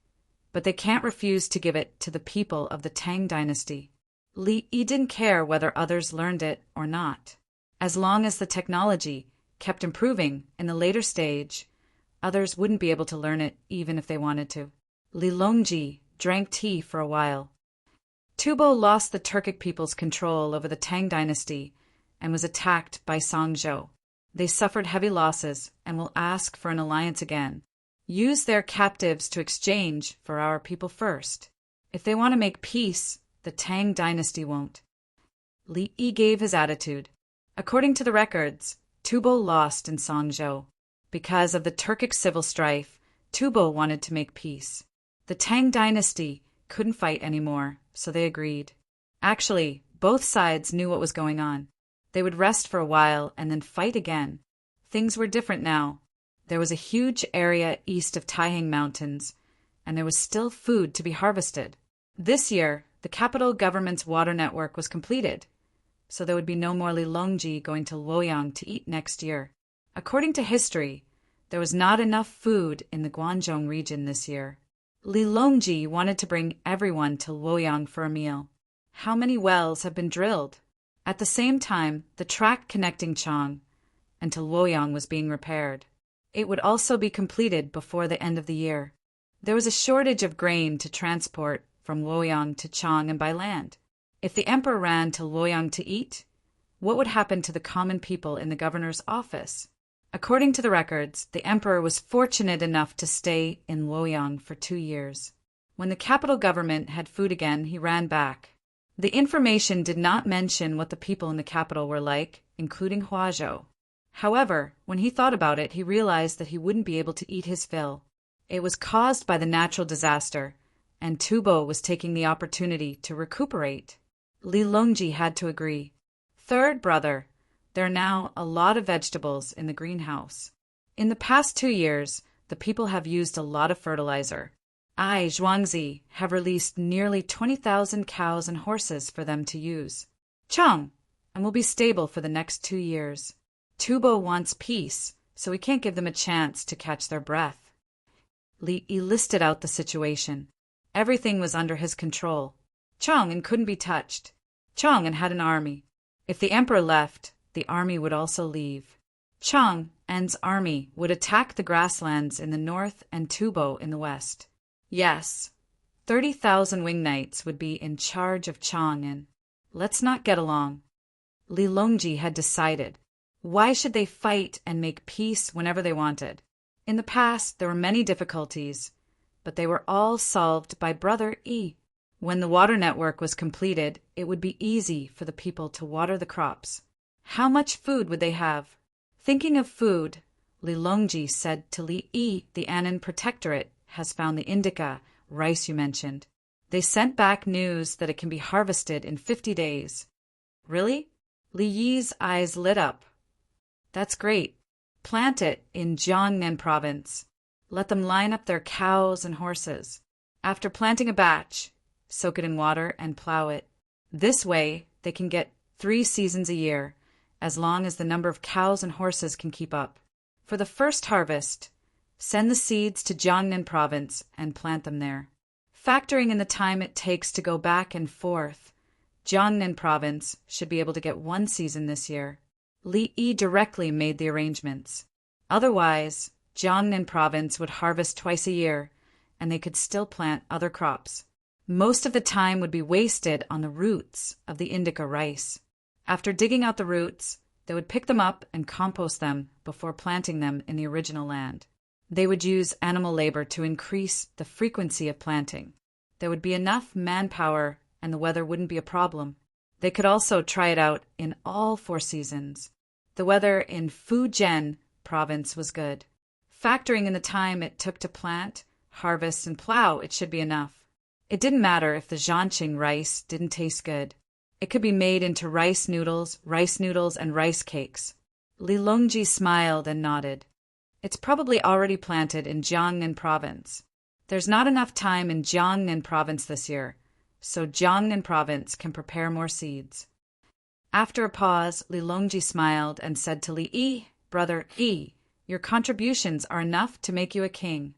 but they can't refuse to give it to the people of the Tang dynasty. Li Yi didn't care whether others learned it or not. As long as the technology kept improving in the later stage, others wouldn't be able to learn it even if they wanted to. Li Longji drank tea for a while. Tubo lost the Turkic people's control over the Tang dynasty and was attacked by Songzhou. They suffered heavy losses and will ask for an alliance again. Use their captives to exchange for our people first. If they want to make peace, the Tang dynasty won't. Li Yi gave his attitude. According to the records, Tubo lost in Songzhou. Because of the Turkic civil strife, Tubo wanted to make peace. The Tang dynasty couldn't fight anymore, so they agreed. Actually, both sides knew what was going on. They would rest for a while and then fight again. Things were different now. There was a huge area east of Taihang Mountains, and there was still food to be harvested. This year, the capital government's water network was completed, so there would be no more Li Longji going to Luoyang to eat next year. According to history, there was not enough food in the Guangdong region this year. Li Longji wanted to bring everyone to Luoyang for a meal. How many wells have been drilled? At the same time, the track connecting Chang and to Luoyang was being repaired. It would also be completed before the end of the year. There was a shortage of grain to transport from Luoyang to Chang and by land. If the emperor ran to Luoyang to eat, what would happen to the common people in the governor's office? According to the records, the emperor was fortunate enough to stay in Luoyang for 2 years. When the capital government had food again, he ran back. The information did not mention what the people in the capital were like, including Huazhou. However, when he thought about it, he realized that he wouldn't be able to eat his fill. It was caused by the natural disaster, and Tubo was taking the opportunity to recuperate. Li Longji had to agree. Third brother, there are now a lot of vegetables in the greenhouse. In the past 2 years, the people have used a lot of fertilizer. I, Zhuangzi, have released nearly 20,000 cows and horses for them to use. Chang, and will be stable for the next 2 years. Tubo wants peace, so we can't give them a chance to catch their breath. Li Yi listed out the situation. Everything was under his control. Chang'an couldn't be touched. Chang'an had an army. If the emperor left, the army would also leave. Chang'an's army would attack the grasslands in the north and Tubo in the west. Yes, 30,000 wing knights would be in charge of Chang'an. Let's not get along. Li Longji had decided. Why should they fight and make peace whenever they wanted? In the past, there were many difficulties, but they were all solved by Brother Yi. When the water network was completed, it would be easy for the people to water the crops. How much food would they have? Thinking of food, Li Longji said to Li Yi, the Annan Protectorate has found the indica, rice you mentioned. They sent back news that it can be harvested in 50 days. Really? Li Yi's eyes lit up. That's great. Plant it in Jiangnan province. Let them line up their cows and horses. After planting a batch, soak it in water and plow it. This way, they can get 3 seasons a year, as long as the number of cows and horses can keep up. For the first harvest, send the seeds to Jiangnan province and plant them there. Factoring in the time it takes to go back and forth, Jiangnan province should be able to get 1 season this year. Li Yi directly made the arrangements. Otherwise, Jiangnan province would harvest twice a year, and they could still plant other crops. Most of the time would be wasted on the roots of the indica rice. After digging out the roots, they would pick them up and compost them before planting them in the original land. They would use animal labor to increase the frequency of planting. There would be enough manpower and the weather wouldn't be a problem. They could also try it out in all 4 seasons. The weather in Fujian province was good. Factoring in the time it took to plant, harvest, and plow, it should be enough. It didn't matter if the Zhanqing rice didn't taste good. It could be made into rice noodles, and rice cakes. Li Longji smiled and nodded. It's probably already planted in Jiangnan province. There's not enough time in Jiangnan province this year, so Jiangnan province can prepare more seeds. After a pause, Li Longji smiled and said to Li Yi, Brother Yi, your contributions are enough to make you a king.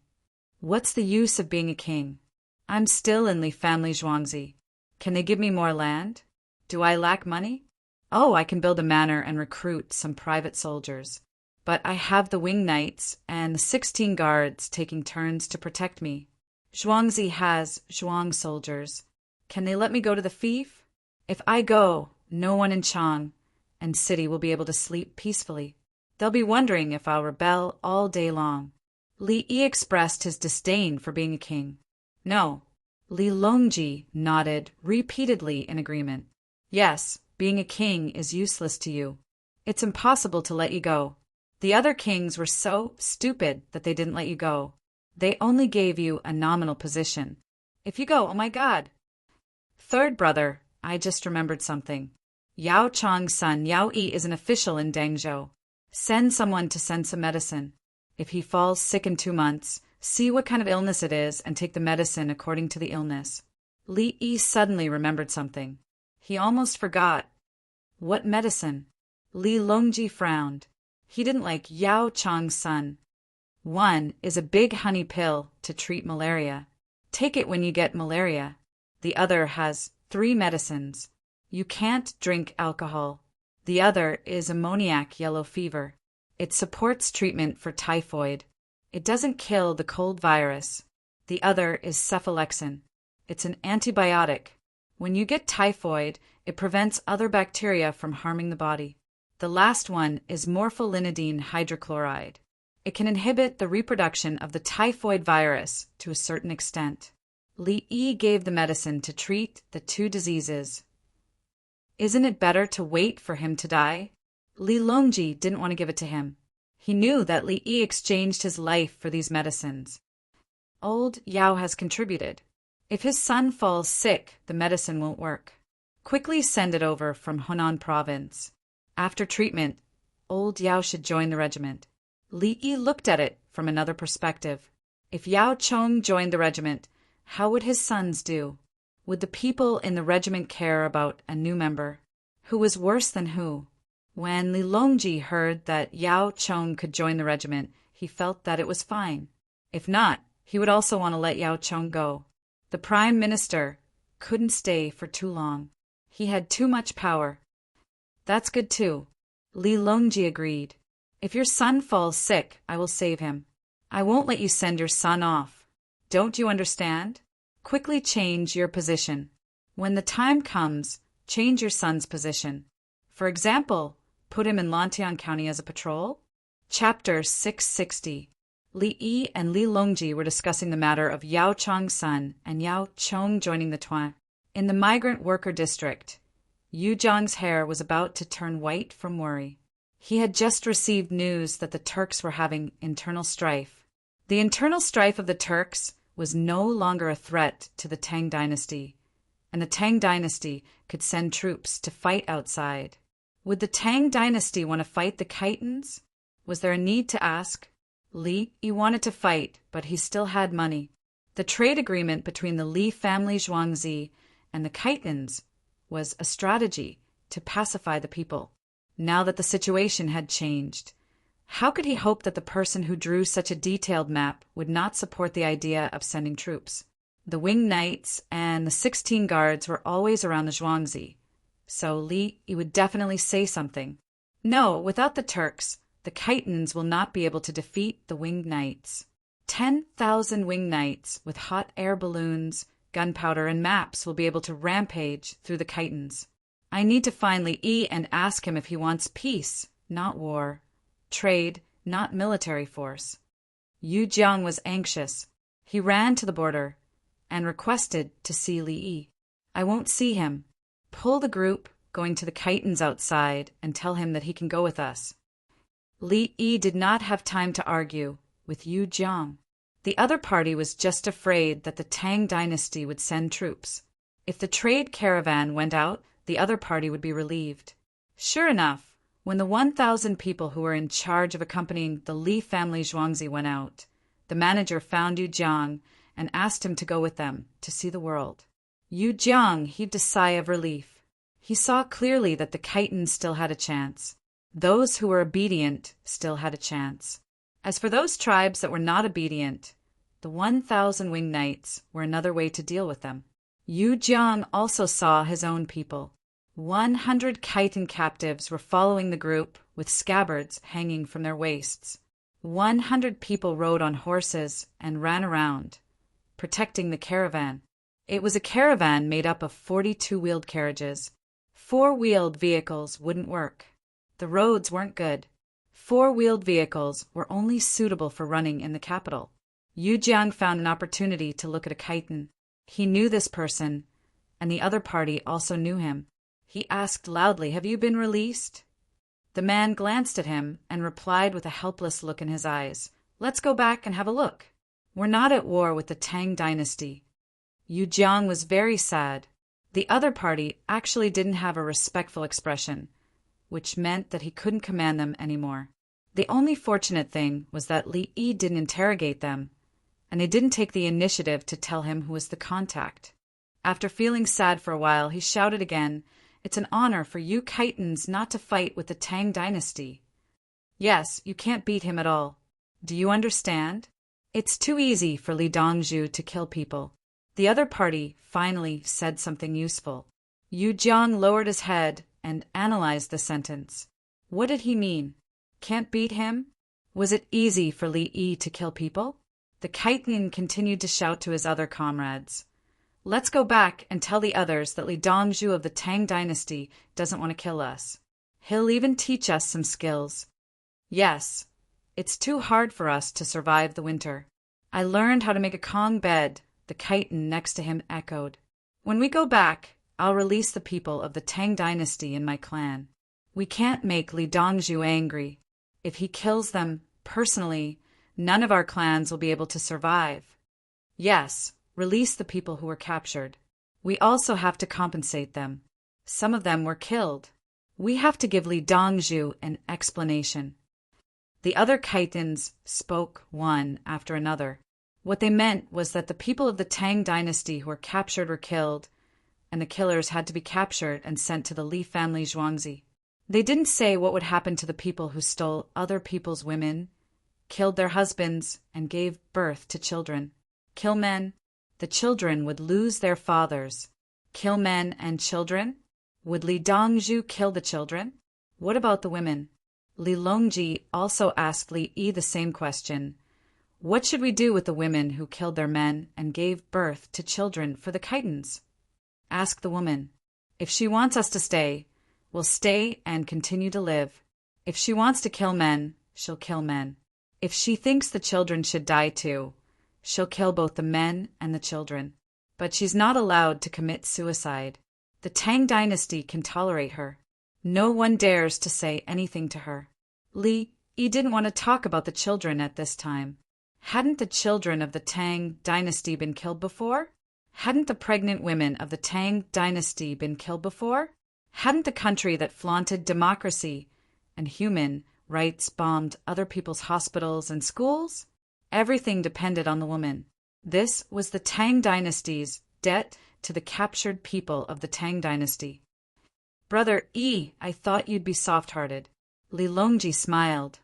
What's the use of being a king? I'm still in Li family Zhuangzi. Can they give me more land? Do I lack money? Oh, I can build a manor and recruit some private soldiers. But I have the wing knights and the 16 guards taking turns to protect me. Zhuangzi has Zhuang soldiers. Can they let me go to the fief? If I go, no one in Chang and city will be able to sleep peacefully. They'll be wondering if I'll rebel all day long. Li Yi expressed his disdain for being a king. No. Li Longji nodded repeatedly in agreement. Yes, being a king is useless to you. It's impossible to let you go. The other kings were so stupid that they didn't let you go. They only gave you a nominal position. If you go, oh my God. Third brother, I just remembered something. Yao Chang's son Yao Yi is an official in Dangzhou. Send someone to send some medicine. If he falls sick in 2 months, see what kind of illness it is and take the medicine according to the illness. Li Yi suddenly remembered something. He almost forgot. What medicine? Li Longji frowned. He didn't like Yao Chang's son. One is a big honey pill to treat malaria. Take it when you get malaria. The other has 3 medicines. You can't drink alcohol. The other is ammoniac yellow fever. It supports treatment for typhoid. It doesn't kill the cold virus. The other is cephalexin. It's an antibiotic. When you get typhoid, it prevents other bacteria from harming the body. The last one is morpholinidine hydrochloride. It can inhibit the reproduction of the typhoid virus to a certain extent. Li Yi gave the medicine to treat the 2 diseases. Isn't it better to wait for him to die? Li Longji didn't want to give it to him. He knew that Li Yi exchanged his life for these medicines. Old Yao has contributed. If his son falls sick, the medicine won't work. Quickly send it over from Hunan province. After treatment, old Yao should join the regiment. Li Yi looked at it from another perspective. If Yao Chong joined the regiment, how would his sons do? Would the people in the regiment care about a new member? Who was worse than who? When Li Longji heard that Yao Chong could join the regiment, he felt that it was fine. If not, he would also want to let Yao Chong go. The prime minister couldn't stay for too long. He had too much power. That's good too. Li Longji agreed. If your son falls sick, I will save him. I won't let you send your son off. Don't you understand? Quickly change your position. When the time comes, change your son's position. For example, put him in Lantian County as a patrol. Chapter 660. Li Yi and Li Longji were discussing the matter of Yao Chang's son and Yao Chong joining the Tang. In the migrant worker district, Yu Jiang's hair was about to turn white from worry. He had just received news that the Turks were having internal strife. The internal strife of the Turks was no longer a threat to the Tang dynasty, and the Tang dynasty could send troops to fight outside. Would the Tang dynasty want to fight the Khitans? Was there a need to ask? Li Yi wanted to fight, but he still had money. The trade agreement between the Li family Zhuangzi and the Khitans was a strategy to pacify the people. Now that the situation had changed, how could he hope that the person who drew such a detailed map would not support the idea of sending troops? The winged knights and the 16 guards were always around the Zhuangzi, so Li Yi would definitely say something. No, without the Turks, the Khitans will not be able to defeat the winged knights. 10,000 winged knights with hot air balloons, gunpowder, and maps will be able to rampage through the Khitans. I need to find Li Yi and ask him if he wants peace, not war, trade, not military force. Yu Jiang was anxious. He ran to the border and requested to see Li Yi. I won't see him. Pull the group going to the Khitans outside and tell him that he can go with us. Li Yi did not have time to argue with Yu Jiang. The other party was just afraid that the Tang dynasty would send troops. If the trade caravan went out, the other party would be relieved. Sure enough, when the 1,000 people who were in charge of accompanying the Li family Zhuangzi went out, the manager found Yu Jiang and asked him to go with them to see the world. Yu Jiang heaved a sigh of relief. He saw clearly that the Khitans still had a chance. Those who were obedient still had a chance. As for those tribes that were not obedient, the 1,000 winged knights were another way to deal with them. Yu Jiang also saw his own people. 100 Khitan captives were following the group with scabbards hanging from their waists. 100 people rode on horses and ran around, protecting the caravan. It was a caravan made up of 42-wheeled carriages. 4-wheeled vehicles wouldn't work. The roads weren't good. 4-wheeled vehicles were only suitable for running in the capital. Yu Jiang found an opportunity to look at a Khitan. He knew this person, and the other party also knew him. He asked loudly, "Have you been released?" The man glanced at him and replied with a helpless look in his eyes, "Let's go back and have a look. We're not at war with the Tang dynasty." Yu Jiang was very sad. The other party actually didn't have a respectful expression, which meant that he couldn't command them anymore. The only fortunate thing was that Li Yi didn't interrogate them, and they didn't take the initiative to tell him who was the contact. After feeling sad for a while, he shouted again, "It's an honor for you Khitans not to fight with the Tang dynasty. Yes, you can't beat him at all. Do you understand? It's too easy for Li Dongzhu to kill people." The other party finally said something useful. Yu Jiang lowered his head and analyzed the sentence. What did he mean? Can't beat him? Was it easy for Li Yi to kill people? The Khitan continued to shout to his other comrades, "Let's go back and tell the others that Li Dongzhu of the Tang dynasty doesn't want to kill us. He'll even teach us some skills. Yes, it's too hard for us to survive the winter. I learned how to make a Kong bed," the Khitan next to him echoed. "When we go back, I'll release the people of the Tang dynasty in my clan. We can't make Li Dongzhu angry. If he kills them personally, none of our clans will be able to survive. Yes, release the people who were captured. We also have to compensate them. Some of them were killed. We have to give Li Dongzhu an explanation." The other Khitans spoke one after another. What they meant was that the people of the Tang dynasty who were captured were killed, and the killers had to be captured and sent to the Li family Zhuangzi. They didn't say what would happen to the people who stole other people's women, killed their husbands, and gave birth to children. Kill men, the children would lose their fathers. Kill men and children? Would Li Dongzhu kill the children? What about the women? Li Longji also asked Li Yi the same question. What should we do with the women who killed their men and gave birth to children for the Khitans? Ask the woman. If she wants us to stay, we'll stay and continue to live. If she wants to kill men, she'll kill men. If she thinks the children should die too, she'll kill both the men and the children. But she's not allowed to commit suicide. The Tang dynasty can tolerate her. No one dares to say anything to her. Li Yi didn't want to talk about the children at this time. Hadn't the children of the Tang dynasty been killed before? Hadn't the pregnant women of the Tang dynasty been killed before? Hadn't the country that flaunted democracy and human rights bombed other people's hospitals and schools? Everything depended on the woman. This was the Tang dynasty's debt to the captured people of the Tang dynasty. Brother Yi, I thought you'd be soft-hearted. Li Longji smiled.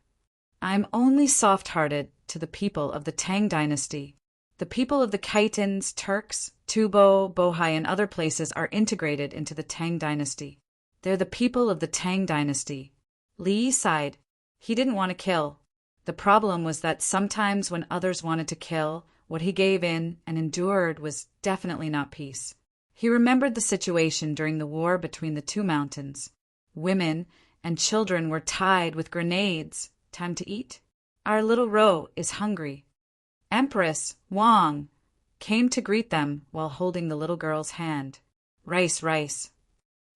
I'm only soft-hearted to the people of the Tang dynasty. The people of the Khitans, Turks, Tubo, Bohai, and other places are integrated into the Tang dynasty. They're the people of the Tang dynasty. Li Yi sighed. He didn't want to kill. The problem was that sometimes when others wanted to kill, what he gave in and endured was definitely not peace. He remembered the situation during the war between the two mountains. Women and children were tied with grenades. Time to eat? Our little Ro is hungry. Empress Wang came to greet them while holding the little girl's hand. Rice, rice.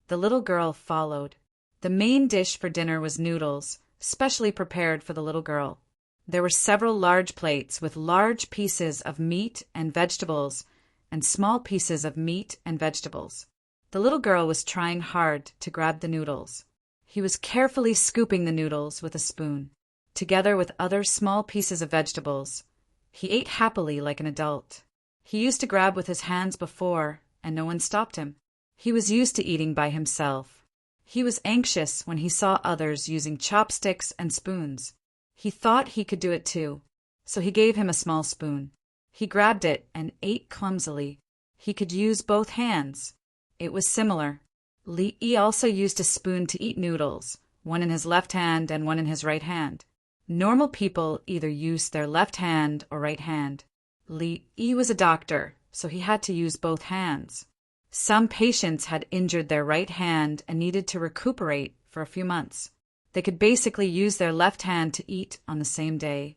The little girl followed. The main dish for dinner was noodles, specially prepared for the little girl. There were several large plates with large pieces of meat and vegetables and small pieces of meat and vegetables. The little girl was trying hard to grab the noodles. He was carefully scooping the noodles with a spoon, together with other small pieces of vegetables. He ate happily like an adult. He used to grab with his hands before, and no one stopped him. He was used to eating by himself. He was anxious when he saw others using chopsticks and spoons. He thought he could do it too, so he gave him a small spoon. He grabbed it and ate clumsily. He could use both hands. It was similar. Li Yi also used a spoon to eat noodles, one in his left hand and one in his right hand. Normal people either used their left hand or right hand. Li Yi was a doctor, so he had to use both hands. Some patients had injured their right hand and needed to recuperate for a few months. They could basically use their left hand to eat on the same day,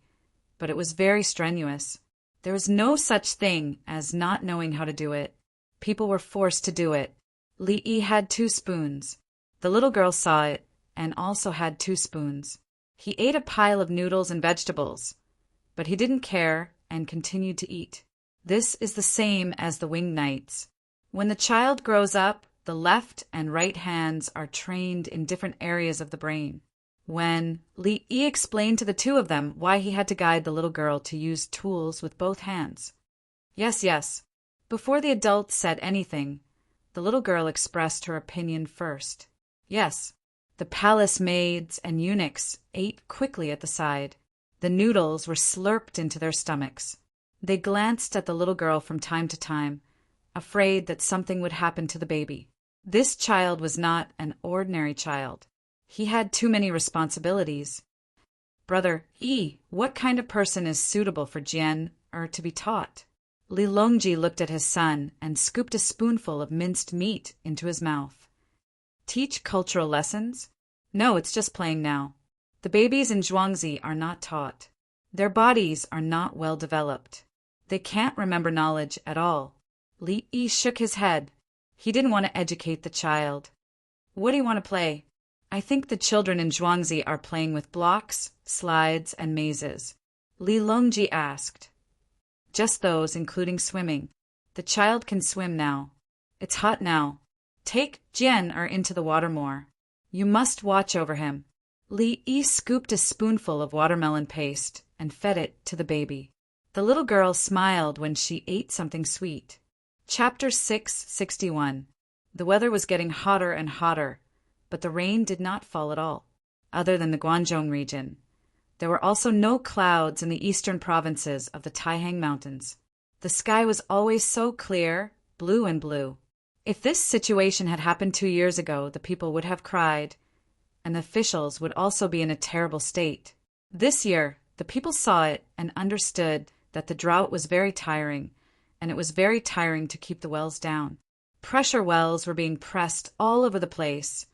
but it was very strenuous. There was no such thing as not knowing how to do it. People were forced to do it. Li Yi had 2 spoons. The little girl saw it and also had 2 spoons. He ate a pile of noodles and vegetables, but he didn't care and continued to eat. This is the same as the winged knights. When the child grows up, the left and right hands are trained in different areas of the brain. When Li Yi explained to the 2 of them why he had to guide the little girl to use tools with both hands. Yes, yes. Before the adults said anything, the little girl expressed her opinion first. Yes. The palace maids and eunuchs ate quickly at the side. The noodles were slurped into their stomachs. They glanced at the little girl from time to time, afraid that something would happen to the baby. This child was not an ordinary child. He had too many responsibilities. Brother Yi, what kind of person is suitable for Jian or to be taught? Li Longji looked at his son and scooped a spoonful of minced meat into his mouth. Teach cultural lessons? No, it's just playing now. The babies in Zhuangzi are not taught. Their bodies are not well developed. They can't remember knowledge at all. Li Yi shook his head. He didn't want to educate the child. What do you want to play? I think the children in Zhuangzi are playing with blocks, slides, and mazes. Li Longji asked. Just those, including swimming. The child can swim now. It's hot now. Take Jian into the water more. You must watch over him. Li Yi scooped a spoonful of watermelon paste and fed it to the baby. The little girl smiled when she ate something sweet. Chapter 661. The weather was getting hotter and hotter, but the rain did not fall at all, other than the Guangzhou region. There were also no clouds in the eastern provinces of the Taihang Mountains. The sky was always so clear, blue and blue. If this situation had happened 2 years ago, the people would have cried, and the officials would also be in a terrible state. This year, the people saw it and understood that the drought was very tiring, and it was very tiring to keep the wells down. Pressure wells were being pressed all over the place,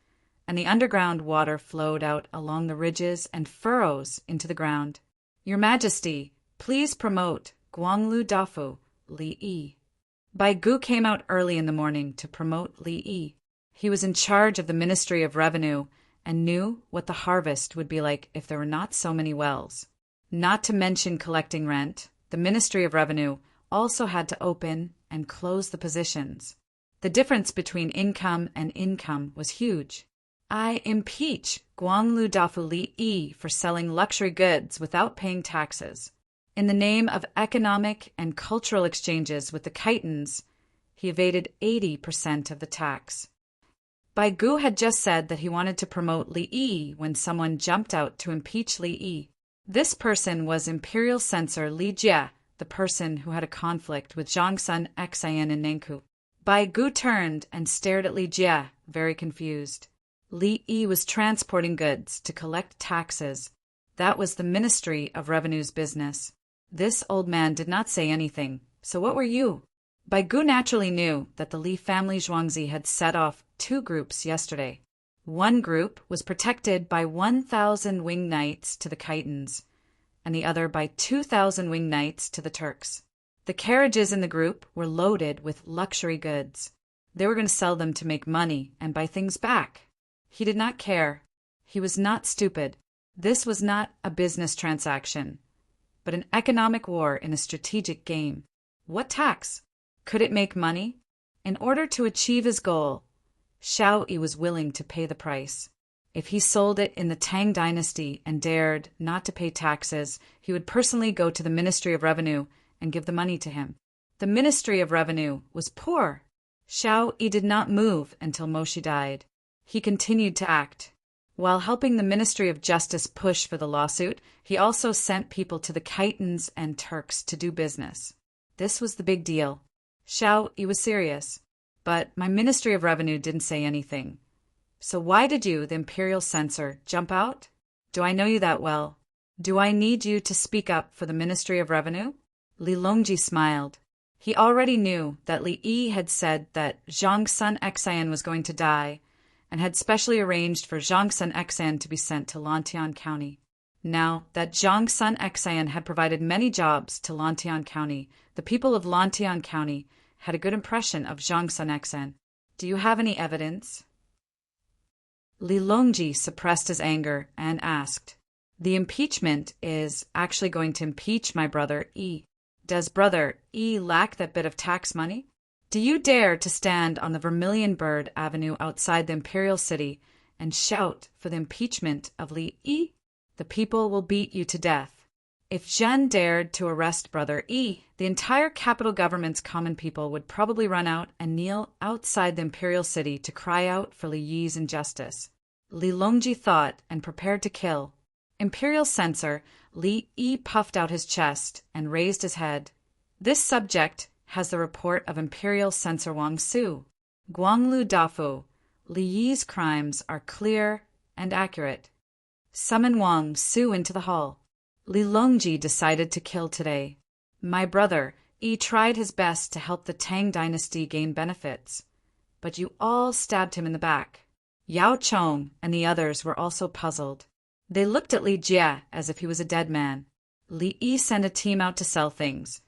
and the underground water flowed out along the ridges and furrows into the ground. Your Majesty, please promote Guanglu Dafu, Li Yi. Bai Gu came out early in the morning to promote Li Yi. He was in charge of the Ministry of Revenue and knew what the harvest would be like if there were not so many wells. Not to mention collecting rent, the Ministry of Revenue also had to open and close the positions. The difference between income and income was huge. I impeach Guanglu Dafu Li Yi for selling luxury goods without paying taxes. In the name of economic and cultural exchanges with the Khitans, he evaded 80% of the tax. Bai Gu had just said that he wanted to promote Li Yi when someone jumped out to impeach Li Yi. This person was Imperial Censor Li Jie, the person who had a conflict with Zhongsun Xian in Nankou. Bai Gu turned and stared at Li Jie, very confused. Li Yi was transporting goods to collect taxes. That was the Ministry of Revenue's business. This old man did not say anything. So what were you? Bai Gu naturally knew that the Li family Zhuangzi had set off 2 groups yesterday. One group was protected by 1,000 winged knights to the Khitans, and the other by 2,000 winged knights to the Turks. The carriages in the group were loaded with luxury goods. They were going to sell them to make money and buy things back. He did not care. He was not stupid. This was not a business transaction, but an economic war in a strategic game. What tax? Could it make money? In order to achieve his goal, Xiao Yi was willing to pay the price. If he sold it in the Tang dynasty and dared not to pay taxes, he would personally go to the Ministry of Revenue and give the money to him. The Ministry of Revenue was poor. Xiao Yi did not move until Moshi died. He continued to act. While helping the Ministry of Justice push for the lawsuit, he also sent people to the Khitans and Turks to do business. This was the big deal. Xiao Yi was serious. But my Ministry of Revenue didn't say anything. So why did you, the Imperial Censor, jump out? Do I know you that well? Do I need you to speak up for the Ministry of Revenue? Li Longji smiled. He already knew that Li Yi had said that Zhongsun Xian was going to die, and had specially arranged for Zhongsun Xian to be sent to Lantian County. Now that Zhongsun Xian had provided many jobs to Lantian County, the people of Lantian County had a good impression of Zhongsun Xian. Do you have any evidence? Li Longji suppressed his anger and asked, The impeachment is actually going to impeach my brother Yi. Does brother Yi lack that bit of tax money? Do you dare to stand on the Vermilion Bird Avenue outside the Imperial City and shout for the impeachment of Li Yi? The people will beat you to death. If Zhen dared to arrest brother Yi, the entire capital government's common people would probably run out and kneel outside the Imperial City to cry out for Li Yi's injustice. Li Longji thought and prepared to kill. Imperial Censor Li Yi puffed out his chest and raised his head. This subject has the report of Imperial Censor Wang Su. Guanglu Dafu, Li Yi's crimes are clear and accurate. Summon Wang Su into the hall. Li Longji decided to kill today. My brother, Yi tried his best to help the Tang dynasty gain benefits, but you all stabbed him in the back. Yao Chong and the others were also puzzled. They looked at Li Jie as if he was a dead man. Li Yi sent a team out to sell things,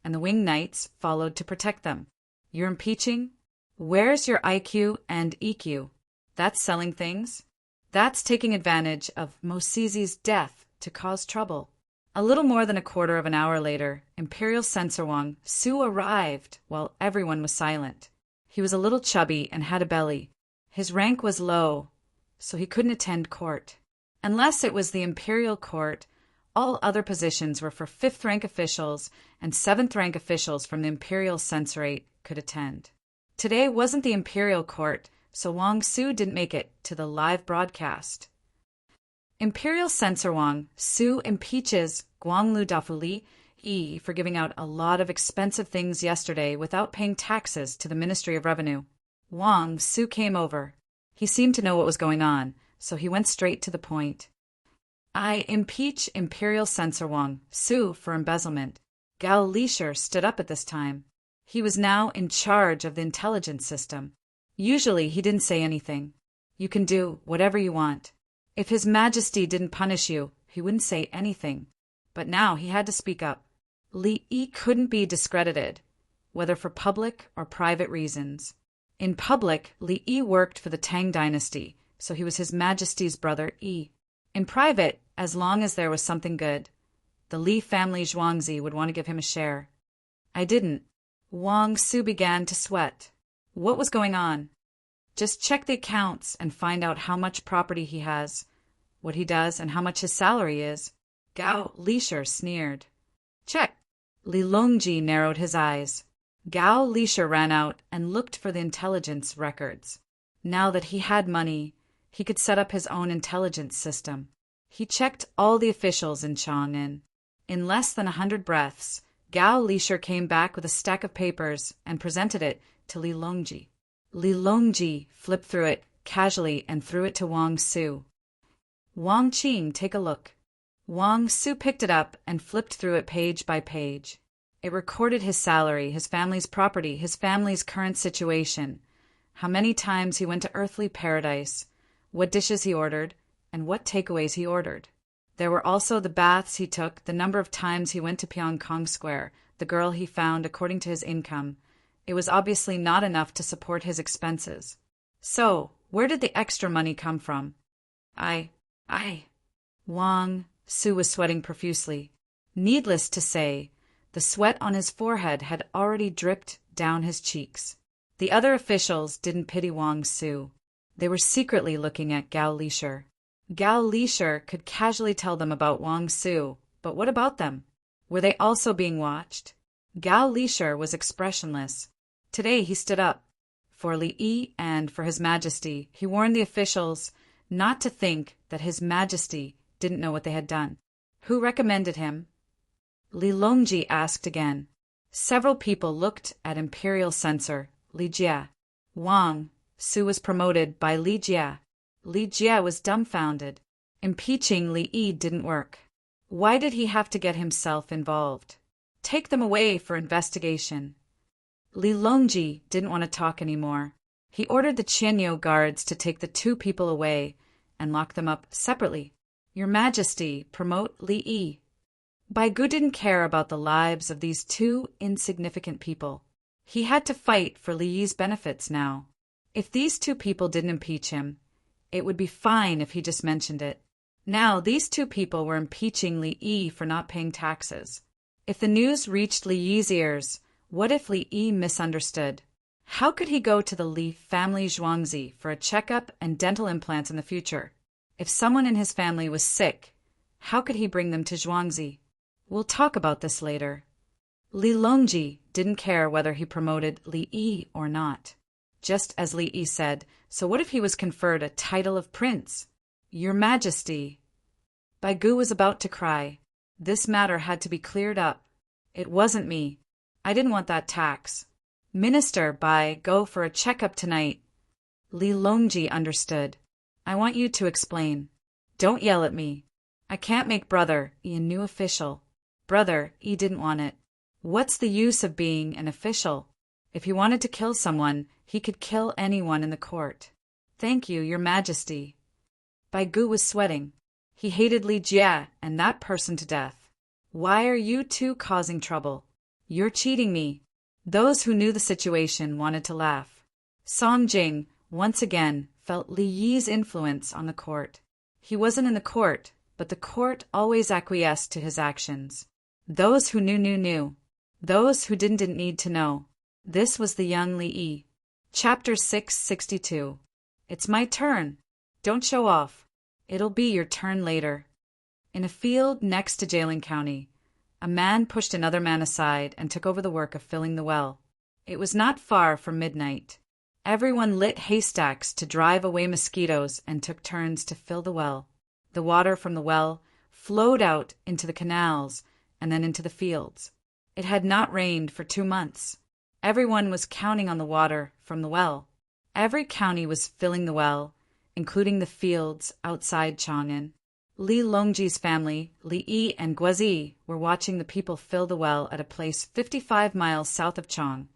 and the winged knights followed to protect them. You're impeaching? Where's your IQ and EQ? That's selling things. That's taking advantage of Mosizi's death to cause trouble. A little more than a quarter of an hour later, Imperial Censor Wang Su arrived while everyone was silent. He was a little chubby and had a belly. His rank was low, so he couldn't attend court. Unless it was the Imperial Court, all other positions were for 5th-rank officials, and 7th-rank officials from the Imperial Censorate could attend. Today wasn't the Imperial Court, so Wang Su didn't make it to the live broadcast. Imperial Censor Wang Su impeaches Guanglu Dafu Li Yi for giving out a lot of expensive things yesterday without paying taxes to the Ministry of Revenue. Wang Su came over. He seemed to know what was going on, so he went straight to the point. I impeach Imperial Censor Wang Su for embezzlement. Gao Lisher stood up at this time. He was now in charge of the intelligence system. Usually he didn't say anything. You can do whatever you want. If His Majesty didn't punish you, he wouldn't say anything. But now he had to speak up. Li Yi couldn't be discredited, whether for public or private reasons. In public, Li Yi worked for the Tang dynasty, so he was His Majesty's brother Yi. In private, as long as there was something good, the Li family Zhuangzi would want to give him a share. I didn't. Wang Su began to sweat. What was going on? Just check the accounts and find out how much property he has, what he does, and how much his salary is. Gao Lisher sneered. Check. Li Longji narrowed his eyes. Gao Lisher ran out and looked for the intelligence records. Now that he had money, he could set up his own intelligence system. He checked all the officials in Chang'an. In less than 100 breaths, Gao Lisher came back with a stack of papers and presented it to Li Longji. Li Longji flipped through it casually and threw it to Wang Su. Wang Qing, take a look. Wang Su picked it up and flipped through it page by page. It recorded his salary, his family's property, his family's current situation, how many times he went to earthly paradise, what dishes he ordered, and what takeaways he ordered. There were also the baths he took, the number of times he went to Pyongkong Square, the girl he found according to his income. It was obviously not enough to support his expenses. So, where did the extra money come from? Wang Su was sweating profusely. Needless to say, the sweat on his forehead had already dripped down his cheeks. The other officials didn't pity Wang Su. They were secretly looking at Gao Lisher. Gao Lisher could casually tell them about Wang Su, but what about them? Were they also being watched? Gao Lisher was expressionless. Today he stood up. For Li Yi and for His Majesty, he warned the officials not to think that His Majesty didn't know what they had done. Who recommended him? Li Longji asked again. Several people looked at Imperial Censor, Li Jie. Wang Su was promoted by Li Jie. Li Jie was dumbfounded. Impeaching Li Yi didn't work. Why did he have to get himself involved? Take them away for investigation. Li Longji didn't want to talk anymore. He ordered the Qianyo guards to take the two people away and lock them up separately. Your Majesty, promote Li Yi. Baigu didn't care about the lives of these two insignificant people. He had to fight for Li Yi's benefits now. If these two people didn't impeach him, it would be fine if he just mentioned it. Now these two people were impeaching Li Yi for not paying taxes. If the news reached Li Yi's ears, what if Li Yi misunderstood? How could he go to the Li family Zhuangzi for a checkup and dental implants in the future? If someone in his family was sick, how could he bring them to Zhuangzi? We'll talk about this later. Li Longji didn't care whether he promoted Li Yi or not. Just as Li Yi said, so what if he was conferred a title of prince? Your Majesty. Baigu was about to cry. This matter had to be cleared up. It wasn't me. I didn't want that tax. Minister, go for a checkup tonight. Li Longji understood. I want you to explain. Don't yell at me. I can't make Brother Yi a new official. Brother Yi didn't want it. What's the use of being an official? If he wanted to kill someone, he could kill anyone in the court. Thank you, Your Majesty. Baigu was sweating. He hated Li Jie and that person to death. Why are you two causing trouble? You're cheating me. Those who knew the situation wanted to laugh. Song Jing, once again, felt Li Yi's influence on the court. He wasn't in the court, but the court always acquiesced to his actions. Those who knew. Those who didn't need to know. This was the young Li Yi. Chapter 662. It's my turn. Don't show off. It'll be your turn later. In a field next to Jailing County, a man pushed another man aside and took over the work of filling the well. It was not far from midnight. Everyone lit haystacks to drive away mosquitoes and took turns to fill the well. The water from the well flowed out into the canals and then into the fields. It had not rained for 2 months. Everyone was counting on the water from the well. Every county was filling the well, including the fields outside Chang'an. Li Longji's family, Li Yi and Guazi, were watching the people fill the well at a place 55 miles south of Chang,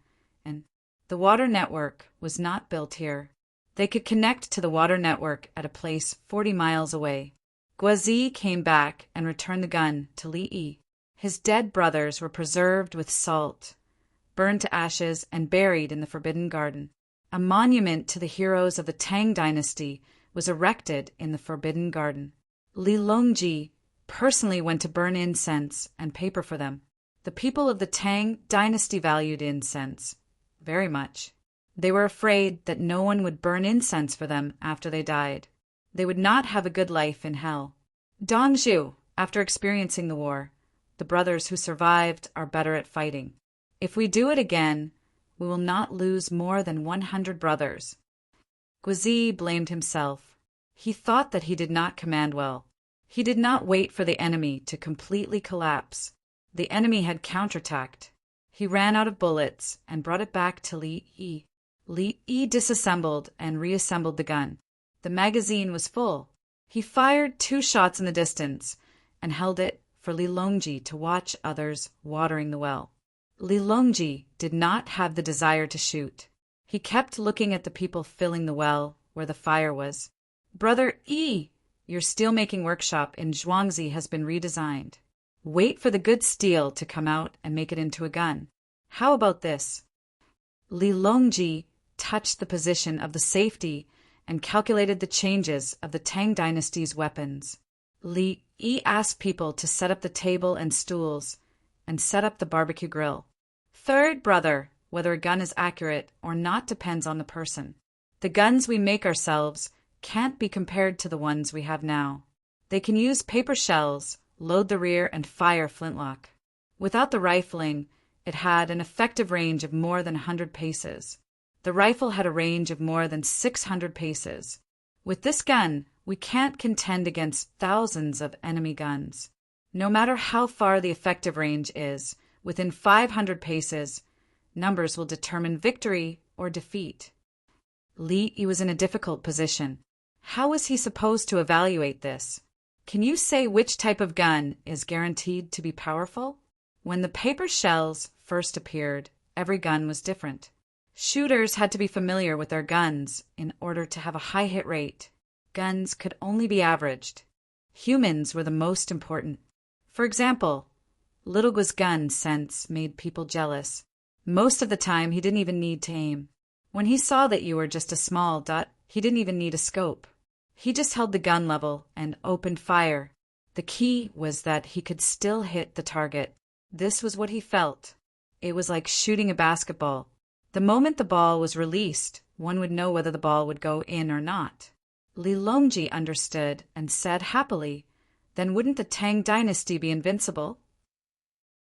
and the water network was not built here. They could connect to the water network at a place 40 miles away. Guazi came back and returned the gun to Li Yi. His dead brothers were preserved with salt, burned to ashes, and buried in the Forbidden Garden. A monument to the heroes of the Tang dynasty was erected in the Forbidden Garden. Li Longji personally went to burn incense and paper for them. The people of the Tang dynasty valued incense very much. They were afraid that no one would burn incense for them after they died. They would not have a good life in hell. Dongzhu, after experiencing the war, the brothers who survived are better at fighting. If we do it again, we will not lose more than 100 brothers. Guazi blamed himself. He thought that he did not command well. He did not wait for the enemy to completely collapse. The enemy had counterattacked. He ran out of bullets and brought it back to Li Yi. Li Yi disassembled and reassembled the gun. The magazine was full. He fired 2 shots in the distance and held it for Li Longji to watch others watering the well. Li Longji did not have the desire to shoot. He kept looking at the people filling the well where the fire was. Brother Yi, your steelmaking workshop in Zhuangzi has been redesigned. Wait for the good steel to come out and make it into a gun. How about this? Li Longji touched the position of the safety and calculated the changes of the Tang dynasty's weapons. Li Yi asked people to set up the table and stools and set up the barbecue grill. Third, brother, whether a gun is accurate or not depends on the person. The guns we make ourselves can't be compared to the ones we have now. They can use paper shells, load the rear, and fire flintlock. Without the rifling, it had an effective range of more than 100 paces. The rifle had a range of more than 600 paces. With this gun, we can't contend against thousands of enemy guns. No matter how far the effective range is, within 500 paces, numbers will determine victory or defeat. Li Yi was in a difficult position. How was he supposed to evaluate this? Can you say which type of gun is guaranteed to be powerful? When the paper shells first appeared, every gun was different. Shooters had to be familiar with their guns in order to have a high hit rate. Guns could only be averaged. Humans were the most important. For example, Little Gu's gun sense made people jealous. Most of the time, he didn't even need to aim. When he saw that you were just a small dot, he didn't even need a scope. He just held the gun level and opened fire. The key was that he could still hit the target. This was what he felt. It was like shooting a basketball. The moment the ball was released, one would know whether the ball would go in or not. Li Longji understood and said happily, "Then wouldn't the Tang dynasty be invincible?"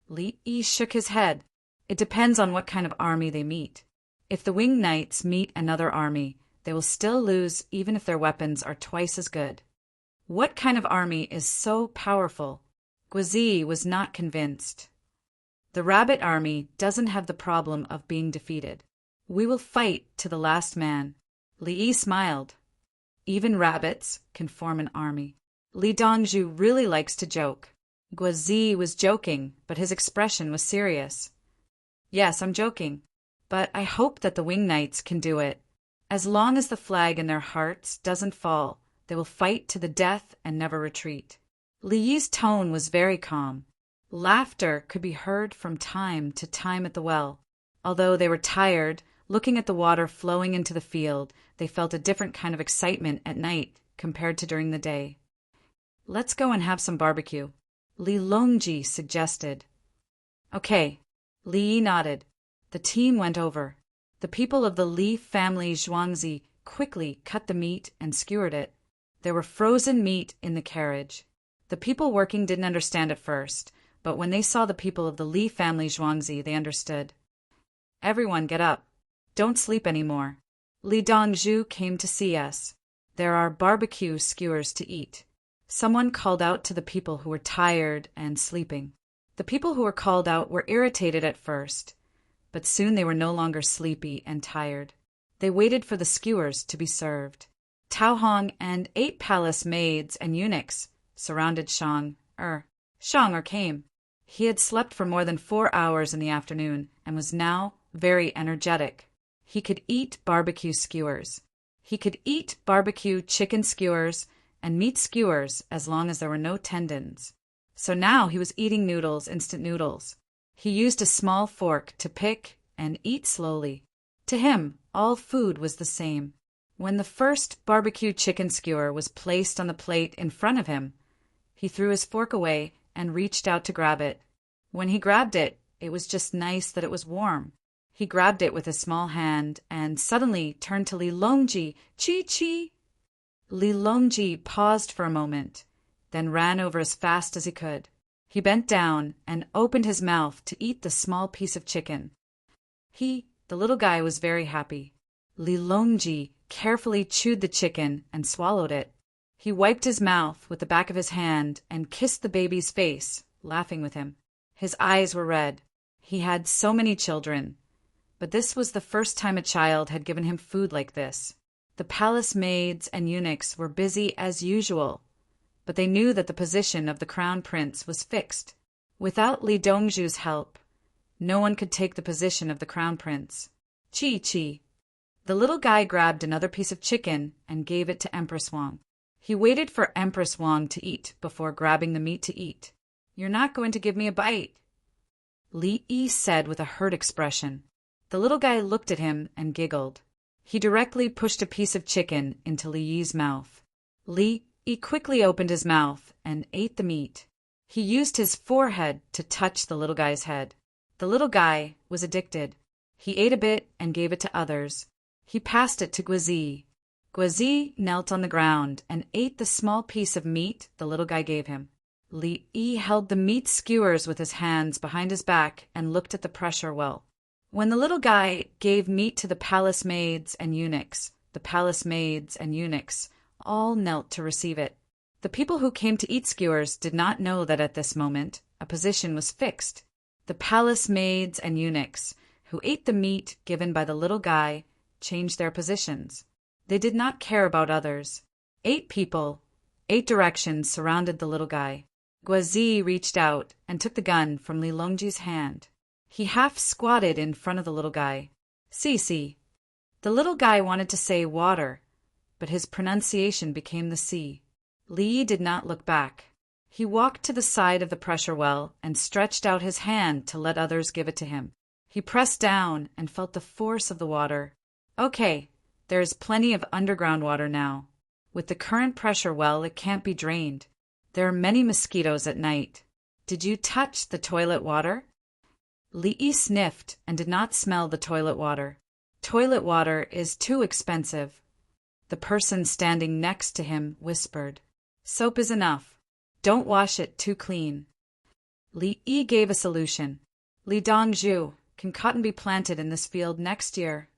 Li Yi shook his head. "It depends on what kind of army they meet. If the winged knights meet another army, they will still lose even if their weapons are twice as good." What kind of army is so powerful? Guazi was not convinced. The rabbit army doesn't have the problem of being defeated. We will fight to the last man. Li Yi smiled. Even rabbits can form an army. Li Dongzhu really likes to joke. Guazi was joking, but his expression was serious. "Yes, I'm joking, but I hope that the winged knights can do it. As long as the flag in their hearts doesn't fall, they will fight to the death and never retreat." Li Yi's tone was very calm. Laughter could be heard from time to time at the well. Although they were tired, looking at the water flowing into the field, they felt a different kind of excitement at night compared to during the day. "Let's go and have some barbecue," Li Longji suggested. "Okay." Li Yi nodded. The team went over. The people of the Li family Zhuangzi quickly cut the meat and skewered it. There were frozen meat in the carriage. The people working didn't understand at first, but when they saw the people of the Li family Zhuangzi, they understood. "Everyone get up. Don't sleep anymore. Li Dongzhu came to see us. There are barbecue skewers to eat." Someone called out to the people who were tired and sleeping. The people who were called out were irritated at first, but soon they were no longer sleepy and tired. They waited for the skewers to be served. Tao Hong and 8 palace maids and eunuchs surrounded Shang came. He had slept for more than 4 hours in the afternoon and was now very energetic. He could eat barbecue skewers. He could eat barbecue chicken skewers and meat skewers as long as there were no tendons. So now he was eating noodles, instant noodles. He used a small fork to pick and eat slowly. To him, all food was the same. When the first barbecue chicken skewer was placed on the plate in front of him, he threw his fork away and reached out to grab it. When he grabbed it, it was just nice that it was warm. He grabbed it with a small hand and suddenly turned to Lilongji. Chi-chi! Lilongji paused for a moment, then ran over as fast as he could. He bent down and opened his mouth to eat the small piece of chicken. The little guy, was very happy. Lilongji carefully chewed the chicken and swallowed it. He wiped his mouth with the back of his hand and kissed the baby's face, laughing with him. His eyes were red. He had so many children, but this was the first time a child had given him food like this. The palace maids and eunuchs were busy as usual, but they knew that the position of the crown prince was fixed. Without Li Dongzhu's help, no one could take the position of the crown prince. Chi. The little guy grabbed another piece of chicken and gave it to Empress Wang. He waited for Empress Wang to eat before grabbing the meat to eat. "You're not going to give me a bite," Li Yi said with a hurt expression. The little guy looked at him and giggled. He directly pushed a piece of chicken into Li Yi's mouth. Li Yi quickly opened his mouth and ate the meat. He used his forehead to touch the little guy's head. The little guy was addicted. He ate a bit and gave it to others. He passed it to Guizi. Guizi knelt on the ground and ate the small piece of meat the little guy gave him. Li Yi held the meat skewers with his hands behind his back and looked at the pressure well. When the little guy gave meat to the palace maids and eunuchs, the palace maids and eunuchs all knelt to receive it. The people who came to eat skewers did not know that at this moment a position was fixed. The palace maids and eunuchs who ate the meat given by the little guy changed their positions. They did not care about others. 8 people, 8 directions surrounded the little guy. Guizi reached out and took the gun from Lilongji's hand. He half squatted in front of the little guy. "Si." The little guy wanted to say water, but his pronunciation became the C. Li did not look back. He walked to the side of the pressure well and stretched out his hand to let others give it to him. He pressed down and felt the force of the water. "Okay, there is plenty of underground water now. With the current pressure well, it can't be drained. There are many mosquitoes at night. Did you touch the toilet water?" Li Yi sniffed and did not smell the toilet water. "Toilet water is too expensive." The person standing next to him whispered, "Soap is enough. Don't wash it too clean." Li Yi gave a solution. "Li Dongzhu, can cotton be planted in this field next year?"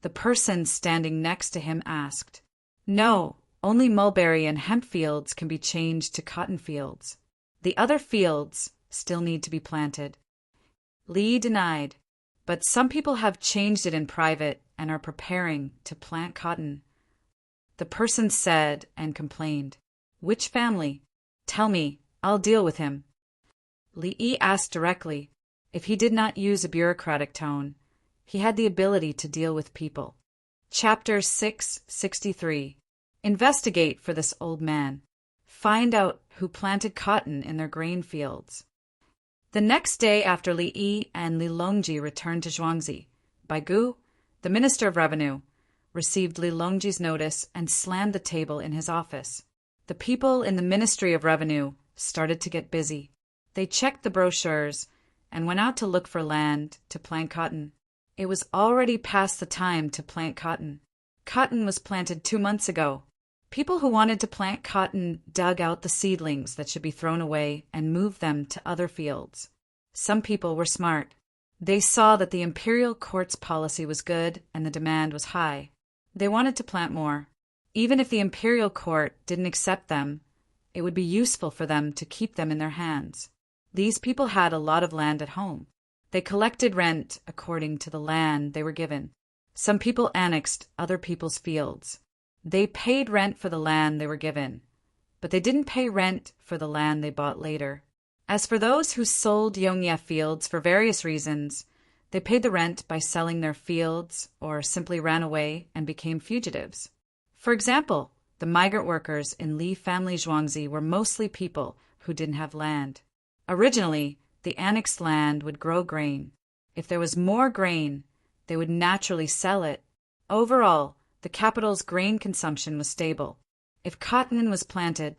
The person standing next to him asked. "No, only mulberry and hemp fields can be changed to cotton fields. The other fields still need to be planted." Li denied, "But some people have changed it in private and are preparing to plant cotton." The person said and complained, "Which family? Tell me, I'll deal with him." Li Yi asked directly. If he did not use a bureaucratic tone, he had the ability to deal with people. Chapter 663. Investigate for this old man. Find out who planted cotton in their grain fields. The next day after Li Yi and Lilongji returned to Zhuangzi, Baigu, the Minister of Revenue, received Lilongji's notice and slammed the table in his office. The people in the Ministry of Revenue started to get busy. They checked the brochures and went out to look for land to plant cotton. It was already past the time to plant cotton. Cotton was planted 2 months ago. People who wanted to plant cotton dug out the seedlings that should be thrown away and moved them to other fields. Some people were smart. They saw that the imperial court's policy was good and the demand was high. They wanted to plant more. Even if the imperial court didn't accept them, it would be useful for them to keep them in their hands. These people had a lot of land at home. They collected rent according to the land they were given. Some people annexed other people's fields. They paid rent for the land they were given, but they didn't pay rent for the land they bought later. As for those who sold Yongye fields for various reasons, they paid the rent by selling their fields or simply ran away and became fugitives. For example, The migrant workers in Li family Zhuangzi were mostly people who didn't have land. Originally, the annexed land would grow grain. If there was more grain, they would naturally sell it. Overall, the capital's grain consumption was stable. If cotton was planted,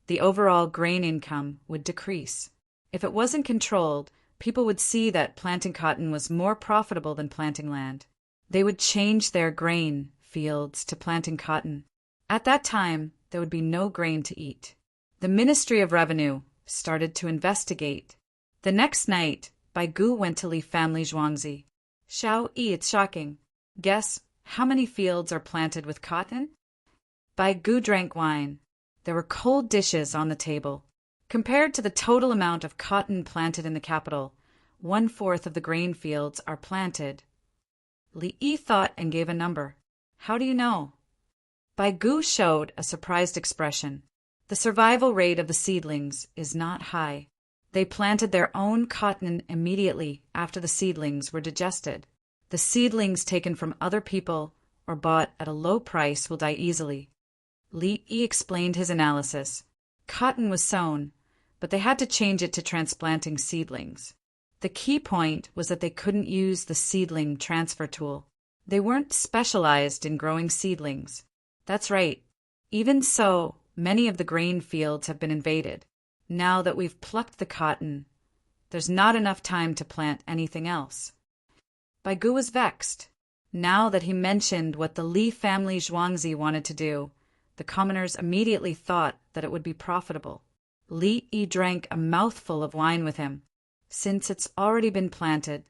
the overall grain income would decrease. If it wasn't controlled, people would see that planting cotton was more profitable than planting land. They would change their grain fields to planting cotton. At that time, there would be no grain to eat. The Ministry of Revenue started to investigate. The next night, Bai Gu went to Li family Zhuangzi. Xiao Yi, it's shocking. Guess how many fields are planted with cotton? Bai Gu drank wine. There were cold dishes on the table. Compared to the total amount of cotton planted in the capital, 1/4 of the grain fields are planted. Li Yi thought and gave a number. How do you know? Bai Gu showed a surprised expression. The survival rate of the seedlings is not high. They planted their own cotton immediately after the seedlings were digested. The seedlings taken from other people or bought at a low price will die easily. Li Yi explained his analysis. Cotton was sown, but they had to change it to transplanting seedlings. The key point was that they couldn't use the seedling transfer tool. They weren't specialized in growing seedlings. That's right. Even so, many of the grain fields have been invaded. Now that we've plucked the cotton, there's not enough time to plant anything else. Bai Gu was vexed. Now that he mentioned what the Li family Zhuangzi wanted to do, the commoners immediately thought that it would be profitable. Li Yi drank a mouthful of wine with him. Since it's already been planted,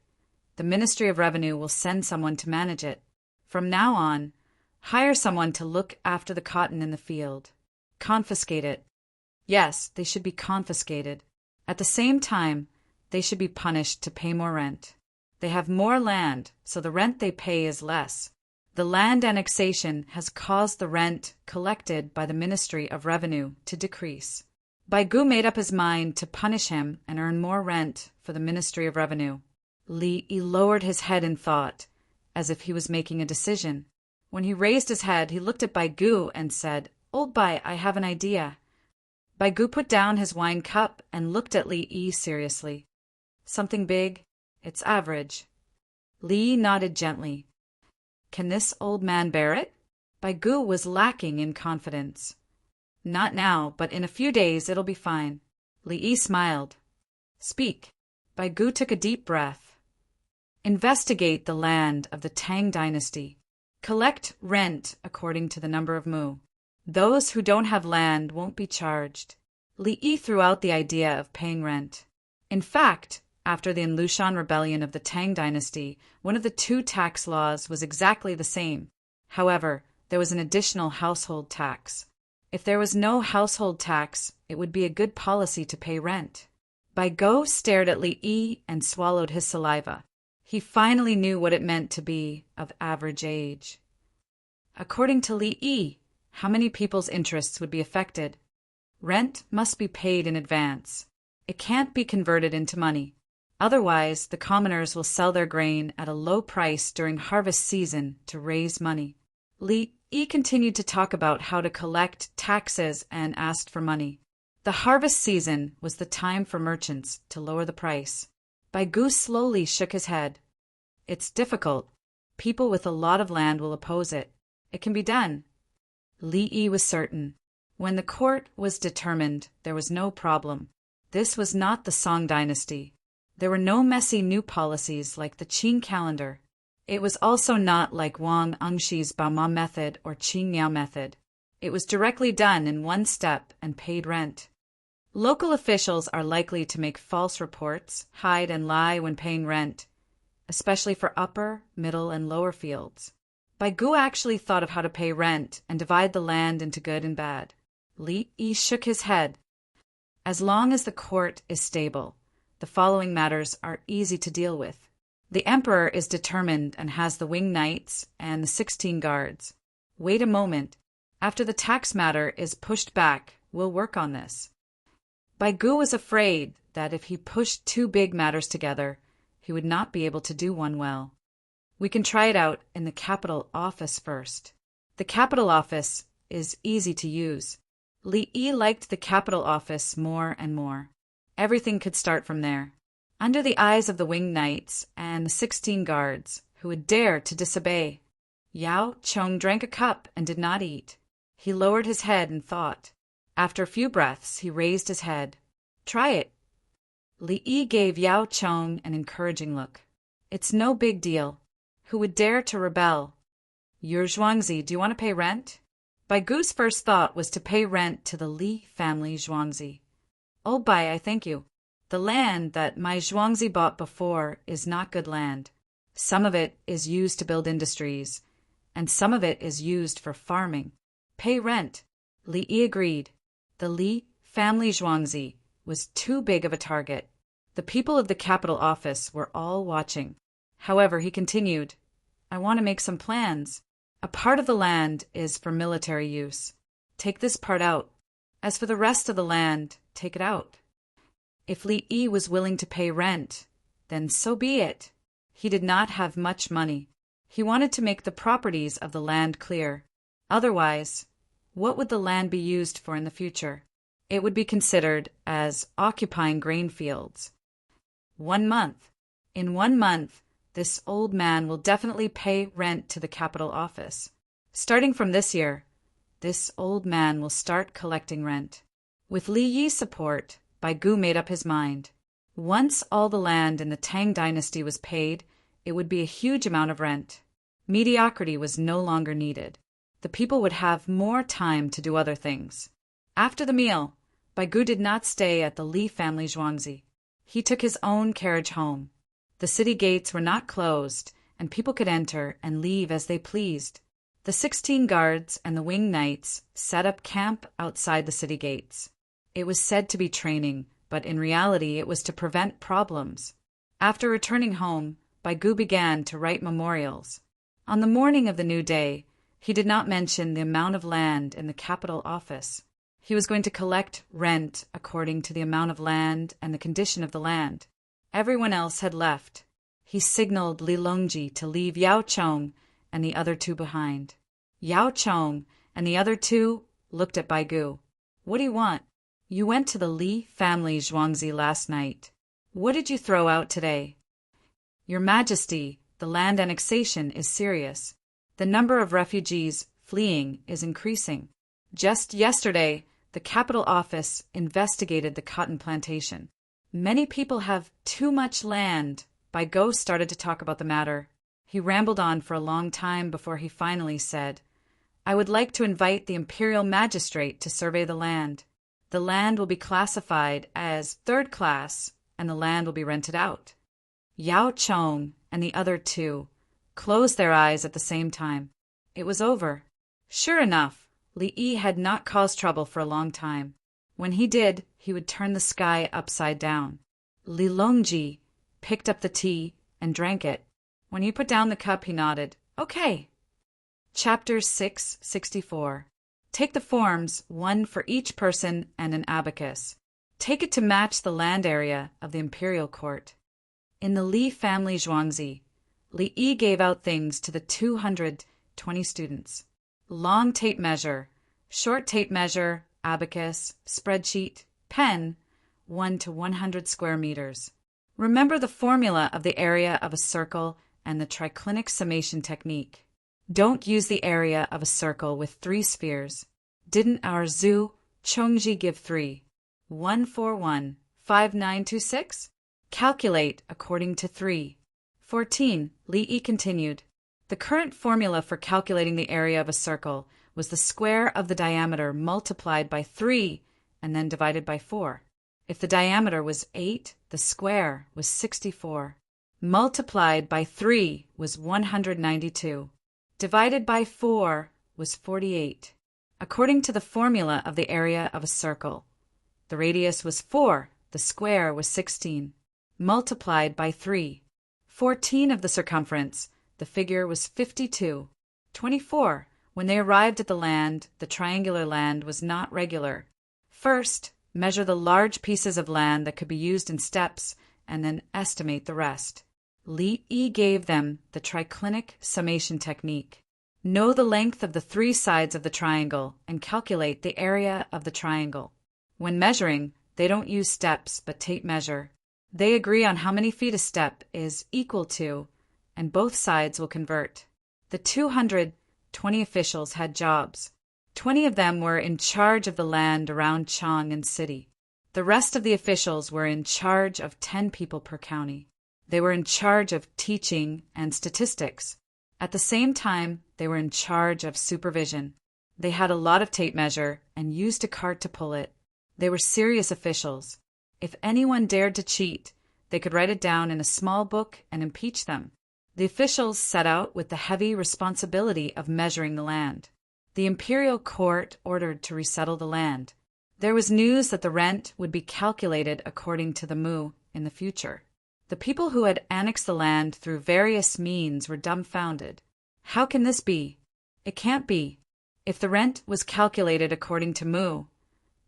the Ministry of Revenue will send someone to manage it. From now on, hire someone to look after the cotton in the field. Confiscate it. Yes, they should be confiscated. At the same time, they should be punished to pay more rent. They have more land, so the rent they pay is less. The land annexation has caused the rent collected by the Ministry of Revenue to decrease. Bai Gu made up his mind to punish him and earn more rent for the Ministry of Revenue. Li Yi lowered his head in thought, as if he was making a decision. When he raised his head, he looked at Bai Gu and said, "Old Bai, I have an idea." Bai Gu put down his wine cup and looked at Li Yi seriously. "Something big? It's average." Li Yi nodded gently. "Can this old man bear it?" Bai Gu was lacking in confidence. "Not now, but in a few days it'll be fine." Li Yi smiled. "Speak." Bai Gu took a deep breath. "Investigate the land of the Tang dynasty. Collect rent according to the number of mu. Those who don't have land won't be charged." Li Yi threw out the idea of paying rent. In fact, after the Inlushan rebellion of the Tang dynasty, one of the two tax laws was exactly the same. However, there was an additional household tax. If there was no household tax, it would be a good policy to pay rent. Bai Gu stared at Li Yi and swallowed his saliva. He finally knew what it meant to be of average age. According to Li Yi, how many people's interests would be affected? Rent must be paid in advance. It can't be converted into money. Otherwise, the commoners will sell their grain at a low price during harvest season to raise money. Li Yi continued to talk about how to collect taxes and asked for money. The harvest season was the time for merchants to lower the price. Bai Gu slowly shook his head. "It's difficult. People with a lot of land will oppose it. It can be done." Li Yi was certain. When the court was determined, there was no problem. This was not the Song dynasty. There were no messy new policies like the Qing calendar. It was also not like Wang Angshi's Baoma method or Qing Miao method. It was directly done in one step and paid rent. Local officials are likely to make false reports, hide and lie when paying rent, especially for upper, middle, and lower fields. Bai Gu actually thought of how to pay rent and divide the land into good and bad. Li Yi shook his head. As long as the court is stable, the following matters are easy to deal with. The emperor is determined and has the winged knights and the 16 guards. Wait a moment. After the tax matter is pushed back, we'll work on this. Bai Gu was afraid that if he pushed two big matters together, he would not be able to do one well. "We can try it out in the capital office first." The capital office is easy to use. Li Yi liked the capital office more and more. Everything could start from there. Under the eyes of the winged knights and the 16 guards who would dare to disobey, Yao Chong drank a cup and did not eat. He lowered his head and thought. After a few breaths, he raised his head. Try it. Li Yi gave Yao Chong an encouraging look. It's no big deal. Who would dare to rebel? Your Zhuangzi, do you want to pay rent? Bai Gu's first thought was to pay rent to the Li family Zhuangzi. Oh, Bai, I thank you. The land that my Zhuangzi bought before is not good land. Some of it is used to build industries, and some of it is used for farming. Pay rent. Li Yi agreed. The Li family Zhuangzi was too big of a target. The people of the capital office were all watching. However, he continued, I want to make some plans. A part of the land is for military use. Take this part out. As for the rest of the land, take it out. If Li Yi was willing to pay rent, then so be it. He did not have much money. He wanted to make the properties of the land clear. Otherwise, what would the land be used for in the future? It would be considered as occupying grain fields. 1 month. In 1 month, this old man will definitely pay rent to the capital office. Starting from this year, this old man will start collecting rent. With Li Yi's support, Bai Gu made up his mind. Once all the land in the Tang dynasty was paid, it would be a huge amount of rent. Mediocrity was no longer needed. The people would have more time to do other things. After the meal, Bai Gu did not stay at the Li family Zhuangzi. He took his own carriage home. The city gates were not closed, and people could enter and leave as they pleased. The 16 guards and the winged knights set up camp outside the city gates. It was said to be training, but in reality it was to prevent problems. After returning home, Bai Gu began to write memorials. On the morning of the new day, he did not mention the amount of land in the capital office. He was going to collect rent according to the amount of land and the condition of the land. Everyone else had left. He signaled Li Longji to leave Yao Chong and the other 2 behind. Yao Chong and the other 2 looked at Bai Gu. What do you want? You went to the Li family Zhuangzi last night. What did you throw out today? Your Majesty, the land annexation is serious. The number of refugees fleeing is increasing. Just yesterday, the capital office investigated the cotton plantation. Many people have too much land. Bai Gu started to talk about the matter. He rambled on for a long time before he finally said, I would like to invite the imperial magistrate to survey the land. The land will be classified as 3rd class, and the land will be rented out. Yao Chong and the other 2 closed their eyes at the same time. It was over. Sure enough, Li Yi had not caused trouble for a long time. When he did, he would turn the sky upside down. Li Longji picked up the tea and drank it. When he put down the cup, he nodded. Okay. Chapter 664. Take the forms, 1 for each person and an abacus. Take it to match the land area of the imperial court. In the Li family Zhuangzi, Li Yi gave out things to the 220 students. Long tape measure, short tape measure, abacus, spreadsheet, pen, 1 to 100 square meters. Remember the formula of the area of a circle and the triclinic summation technique. Don't use the area of a circle with 3 spheres. Didn't our Zhu Chongji give 3? 141, 5926? Calculate according to 3. 14. Li Yi continued. The current formula for calculating the area of a circle was the square of the diameter multiplied by 3 and then divided by 4. If the diameter was 8, the square was 64. Multiplied by 3 was 192. Divided by 4 was 48. According to the formula of the area of a circle, the radius was 4, the square was 16. Multiplied by 3. 14 of the circumference, the figure was 52. 24. When they arrived at the land, the triangular land was not regular. First, measure the large pieces of land that could be used in steps, and then estimate the rest. Li Yi gave them the triclinic summation technique. Know the length of the three sides of the triangle and calculate the area of the triangle. When measuring, they don't use steps but tape measure. They agree on how many feet a step is equal to, and both sides will convert. The 220 officials had jobs. 20 of them were in charge of the land around Chang'an City. The rest of the officials were in charge of 10 people per county. They were in charge of teaching and statistics. At the same time, they were in charge of supervision. They had a lot of tape measure and used a cart to pull it. They were serious officials. If anyone dared to cheat, they could write it down in a small book and impeach them. The officials set out with the heavy responsibility of measuring the land. The imperial court ordered to resettle the land. There was news that the rent would be calculated according to the mu in the future. The people who had annexed the land through various means were dumbfounded. How can this be? It can't be. If the rent was calculated according to mu,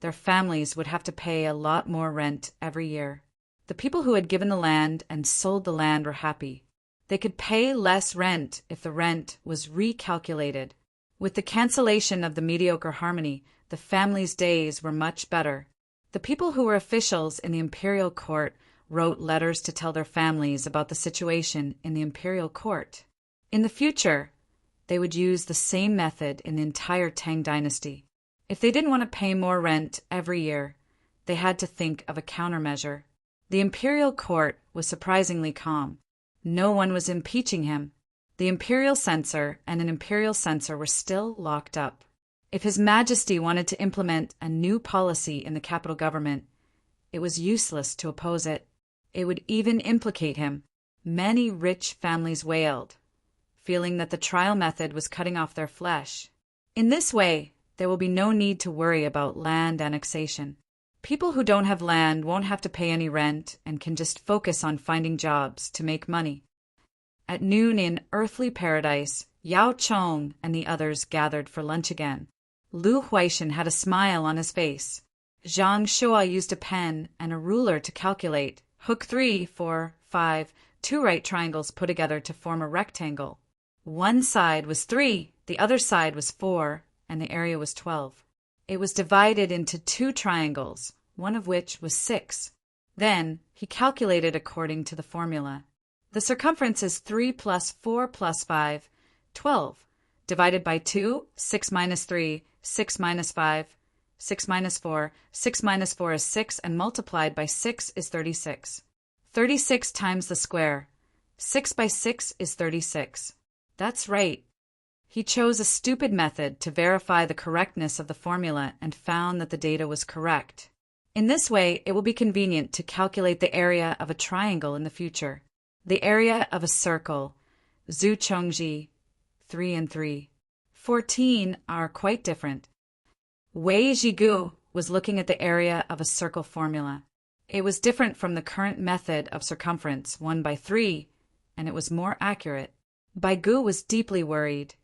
their families would have to pay a lot more rent every year. The people who had given the land and sold the land were happy. They could pay less rent if the rent was recalculated. With the cancellation of the mediocre harmony, the families' days were much better. The people who were officials in the imperial court wrote letters to tell their families about the situation in the imperial court. In the future, they would use the same method in the entire Tang dynasty. If they didn't want to pay more rent every year, they had to think of a countermeasure. The imperial court was surprisingly calm. No one was impeaching him. The imperial censor and an imperial censor were still locked up. If His Majesty wanted to implement a new policy in the capital government, it was useless to oppose it. It would even implicate him. Many rich families wailed, feeling that the trial method was cutting off their flesh. In this way, there will be no need to worry about land annexation. People who don't have land won't have to pay any rent and can just focus on finding jobs to make money. At noon in earthly paradise, Yao Chong and the others gathered for lunch again. Lu Huaishan had a smile on his face. Zhang Shua used a pen and a ruler to calculate. Hook 3, 4, 5, 2 right triangles put together to form a rectangle. One side was 3, the other side was 4, and the area was 12. It was divided into 2 triangles, one of which was 6. Then he calculated according to the formula. The circumference is 3 plus 4 plus 5, 12. Divided by 2, 6 minus 3, 6 minus 5, 6 minus 4, 6 minus 4 is 6, and multiplied by 6 is 36. 36 times the square. 6 by 6 is 36. That's right. He chose a stupid method to verify the correctness of the formula and found that the data was correct. In this way, it will be convenient to calculate the area of a triangle in the future. The area of a circle, Zhu Chongji, 3 and 3. 14 are quite different. Wei Jigu was looking at the area of a circle formula. It was different from the current method of circumference, 1 by 3, and it was more accurate. Bai Gu was deeply worried.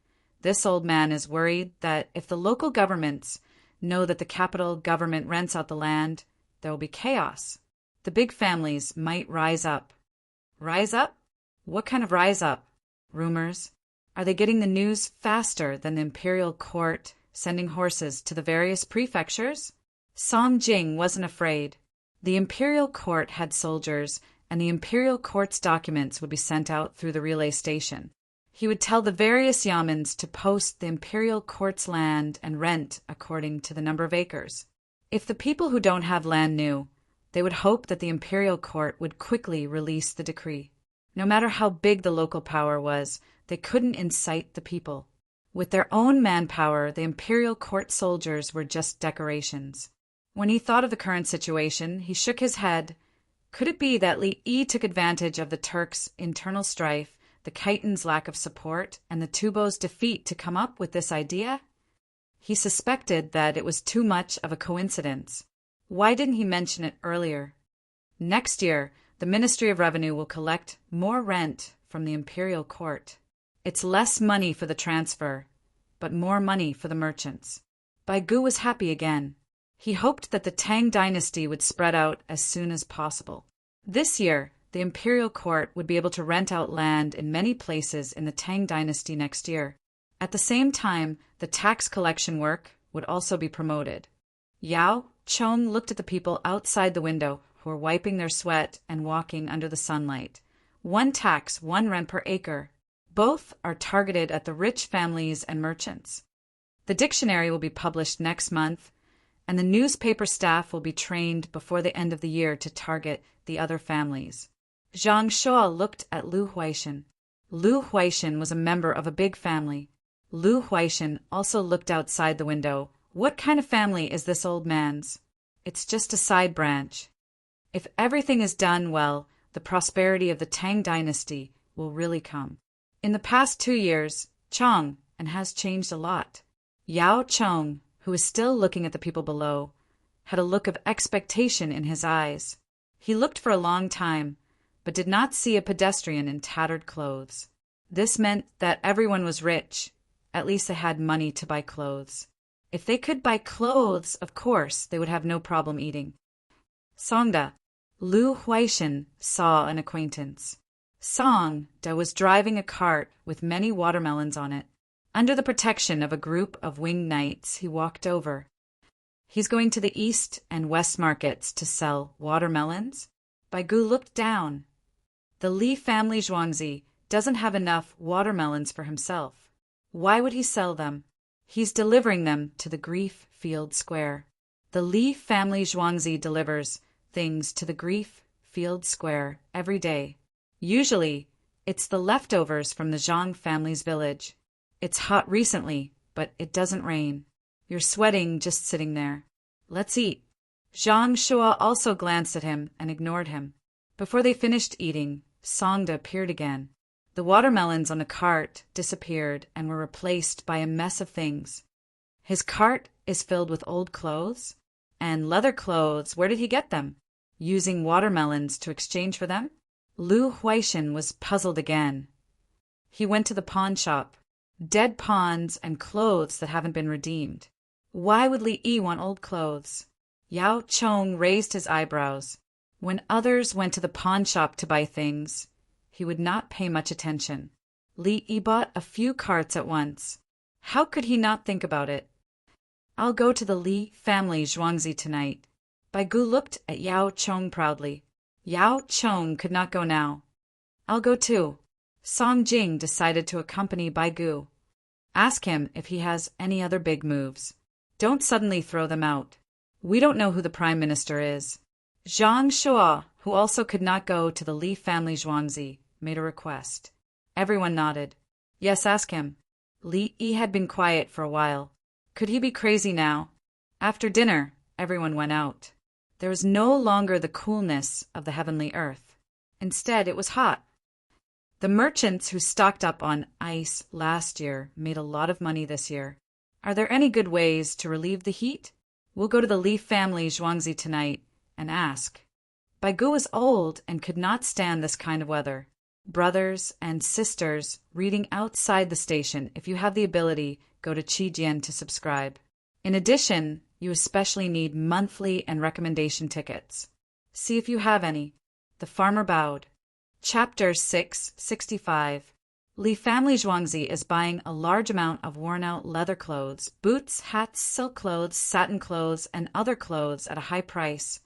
This old man is worried that if the local governments know that the capital government rents out the land, there will be chaos. The big families might rise up. Rise up? What kind of rise up? Rumors? Are they getting the news faster than the imperial court sending horses to the various prefectures? Song Jing wasn't afraid. The imperial court had soldiers, and the imperial court's documents would be sent out through the relay station. He would tell the various yamens to post the imperial court's land and rent according to the number of acres. If the people who don't have land knew, they would hope that the imperial court would quickly release the decree. No matter how big the local power was, they couldn't incite the people. With their own manpower, the imperial court soldiers were just decorations. When he thought of the current situation, he shook his head. Could it be that Li Yi took advantage of the Turks' internal strife, the Khitans' lack of support, and the Tubo's defeat to come up with this idea? He suspected that it was too much of a coincidence. Why didn't he mention it earlier? Next year, the Ministry of Revenue will collect more rent from the imperial court. It's less money for the transfer, but more money for the merchants. Bai Gu was happy again. He hoped that the Tang dynasty would spread out as soon as possible. This year, the imperial court would be able to rent out land in many places in the Tang dynasty next year. At the same time, the tax collection work would also be promoted. Yao Chong looked at the people outside the window who were wiping their sweat and walking under the sunlight. One tax, one rent per acre. Both are targeted at the rich families and merchants. The dictionary will be published next month, and the newspaper staff will be trained before the end of the year to target the other families. Zhang Shuo looked at Lu Huaishan. Lu Huaishan was a member of a big family. Lu Huaishan also looked outside the window. What kind of family is this old man's? It's just a side branch. If everything is done well, the prosperity of the Tang dynasty will really come. In the past 2 years, Chong and has changed a lot. Yao Chong, who was still looking at the people below, had a look of expectation in his eyes. He looked for a long time, but did not see a pedestrian in tattered clothes. This meant that everyone was rich. At least they had money to buy clothes. If they could buy clothes, of course, they would have no problem eating. Songda. Lu Huaishan saw an acquaintance. Songda was driving a cart with many watermelons on it. Under the protection of a group of winged knights, he walked over. He's going to the east and west markets to sell watermelons? Baigu looked down. The Li family Zhuangzi doesn't have enough watermelons for himself. Why would he sell them? He's delivering them to the Grief Field Square. The Li family Zhuangzi delivers things to the Grief Field Square every day. Usually, it's the leftovers from the Zhang family's village. It's hot recently, but it doesn't rain. You're sweating just sitting there. Let's eat. Zhang Shuo also glanced at him and ignored him. Before they finished eating, Songda appeared again. The watermelons on the cart disappeared and were replaced by a mess of things. His cart is filled with old clothes? And leather clothes, where did he get them? Using watermelons to exchange for them? Lu Huaishan was puzzled again. He went to the pawn shop. Dead pawns and clothes that haven't been redeemed. Why would Li Yi want old clothes? Yao Chong raised his eyebrows. When others went to the pawn shop to buy things, he would not pay much attention. Li Yi bought a few carts at once. How could he not think about it? I'll go to the Li family Zhuangzi tonight. Baigu looked at Yao Chong proudly. Yao Chong could not go now. I'll go too. Song Jing decided to accompany Baigu. Ask him if he has any other big moves. Don't suddenly throw them out. We don't know who the Prime Minister is. Zhang Shuo, who also could not go to the Li family Zhuangzi, made a request. Everyone nodded. Yes, ask him. Li Yi had been quiet for a while. Could he be crazy now? After dinner, everyone went out. There was no longer the coolness of the heavenly earth. Instead, it was hot. The merchants who stocked up on ice last year made a lot of money this year. Are there any good ways to relieve the heat? We'll go to the Li family Zhuangzi tonight and ask. Baigu was old and could not stand this kind of weather. Brothers and sisters reading outside the station, if you have the ability, go to Qijian to subscribe. In addition, you especially need monthly and recommendation tickets. See if you have any. The farmer bowed. Chapter 665. Li family Zhuangzi is buying a large amount of worn-out leather clothes, boots, hats, silk clothes, satin clothes, and other clothes at a high price.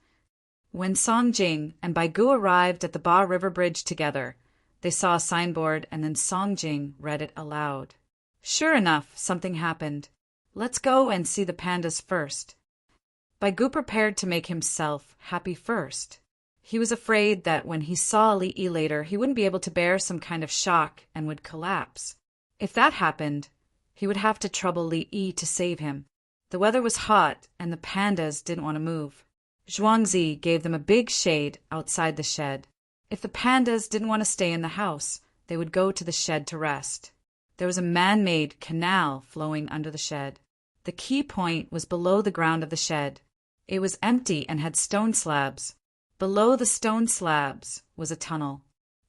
When Song Jing and Baigu arrived at the Ba River Bridge together, they saw a signboard and then Song Jing read it aloud. Sure enough, something happened. Let's go and see the pandas first. Baigu prepared to make himself happy first. He was afraid that when he saw Li Yi later, he wouldn't be able to bear some kind of shock and would collapse. If that happened, he would have to trouble Li Yi to save him. The weather was hot, and the pandas didn't want to move. Zhuangzi gave them a big shade outside the shed. If the pandas didn't want to stay in the house, they would go to the shed to rest. There was a man-made canal flowing under the shed. The key point was below the ground of the shed. It was empty and had stone slabs. Below the stone slabs was a tunnel.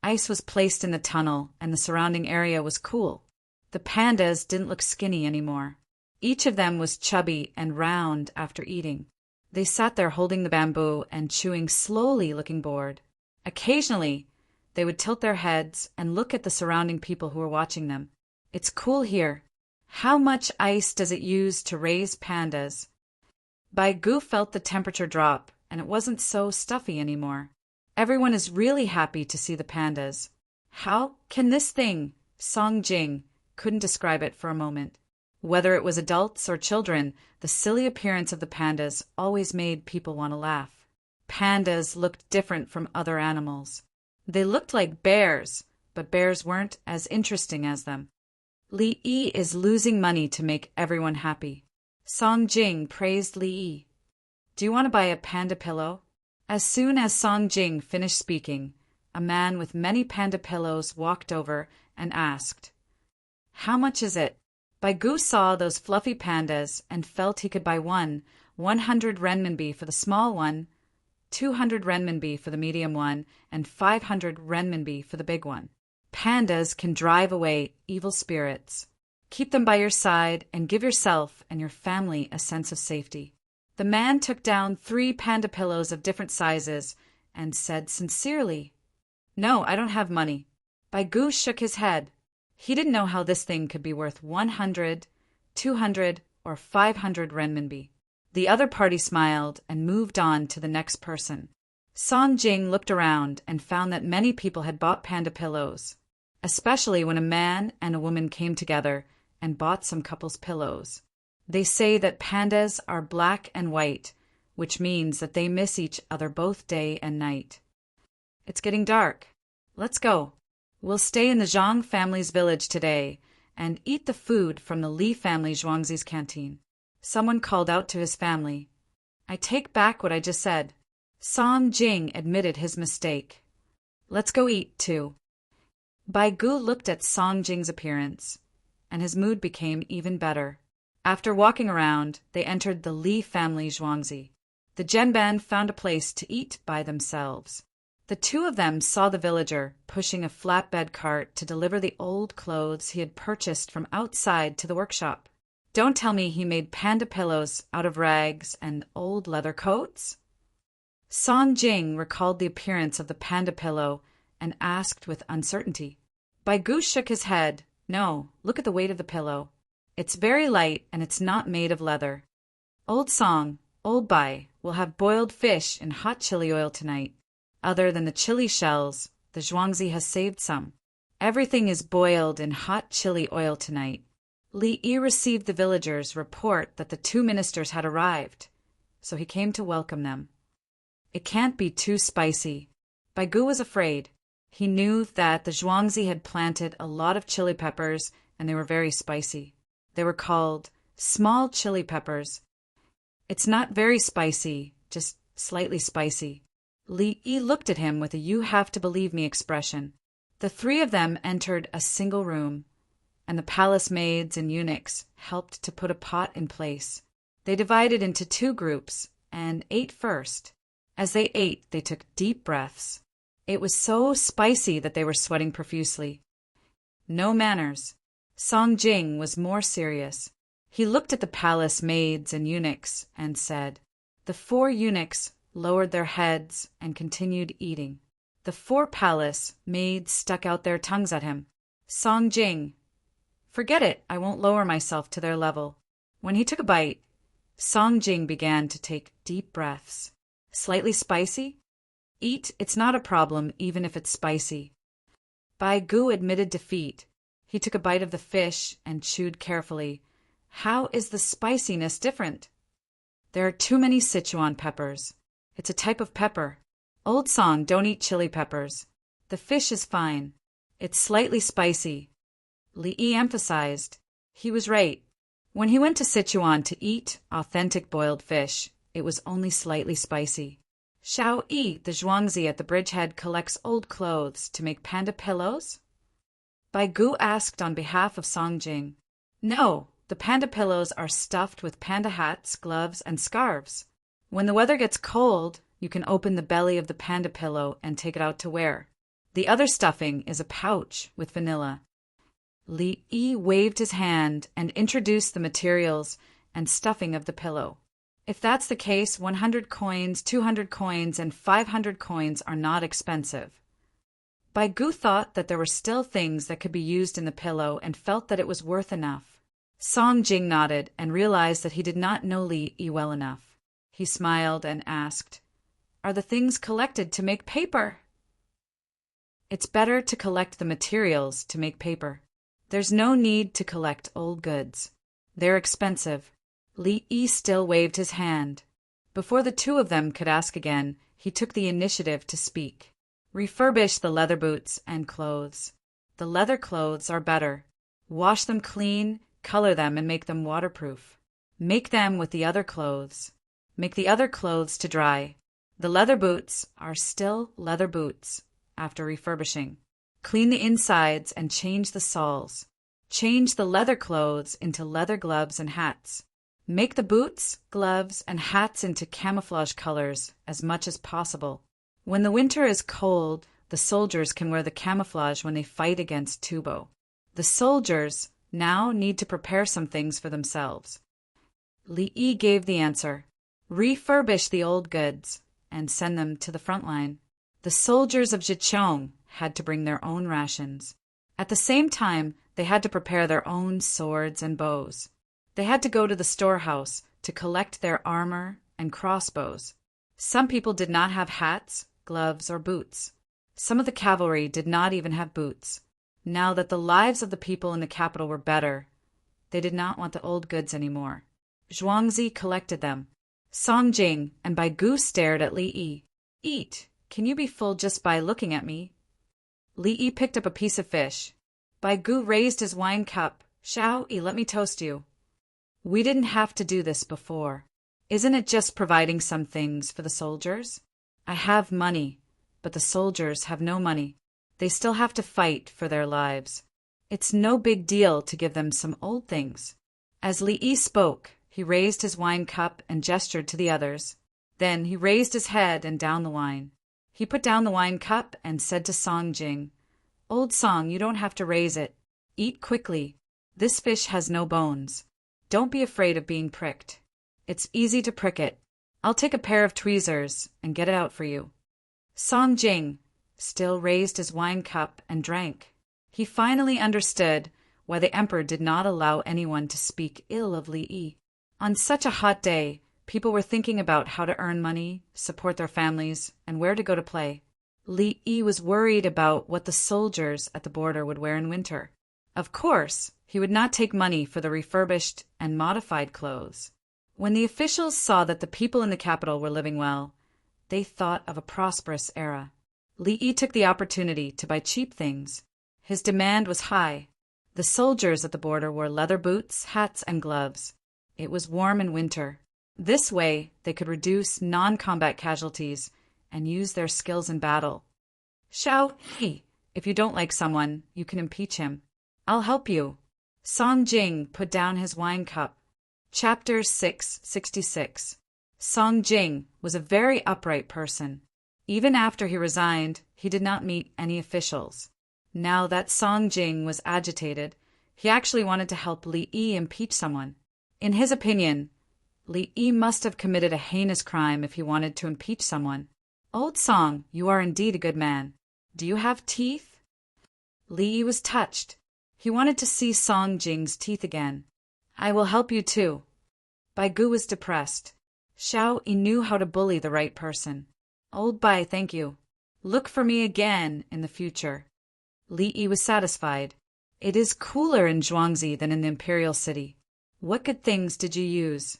Ice was placed in the tunnel, and the surrounding area was cool. The pandas didn't look skinny anymore. Each of them was chubby and round after eating. They sat there holding the bamboo and chewing slowly, looking bored. Occasionally, they would tilt their heads and look at the surrounding people who were watching them. It's cool here. How much ice does it use to raise pandas? Gu felt the temperature drop, and it wasn't so stuffy anymore. Everyone is really happy to see the pandas. How can this thing? Song Jing couldn't describe it for a moment. Whether it was adults or children, the silly appearance of the pandas always made people want to laugh. Pandas looked different from other animals. They looked like bears, but bears weren't as interesting as them. Li Yi is losing money to make everyone happy. Song Jing praised Li Yi. Do you want to buy a panda pillow? As soon as Song Jing finished speaking, a man with many panda pillows walked over and asked, "How much is it?" Gu saw those fluffy pandas and felt he could buy one, 100 renminbi for the small one, 200 renminbi for the medium one, and 500 renminbi for the big one. Pandas can drive away evil spirits. Keep them by your side and give yourself and your family a sense of safety. The man took down 3 panda pillows of different sizes and said sincerely, "No, I don't have money." Gu shook his head. He didn't know how this thing could be worth 100, 200, or 500 renminbi. The other party smiled and moved on to the next person. Song Jing looked around and found that many people had bought panda pillows, especially when a man and a woman came together and bought some couples' pillows. They say that pandas are black and white, which means that they miss each other both day and night. It's getting dark. Let's go. We'll stay in the Zhang family's village today and eat the food from the Li family Zhuangzi's canteen. Someone called out to his family. I take back what I just said. Song Jing admitted his mistake. Let's go eat, too. Gu looked at Song Jing's appearance, and his mood became even better. After walking around, they entered the Li family Zhuangzi. The Zhenban found a place to eat by themselves. The two of them saw the villager pushing a flatbed cart to deliver the old clothes he had purchased from outside to the workshop. Don't tell me he made panda pillows out of rags and old leather coats? Song Jing recalled the appearance of the panda pillow and asked with uncertainty. Gu shook his head. No, look at the weight of the pillow. It's very light and it's not made of leather. Old Song, old Bai, will have boiled fish in hot chili oil tonight. Other than the chili shells, the Zhuangzi has saved some. Everything is boiled in hot chili oil tonight. Li Yi received the villagers' report that the 2 ministers had arrived, so he came to welcome them. It can't be too spicy. Gu was afraid. He knew that the Zhuangzi had planted a lot of chili peppers and they were very spicy. They were called small chili peppers. It's not very spicy, just slightly spicy. Li Yi looked at him with a "you have to believe me" expression. The 3 of them entered a single room, and the palace maids and eunuchs helped to put a pot in place. They divided into 2 groups and ate first. As they ate, they took deep breaths. It was so spicy that they were sweating profusely. No manners. Song Jing was more serious. He looked at the palace maids and eunuchs and said, The 4 eunuchs lowered their heads and continued eating. The 4 palace maids stuck out their tongues at him. Song Jing, forget it, I won't lower myself to their level. When he took a bite, Song Jing began to take deep breaths. Slightly spicy? Eat, it's not a problem even if it's spicy. Gu admitted defeat. He took a bite of the fish and chewed carefully. How is the spiciness different? There are too many Sichuan peppers. It's a type of pepper. Old Song, don't eat chili peppers. The fish is fine. It's slightly spicy. Li Yi emphasized. He was right. When he went to Sichuan to eat authentic boiled fish, it was only slightly spicy. Xiao Yi, the Zhuangzi at the bridgehead, collects old clothes to make panda pillows? Gu asked on behalf of Song Jing. No, the panda pillows are stuffed with panda hats, gloves, and scarves. When the weather gets cold, you can open the belly of the panda pillow and take it out to wear. The other stuffing is a pouch with vanilla. Li Yi waved his hand and introduced the materials and stuffing of the pillow. If that's the case, 100 coins, 200 coins, and 500 coins are not expensive. Gu thought that there were still things that could be used in the pillow and felt that it was worth enough. Song Jing nodded and realized that he did not know Li Yi well enough. He smiled and asked, "Are the things collected to make paper?" "It's better to collect the materials to make paper. There's no need to collect old goods. They're expensive." Li Yi still waved his hand. Before the two of them could ask again, he took the initiative to speak. "Refurbish the leather boots and clothes. The leather clothes are better. Wash them clean, color them, and make them waterproof. Make them with the other clothes. Make the other clothes to dry. The leather boots are still leather boots after refurbishing. Clean the insides and change the soles. Change the leather clothes into leather gloves and hats. Make the boots, gloves, and hats into camouflage colors as much as possible. When the winter is cold, the soldiers can wear the camouflage when they fight against Tubo. The soldiers now need to prepare some things for themselves." Li Yi gave the answer. "Refurbish the old goods and send them to the front line." The soldiers of Zhiqiang had to bring their own rations. At the same time, they had to prepare their own swords and bows. They had to go to the storehouse to collect their armor and crossbows. Some people did not have hats, gloves, or boots. Some of the cavalry did not even have boots. Now that the lives of the people in the capital were better, they did not want the old goods anymore. Zhuangzi collected them. Song Jing and Bai Gu stared at Li Yi. "Eat. Can you be full just by looking at me?" Li Yi picked up a piece of fish. Bai Gu raised his wine cup. "Xiao Yi, let me toast you. We didn't have to do this before. Isn't it just providing some things for the soldiers? I have money, but the soldiers have no money. They still have to fight for their lives. It's no big deal to give them some old things." As Li Yi spoke, he raised his wine cup and gestured to the others. Then he raised his head and downed the wine. He put down the wine cup and said to Song Jing, "Old Song, you don't have to raise it. Eat quickly. This fish has no bones. Don't be afraid of being pricked. It's easy to prick it. I'll take a pair of tweezers and get it out for you." Song Jing still raised his wine cup and drank. He finally understood why the emperor did not allow anyone to speak ill of Li Yi. On such a hot day, people were thinking about how to earn money, support their families, and where to go to play. Li Yi was worried about what the soldiers at the border would wear in winter. Of course, he would not take money for the refurbished and modified clothes. When the officials saw that the people in the capital were living well, they thought of a prosperous era. Li Yi took the opportunity to buy cheap things. His demand was high. The soldiers at the border wore leather boots, hats, and gloves. It was warm in winter. This way, they could reduce non-combat casualties and use their skills in battle. "Xiao Yi, if you don't like someone, you can impeach him. I'll help you." Song Jing put down his wine cup. Chapter 666. Song Jing was a very upright person. Even after he resigned, he did not meet any officials. Now that Song Jing was agitated, he actually wanted to help Li Yi impeach someone. In his opinion, Li Yi must have committed a heinous crime if he wanted to impeach someone. "Old Song, you are indeed a good man. Do you have teeth?" Li Yi was touched. He wanted to see Song Jing's teeth again. "I will help you too." Bai Gu was depressed. Xiao Yi knew how to bully the right person. "Old Bai, thank you. Look for me again in the future." Li Yi was satisfied. "It is cooler in Zhuangzi than in the imperial city. What good things did you use?"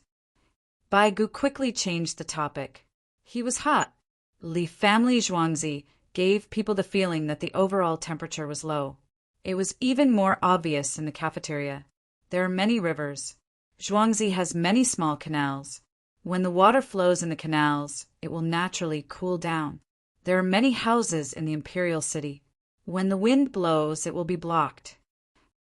Bai Gu quickly changed the topic. He was hot. Li family Zhuangzi gave people the feeling that the overall temperature was low. It was even more obvious in the cafeteria. There are many rivers. Zhuangzi has many small canals. When the water flows in the canals, it will naturally cool down. There are many houses in the imperial city. When the wind blows, it will be blocked.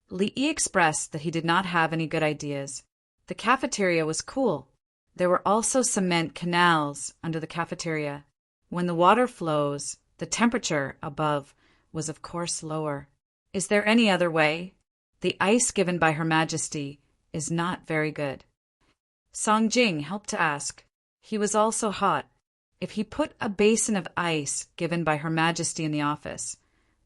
Li Yi expressed that he did not have any good ideas. The cafeteria was cool. There were also cement canals under the cafeteria. When the water flows, the temperature above was of course lower. Is there any other way? The ice given by Her Majesty is not very good. Song Jing helped to ask. He was also hot. If he put a basin of ice given by Her Majesty in the office,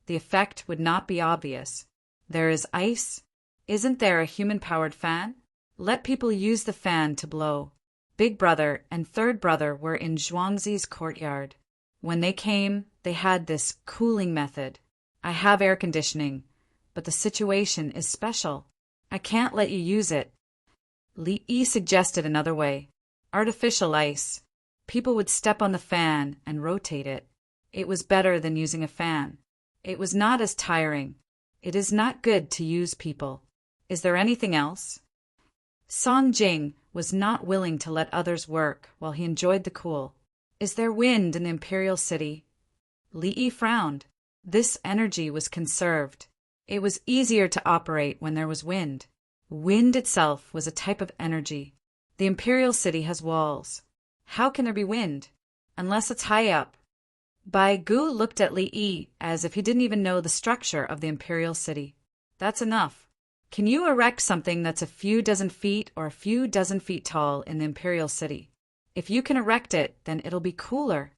the effect would not be obvious. There is ice Isn't there a human-powered fan? Let people use the fan to blow. Big brother and third brother were in Zhuangzi's courtyard. When they came, they had this cooling method. I have air conditioning, but the situation is special. I can't let you use it. Li Yi suggested another way. Artificial ice. People would step on the fan and rotate it. It was better than using a fan. It was not as tiring. It is not good to use people. Is there anything else? Song Jing was not willing to let others work while he enjoyed the cool. Is there wind in the imperial city? Li Yi frowned. This energy was conserved. It was easier to operate when there was wind. Wind itself was a type of energy. The imperial city has walls. How can there be wind? Unless it's high up. Bai Gu looked at Li Yi as if he didn't even know the structure of the imperial city. That's enough. Can you erect something that's a few dozen feet or a few dozen feet tall in the imperial city? If you can erect it, then it'll be cooler.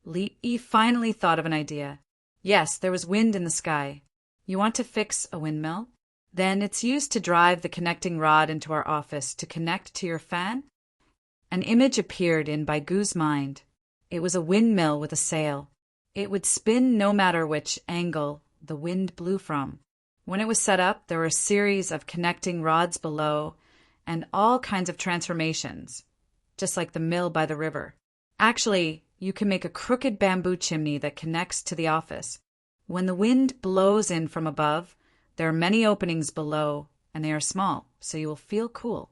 Li Yi finally thought of an idea. Yes, there was wind in the sky. You want to fix a windmill? Then it's used to drive the connecting rod into our office to connect to your fan? An image appeared in Bai Gu's mind. It was a windmill with a sail. It would spin no matter which angle the wind blew from. When it was set up, there were a series of connecting rods below and all kinds of transformations, just like the mill by the river. Actually, you can make a crooked bamboo chimney that connects to the office. When the wind blows in from above, there are many openings below, and they are small, so you will feel cool.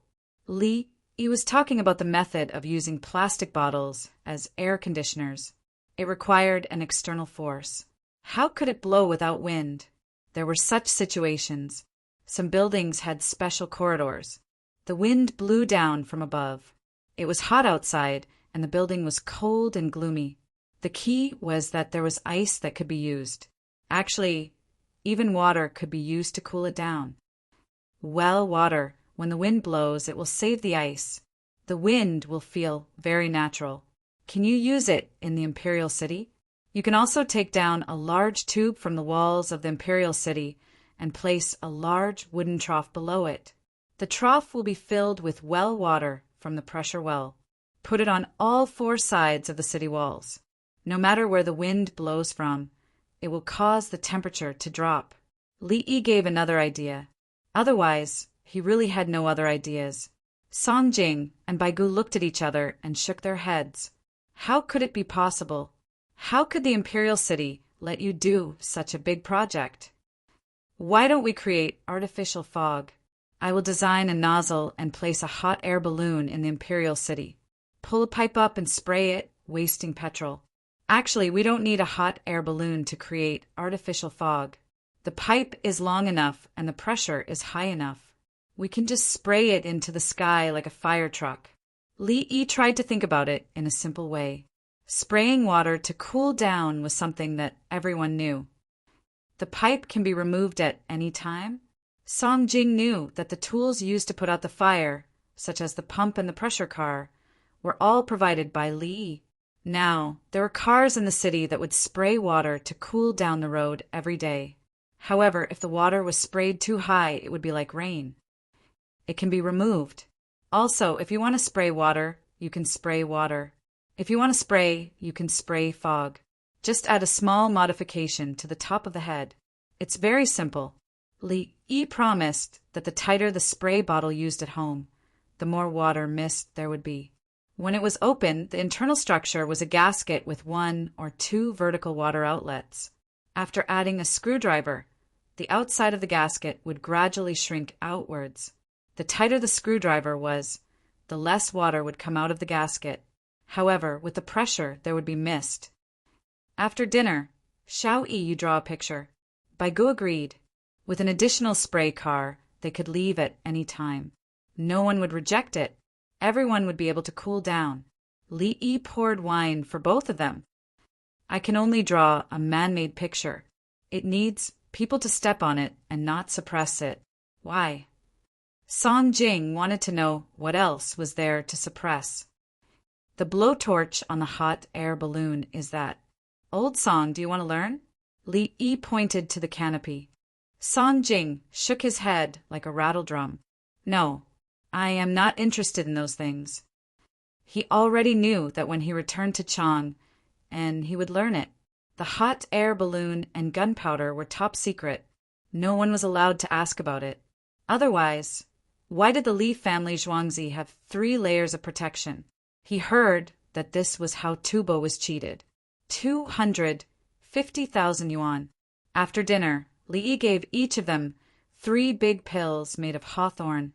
Li Yi was talking about the method of using plastic bottles as air conditioners. It required an external force. How could it blow without wind? There were such situations. Some buildings had special corridors. The wind blew down from above. It was hot outside, and the building was cold and gloomy. The key was that there was ice that could be used. Actually, even water could be used to cool it down. Well, water, when the wind blows, it will save the ice. The wind will feel very natural. Can you use it in the imperial city? You can also take down a large tube from the walls of the imperial city and place a large wooden trough below it. The trough will be filled with well water from the pressure well. Put it on all four sides of the city walls. No matter where the wind blows from, it will cause the temperature to drop. Li Yi gave another idea. Otherwise, he really had no other ideas. Song Jing and Bai Gu looked at each other and shook their heads. How could it be possible? How could the imperial city let you do such a big project? Why don't we create artificial fog? I will design a nozzle and place a hot air balloon in the imperial city. Pull a pipe up and spray it, wasting petrol. Actually, we don't need a hot air balloon to create artificial fog. The pipe is long enough and the pressure is high enough. We can just spray it into the sky like a fire truck. Li Yi tried to think about it in a simple way. Spraying water to cool down was something that everyone knew. The pipe can be removed at any time. Song Jing knew that the tools used to put out the fire, such as the pump and the pressure car, were all provided by Li Yi. Now, there were cars in the city that would spray water to cool down the road every day. However, if the water was sprayed too high, it would be like rain. It can be removed. Also, if you want to spray water, you can spray water. If you want to spray, you can spray fog. Just add a small modification to the top of the head. It's very simple. Li Yi promised that the tighter the spray bottle used at home, the more water mist there would be. When it was open, the internal structure was a gasket with 1 or 2 vertical water outlets. After adding a screwdriver, the outside of the gasket would gradually shrink outwards. The tighter the screwdriver was, the less water would come out of the gasket. However, with the pressure, there would be mist. After dinner, Xiao Yi, you draw a picture. Bai Gu agreed. With an additional spray car, they could leave at any time. No one would reject it. Everyone would be able to cool down. Li Yi poured wine for both of them. I can only draw a man-made picture. It needs people to step on it and not suppress it. Why? Song Jing wanted to know what else was there to suppress. The blowtorch on the hot air balloon is that. Old Song, do you want to learn? Li Yi pointed to the canopy. Song Jing shook his head like a rattledrum. No, I am not interested in those things. He already knew that when he returned to Chang, and he would learn it. The hot air balloon and gunpowder were top secret. No one was allowed to ask about it. Otherwise, why did the Li family Zhuangzi have 3 layers of protection? He heard that this was how Tubo was cheated. 250,000 yuan. After dinner, Li Yi gave each of them 3 big pills made of hawthorn,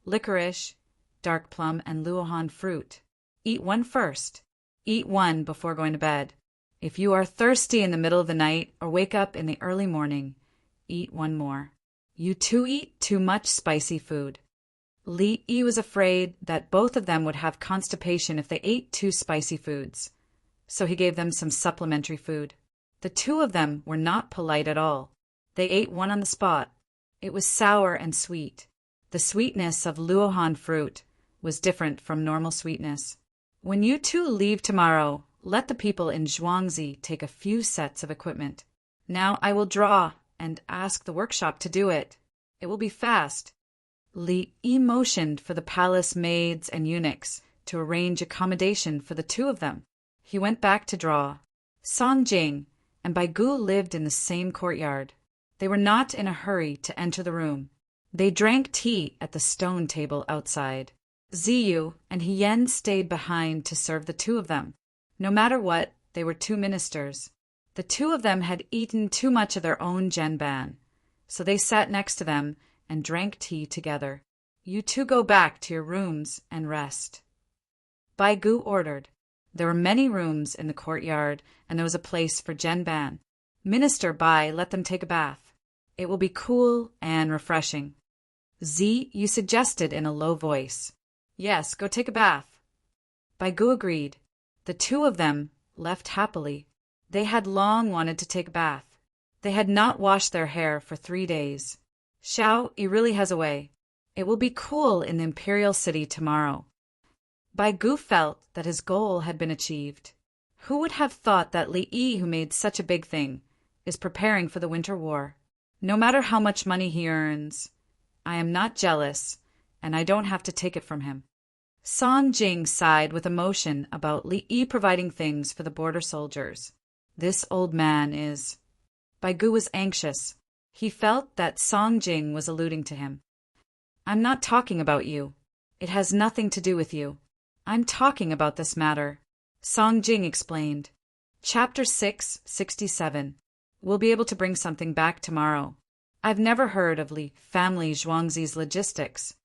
licorice, dark plum, and luohan fruit. Eat one first. Eat one before going to bed. If you are thirsty in the middle of the night or wake up in the early morning, eat one more. You two eat too much spicy food. Li Yi was afraid that both of them would have constipation if they ate 2 spicy foods, so he gave them some supplementary food. The 2 of them were not polite at all. They ate one on the spot. It was sour and sweet. The sweetness of luohan fruit was different from normal sweetness. When you 2 leave tomorrow, let the people in Zhuangzi take a few sets of equipment. Now I will draw and ask the workshop to do it. It will be fast. Li Yi motioned for the palace maids and eunuchs to arrange accommodation for the 2 of them. He went back to draw. Song Jing and Bai Gu lived in the same courtyard. They were not in a hurry to enter the room. They drank tea at the stone table outside. Ziyu and Hien stayed behind to serve the 2 of them. No matter what, they were 2 ministers. The 2 of them had eaten too much of their own jianban, so they sat next to them and drank tea together. You 2 go back to your rooms and rest. Bai Gu ordered. There were many rooms in the courtyard, and there was a place for jianban. Minister Bai let them take a bath. It will be cool and refreshing. You suggested in a low voice. Yes, go take a bath. Bai Gu agreed. The 2 of them left happily. They had long wanted to take a bath. They had not washed their hair for 3 days. Xiao Yi really has a way. It will be cool in the imperial city tomorrow. Bai Gu felt that his goal had been achieved. Who would have thought that Li Yi, who made such a big thing, is preparing for the winter war? No matter how much money he earns, I am not jealous, and I don't have to take it from him. Song Jing sighed with emotion about Li Yi providing things for the border soldiers. This old man is... Bai Gu was anxious. He felt that Song Jing was alluding to him. I'm not talking about you. It has nothing to do with you. I'm talking about this matter. Song Jing explained. Chapter 667. We'll be able to bring something back tomorrow. I've never heard of Li family Zhuangzi's logistics.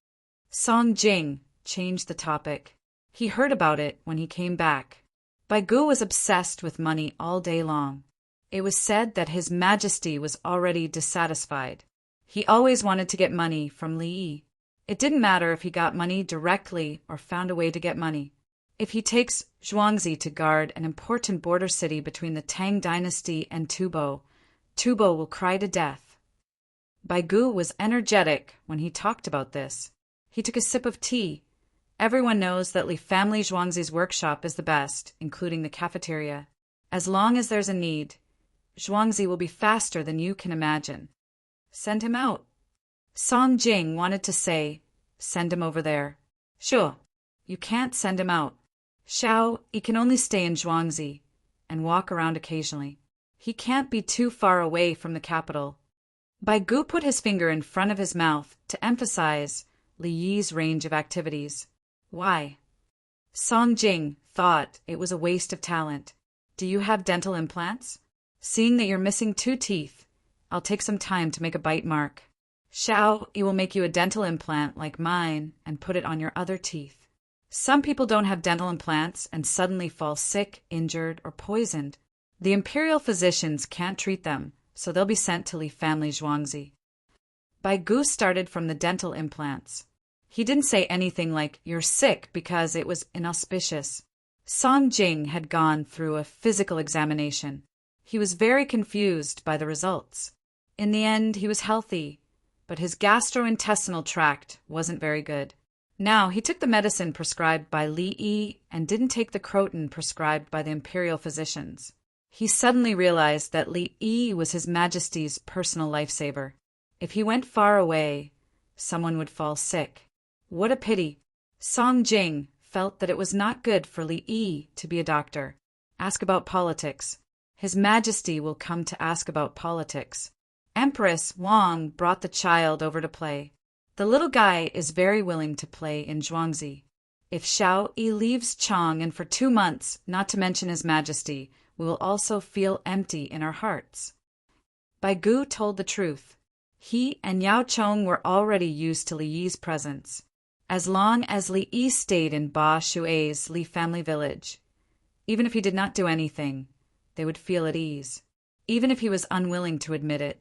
Song Jing changed the topic. He heard about it when he came back. Bai Gu was obsessed with money all day long. It was said that His Majesty was already dissatisfied. He always wanted to get money from Li Yi. It didn't matter if he got money directly or found a way to get money. If he takes Zhuangzi to guard an important border city between the Tang dynasty and Tubo, Tubo will cry to death. Bai Gu was energetic when he talked about this. He took a sip of tea. Everyone knows that Li family Zhuangzi's workshop is the best, including the cafeteria. As long as there's a need, Zhuangzi will be faster than you can imagine. Send him out. Song Jing wanted to say, send him over there. Sure, you can't send him out. Xiao Yi can only stay in Zhuangzi and walk around occasionally. He can't be too far away from the capital. Bai Gu put his finger in front of his mouth to emphasize Li Yi's range of activities. Why? Song Jing thought it was a waste of talent. Do you have dental implants? Seeing that you're missing 2 teeth, I'll take some time to make a bite mark. Xiao Yi will make you a dental implant like mine and put it on your other teeth. Some people don't have dental implants and suddenly fall sick, injured, or poisoned. The imperial physicians can't treat them, so they'll be sent to Li family Zhuangzi. Bai Gu started from the dental implants. He didn't say anything like, you're sick, because it was inauspicious. Song Jing had gone through a physical examination. He was very confused by the results. In the end, he was healthy, but his gastrointestinal tract wasn't very good. Now, he took the medicine prescribed by Li Yi and didn't take the croton prescribed by the imperial physicians. He suddenly realized that Li Yi was His Majesty's personal lifesaver. If he went far away, someone would fall sick. What a pity! Song Jing felt that it was not good for Li Yi to be a doctor. Ask about politics. His Majesty will come to ask about politics. Empress Wang brought the child over to play. The little guy is very willing to play in Zhuangzi. If Xiao Yi leaves Chang and for 2 months, not to mention His Majesty, we will also feel empty in our hearts. Bai Gu told the truth. He and Yao Chong were already used to Li Yi's presence. As long as Li Yi stayed in Ba Shui's Li family village, even if he did not do anything, they would feel at ease. Even if he was unwilling to admit it,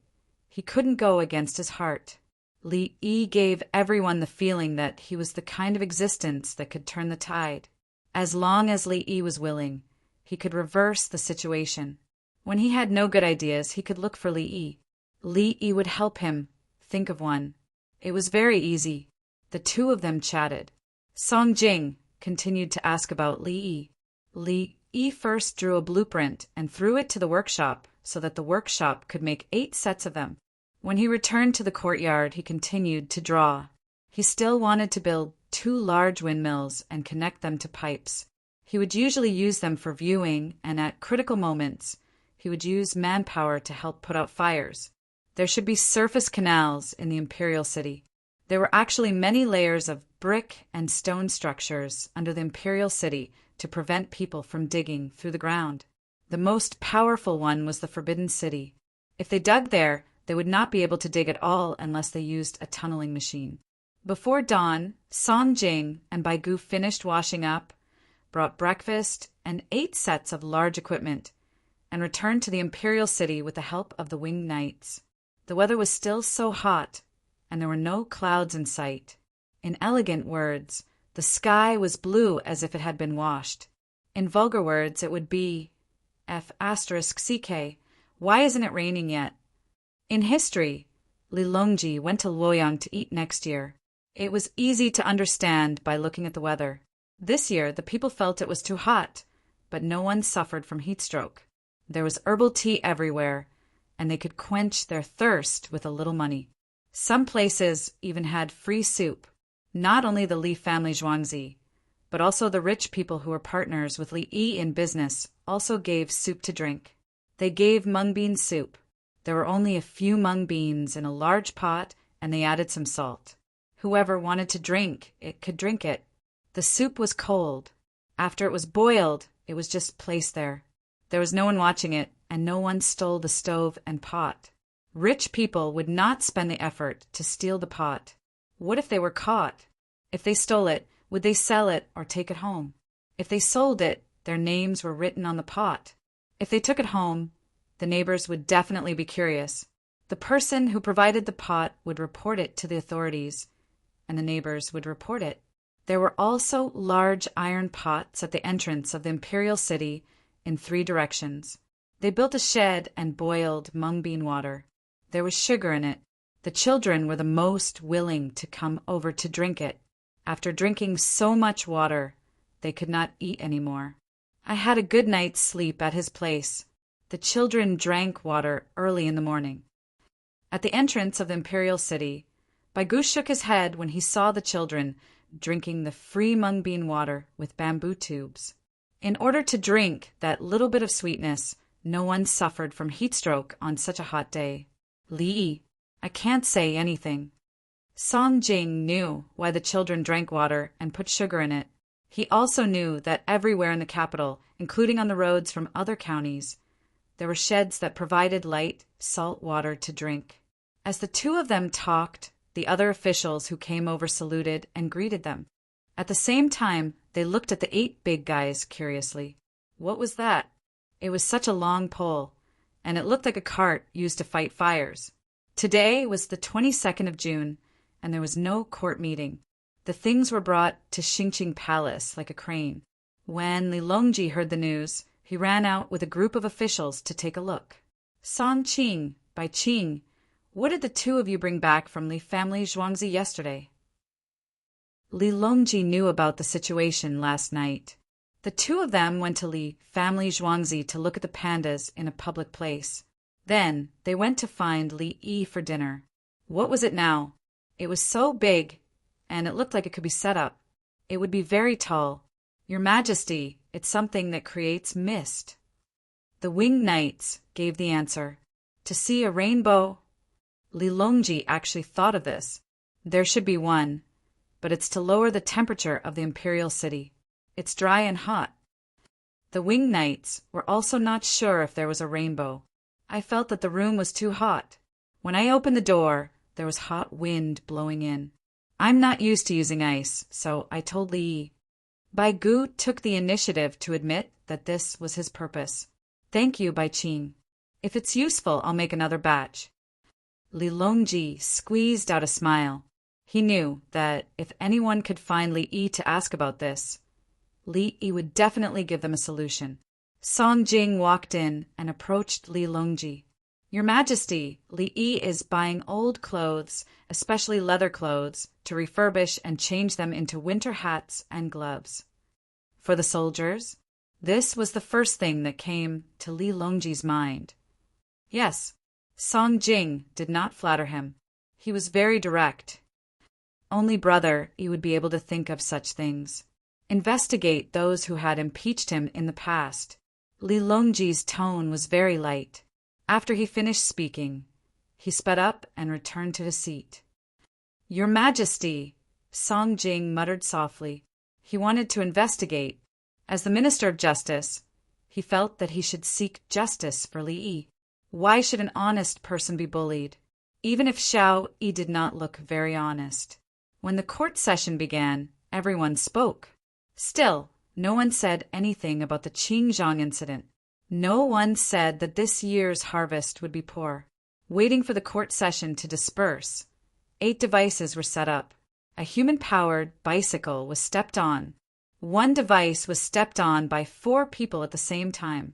he couldn't go against his heart. Li Yi gave everyone the feeling that he was the kind of existence that could turn the tide. As long as Li Yi was willing, he could reverse the situation. When he had no good ideas, he could look for Li Yi. Li Yi would help him think of one. It was very easy. The two of them chatted. Song Jing continued to ask about Li Yi. Li Yi first drew a blueprint and threw it to the workshop so that the workshop could make 8 sets of them. When he returned to the courtyard, he continued to draw. He still wanted to build 2 large windmills and connect them to pipes. He would usually use them for viewing, and at critical moments, he would use manpower to help put out fires. There should be surface canals in the imperial city. There were actually many layers of brick and stone structures under the imperial city to prevent people from digging through the ground. The most powerful one was the Forbidden City. If they dug there, they would not be able to dig at all unless they used a tunneling machine. Before dawn, Song Jing and Bai Gu finished washing up, brought breakfast and 8 sets of large equipment, and returned to the imperial city with the help of the winged knights. The weather was still so hot, and there were no clouds in sight. In elegant words, the sky was blue as if it had been washed. In vulgar words, it would be F***CK, why isn't it raining yet? In history, Li Longji went to Luoyang to eat next year. It was easy to understand by looking at the weather. This year, the people felt it was too hot, but no one suffered from heat stroke. There was herbal tea everywhere, and they could quench their thirst with a little money. Some places even had free soup. Not only the Li family Zhuangzi, but also the rich people who were partners with Li Yi in business also gave soup to drink. They gave mung bean soup. There were only a few mung beans in a large pot, and they added some salt. Whoever wanted to drink it could drink it. The soup was cold. After it was boiled, it was just placed there. There was no one watching it, and no one stole the stove and pot. Rich people would not spend the effort to steal the pot. What if they were caught? If they stole it, would they sell it or take it home? If they sold it, their names were written on the pot. If they took it home, the neighbors would definitely be curious. The person who provided the pot would report it to the authorities, and the neighbors would report it. There were also large iron pots at the entrance of the imperial city in 3 directions. They built a shed and boiled mung bean water. There was sugar in it. The children were the most willing to come over to drink it. After drinking so much water, they could not eat anymore. I had a good night's sleep at his place. The children drank water early in the morning. At the entrance of the imperial city, Bai Gu shook his head when he saw the children drinking the free mung bean water with bamboo tubes. In order to drink that little bit of sweetness, no one suffered from heat stroke on such a hot day. Li Yi, I can't say anything. Song Jing knew why the children drank water and put sugar in it. He also knew that everywhere in the capital, including on the roads from other counties, there were sheds that provided light, salt water to drink. As the two of them talked, the other officials who came over saluted and greeted them. At the same time, they looked at the 8 big guys curiously. What was that? It was such a long pole, and it looked like a cart used to fight fires. Today was the 22nd of June, and there was no court meeting. The things were brought to Xingqing Palace like a crane. When Li Longji heard the news, he ran out with a group of officials to take a look. Song Qing, Bai Qing, what did the 2 of you bring back from Li family Zhuangzi yesterday? Li Longji knew about the situation last night. The 2 of them went to Li family Zhuangzi to look at the pandas in a public place. Then they went to find Li Yi for dinner. What was it now? It was so big, and it looked like it could be set up. It would be very tall. Your Majesty, it's something that creates mist. The winged knights gave the answer. To see a rainbow? Lilongji actually thought of this. There should be one, but it's to lower the temperature of the imperial city. It's dry and hot. The winged knights were also not sure if there was a rainbow. I felt that the room was too hot. When I opened the door, there was hot wind blowing in. I'm not used to using ice, so I told Li. Bai Gu took the initiative to admit that this was his purpose. Thank you, Bai Qing. If it's useful, I'll make another batch. Li Longji squeezed out a smile. He knew that if anyone could find Li Yi to ask about this, Li Yi would definitely give them a solution. Song Jing walked in and approached Li Longji. Your Majesty, Li Yi is buying old clothes, especially leather clothes, to refurbish and change them into winter hats and gloves. For the soldiers, this was the first thing that came to Li Longji's mind. Yes, Song Jing did not flatter him. He was very direct. Only brother he would be able to think of such things. Investigate those who had impeached him in the past. Li Longji's tone was very light. After he finished speaking, he sped up and returned to his seat. Your Majesty, Song Jing muttered softly. He wanted to investigate. As the Minister of Justice, he felt that he should seek justice for Li Yi. Why should an honest person be bullied? Even if Xiao Yi did not look very honest. When the court session began, everyone spoke. Still, no one said anything about the Qingzhang incident. No one said that this year's harvest would be poor. Waiting for the court session to disperse, 8 devices were set up. A human-powered bicycle was stepped on. One device was stepped on by 4 people at the same time,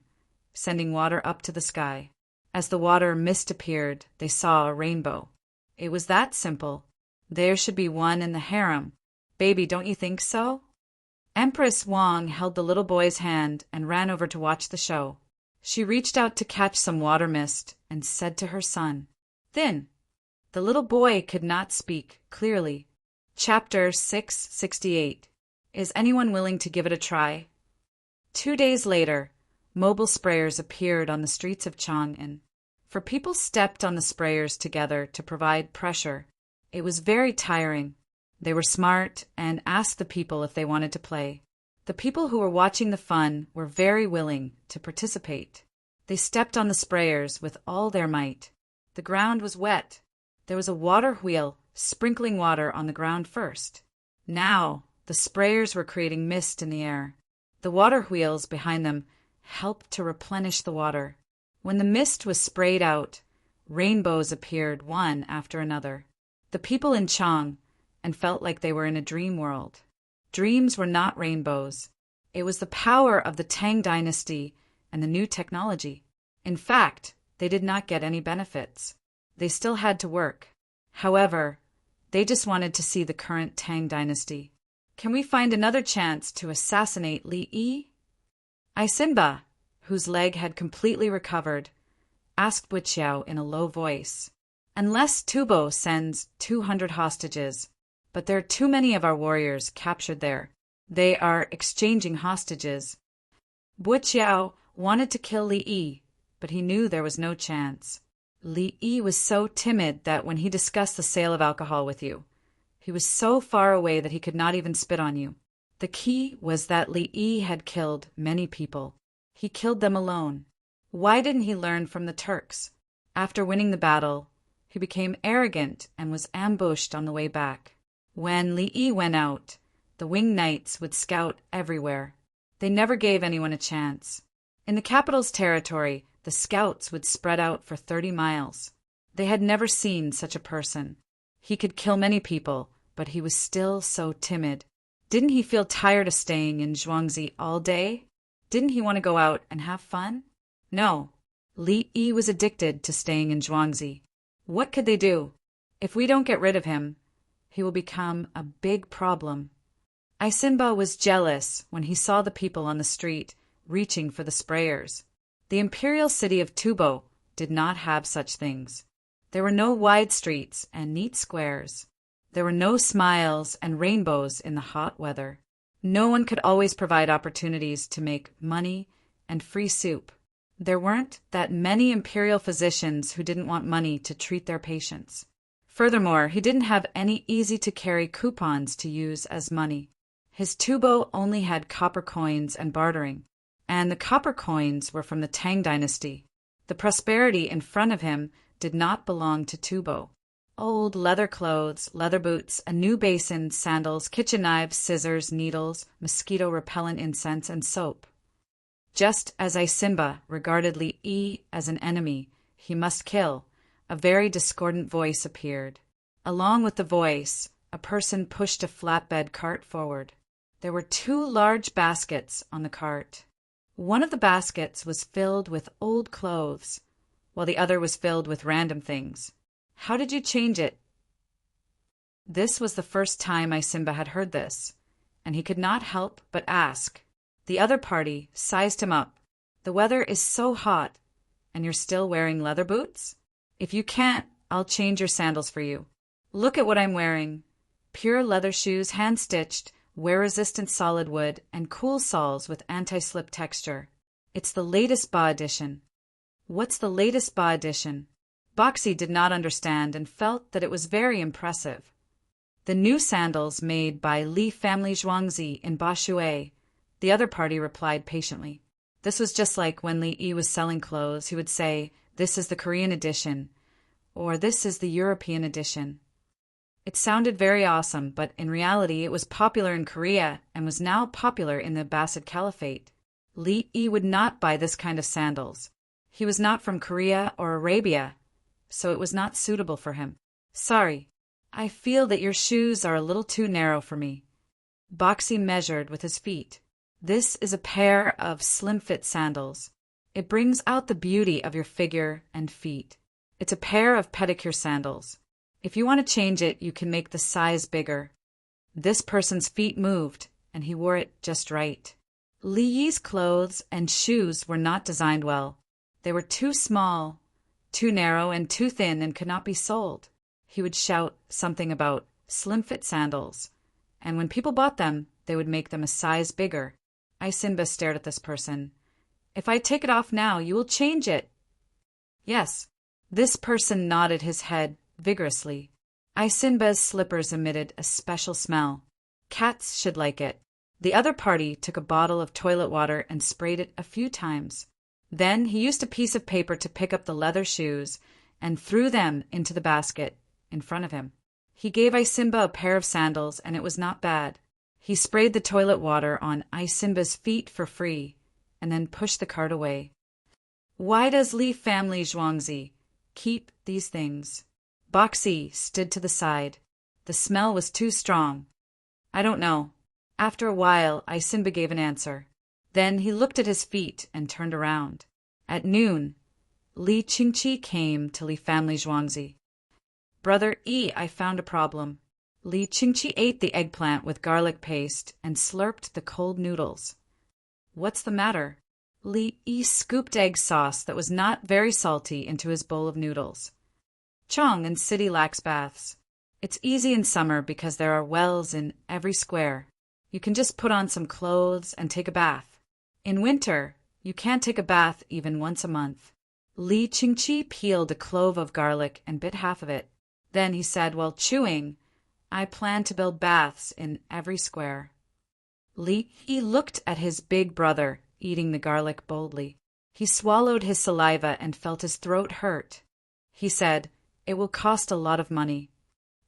sending water up to the sky. As the water mist appeared, they saw a rainbow. It was that simple. There should be one in the harem. Baby, don't you think so? Empress Wang held the little boy's hand and ran over to watch the show. She reached out to catch some water mist and said to her son, "Thin." The little boy could not speak clearly. Chapter 668. Is anyone willing to give it a try? 2 days later, mobile sprayers appeared on the streets of Chang'an. For people stepped on the sprayers together to provide pressure. It was very tiring. They were smart and asked the people if they wanted to play. The people who were watching the fun were very willing to participate. They stepped on the sprayers with all their might. The ground was wet. There was a water wheel sprinkling water on the ground first. Now, the sprayers were creating mist in the air. The water wheels behind them helped to replenish the water. When the mist was sprayed out, rainbows appeared one after another. The people in Chang and felt like they were in a dream world. Dreams were not rainbows. It was the power of the Tang dynasty and the new technology. In fact, they did not get any benefits. They still had to work. However, they just wanted to see the current Tang dynasty. Can we find another chance to assassinate Li Yi? Isinba, whose leg had completely recovered, asked Buqiao in a low voice. Unless Tubo sends 200 hostages, but there are too many of our warriors captured there. They are exchanging hostages. Buqiao wanted to kill Li Yi, but he knew there was no chance. Li Yi was so timid that when he discussed the sale of alcohol with you, he was so far away that he could not even spit on you. The key was that Li Yi had killed many people. He killed them alone. Why didn't he learn from the Turks? After winning the battle, he became arrogant and was ambushed on the way back. When Li Yi went out, the winged knights would scout everywhere. They never gave anyone a chance. In the capital's territory, the scouts would spread out for 30 miles. They had never seen such a person. He could kill many people, but he was still so timid. Didn't he feel tired of staying in Zhuangzi all day? Didn't he want to go out and have fun? No. Li Yi was addicted to staying in Zhuangzi. What could they do? If we don't get rid of him, he will become a big problem. Isinba was jealous when he saw the people on the street reaching for the sprayers. The imperial city of Tubo did not have such things. There were no wide streets and neat squares. There were no smiles and rainbows in the hot weather. No one could always provide opportunities to make money and free soup. There weren't that many imperial physicians who didn't want money to treat their patients. Furthermore, he didn't have any easy-to-carry coupons to use as money. His tubo only had copper coins and bartering, and the copper coins were from the Tang dynasty. The prosperity in front of him did not belong to Tubo. Old leather clothes, leather boots, a new basin, sandals, kitchen knives, scissors, needles, mosquito-repellent incense, and soap. Just as Isimba regarded Li as an enemy he must kill, a very discordant voice appeared. Along with the voice, a person pushed a flatbed cart forward. There were 2 large baskets on the cart. One of the baskets was filled with old clothes, while the other was filled with random things. How did you change it? This was the first time Isimba had heard this, and he could not help but ask. The other party sized him up. The weather is so hot, and you're still wearing leather boots? If you can't, I'll change your sandals for you. Look at what I'm wearing. Pure leather shoes, hand-stitched, wear-resistant solid wood, and cool soles with anti-slip texture. It's the latest Ba edition. What's the latest Ba edition? Boxy did not understand and felt that it was very impressive. The new sandals made by Li family Zhuangzi in Ba Shui. The other party replied patiently. This was just like when Li Yi was selling clothes. He would say, "This is the Korean edition," or "This is the European edition." It sounded very awesome, but in reality it was popular in Korea and was now popular in the Abbasid Caliphate. Li Yi would not buy this kind of sandals. He was not from Korea or Arabia, so it was not suitable for him. Sorry, I feel that your shoes are a little too narrow for me. Boxy measured with his feet. This is a pair of slim-fit sandals. It brings out the beauty of your figure and feet. It's a pair of pedicure sandals. If you want to change it, you can make the size bigger. This person's feet moved, and he wore it just right. Li Yi's clothes and shoes were not designed well. They were too small, too narrow, and too thin and could not be sold. He would shout something about slim-fit sandals, and when people bought them, they would make them a size bigger. Isimba stared at this person. If I take it off now, you will change it. Yes. This person nodded his head vigorously. Isimba's slippers emitted a special smell. Cats should like it. The other party took a bottle of toilet water and sprayed it a few times. Then he used a piece of paper to pick up the leather shoes and threw them into the basket in front of him. He gave Isimba a pair of sandals, and it was not bad. He sprayed the toilet water on Isimba's feet for free, and then pushed the cart away. Why does Li family Zhuangzi keep these things? Boxy stood to the side. The smell was too strong. I don't know. After a while, Isimba gave an answer. Then he looked at his feet and turned around. At noon, Li Qingqi came to Li family Zhuangzi. Brother Yi, I found a problem. Li Qingqi ate the eggplant with garlic paste and slurped the cold noodles. What's the matter? Li Yi scooped egg sauce that was not very salty into his bowl of noodles. Chong and city lacks baths. It's easy in summer because there are wells in every square. You can just put on some clothes and take a bath. In winter, you can't take a bath even once a month. Li Qingqi peeled a clove of garlic and bit half of it. Then he said while chewing, I plan to build baths in every square. Li Yi looked at his big brother eating the garlic boldly. He swallowed his saliva and felt his throat hurt. He said, it will cost a lot of money.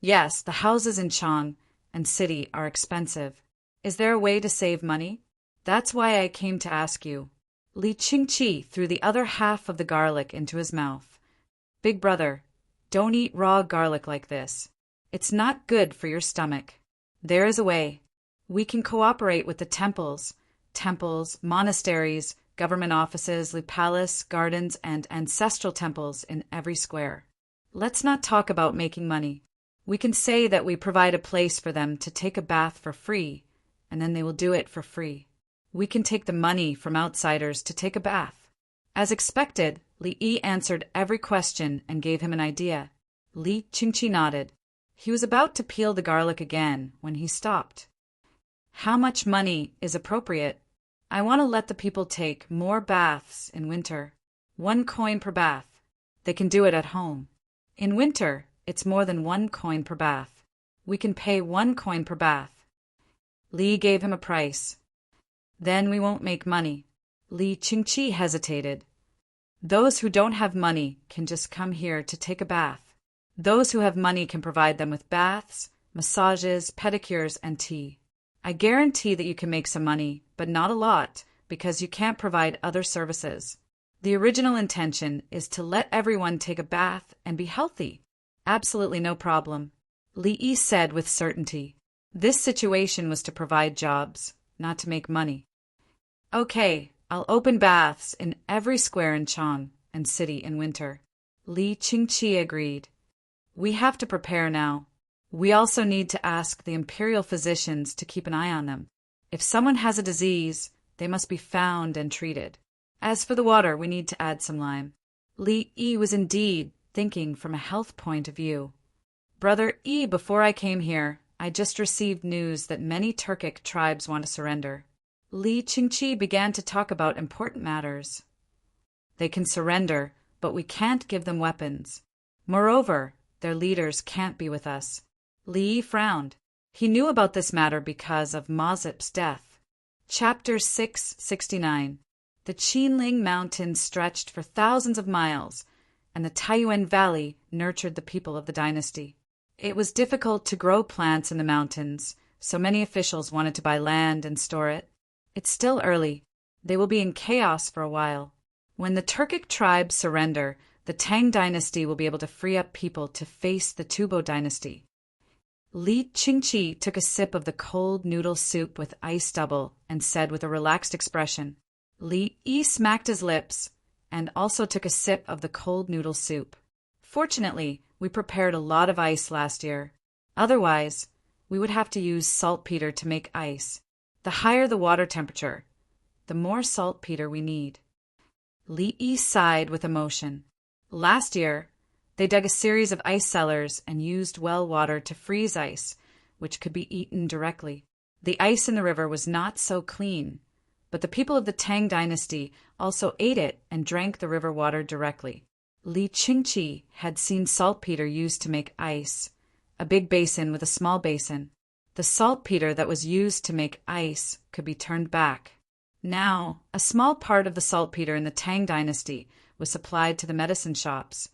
Yes, the houses in Chang and city are expensive. Is there a way to save money? That's why I came to ask you. Li Qingqi threw the other half of the garlic into his mouth. Big brother, don't eat raw garlic like this. It's not good for your stomach. There is a way. We can cooperate with the temples, monasteries, government offices, the palace, gardens, and ancestral temples in every square. Let's not talk about making money. We can say that we provide a place for them to take a bath for free, and then they will do it for free. We can take the money from outsiders to take a bath. As expected, Li Yi answered every question and gave him an idea. Li Qingqi nodded. He was about to peel the garlic again when he stopped. How much money is appropriate? I want to let the people take more baths in winter. 1 coin per bath. They can do it at home. In winter, it's more than 1 coin per bath. We can pay 1 coin per bath. Li gave him a price. Then we won't make money. Li Qingqi hesitated. Those who don't have money can just come here to take a bath. Those who have money can provide them with baths, massages, pedicures, and tea. I guarantee that you can make some money, but not a lot, because you can't provide other services. The original intention is to let everyone take a bath and be healthy. Absolutely no problem, Li Yi said with certainty. This situation was to provide jobs, not to make money. Okay, I'll open baths in every square in Chang and city in winter. Li Qingqi agreed. We have to prepare now. We also need to ask the imperial physicians to keep an eye on them. If someone has a disease, they must be found and treated. As for the water, we need to add some lime. Li Yi was indeed thinking from a health point of view. Brother Yi, before I came here, I just received news that many Turkic tribes want to surrender. Li Qingqi began to talk about important matters. They can surrender, but we can't give them weapons. Moreover, their leaders can't be with us. Li Yi frowned. He knew about this matter because of Mazip's death. Chapter 669. The Qinling Mountains stretched for thousands of miles, and the Taiyuan Valley nurtured the people of the dynasty. It was difficult to grow plants in the mountains, so many officials wanted to buy land and store it. It's still early. They will be in chaos for a while. When the Turkic tribes surrender, the Tang dynasty will be able to free up people to face the Tubo dynasty. Li Qingqi took a sip of the cold noodle soup with ice double and said with a relaxed expression. Li Yi smacked his lips and also took a sip of the cold noodle soup. Fortunately, we prepared a lot of ice last year. Otherwise, we would have to use saltpeter to make ice. The higher the water temperature, the more saltpeter we need. Li Yi sighed with emotion. Last year, they dug a series of ice cellars and used well water to freeze ice, which could be eaten directly. The ice in the river was not so clean, but the people of the Tang dynasty also ate it and drank the river water directly. Li Qingqi had seen saltpeter used to make ice, a big basin with a small basin. The saltpeter that was used to make ice could be turned back. Now, a small part of the saltpeter in the Tang dynasty was supplied to the medicine shops,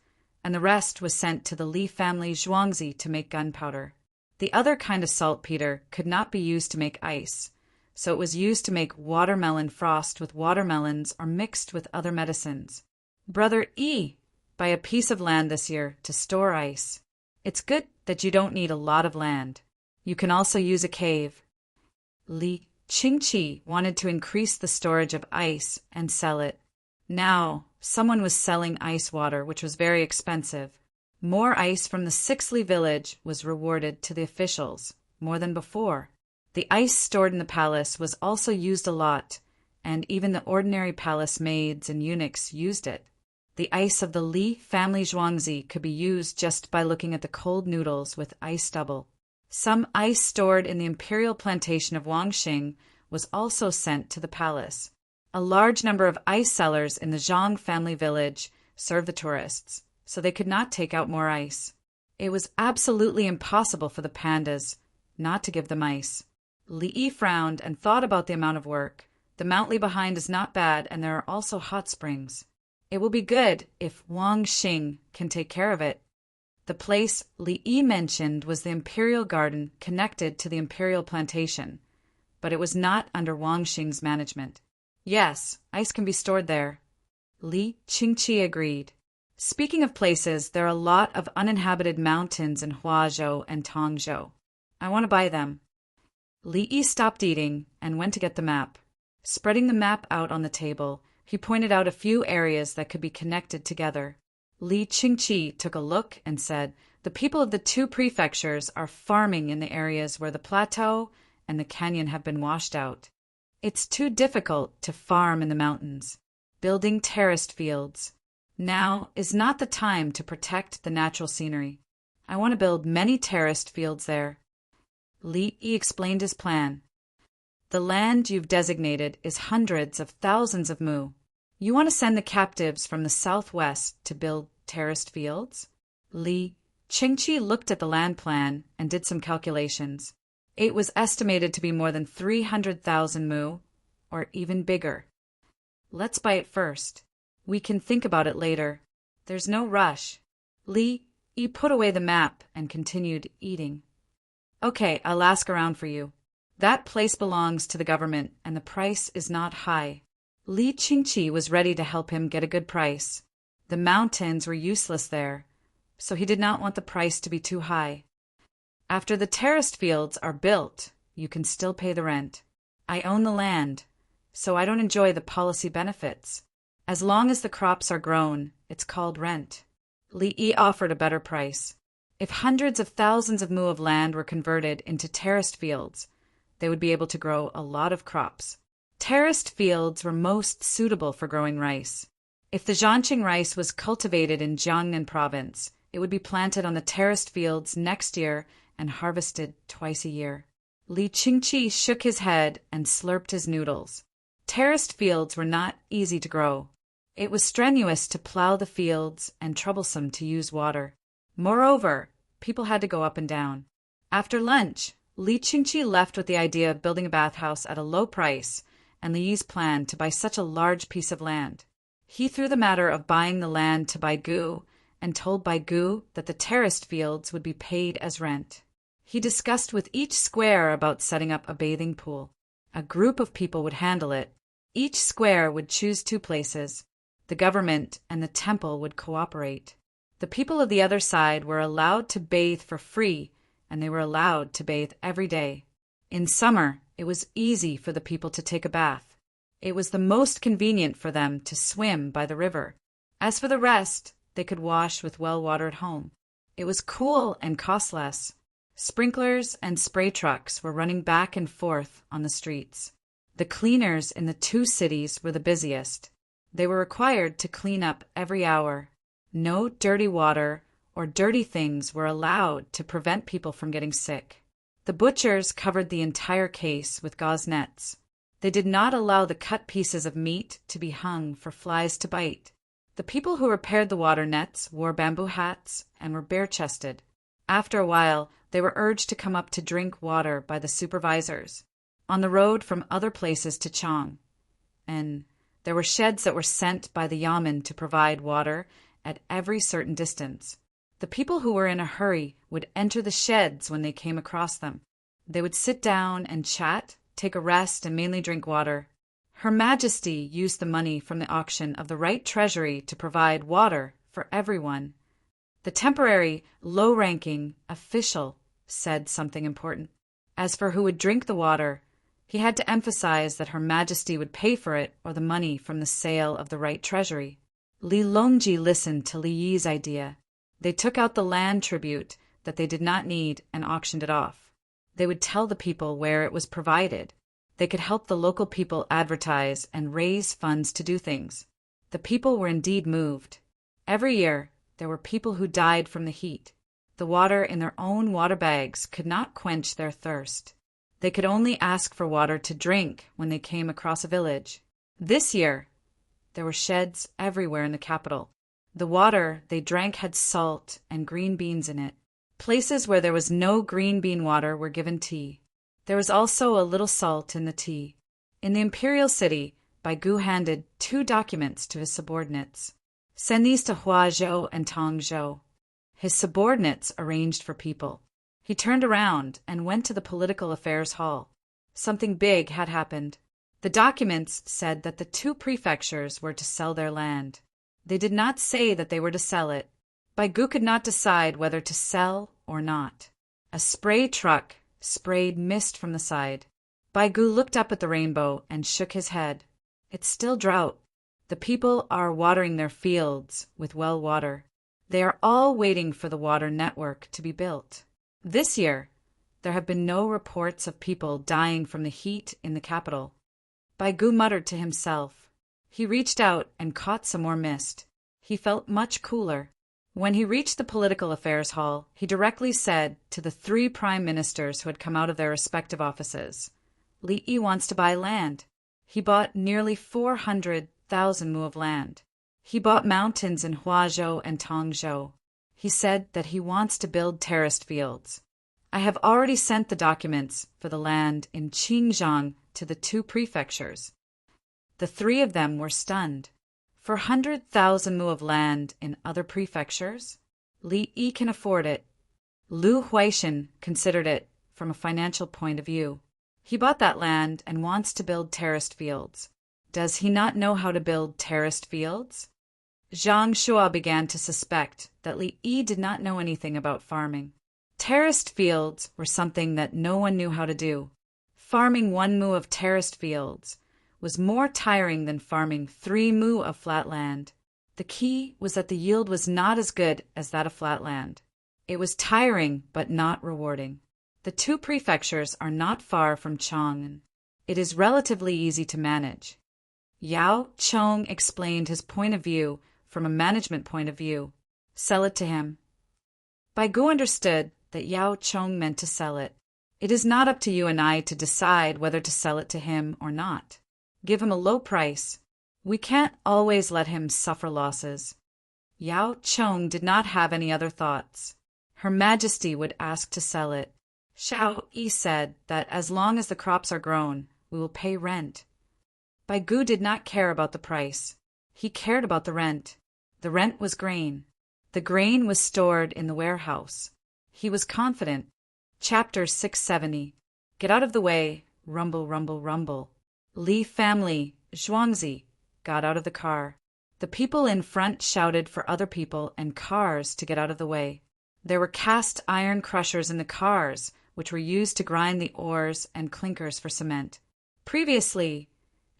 and the rest was sent to the Li family Zhuangzi to make gunpowder. The other kind of saltpeter could not be used to make ice, so it was used to make watermelon frost with watermelons or mixed with other medicines. Brother Yi, buy a piece of land this year to store ice. It's good that you don't need a lot of land. You can also use a cave. Li Qingqi wanted to increase the storage of ice and sell it. Now, someone was selling ice water, which was very expensive. More ice from the Sixley village was rewarded to the officials, more than before. The ice stored in the palace was also used a lot, and even the ordinary palace maids and eunuchs used it. The ice of the Li family Zhuangzi could be used just by looking at the cold noodles with ice double. Some ice stored in the imperial plantation of Wangxing was also sent to the palace. A large number of ice cellars in the Zhang family village served the tourists, so they could not take out more ice. It was absolutely impossible for the pandas not to give them ice. Li Yi frowned and thought about the amount of work. The Mount Li behind is not bad, and there are also hot springs. It will be good if Wangxing can take care of it. The place Li Yi mentioned was the imperial garden connected to the imperial plantation, but it was not under Wangxing's management. Yes, ice can be stored there. Li Qingqi agreed. Speaking of places, there are a lot of uninhabited mountains in Huazhou and Tangzhou. I want to buy them. Li Yi stopped eating and went to get the map. Spreading the map out on the table, he pointed out a few areas that could be connected together. Li Qingqi took a look and said, "The people of the 2 prefectures are farming in the areas where the plateau and the canyon have been washed out. It's too difficult to farm in the mountains. Building terraced fields. Now is not the time to protect the natural scenery. I want to build many terraced fields there. Li Yi explained his plan. The land you've designated is hundreds of thousands of mu. You want to send the captives from the southwest to build terraced fields? Li Qingqi looked at the land plan and did some calculations. It was estimated to be more than 300,000 mu, or even bigger. Let's buy it first. We can think about it later. There's no rush. Li Yi put away the map and continued eating. Okay, I'll ask around for you. That place belongs to the government, and the price is not high. Li Qingqi was ready to help him get a good price. The mountains were useless there, so he did not want the price to be too high. After the terraced fields are built, you can still pay the rent. I own the land, so I don't enjoy the policy benefits. As long as the crops are grown, it's called rent. Li Yi offered a better price. If hundreds of thousands of mu of land were converted into terraced fields, they would be able to grow a lot of crops. Terraced fields were most suitable for growing rice. If the Zhanqing rice was cultivated in Jiangnan province, it would be planted on the terraced fields next year and harvested twice a year. Li Qingqi shook his head and slurped his noodles. Terraced fields were not easy to grow. It was strenuous to plow the fields and troublesome to use water. Moreover, people had to go up and down. After lunch, Li Qingqi left with the idea of building a bathhouse at a low price and Li Yi's plan to buy such a large piece of land. He threw the matter of buying the land to Baigu and told Baigu that the terraced fields would be paid as rent. He discussed with each square about setting up a bathing pool. A group of people would handle it. Each square would choose 2 places. The government and the temple would cooperate. The people of the other side were allowed to bathe for free, and they were allowed to bathe every day. In summer, it was easy for the people to take a bath. It was the most convenient for them to swim by the river. As for the rest, they could wash with well water at home. It was cool and cost less. Sprinklers and spray trucks were running back and forth on the streets. The cleaners in the 2 cities were the busiest. They were required to clean up every hour. No dirty water or dirty things were allowed to prevent people from getting sick. The butchers covered the entire case with gauze nets. They did not allow the cut pieces of meat to be hung for flies to bite. The people who repaired the water nets wore bamboo hats and were bare-chested. After a while, they were urged to come up to drink water by the supervisors on the road from other places to Chang. And there were sheds that were sent by the yamen to provide water at every certain distance. The people who were in a hurry would enter the sheds when they came across them. They would sit down and chat, take a rest, and mainly drink water. Her Majesty used the money from the auction of the right treasury to provide water for everyone. The temporary, low-ranking official said something important. As for who would drink the water, he had to emphasize that Her Majesty would pay for it or the money from the sale of the right treasury. Li Longji listened to Li Yi's idea. They took out the land tribute that they did not need and auctioned it off. They would tell the people where it was provided. They could help the local people advertise and raise funds to do things. The people were indeed moved. Every year, there were people who died from the heat. The water in their own water bags could not quench their thirst. They could only ask for water to drink when they came across a village. This year, there were sheds everywhere in the capital. The water they drank had salt and green beans in it. Places where there was no green bean water were given tea. There was also a little salt in the tea. In the imperial city, Baigu handed 2 documents to his subordinates. Send these to Hua Zhou and Tang Zhou. His subordinates arranged for people. He turned around and went to the political affairs hall. Something big had happened. The documents said that the 2 prefectures were to sell their land. They did not say that they were to sell it. Baigu could not decide whether to sell or not. A spray truck sprayed mist from the side. Baigu looked up at the rainbow and shook his head. It's still drought. The people are watering their fields with well water. They are all waiting for the water network to be built. This year, there have been no reports of people dying from the heat in the capital. Baigu muttered to himself. He reached out and caught some more mist. He felt much cooler. When he reached the political affairs hall, he directly said to the 3 prime ministers who had come out of their respective offices, "Li Yi wants to buy land." He bought nearly 400,000 mu of land. He bought mountains in Huazhou and Tangzhou. He said that he wants to build terraced fields. I have already sent the documents for the land in Xinjiang to the 2 prefectures. The 3 of them were stunned. 400,000 mu of land in other prefectures? Li Yi can afford it. Lu Huaishan considered it from a financial point of view. He bought that land and wants to build terraced fields. Does he not know how to build terraced fields? Zhang Shua began to suspect that Li Yi did not know anything about farming. Terraced fields were something that no one knew how to do. Farming 1 mu of terraced fields was more tiring than farming 3 mu of flat land. The key was that the yield was not as good as that of flat land. It was tiring but not rewarding. The 2 prefectures are not far from Chang'an. It is relatively easy to manage. Yao Chong explained his point of view from a management point of view. Sell it to him. Bai Gu understood that Yao Chong meant to sell it. It is not up to you and I to decide whether to sell it to him or not. Give him a low price. We can't always let him suffer losses. Yao Chong did not have any other thoughts. Her Majesty would ask to sell it. Xiao Yi said that as long as the crops are grown, we will pay rent. Bai Gu did not care about the price. He cared about the rent. The rent was grain. The grain was stored in the warehouse. He was confident. Chapter 670. Get out of the way. Rumble, rumble, rumble. Li family, Zhuangzi, got out of the car. The people in front shouted for other people and cars to get out of the way. There were cast iron crushers in the cars, which were used to grind the ores and clinkers for cement. Previously,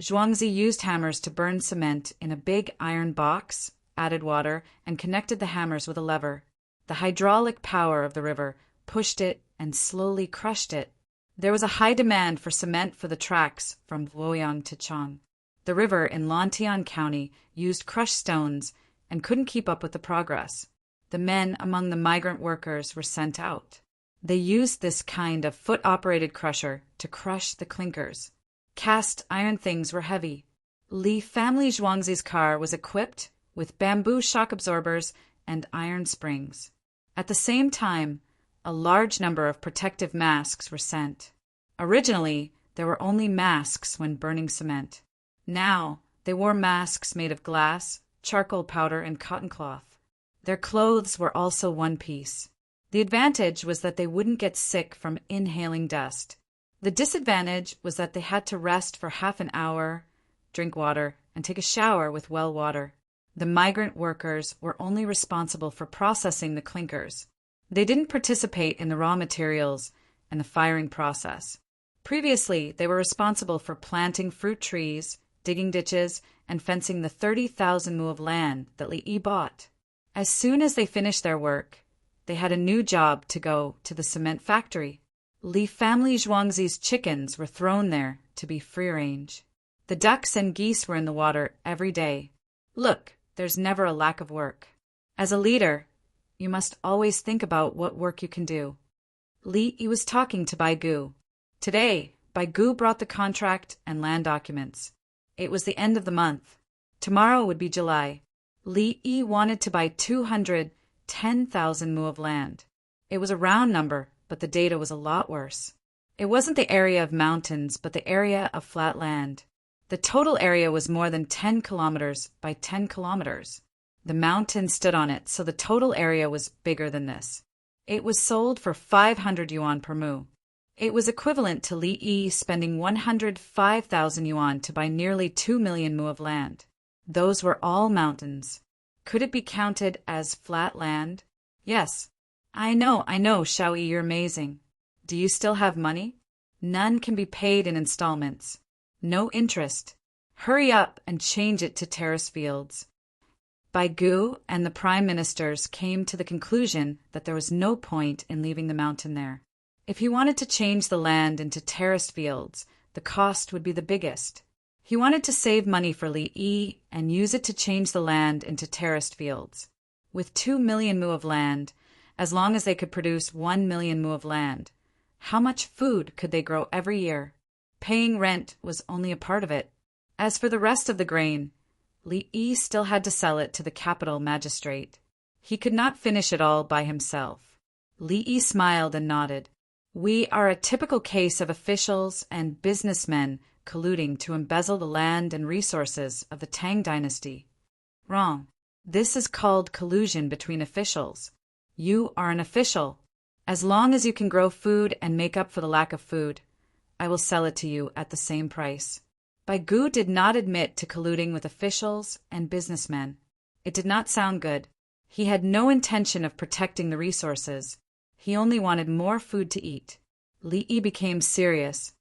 Zhuangzi used hammers to burn cement in a big iron box, added water, and connected the hammers with a lever. The hydraulic power of the river pushed it and slowly crushed it. There was a high demand for cement for the tracks from Luoyang to Chang. The river in Lantian County used crushed stones and couldn't keep up with the progress. The men among the migrant workers were sent out. They used this kind of foot-operated crusher to crush the clinkers. Cast iron things were heavy. Li family Zhuangzi's car was equipped with bamboo shock absorbers and iron springs. At the same time, a large number of protective masks were sent. Originally, there were only masks when burning cement. Now, they wore masks made of glass, charcoal powder, and cotton cloth. Their clothes were also one piece. The advantage was that they wouldn't get sick from inhaling dust. The disadvantage was that they had to rest for half an hour, drink water, and take a shower with well water. The migrant workers were only responsible for processing the clinkers. They didn't participate in the raw materials and the firing process. Previously, they were responsible for planting fruit trees, digging ditches, and fencing the 30,000 mu of land that Li Yi bought. As soon as they finished their work, they had a new job to go to the cement factory. Li family Zhuangzi's chickens were thrown there to be free-range. The ducks and geese were in the water every day. Look, there's never a lack of work. As a leader, you must always think about what work you can do. Li Yi was talking to Bai Gu. Today, Bai Gu brought the contract and land documents. It was the end of the month. Tomorrow would be July. Li Yi wanted to buy 210,000 mu of land. It was a round number, but the data was a lot worse. It wasn't the area of mountains, but the area of flat land. The total area was more than 10 kilometers by 10 kilometers. The mountain stood on it, so the total area was bigger than this. It was sold for 500 yuan per mu. It was equivalent to Li Yi spending 105,000 yuan to buy nearly 2 million mu of land. Those were all mountains. Could it be counted as flat land? Yes. I know, Xiaoyi, you're amazing. Do you still have money? None can be paid in installments. No interest. Hurry up and change it to terrace fields. Bai Gu and the prime ministers came to the conclusion that there was no point in leaving the mountain there. If he wanted to change the land into terraced fields, the cost would be the biggest. He wanted to save money for Li Yi and use it to change the land into terraced fields. With 2 million mu of land, as long as they could produce 1 million mu of land, how much food could they grow every year? Paying rent was only a part of it. As for the rest of the grain, Li Yi still had to sell it to the capital magistrate. He could not finish it all by himself. Li Yi smiled and nodded. We are a typical case of officials and businessmen colluding to embezzle the land and resources of the Tang dynasty. Wrong. This is called collusion between officials. You are an official. As long as you can grow food and make up for the lack of food, I will sell it to you at the same price. Baigu did not admit to colluding with officials and businessmen. It did not sound good. He had no intention of protecting the resources. He only wanted more food to eat. Li Yi became serious.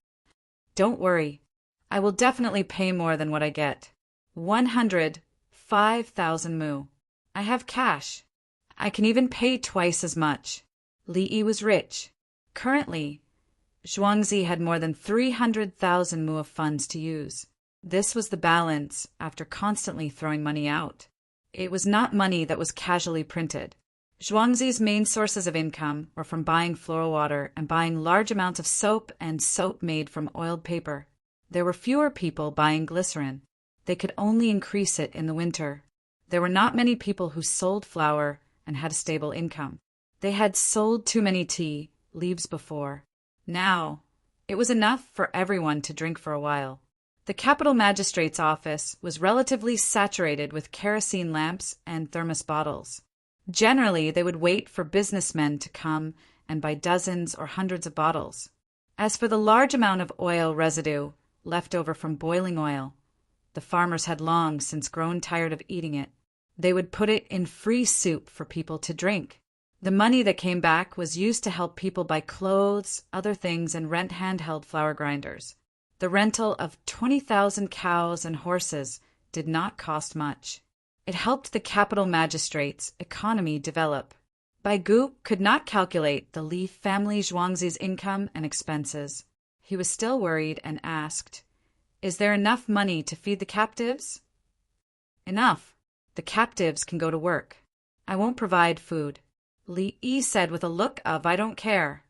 Don't worry. I will definitely pay more than what I get. 105,000 mu. I have cash. I can even pay twice as much. Li Yi was rich. Currently, Zhuangzi had more than 300,000 mu of funds to use. This was the balance after constantly throwing money out. It was not money that was casually printed. Zhuangzi's main sources of income were from buying floral water and buying large amounts of soap and soap made from oiled paper. There were fewer people buying glycerin. They could only increase it in the winter. There were not many people who sold flour and had a stable income. They had sold too many tea leaves before. Now, it was enough for everyone to drink for a while. The capital magistrate's office was relatively saturated with kerosene lamps and thermos bottles. Generally, they would wait for businessmen to come and buy dozens or hundreds of bottles. As for the large amount of oil residue left over from boiling oil, the farmers had long since grown tired of eating it. They would put it in free soup for people to drink. The money that came back was used to help people buy clothes, other things, and rent handheld flour grinders. The rental of 20,000 cows and horses did not cost much. It helped the capital magistrate's economy develop. Baigu could not calculate the Li family Zhuangzi's income and expenses. He was still worried and asked, "Is there enough money to feed the captives?" "Enough. The captives can go to work. I won't provide food," Li Yi said with a look of "I don't care."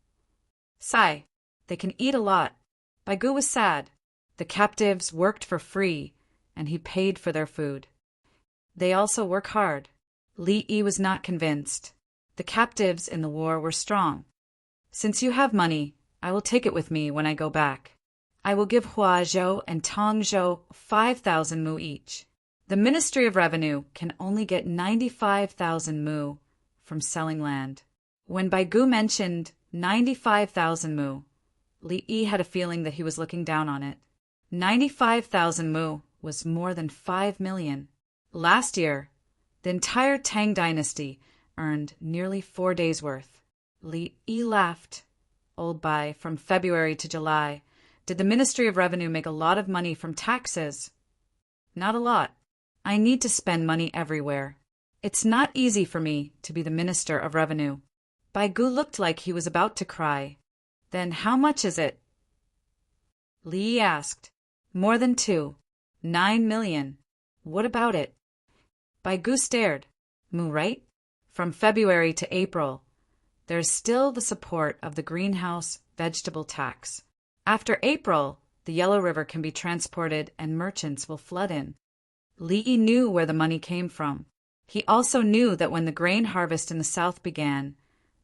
"Sigh. They can eat a lot." Baigu was sad. The captives worked for free, and he paid for their food. They also work hard. Li Yi was not convinced. The captives in the war were strong. "Since you have money, I will take it with me when I go back. I will give Hua Zhou and Tang Zhou 5,000 mu each. The Ministry of Revenue can only get 95,000 mu from selling land." When Baigu mentioned 95,000 mu, Li Yi had a feeling that he was looking down on it. 95,000 mu was more than 5 million. Last year, the entire Tang dynasty earned nearly 4 days' worth. Li Yi laughed. Old Bai, from February to July, did the Ministry of Revenue make a lot of money from taxes? Not a lot. I need to spend money everywhere. It's not easy for me to be the Minister of Revenue. Baigu looked like he was about to cry. "Then how much is it?" Li Yi asked. "More than 9 million. What about it?" Baigu stared. "Mu, right? From February to April, there is still the support of the greenhouse vegetable tax. After April, the Yellow River can be transported and merchants will flood in." Li Yi knew where the money came from. He also knew that when the grain harvest in the south began,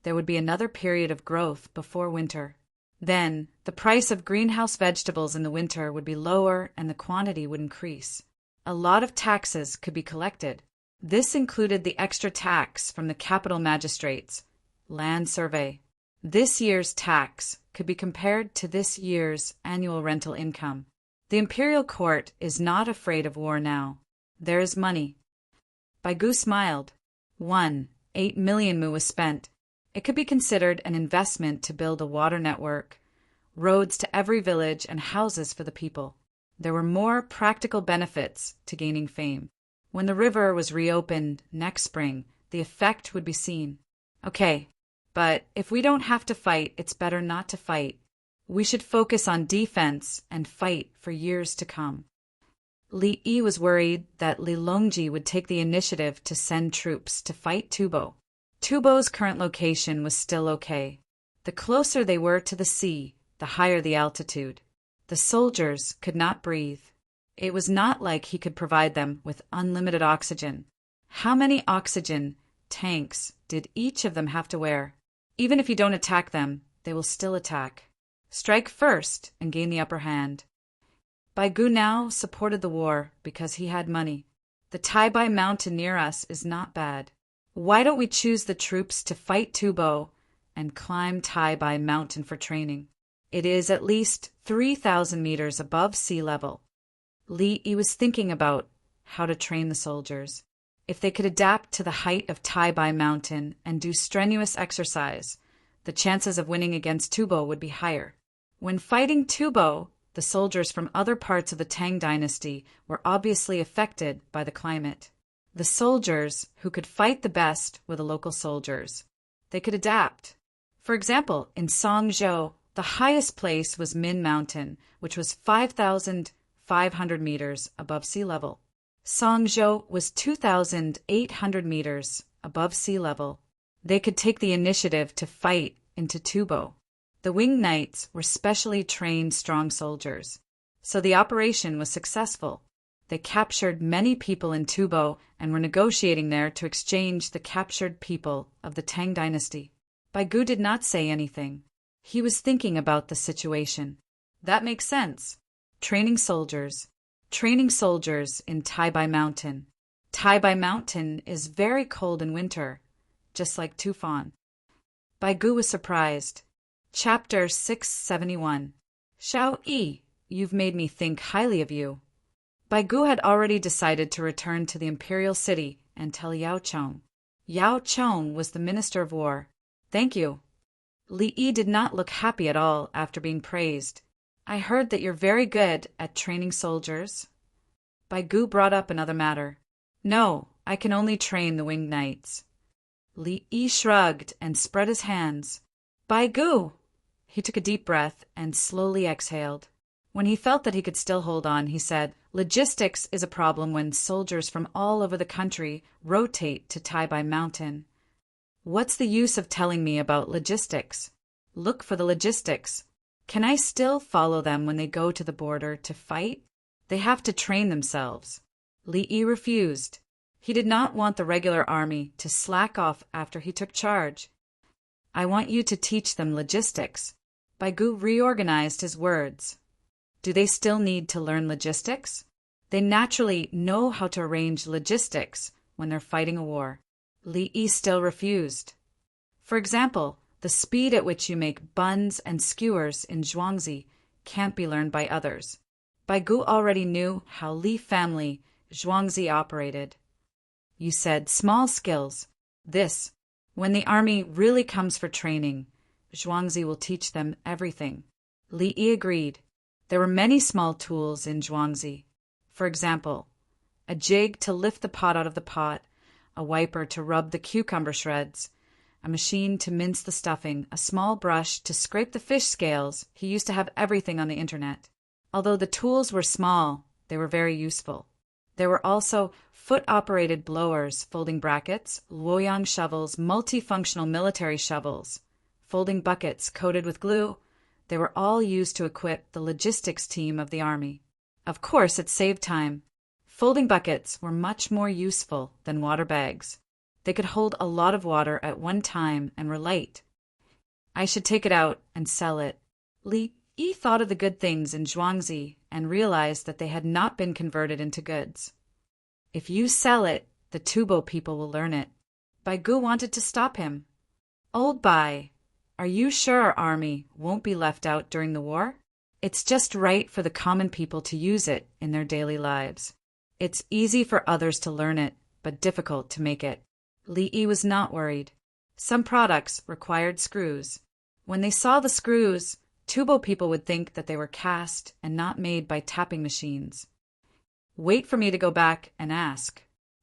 there would be another period of growth before winter. Then, the price of greenhouse vegetables in the winter would be lower and the quantity would increase. A lot of taxes could be collected. This included the extra tax from the capital magistrates, land survey. This year's tax could be compared to this year's annual rental income. The imperial court is not afraid of war now. There is money. Baigu smiled. 8 million mu was spent. It could be considered an investment to build a water network, roads to every village, and houses for the people. There were more practical benefits to gaining fame. When the river was reopened next spring, the effect would be seen. "Okay, but if we don't have to fight, it's better not to fight. We should focus on defense and fight for years to come." Li Yi was worried that Li Longji would take the initiative to send troops to fight Tubo. Tubo's current location was still okay. The closer they were to the sea, the higher the altitude. The soldiers could not breathe. It was not like he could provide them with unlimited oxygen. How many oxygen tanks did each of them have to wear? Even if you don't attack them, they will still attack. Strike first and gain the upper hand. Bai Gu now supported the war because he had money. The Taibai mountain near us is not bad. Why don't we choose the troops to fight Tubo and climb Taibai mountain for training? It is at least 3,000 meters above sea level. Li Yi was thinking about how to train the soldiers. If they could adapt to the height of Taibai mountain and do strenuous exercise, the chances of winning against Tubo would be higher. When fighting Tubo, the soldiers from other parts of the Tang dynasty were obviously affected by the climate. The soldiers who could fight the best were the local soldiers. They could adapt. For example, in Songzhou, the highest place was Min Mountain, which was 5,500 meters above sea level. Songzhou was 2,800 meters above sea level. They could take the initiative to fight into Tubo. The Winged Knights were specially trained strong soldiers, so the operation was successful. They captured many people in Tubo and were negotiating there to exchange the captured people of the Tang dynasty. Bai Gu did not say anything. He was thinking about the situation. That makes sense. Training soldiers in Taibai Mountain. Taibai Mountain is very cold in winter, just like Tufan. Bai Gu was surprised. Chapter 671. Xiao Yi, you've made me think highly of you. Bai Gu had already decided to return to the imperial city and tell Yao Chong. Yao Chong was the Minister of War. Thank you. Li Yi did not look happy at all after being praised. I heard that you're very good at training soldiers. Bai Gu brought up another matter. No, I can only train the Winged Knights. Li Yi shrugged and spread his hands. Bai Gu! He took a deep breath and slowly exhaled. When he felt that he could still hold on, he said, Logistics is a problem when soldiers from all over the country rotate to Taibai Mountain. What's the use of telling me about logistics? Look for the logistics. Can I still follow them when they go to the border to fight? They have to train themselves. Li Yi refused. He did not want the regular army to slack off after he took charge. I want you to teach them logistics. Bai Gu reorganized his words. Do they still need to learn logistics? They naturally know how to arrange logistics when they're fighting a war. Li Yi still refused. For example, the speed at which you make buns and skewers in Zhuangzi can't be learned by others. Bai Gu already knew how Li family Zhuangzi operated. You said small skills. When the army really comes for training, Zhuangzi will teach them everything. Li Yi agreed. There were many small tools in Zhuangzi. For example, a jig to lift the pot out of the pot, a wiper to rub the cucumber shreds, a machine to mince the stuffing, a small brush to scrape the fish scales. He used to have everything on the internet. Although the tools were small, they were very useful. There were also foot-operated blowers, folding brackets, luoyang shovels, multifunctional military shovels, folding buckets coated with glue. They were all used to equip the logistics team of the army. Of course, it saved time. Folding buckets were much more useful than water bags. They could hold a lot of water at one time and were light. I should take it out and sell it. Li Yi thought of the good things in Zhuangzi and realized that they had not been converted into goods. If you sell it, the Tubo people will learn it. Bai Gu wanted to stop him. Old Bai, are you sure our army won't be left out during the war? It's just right for the common people to use it in their daily lives. It's easy for others to learn it, but difficult to make it. Li Yi was not worried. Some products required screws. When they saw the screws, Tubo people would think that they were cast and not made by tapping machines. Wait for me to go back and ask.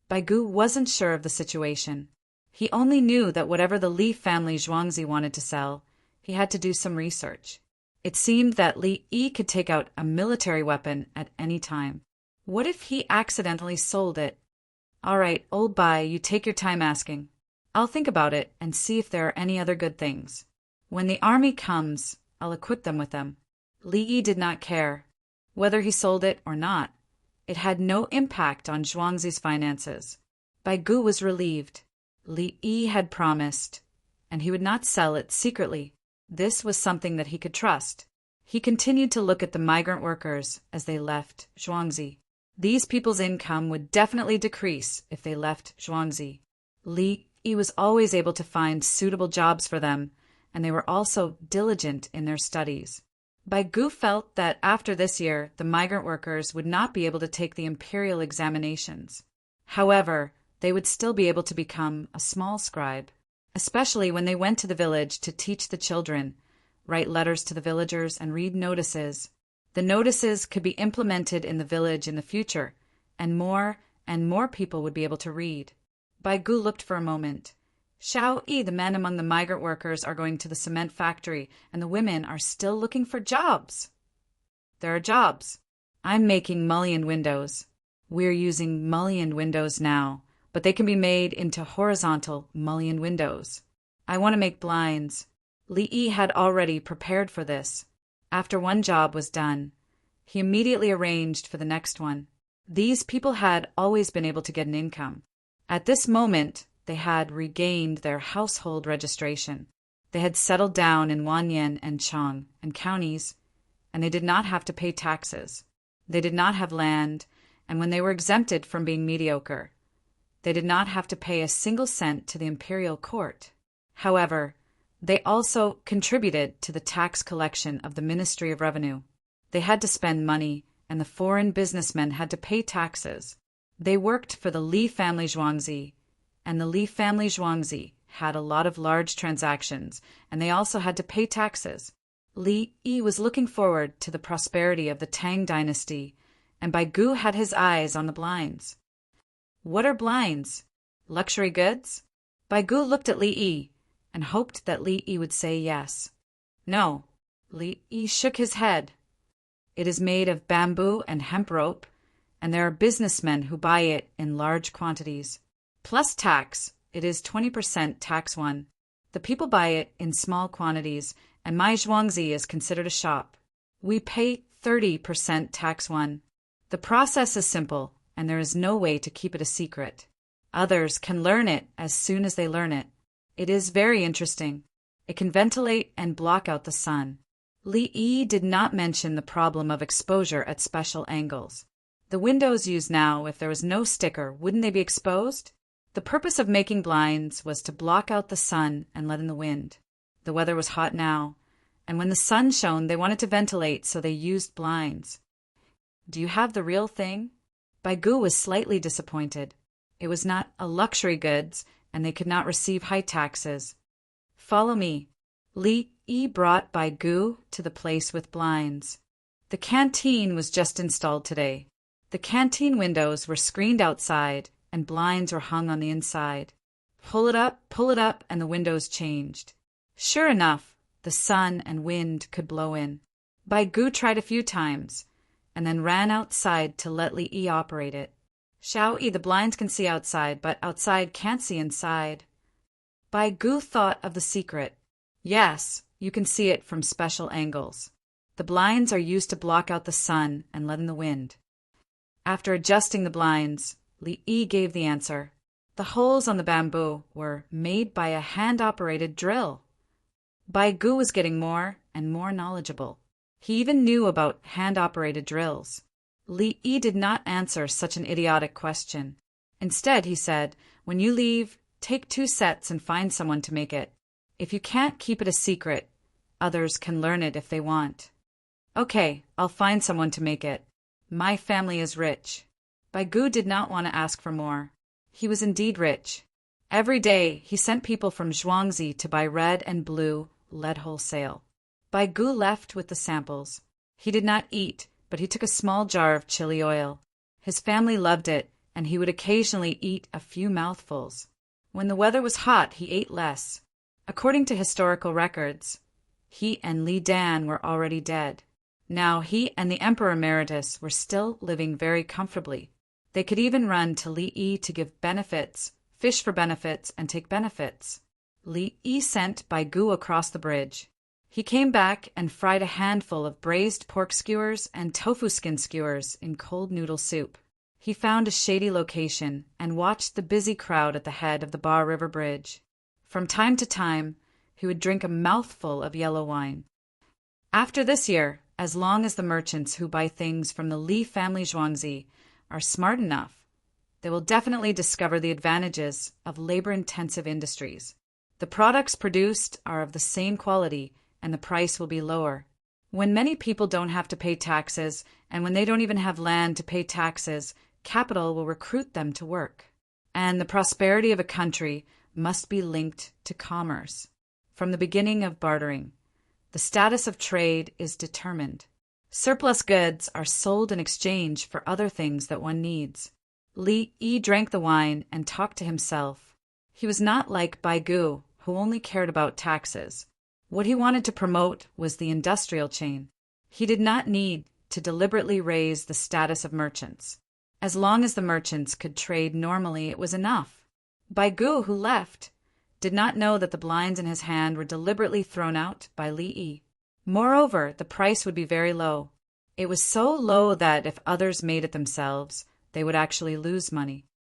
Bai Gu wasn't sure of the situation. He only knew that whatever the Li family Zhuangzi wanted to sell, he had to do some research. It seemed that Li Yi could take out a military weapon at any time. What if he accidentally sold it? All right, old Bai, you take your time asking. I'll think about it and see if there are any other good things. When the army comes, I'll equip them with them. Li Yi did not care. Whether he sold it or not, it had no impact on Zhuangzi's finances. Bai Gu was relieved. Li Yi had promised, and he would not sell it secretly. This was something that he could trust. He continued to look at the migrant workers as they left Zhuangzi. These people's income would definitely decrease if they left Zhuangzi. Li Yi was always able to find suitable jobs for them, and they were also diligent in their studies. Bai Gu felt that after this year, the migrant workers would not be able to take the imperial examinations. However, they would still be able to become a small scribe, especially when they went to the village to teach the children, write letters to the villagers, and read notices. The notices could be implemented in the village in the future, and more people would be able to read. Bai Gu looked for a moment. Xiao Yi, the men among the migrant workers, are going to the cement factory, and the women are still looking for jobs. There are jobs. I'm making mullioned windows. We're using mullioned windows now, but they can be made into horizontal mullioned windows. I want to make blinds. Li Yi had already prepared for this. After one job was done, he immediately arranged for the next one. These people had always been able to get an income. At this moment, they had regained their household registration. They had settled down in Wanyan and Chang and counties, and they did not have to pay taxes. They did not have land, and when they were exempted from being mediocre, they did not have to pay a single cent to the imperial court. However, they also contributed to the tax collection of the Ministry of Revenue. They had to spend money, and the foreign businessmen had to pay taxes. They worked for the Li family Zhuangzi, and the Li family Zhuangzi had a lot of large transactions, and they also had to pay taxes. Li Yi was looking forward to the prosperity of the Tang dynasty, and Bai Gu had his eyes on the blinds. What are blinds? Luxury goods? Bai Gu looked at Li Yi and hoped that Li Yi would say yes. No. Li Yi shook his head. It is made of bamboo and hemp rope, and there are businessmen who buy it in large quantities. Plus tax, it is 20% tax one. The people buy it in small quantities, and my Zhuangzi is considered a shop. We pay 30% tax one. The process is simple, and there is no way to keep it a secret. Others can learn it as soon as they learn it. It is very interesting. It can ventilate and block out the sun. Li Yi did not mention the problem of exposure at special angles. The windows used now, if there was no sticker, wouldn't they be exposed? The purpose of making blinds was to block out the sun and let in the wind. The weather was hot now, and when the sun shone, they wanted to ventilate, so they used blinds. Do you have the real thing? Bai Gu was slightly disappointed. It was not a luxury goods, and they could not receive high taxes. Follow me. Li Yi brought Bai Gu to the place with blinds. The canteen was just installed today. The canteen windows were screened outside, and blinds were hung on the inside. Pull it up, and the windows changed. Sure enough, the sun and wind could blow in. Bai Gu tried a few times, and then ran outside to let Li Yi operate it. Xiao Yi, the blinds can see outside, but outside can't see inside. Bai Gu thought of the secret. Yes, you can see it from special angles. The blinds are used to block out the sun and let in the wind. After adjusting the blinds, Li Yi gave the answer. The holes on the bamboo were made by a hand-operated drill. Bai Gu was getting more and more knowledgeable. He even knew about hand-operated drills. Li Yi did not answer such an idiotic question. Instead, he said, when you leave, take 2 sets and find someone to make it. If you can't keep it a secret, others can learn it if they want. Okay, I'll find someone to make it. My family is rich. Bai Gu did not want to ask for more. He was indeed rich. Every day, he sent people from Zhuangzi to buy red and blue lead wholesale. Bai Gu left with the samples. He did not eat, but he took a small jar of chili oil. His family loved it, and he would occasionally eat a few mouthfuls. When the weather was hot, he ate less. According to historical records, he and Li Dan were already dead. Now he and the Emperor Emeritus were still living very comfortably. They could even run to Li Yi to give benefits, fish for benefits, and take benefits. Li Yi sent Bai Gu across the bridge. He came back and fried a handful of braised pork skewers and tofu skin skewers in cold noodle soup. He found a shady location and watched the busy crowd at the head of the Bar River Bridge. From time to time, he would drink a mouthful of yellow wine. After this year, as long as the merchants who buy things from the Li family Zhuangzi are smart enough, they will definitely discover the advantages of labor-intensive industries. The products produced are of the same quality, and the price will be lower. When many people don't have to pay taxes, and when they don't even have land to pay taxes, capital will recruit them to work. And the prosperity of a country must be linked to commerce. From the beginning of bartering, the status of trade is determined. Surplus goods are sold in exchange for other things that one needs. Li Yi drank the wine and talked to himself. He was not like Bai Gu, who only cared about taxes. What he wanted to promote was the industrial chain. He did not need to deliberately raise the status of merchants. As long as the merchants could trade normally, it was enough. Bai Gu, who left, did not know that the blinds in his hand were deliberately thrown out by Li Yi. Moreover, the price would be very low. It was so low that if others made it themselves, they would actually lose money.